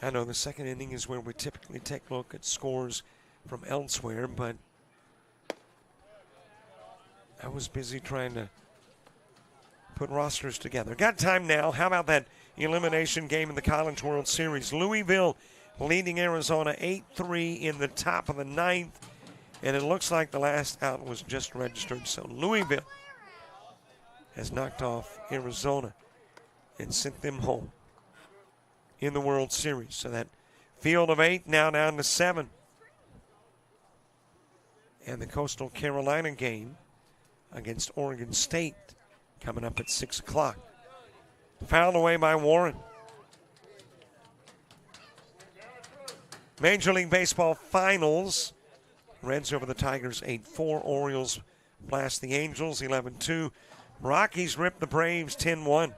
I know the second inning is where we typically take a look at scores from elsewhere, but I was busy trying to put rosters together. Got time now. How about that elimination game in the College World Series? Louisville leading Arizona 8-3 in the top of the ninth, and it looks like the last out was just registered. So Louisville has knocked off Arizona and sent them home in the World Series. So that field of 8 now down to 7. And the Coastal Carolina game against Oregon State coming up at 6 o'clock. Fouled away by Warren. Major League Baseball Finals. Reds over the Tigers 8-4. Orioles blast the Angels 11-2. Rockies rip the Braves 10-1.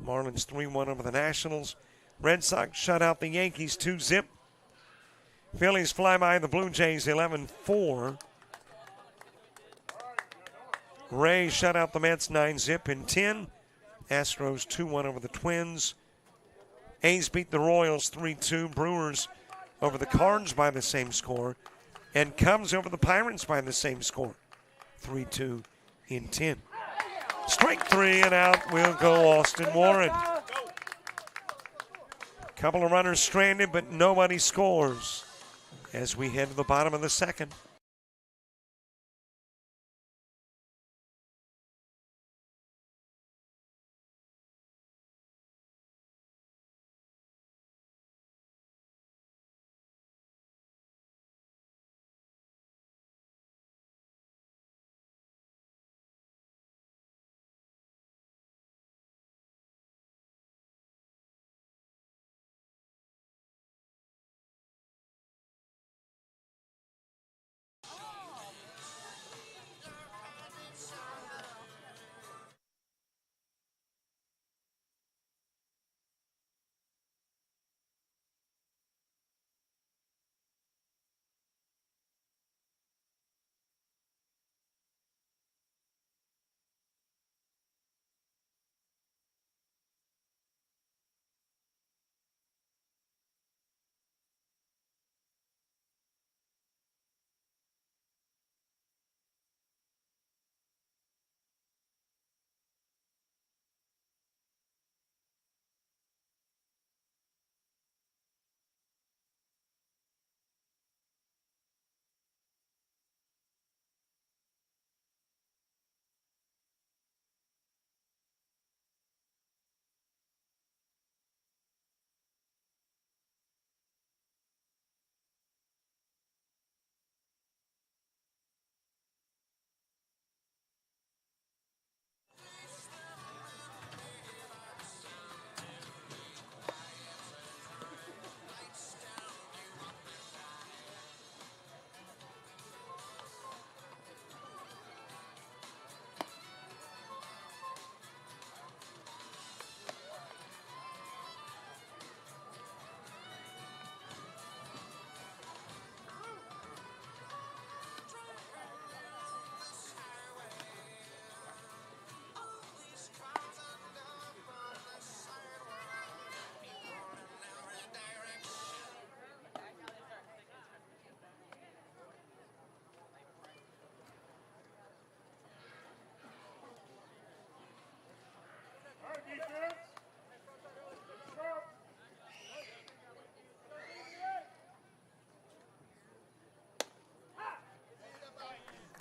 Marlins 3-1 over the Nationals. Red Sox shut out the Yankees 2-zip. Phillies fly by the Blue Jays 11-4. Rays shut out the Mets 9-zip in 10. Astros 2-1 over the Twins. A's beat the Royals 3-2. Brewers over the Cards by the same score. And Cubs over the Pirates by the same score. 3-2 in 10. Strike 3 and out will go Austin Warren. Couple of runners stranded, but nobody scores as we head to the bottom of the second.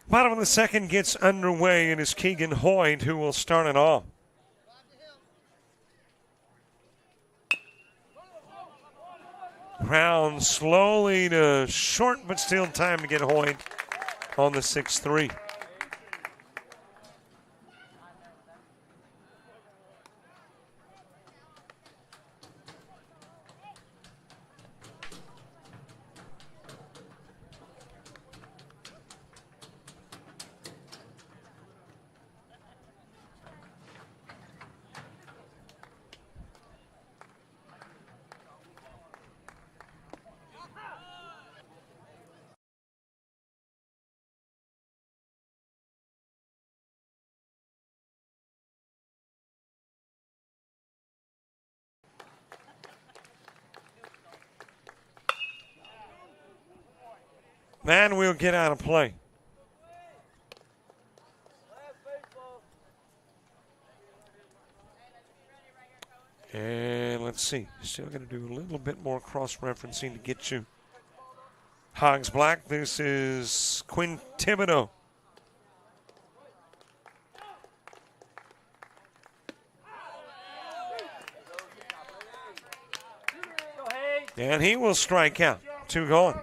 Bottom of the second gets underway. It is Keegan Hoyt who will start it off. Ground slowly to short, but still time to get Hoyt on the 6-3. Man will get out of play. And let's see. Still going to do a little bit more cross-referencing to get you. Hogs Black. This is Quinn Thibodaux. And he will strike out. 2 gone.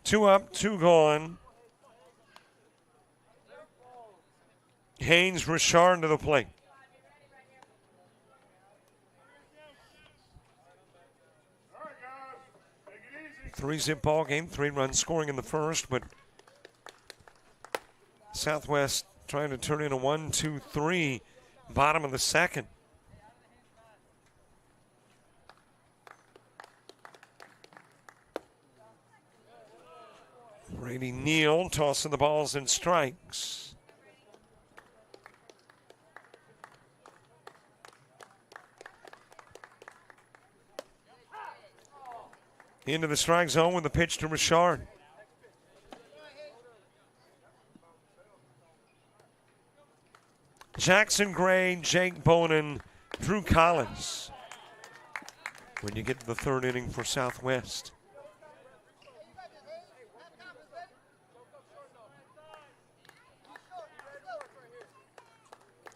Two up, 2 gone. Haynes Richard to the plate. Three-zip ball game, 3-run scoring in the first, but Southwest trying to turn in a 1-2-3, bottom of the second. Brady Neal tossing the balls and strikes. Into the strike zone with the pitch to Richard. Jackson Gray, Jake Bonin, Drew Collins. When you get to the third inning for Southwest.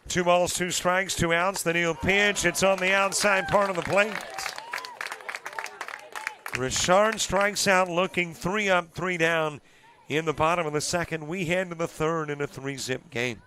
2 balls, 2 strikes, 2 outs. The Neal pitch. It's on the outside part of the plate. Richard strikes out looking 3 up, 3 down in the bottom of the second. We head to the third in a 3-zip game.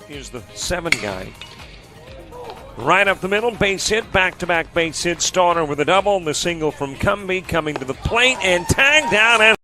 Is the 7 guy. Right up the middle, base hit, back-to-back base hit. Starter with a double, the single from Cumbie coming to the plate and tagged down. And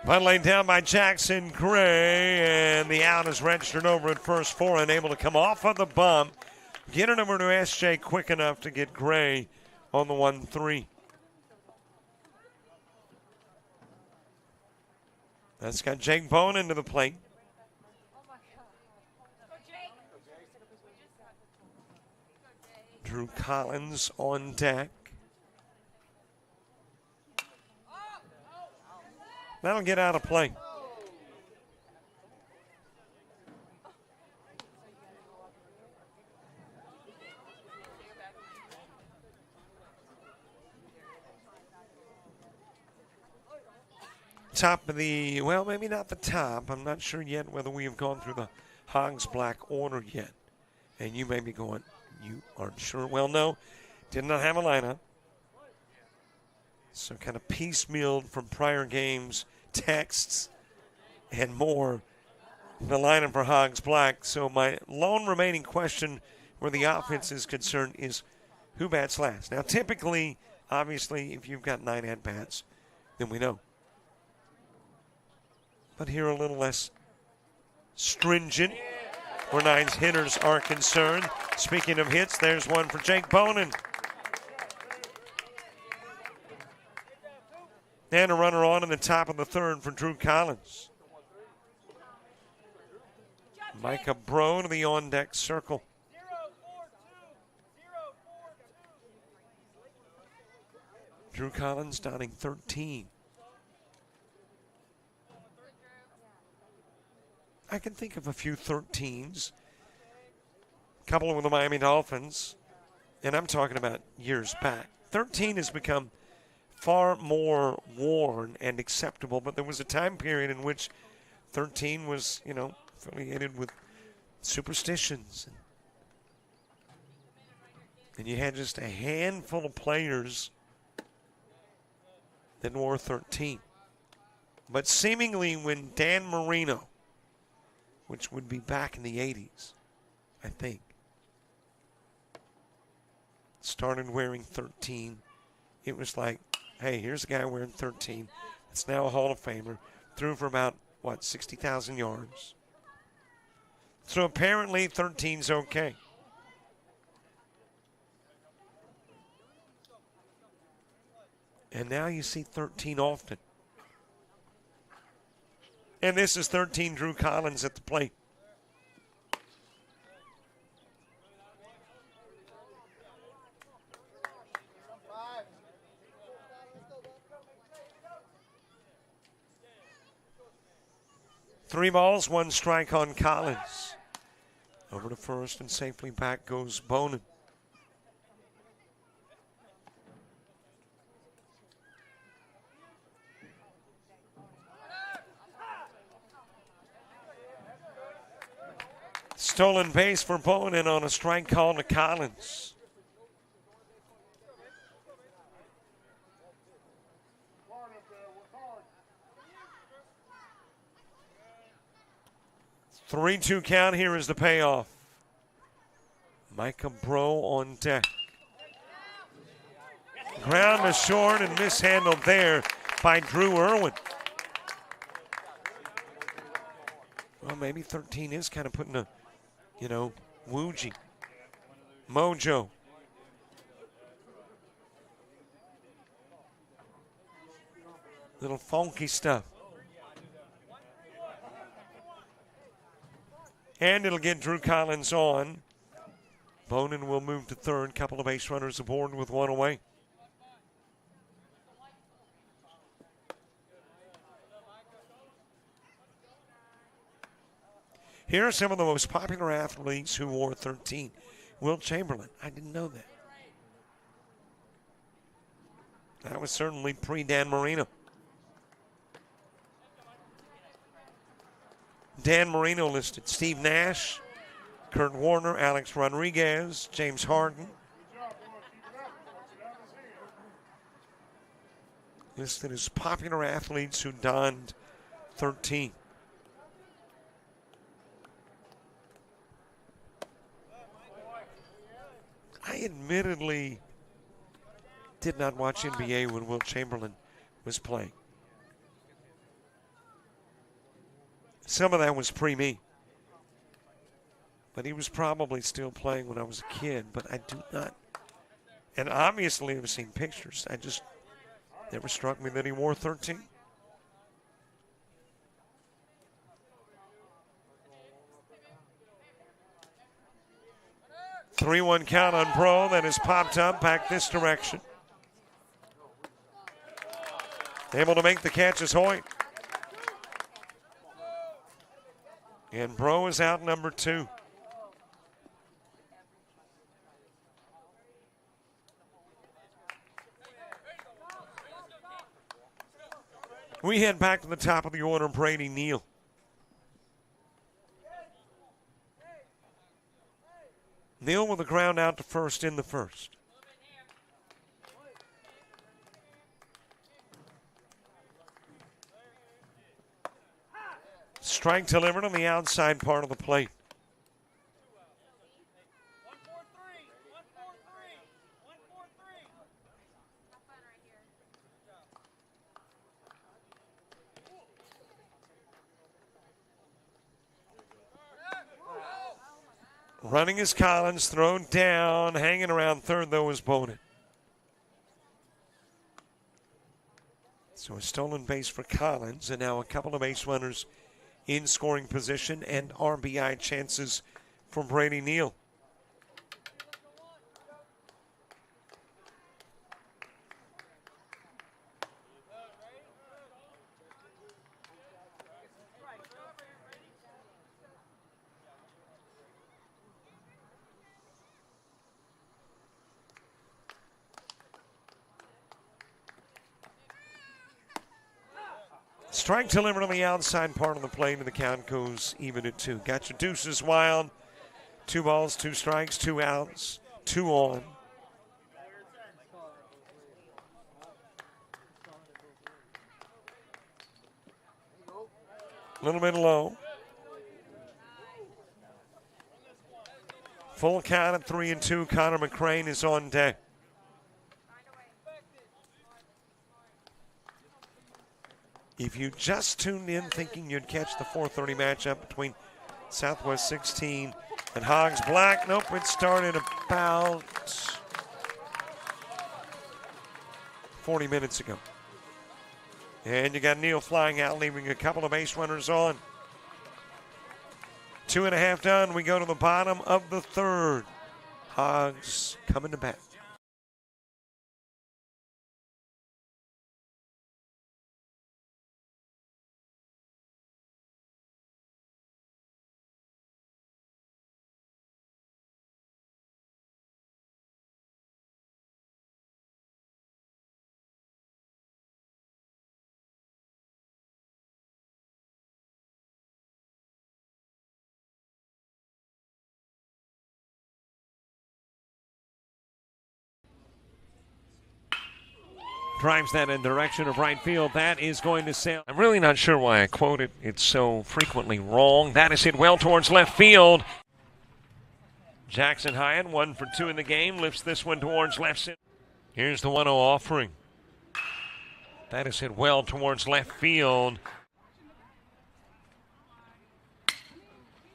bunt laid down by Jackson Gray, and the out is registered over at first for, unable to come off of the bump. Get it over to SJ quick enough to get Gray on the 1-3. That's got Jake Bonin to the plate. Drew Collins on deck. That'll get out of play. Top of the, well, maybe not the top. I'm not sure yet whether we have gone through the Hogs Black order yet. And you may be going, you aren't sure. Well, no, did not have a lineup. So kind of piecemealed from prior games, texts, and more, the lineup for Hogs Black. So my lone remaining question where the offense is concerned is who bats last. Now, typically, obviously, if you've got 9 at-bats, then we know. But here a little less stringent where 9's hitters are concerned. Speaking of hits, there's one for Jake Bonin. And a runner on in the top of the third for Drew Collins. Micah Bro to the on-deck circle. Drew Collins donning 13. I can think of a few 13s. A couple with the Miami Dolphins. And I'm talking about years back. 13 has become far more worn and acceptable. But there was a time period in which 13 was, affiliated with superstitions. And you had just a handful of players that wore 13. But seemingly when Dan Marino, which would be back in the 80s, I think, started wearing 13, it was like, hey, here's a guy wearing 13. It's now a Hall of Famer. Threw for about, 60,000 yards. So apparently 13's okay. And now you see 13 often. And this is 13 Drew Collins at the plate. Three balls, one strike on Collins. Over to first and safely back goes Bonin. Stolen base for Bonin on a strike call to Collins. Three-two count. Here is the payoff. Micah Bro on deck. Ground is short and mishandled there by Drew Irwin. Well, maybe 13 is kind of putting a, Woogie, mojo. Little funky stuff. And it'll get Drew Collins on. Bonin will move to third. Couple of base runners aboard with one away. Here are some of the most popular athletes who wore 13. Wilt Chamberlain. I didn't know that. That was certainly pre-Dan Marino. Dan Marino listed. Steve Nash, Kurt Warner, Alex Rodriguez, James Harden. Listed as popular athletes who donned 13. I admittedly did not watch NBA when Wilt Chamberlain was playing. Some of that was pre-me. But he was probably still playing when I was a kid, but I do not. And obviously I've seen pictures. I just never struck me that he wore 13. 3-1 count on Pro that has popped up back this direction. Able to make the catch is Hoyt. And Bro is out number 2. We head back to the top of the order, Brady Neal. Neal with the ground out to first in the first. Strike delivered on the outside part of the plate. Running is Collins, thrown down, hanging around third though is Bonin. So a stolen base for Collins, and now a couple of base runners in scoring position and RBI chances for Brady Neal. Strike delivered on the outside part of the plate, and the count goes even at 2. Got your deuces wild. 2 balls, 2 strikes, 2 outs, 2 on. A little bit low. Full count at 3-2. Connor McCrane is on deck. If you just tuned in thinking you'd catch the 4:30 matchup between Southwest 16 and Hogs Black, nope, it started about 40 minutes ago. And you got Neal flying out, leaving a couple of base runners on. 2.5 done. We go to the bottom of the third. Hogs coming to bat. Drives that in the direction of right field. That is going to sail. I'm really not sure why I quote it. It's so frequently wrong. That is hit well towards left field. Jackson Hyatt, 1 for 2 in the game, lifts this one towards left center. Here's the 1-0 offering. That is hit well towards left field.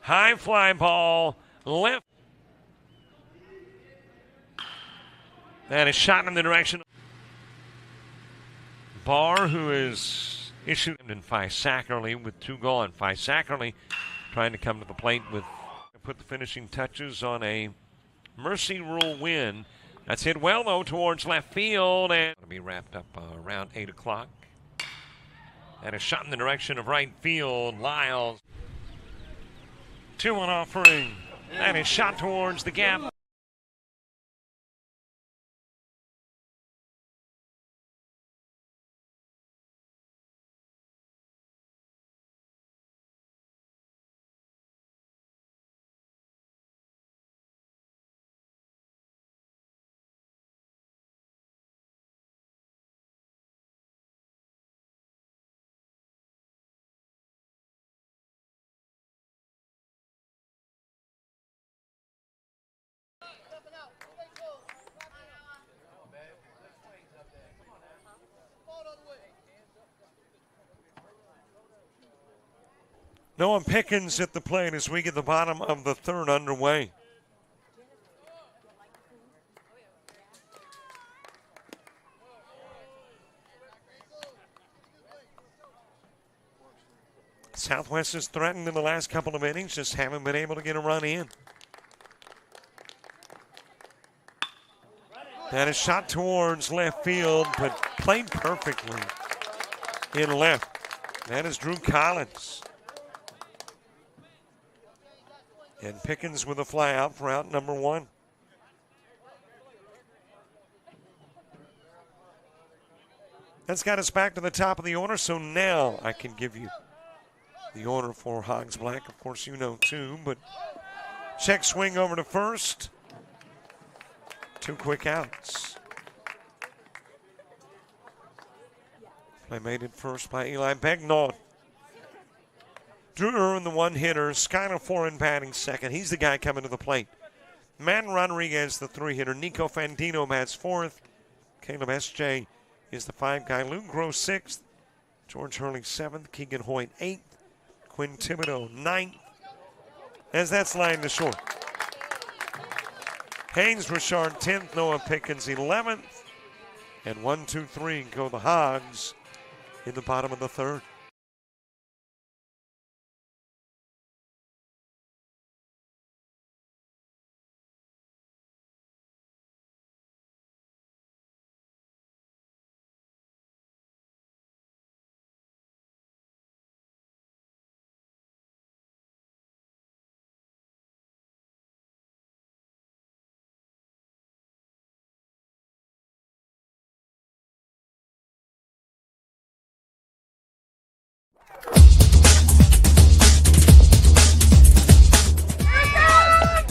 High fly ball, left. That is shot in the direction. Barr, who is issued in Sackerly with 2 gone. Sackerly trying to come to the plate with put the finishing touches on a Mercy Rule win. That's hit well though towards left field and it'll be wrapped up around 8 o'clock. And a shot in the direction of right field. Lyles. 2-1 offering. That is shot towards the gap. Noah Pickens at the plate as we get the bottom of the third underway. Southwest has threatened in the last couple of innings, just haven't been able to get a run in. That is shot towards left field, but played perfectly in left. That is Drew Collins. And Pickens with a fly out for out number 1. That's got us back to the top of the order, so now I can give you the order for Hogs Black. Of course, you know too, but check swing over to first. 2 quick outs. Play made at first by Eli Begnaud. Drew Irwin, the one-hitter. Skylar Foran batting second. He's the guy coming to the plate. Matt Rodriguez, the 3-hitter. Nico Fandino bats 4th. Caleb S.J. is the 5 guy. Luke Gross 6th. George Hurley 7th. Keegan Hoyt 8th. Quinn Thibodaux 9th. As that's lined to short. Haynes Richard 10th. Noah Pickens 11th. And 1, 2, 3 go the Hogs in the bottom of the 3rd.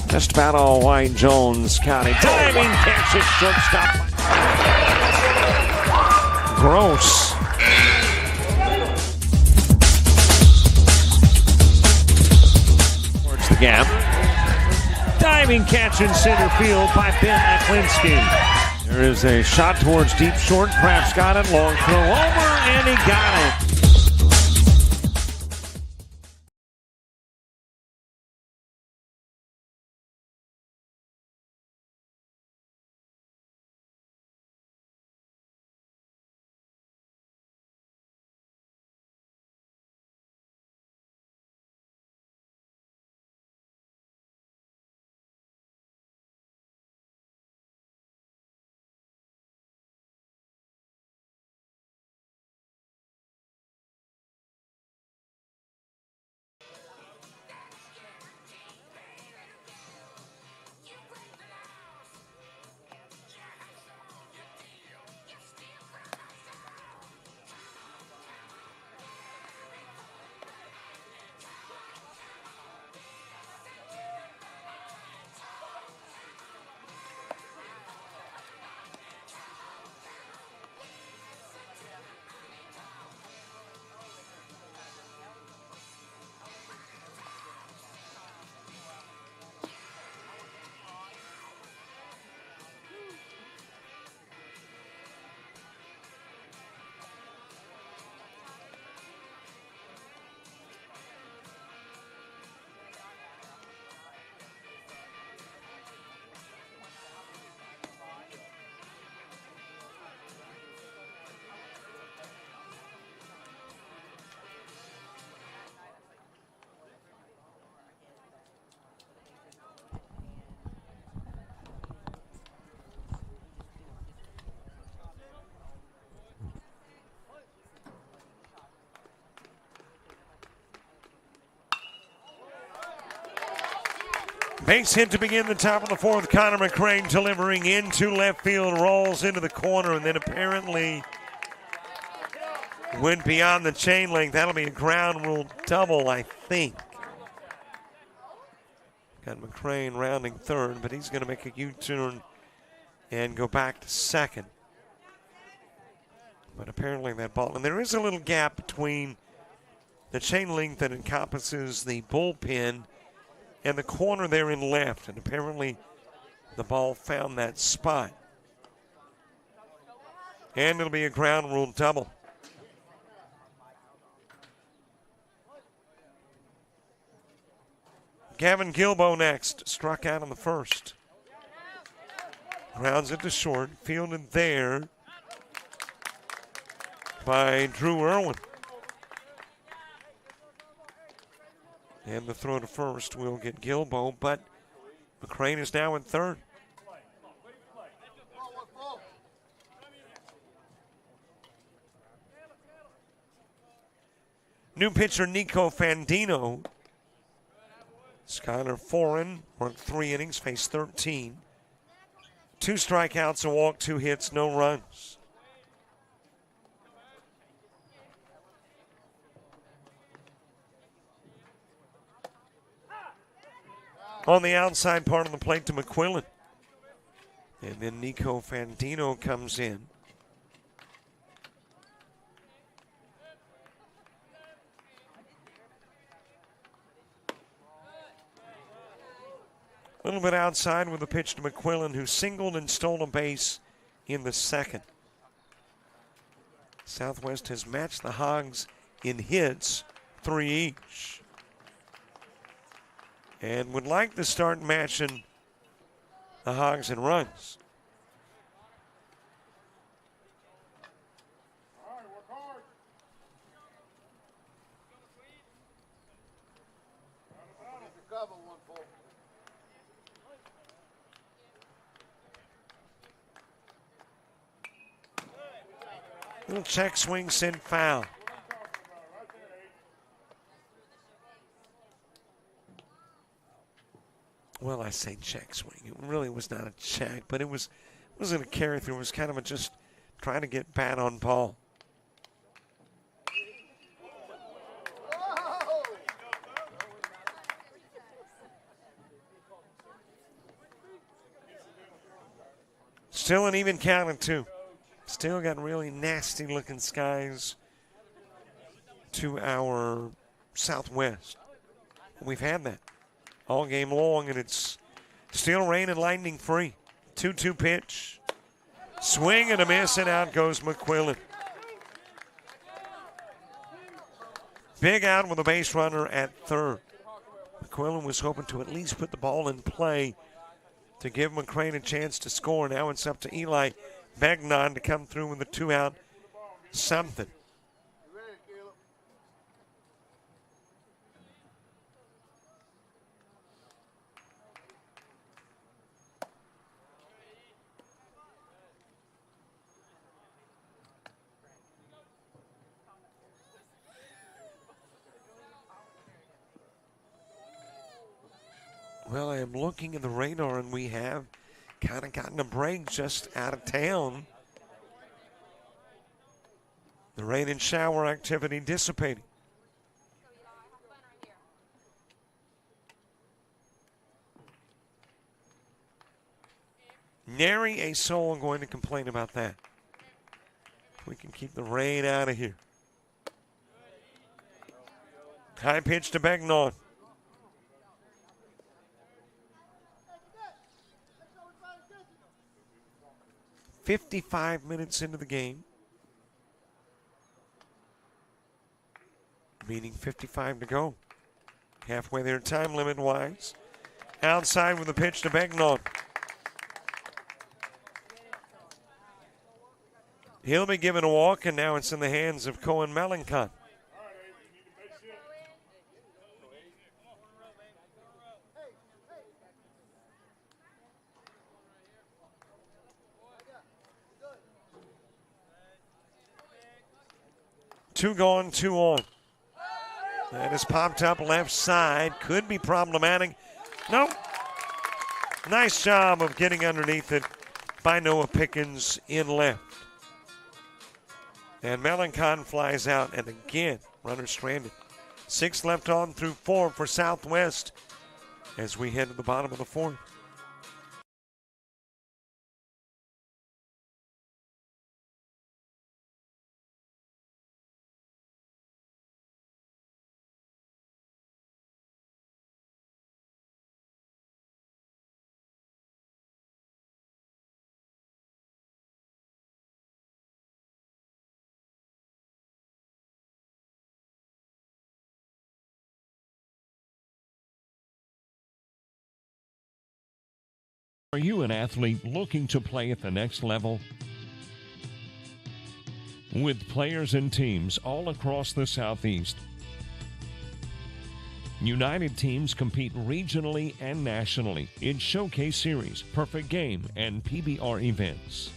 Just about all White Jones County. Diving catch at shortstop. Gross. Towards the gap. Diving catch in center field by Ben Aklinski. There is a shot towards deep short. Kraft's got it. Long throw over, and he got it. Base hit to begin the top of the 4th. Connor McCrane delivering into left field, rolls into the corner, and then apparently went beyond the chain link. That'll be a ground rule double, I think. Got McCrane rounding 3rd, but he's going to make a U-turn and go back to 2nd. But apparently that ball, and there is a little gap between the chain link that encompasses the bullpen and the corner there in left, and apparently the ball found that spot. And it'll be a ground rule double. Gavin Gilbo next, struck out in the 1st. Grounds it to short, fielded there by Drew Irwin. And the throw to first will get Gilbo, but McCrane is now in 3rd. New pitcher Nico Fandino. Skylar Foran worked 3 innings, faced 13. 2 strikeouts, a walk, 2 hits, no runs. On the outside part of the plate to McQuillan. And then Nico Fandino comes in. A little bit outside with a pitch to McQuillan, who singled and stole a base in the second. Southwest has matched the Hogs in hits, 3 each. And would like to start matching the Hogs in runs. Little check swing sent foul. Well, I say check swing. It really was not a check, but it wasn't a carry through. It was kind of just trying to get bat on ball. Still an even count of 2. Still got really nasty looking skies to our southwest. We've had that all game long, and it's still rain and lightning free. 2-2 pitch. Swing and a miss, and out goes McQuillan. Big out with a base runner at third. McQuillan was hoping to at least put the ball in play to give McCrane a chance to score. Now it's up to Eli Begnon to come through with a 2-out something. Well, I am looking at the radar, and we have kind of gotten a break just out of town. The rain and shower activity dissipating. Nary a soul going to complain about that. We can keep the rain out of here. High pitch to Begnon. 55 minutes into the game, meaning 55 to go. Halfway there time limit-wise. Outside with a pitch to Begnon. He'll be given a walk, and now it's in the hands of Cohen Melancon. Two gone, 2 on. That is popped up left side. Could be problematic. Nope. Nice job of getting underneath it by Noah Pickens in left. And Melancon flies out, and again, runner stranded. 6 left on through 4 for Southwest as we head to the bottom of the 4th. Are you an athlete looking to play at the next level? With players and teams all across the Southeast, United teams compete regionally and nationally in Showcase Series, Perfect Game, and PBR events.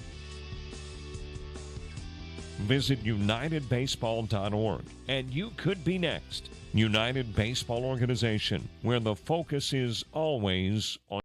Visit UnitedBaseball.org, and you could be next. United Baseball Organization, where the focus is always on.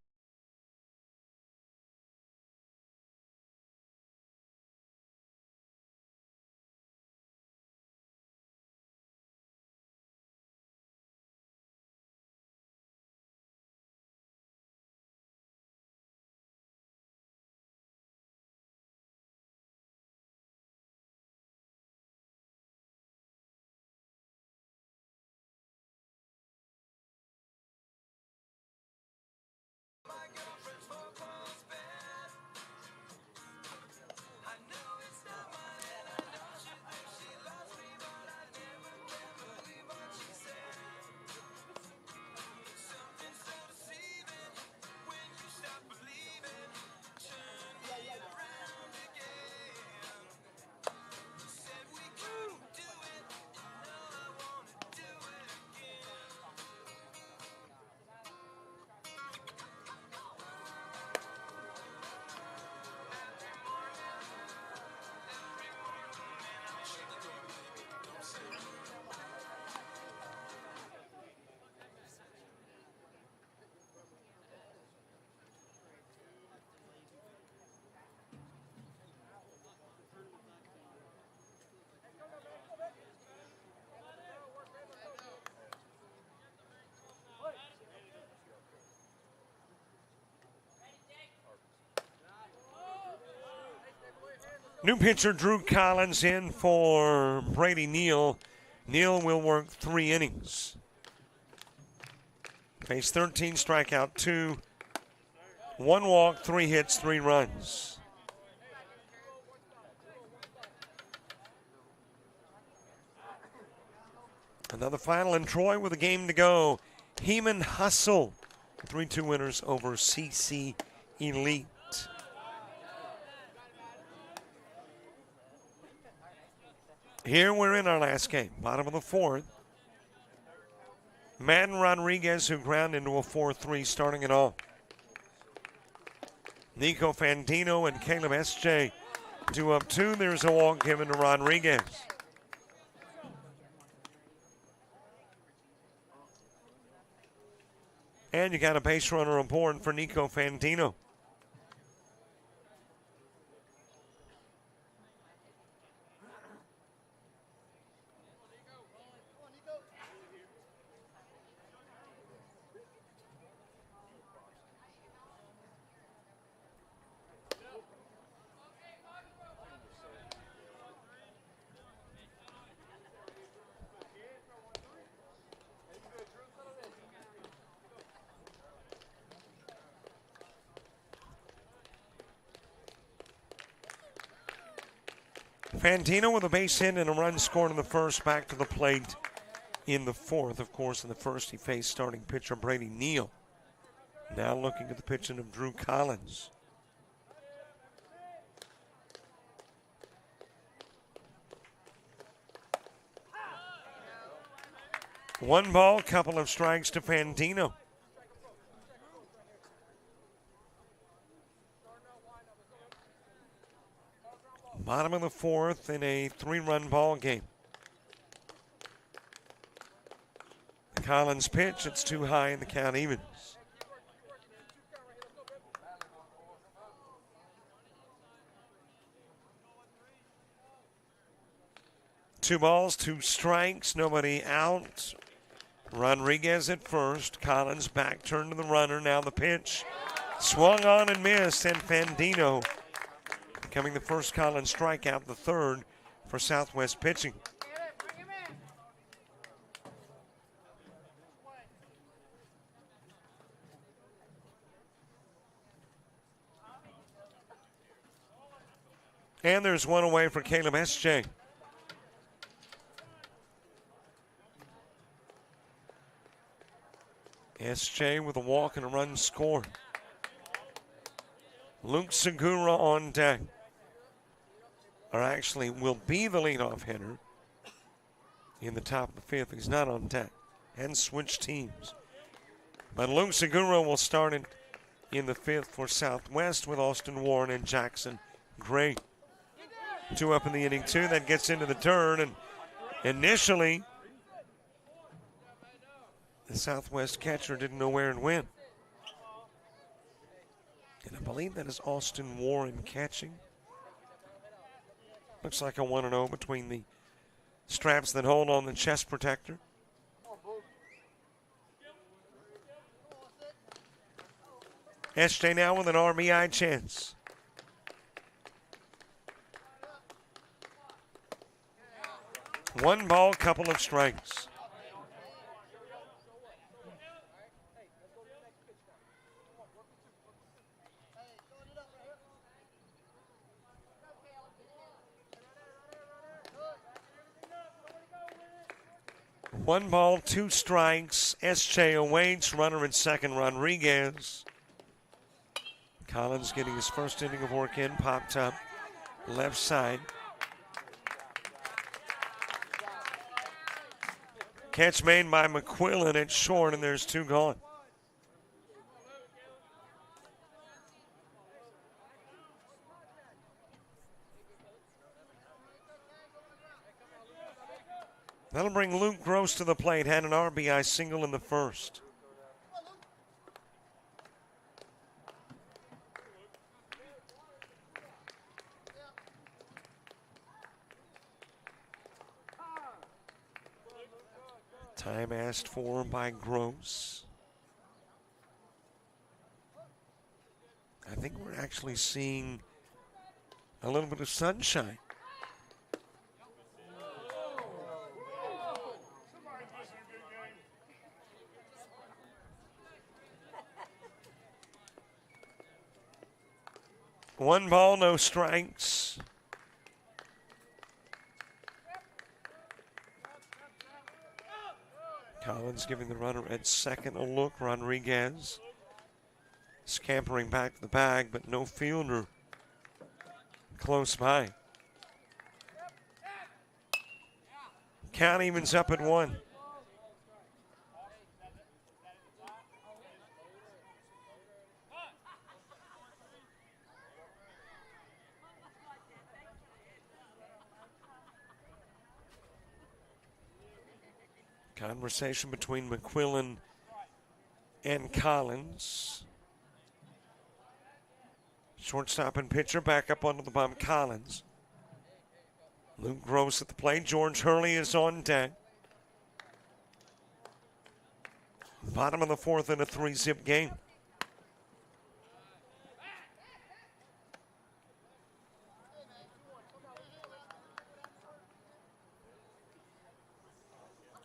New pitcher Drew Collins in for Brady Neal. Neal will work 3 innings. Faced 13, strikeout 2, 1 walk, 3 hits, 3 runs. Another final in Troy with a game to go. Heman Hustle, 3-2 winners over CC Elite. Here we're in our last game, bottom of the 4th. Madden Rodriguez, who ground into a 4-3, starting it off. Nico Fantino and Caleb S.J. 2 up 2. There's a walk given to Rodriguez. And you got a base runner aboard for Nico Fantino. Fantino with a base hit and a run scored in the first, back to the plate in the 4th. Of course, in the first he faced starting pitcher Brady Neal. Now looking at the pitching of Drew Collins. One ball, couple of strikes to Fantino. Bottom of the 4th in a 3-run ball game. The Collins pitch, it's too high and the count evens. Two balls, 2 strikes, nobody out. Rodriguez at first. Collins back, turn to the runner. Now the pitch. Swung on and missed, and Fantino becoming the first Collins strikeout, the 3rd for Southwest pitching. And there's one away for Caleb S.J. S.J. with a walk and a run scored. Luke Segura on deck. Or actually will be the leadoff hitter in the top of the 5th. He's not on deck and switch teams. But Luke Segura will start it in the 5th for Southwest with Austin Warren and Jackson Gray. 2 up in the inning, 2. That gets into the turn, and initially, the Southwest catcher didn't know where and when. And I believe that is Austin Warren catching. Looks like a 1-0 between the straps that hold on the chest protector. SJ now with an RBI chance. One ball, couple of strikes. One ball, 2 strikes. SJ awaits. Runner at second, Rodriguez. Collins getting his first inning of work in. Popped up left side. Catch made by McQuillan at short, and there's 2 gone. That'll bring Luke Gross to the plate. Had an RBI single in the first. Time asked for by Gross. I think we're actually seeing a little bit of sunshine. One ball, no strikes. Collins giving the runner at second a look. Rodriguez scampering back to the bag, but no fielder close by. Count evens up at 1. Conversation between McQuillan and Collins. Shortstop and pitcher back up onto the bump. Collins. Luke Gross at the plate. George Hurley is on deck. Bottom of the 4th in a 3-zip game.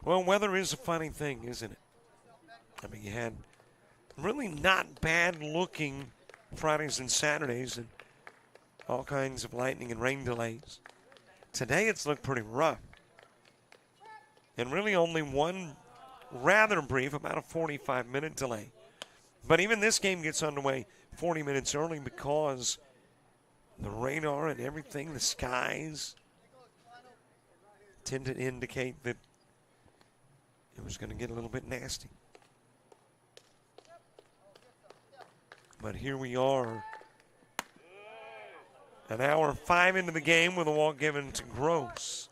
Well, weather is a funny thing, isn't it? I mean, you had really not bad looking Fridays and Saturdays and all kinds of lightning and rain delays. Today it's looked pretty rough. And really only one rather brief, about a 45-minute delay. But even this game gets underway 40 minutes early because the radar and everything, the skies, tend to indicate that it was going to get a little bit nasty. But here we are, an hour 5 into the game with a walk given to Gross.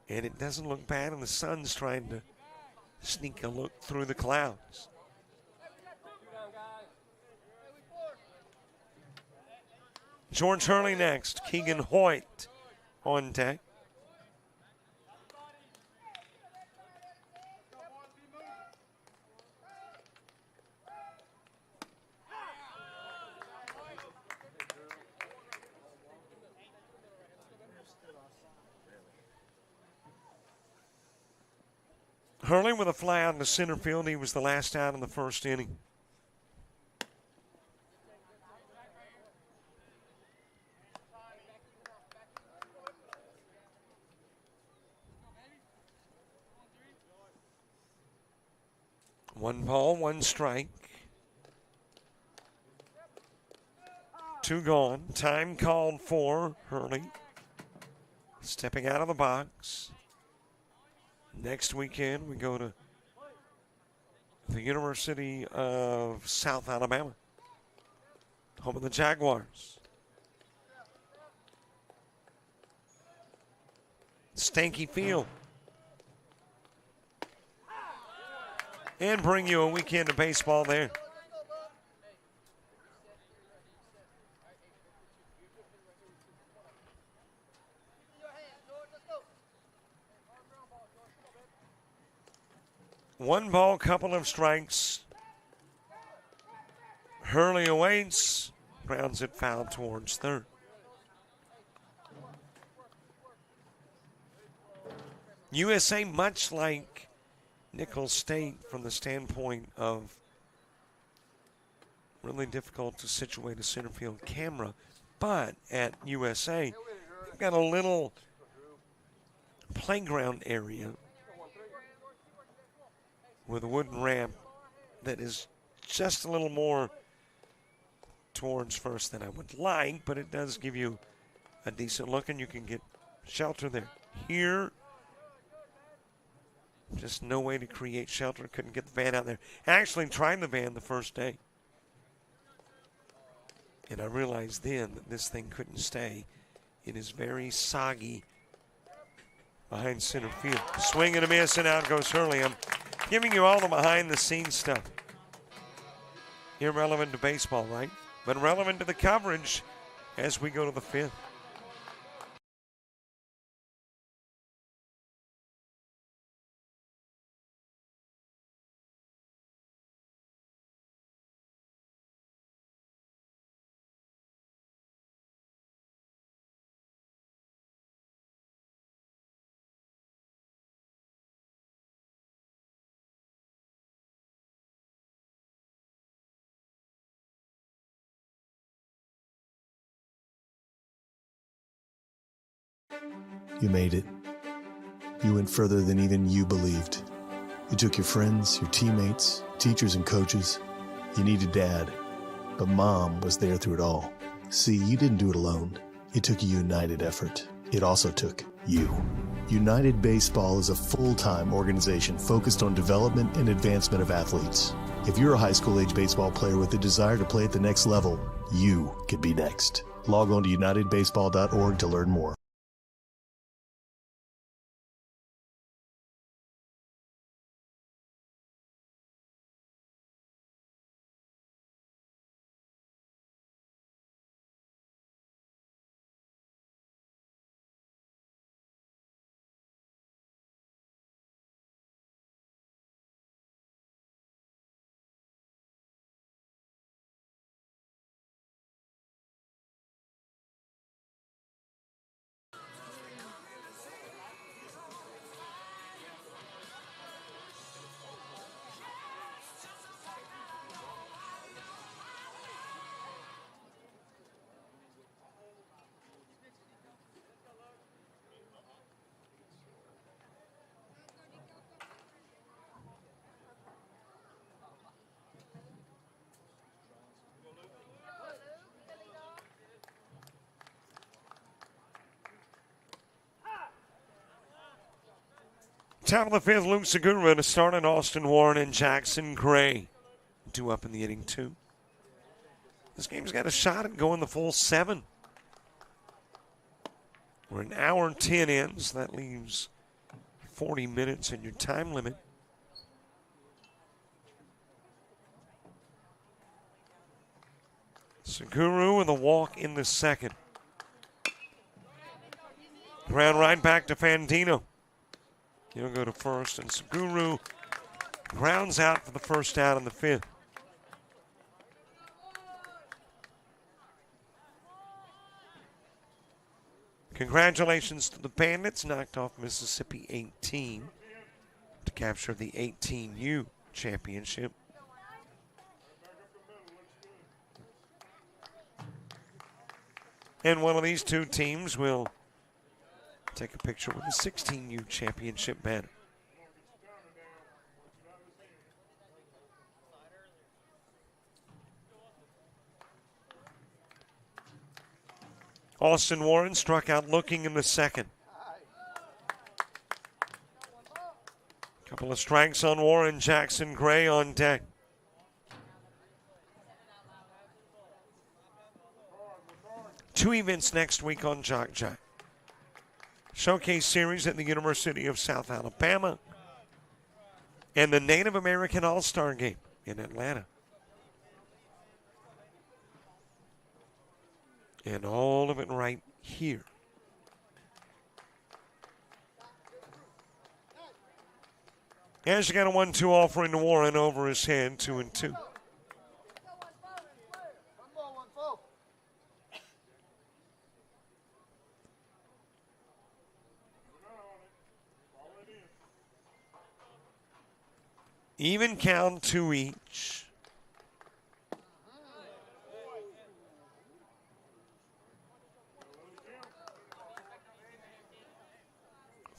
And it doesn't look bad, and the sun's trying to sneak a look through the clouds. George Hurley next. Keegan Hoyt on deck. Hurley with a fly out in the center field. He was the last out in the first inning. One ball, 1 strike. 2 gone. Time called for Hurley. Stepping out of the box. Next weekend, we go to the University of South Alabama, home of the Jaguars. Stanky Field. And bring you a weekend of baseball there. One ball, couple of strikes. Hurley awaits. Grounds it foul towards third. USA, much like Nicholls State from the standpoint of really difficult to situate a center field camera, but at USA, they've got a little playground area with a wooden ramp that is just a little more towards first than I would like, but it does give you a decent look, and you can get shelter there. Here, just no way to create shelter. Couldn't get the van out there. Actually tried the van the first day. And I realized then that this thing couldn't stay. It is very soggy behind center field. Swing and a miss, and out goes Hurley. I'm giving you all the behind-the-scenes stuff. Irrelevant to baseball, right? But relevant to the coverage as we go to the fifth. You made it. You went further than even you believed. You took your friends, your teammates, teachers, and coaches. You needed Dad, but Mom was there through it all. See, you didn't do it alone. It took a united effort. It also took you. United Baseball is a full-time organization focused on development and advancement of athletes. If you're a high school-age baseball player with a desire to play at the next level, you could be next. Log on to unitedbaseball.org to learn more. Top of the fifth, Luke Segura to start, and Austin Warren and Jackson Gray. 2 up in the inning, 2. This game's got a shot at going the full 7. We're an hour and 10 in, so that leaves 40 minutes in your time limit. Segura with a walk in the second. Ground right back to Fandino. He'll go to first, and Segura grounds out for the first out in the fifth. Congratulations to the Bandits, knocked off Mississippi 18 to capture the 18U championship. And one of these two teams will take a picture with the 16U championship banner. Austin Warren struck out looking in the second. Couple of strikes on Warren, Jackson Gray on deck. Two events next week on JockJive. Showcase Series at the University of South Alabama, and the Native American All-Star Game in Atlanta. And all of it right here. As you got a 1-2 offering to Warren over his head, 2-2. Even count, 2 each.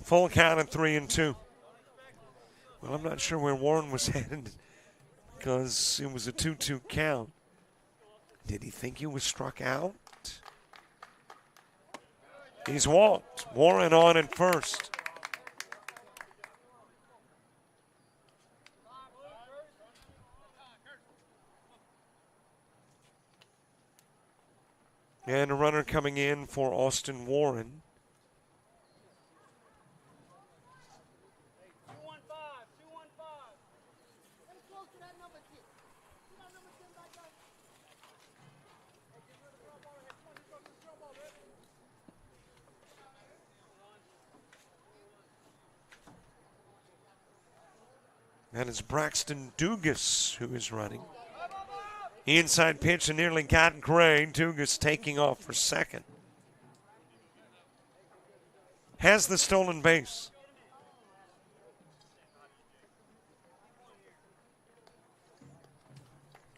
Full count at 3-2. Well, I'm not sure where Warren was headed because it was a 2-2 count. Did he think he was struck out? He's walked. Warren on at first. And a runner coming in for Austin Warren. That is Braxton Dugas who is running. Inside pitch and nearly got Gray. Dugas taking off for second. Has the stolen base.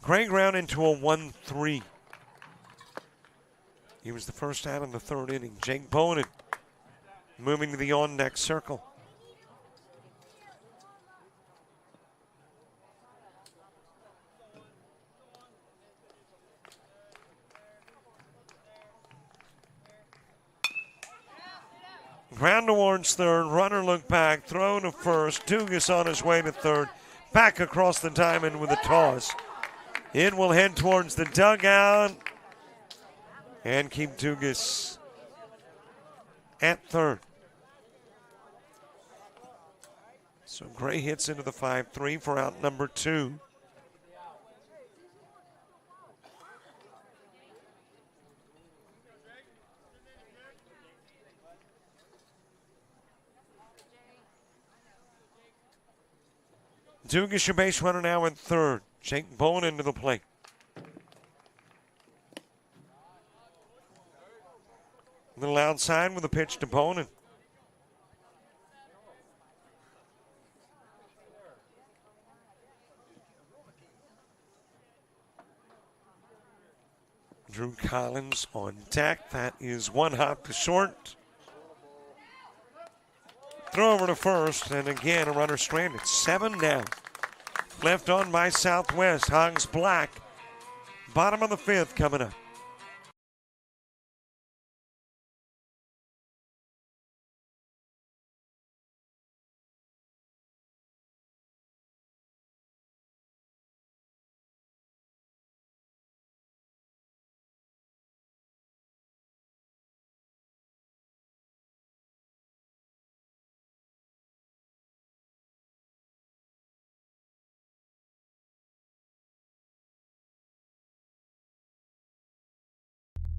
Gray ground into a 1-3. He was the first out in the third inning. Jake Bonin moving to the on-deck circle. Ground towards third, runner look back, throw to first. Dugas on his way to third, back across the diamond with a toss. It will head towards the dugout and keep Dugas at third. So Gray hits into the 5-3 for out number 2. Dugas, your base runner now in third. Jake Bowen into the plate. A little outside with a pitch to Bowen. Drew Collins on deck. That is one hop to short. Throw over to first, and again a runner stranded. 7 down. Left on by Southwest. Hogs Black. Bottom of the 5th coming up.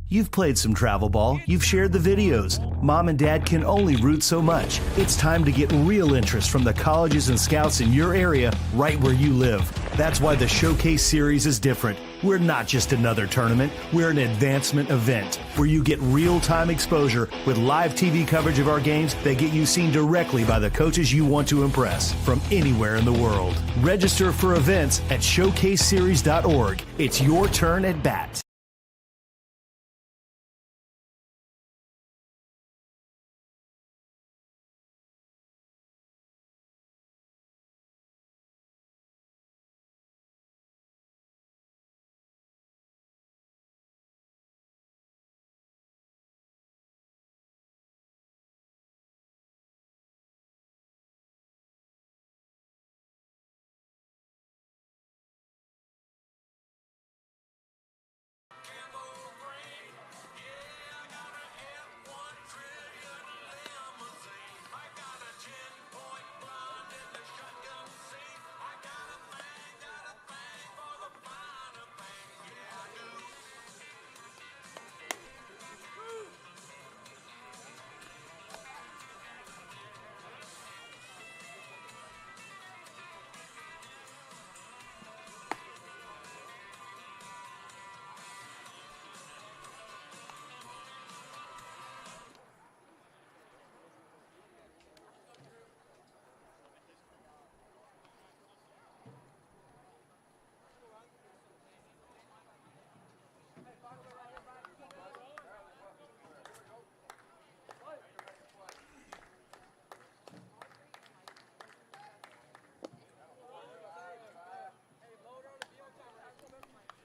You've played some travel ball, you've shared the videos. Mom and Dad can only root so much. It's time to get real interest from the colleges and scouts in your area, right where you live. That's why the Showcase Series is different. We're not just another tournament, we're an advancement event where you get real-time exposure with live TV coverage of our games that get you seen directly by the coaches you want to impress from anywhere in the world. Register for events at showcaseseries.org. It's your turn at bat.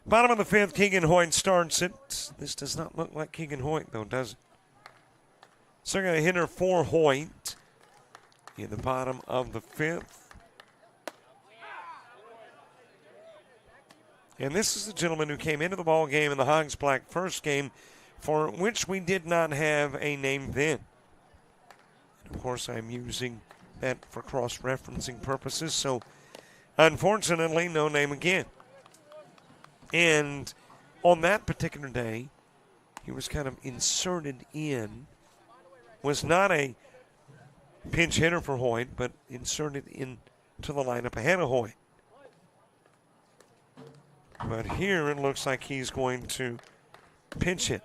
Bottom of the fifth, Keegan Hoyt starts it. This does not look like Keegan Hoyt, though, does it? So going to hitter for Hoyt in the bottom of the fifth. And this is the gentleman who came into the ball game in the Hogs Black first game, for which we did not have a name then. And of course, I'm using that for cross-referencing purposes, so unfortunately, no name again. And on that particular day, he was kind of inserted in, was not a pinch hitter for Hoyt, but inserted into the lineup ahead of Hoyt. But here it looks like he's going to pinch hit.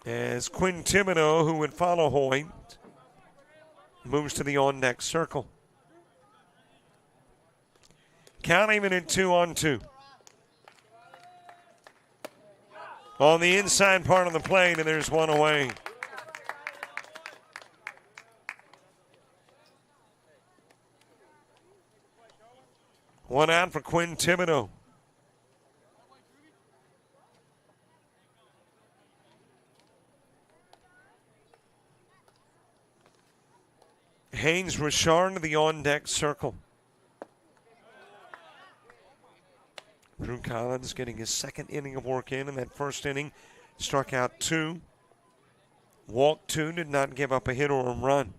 As Quinn Thibodaux, who would follow Hoyt, moves to the on-deck circle. Count even at 2-on-2. On the inside part of the plate, and there's one away. One out for Quinn Thibodaux. Haynes Richard to the on-deck circle. Drew Collins getting his second inning of work in that first inning. Struck out 2. Walked 2, did not give up a hit or a run.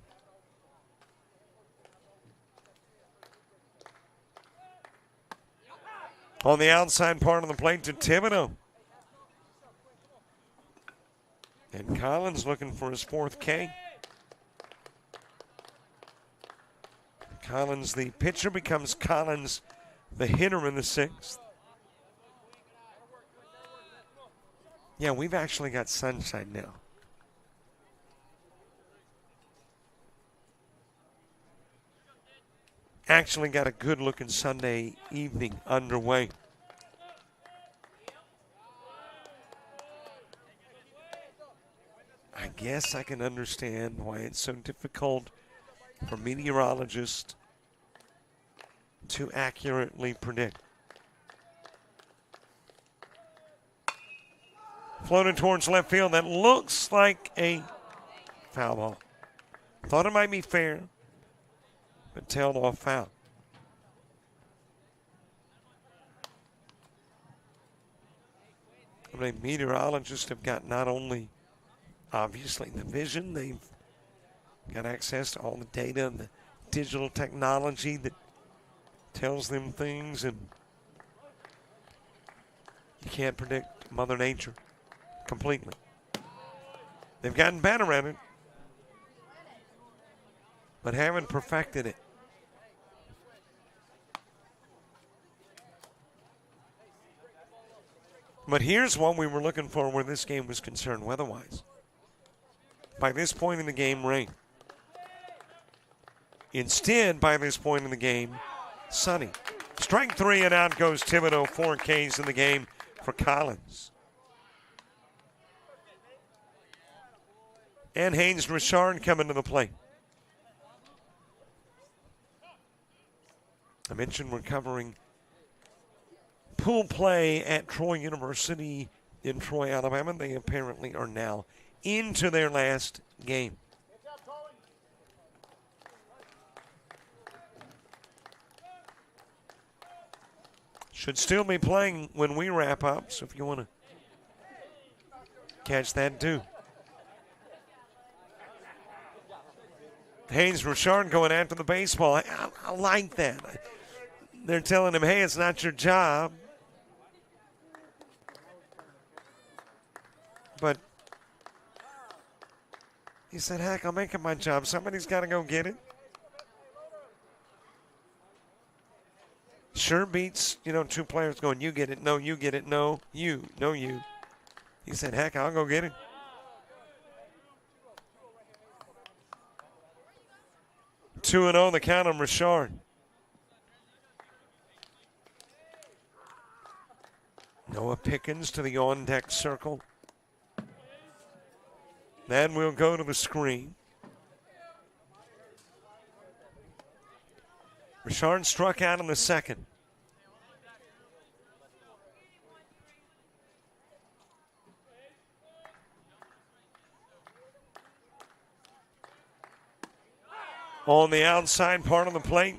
On the outside part of the plate to Thibodaux. And Collins looking for his 4th K. Collins, the pitcher, becomes Collins, the hitter, in the 6th. Yeah, we've actually got sunshine now. Actually got a good-looking Sunday evening underway. I guess I can understand why it's so difficult for meteorologists to accurately predict. Floated towards left field. That looks like a foul ball. Thought it might be fair, but tailed off foul. I mean, meteorologists have got not only, obviously, the vision, they've got access to all the data and the digital technology that tells them things, and you can't predict Mother Nature completely. They've gotten better at it, but haven't perfected it. But here's what we were looking for where this game was concerned weather-wise. By this point in the game, rain. Instead, by this point in the game, sunny. Strike 3 and out goes Thibodaux. 4 Ks in the game for Collins. And Haynes Richard coming to the plate. I mentioned we're covering pool play at Troy University in Troy, Alabama. They apparently are now into their last game. Should still be playing when we wrap up, so if you want to catch that too. Haynes Richard going after the baseball. I like that. They're telling him, hey, it's not your job. But he said, heck, I'll make it my job. Somebody's got to go get it. Sure beats, two players going, you get it, no, you get it, no, you, no, you. He said, heck, I'll go get it. Two and 0 the count on Richard. Noah Pickens to the on-deck circle. Then we'll go to the screen. Richard struck out in the second. on the outside part of the plate.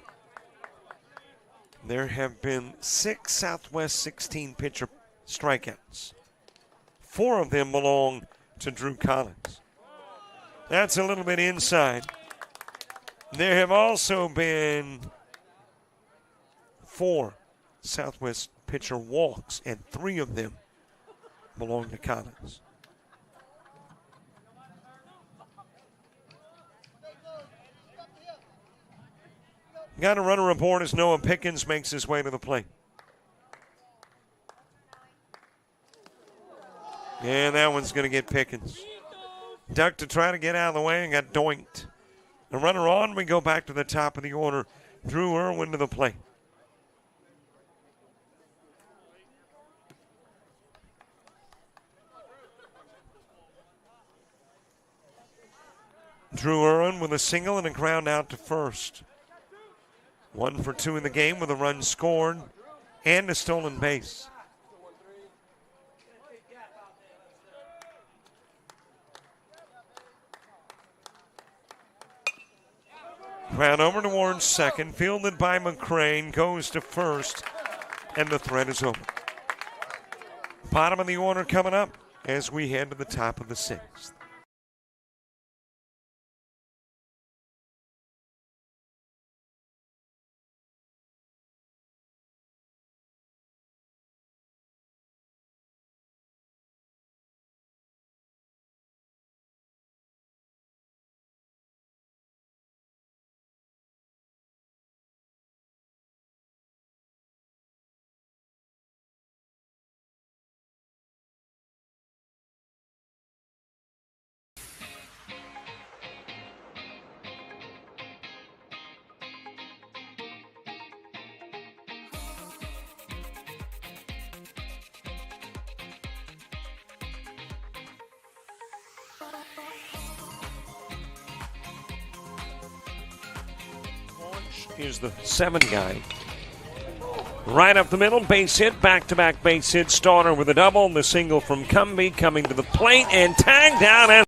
There have been 6 Southwest 16 pitcher strikeouts. 4 of them belong to Drew Collins. That's a little bit inside. There have also been 4 Southwest pitcher walks, and 3 of them belong to Collins. Got a runner aboard as Noah Pickens makes his way to the plate. And that one's going to get Pickens. Ducked to try to get out of the way and got doinked. The runner on, we go back to the top of the order. Drew Irwin to the plate. Drew Irwin with a single and a ground out to first. 1 for 2 in the game with a run scored and a stolen base. Ground over towards second, fielded by McCrane, goes to first, and the threat is over. Bottom of the order coming up as we head to the top of the 6th. Is the 7 guy. Right up the middle, base hit, back-to-back base hit. Starter with a double, the single from Cumbie coming to the plate and tagged down as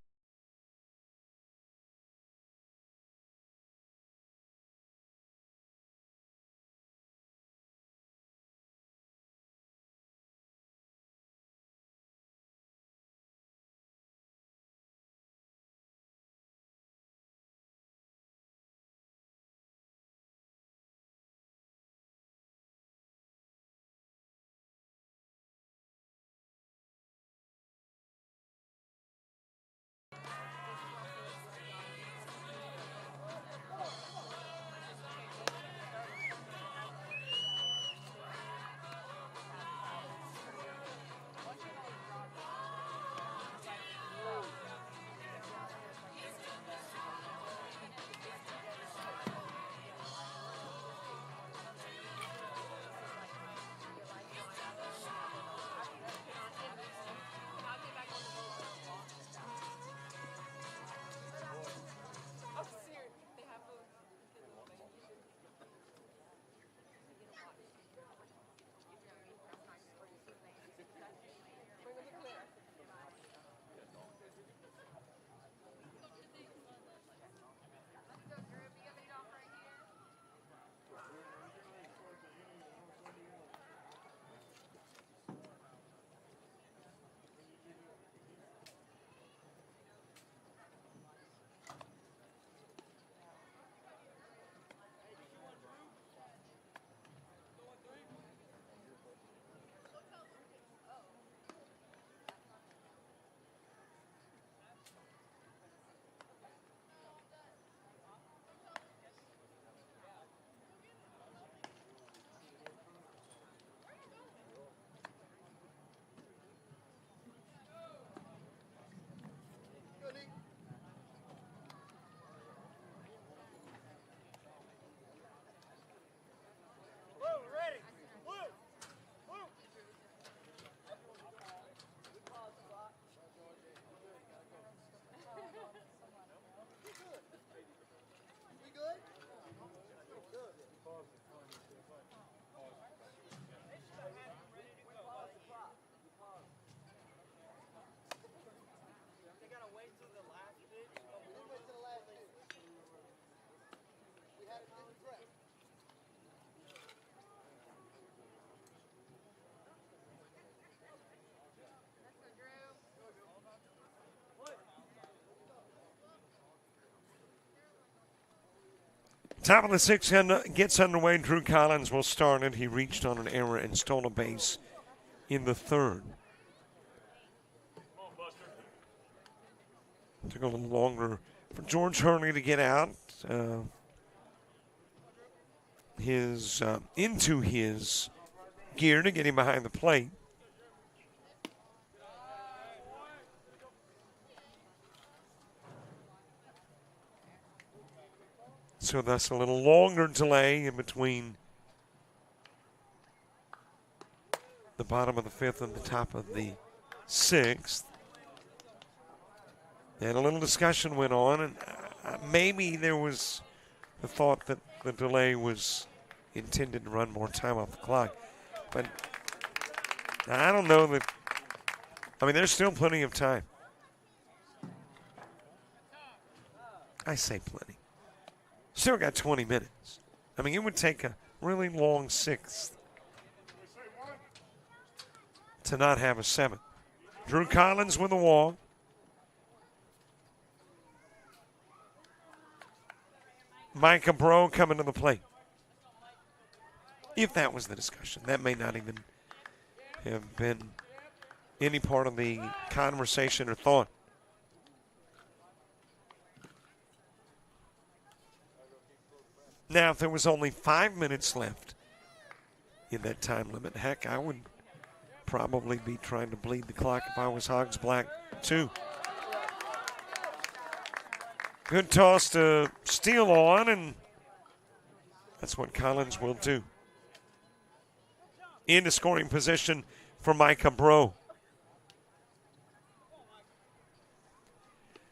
Top of the sixth gets underway. Drew Collins will start it. He reached on an error and stole a base in the third. Took a little longer for George Hurley to get out. Into his gear to get him behind the plate. So that's a little longer delay in between the bottom of the fifth and the top of the sixth. And a little discussion went on, and maybe there was the thought that the delay was intended to run more time off the clock. But I don't know that. I mean, there's still plenty of time. I say plenty. Still got 20 minutes. I mean, it would take a really long sixth to not have a seventh. Drew Collins with a walk. Micah Breaux coming to the plate. If that was the discussion, that may not even have been any part of the conversation or thought. Now, if there was only 5 minutes left in that time limit, heck, I would probably be trying to bleed the clock if I was Hogs Black, too. Good toss to steal on, and that's what Collins will do. Into scoring position for Micah Breaux.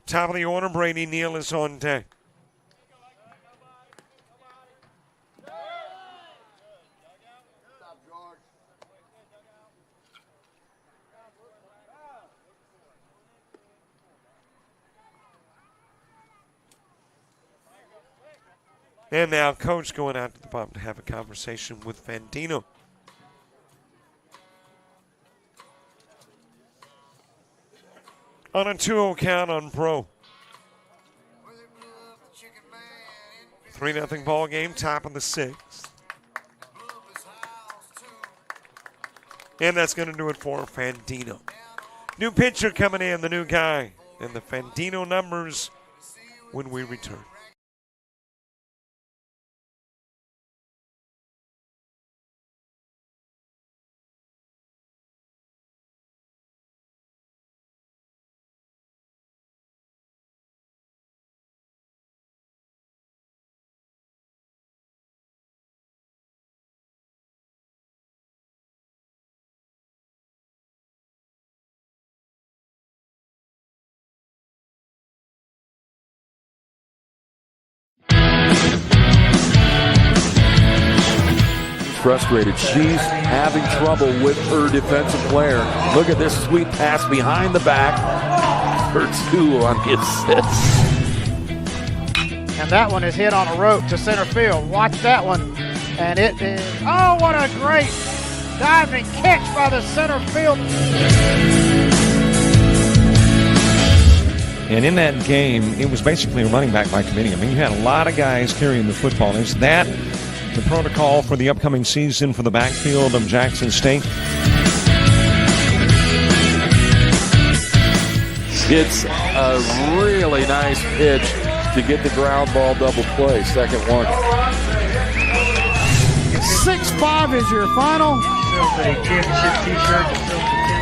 Top of the order, Brady Neal is on deck. And now coach going out to the bottom to have a conversation with Fandino. On a 2-0 count on Breaux. 3-0 ball game, top of the sixth. And that's going to do it for Fandino. New pitcher coming in, the new guy. And the Fandino numbers when we return. Frustrated. She's having trouble with her defensive player. Look at this sweet pass behind the back for two on his sits. And that one is hit on a rope to center field. Watch that one. And it is, oh, what a great diving catch by the center field. And in that game, it was basically a running back by committee. I mean, you had a lot of guys carrying the football. Is that the protocol for the upcoming season for the backfield of Jackson State? It's a really nice pitch to get the ground ball double play. Second one. 6-5 is your final.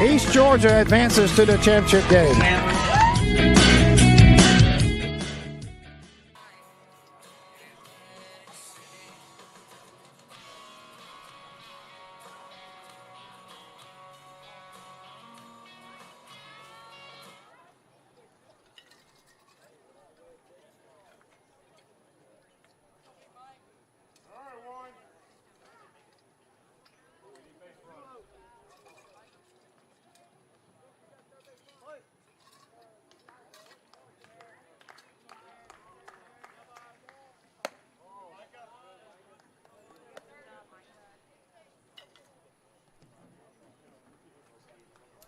East Georgia advances to the championship game.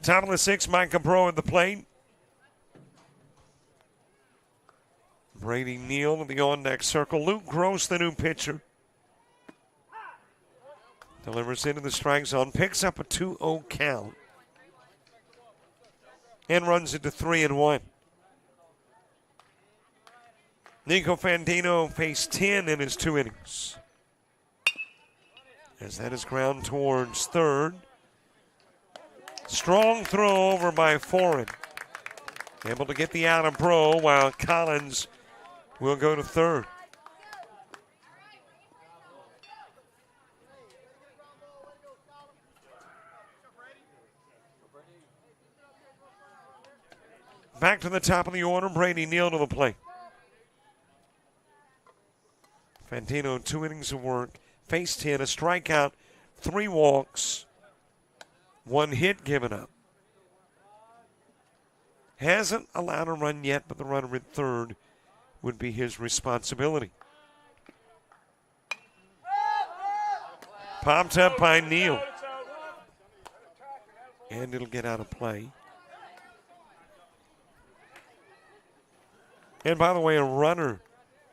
Top of the sixth, Micah Breaux at the plate. Brady Neal to the on-deck circle. Luke Gross, the new pitcher. Delivers into the strike zone. Picks up a 2-0 count. And runs it to 3-1. Nico Fantino faced 10 in his 2 innings. As that is ground towards third. Strong throw over by Foreign. Able to get the out of Bro while Collins will go to third. Back to the top of the order, Brady Neal to the plate. Fantino, 2 innings of work, faced 10, a strikeout, 3 walks, 1 hit given up. Hasn't allowed a run yet, but the runner at third would be his responsibility. Popped up by Neal. And it'll get out of play. And by the way, a runner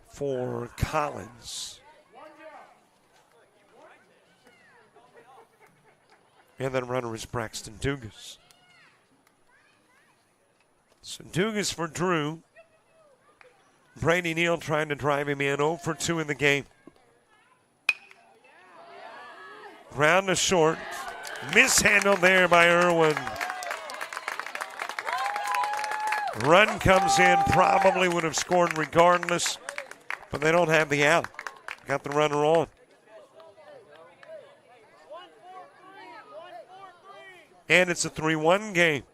for Collins. And that runner is Braxton Dugas. So Dugas for Drew. Brady Neal trying to drive him in. 0 for 2 in the game. Ground to short. Mishandled there by Irwin. Run comes in. Probably would have scored regardless. But they don't have the out. Got the runner on. And it's a 3-1 game.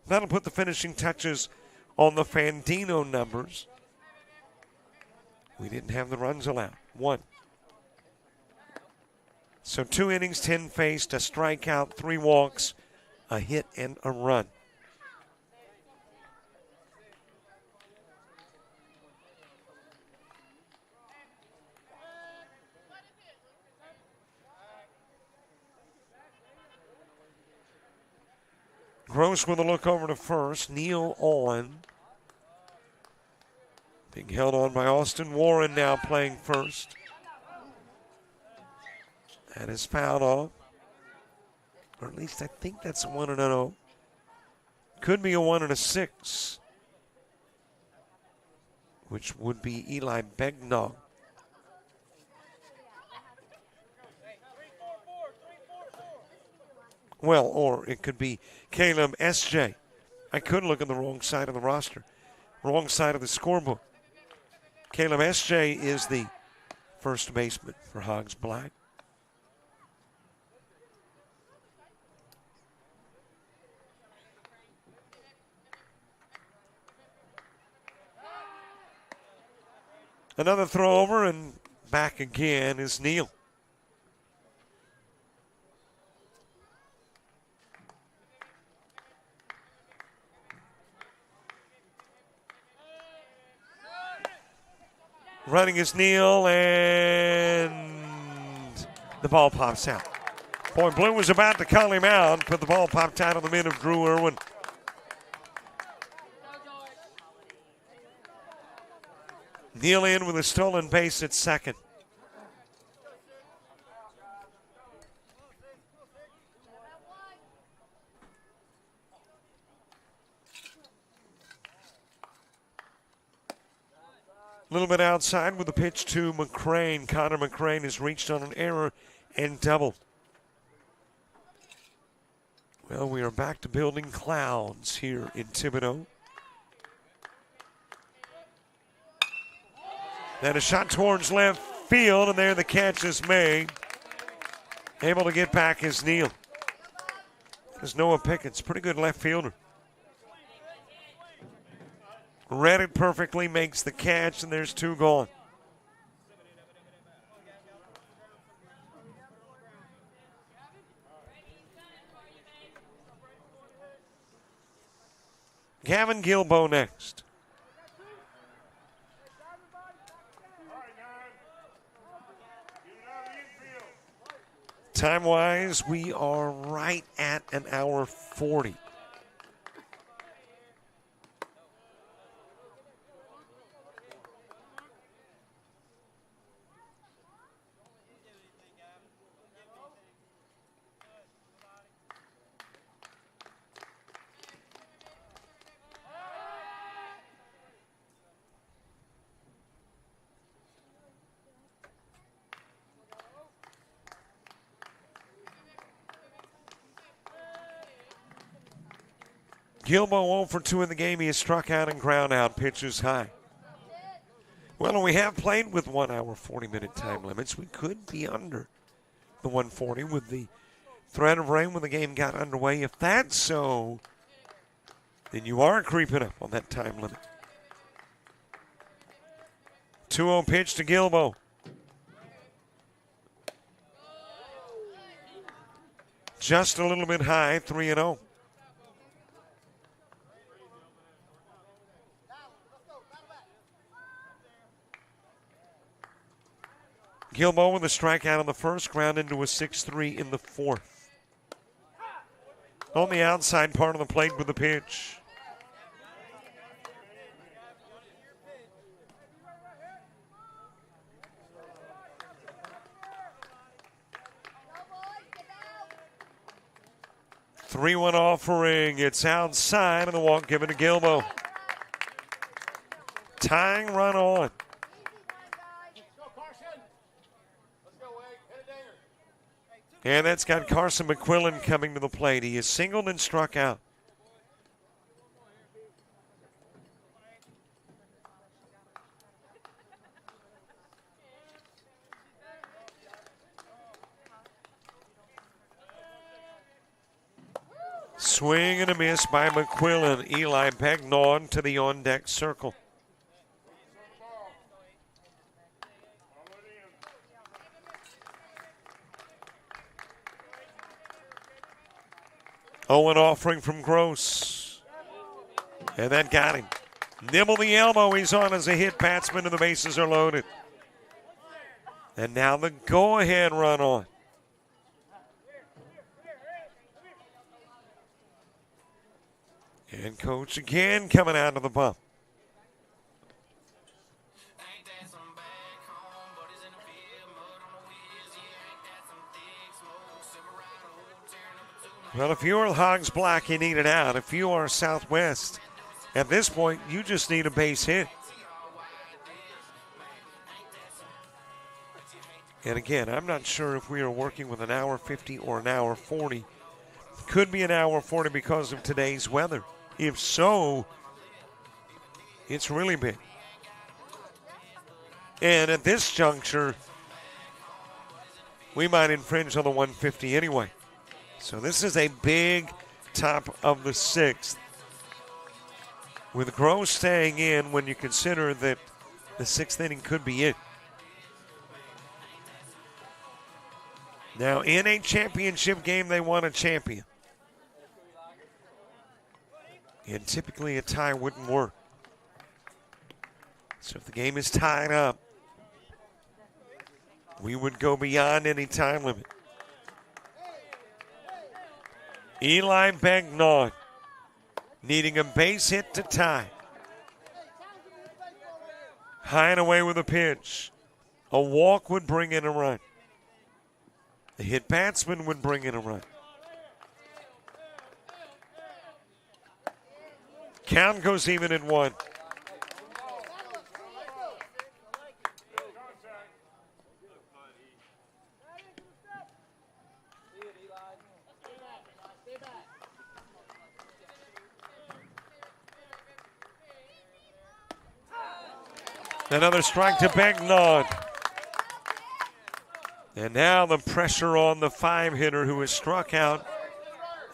That'll put the finishing touches on the Fandino numbers. We didn't have the runs allowed. 1. So 2 innings, 10 faced, a strikeout, 3 walks, a hit, and a run. Gross with a look over to first. Neal on. Being held on by Austin Warren now playing first. That is fouled off. Or at least I think that's a 1-0. Could be a 1-6. Which would be Eli Begnaw. Well, or it could be Caleb S.J. I could look on the wrong side of the roster. Wrong side of the scorebook. Caleb S.J. is the first baseman for Hogs Black. Another throw over and back again is Neal. Running is Neal, and the ball pops out. Boy, Blue was about to call him out, but the ball popped out of the mitt of Drew Irwin. Neal in with a stolen base at second. A little bit outside with the pitch to McCrane. Connor McCrane has reached on an error and doubled. Well, we are back to building clouds here in Thibodaux. Then a shot towards left field, and there the catch is made. Able to get back is Neal. There's Noah Pickett's pretty good left fielder. Read it perfectly, makes the catch, and there's 2 gone. Gavin Gilbo next. Time-wise, we are right at 1 hour 40. Gilbo 0 for 2 in the game. He is struck out and ground out. Pitches high. Well, we have played with 1 hour, 40-minute time limits. We could be under the 140 with the threat of rain when the game got underway. If that's so, then you are creeping up on that time limit. 2-0 pitch to Gilbo. Just a little bit high, 3-0. Gilbo with a strikeout in the first, ground into a 6-3 in the fourth. On the outside part of the plate with the pitch. Three-one offering. It's outside, and the walk given to Gilbo. Tying run on. And that's got Carson McQuillan coming to the plate. He is singled and struck out. Swing and a miss by McQuillan. Eli Begnaud to the on-deck circle. Owen offering from Gross. And that got him. Nibble the elbow. He's on as a hit batsman, and the bases are loaded. And now the go-ahead run on. And Coach again coming out of the bump. Well, if you're Hogs Black, you need it out. If you are Southwest, at this point, you just need a base hit. And again, I'm not sure if we are working with an hour 50 or an hour 40. Could be an hour 40 because of today's weather. If so, it's really big. And at this juncture, we might infringe on the 150 anyway. So this is a big top of the sixth. With Gross staying in when you consider that the sixth inning could be it. Now, in a championship game, they want a champion. And typically a tie wouldn't work. So if the game is tied up, we would go beyond any time limit. Eli Begnaud needing a base hit to tie. High and away with a pitch. A walk would bring in a run. A hit batsman would bring in a run. Count goes even at 1. Another strike to Begnaud. And now the pressure on the 5-hitter who has struck out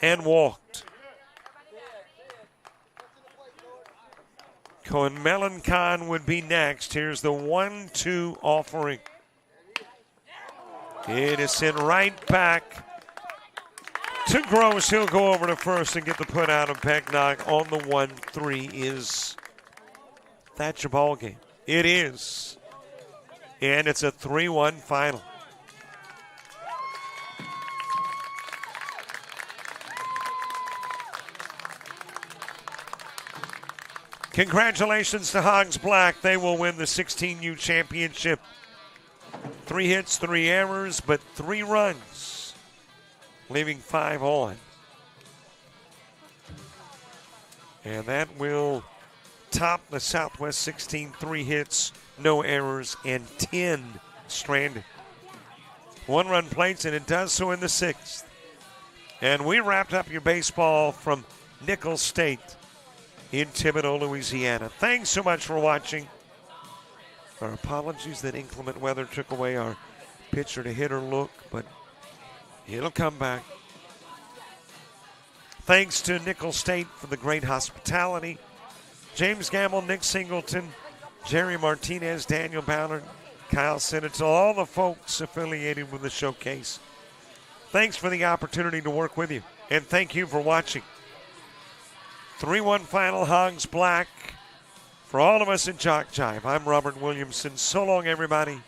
and walked. Cohen Melancon would be next. Here's the 1-2 offering. It is sent right back to Gross. He'll go over to first and get the put out of Begnaud on the 1-3. Is that your ball game? It is. And it's a 3-1 final. Congratulations to Hogs Black. They will win the 16U championship. 3 hits, 3 errors, but 3 runs, leaving 5 on. And that will top the Southwest 16, 3 hits, no errors, and 10 stranded. 1 run plates, and it does so in the 6th. And we wrapped up your baseball from Nicholls State in Thibodaux, Louisiana. Thanks so much for watching. Our apologies that inclement weather took away our pitcher to hitter look, but it'll come back. Thanks to Nicholls State for the great hospitality. James Gamble, Nick Singleton, Jerry Martinez, Daniel Ballard, Kyle Senator, all the folks affiliated with the showcase. Thanks for the opportunity to work with you, and thank you for watching. 3-1 final, Hogs Black. For all of us at JockJive, I'm Robert Williamson. So long, everybody.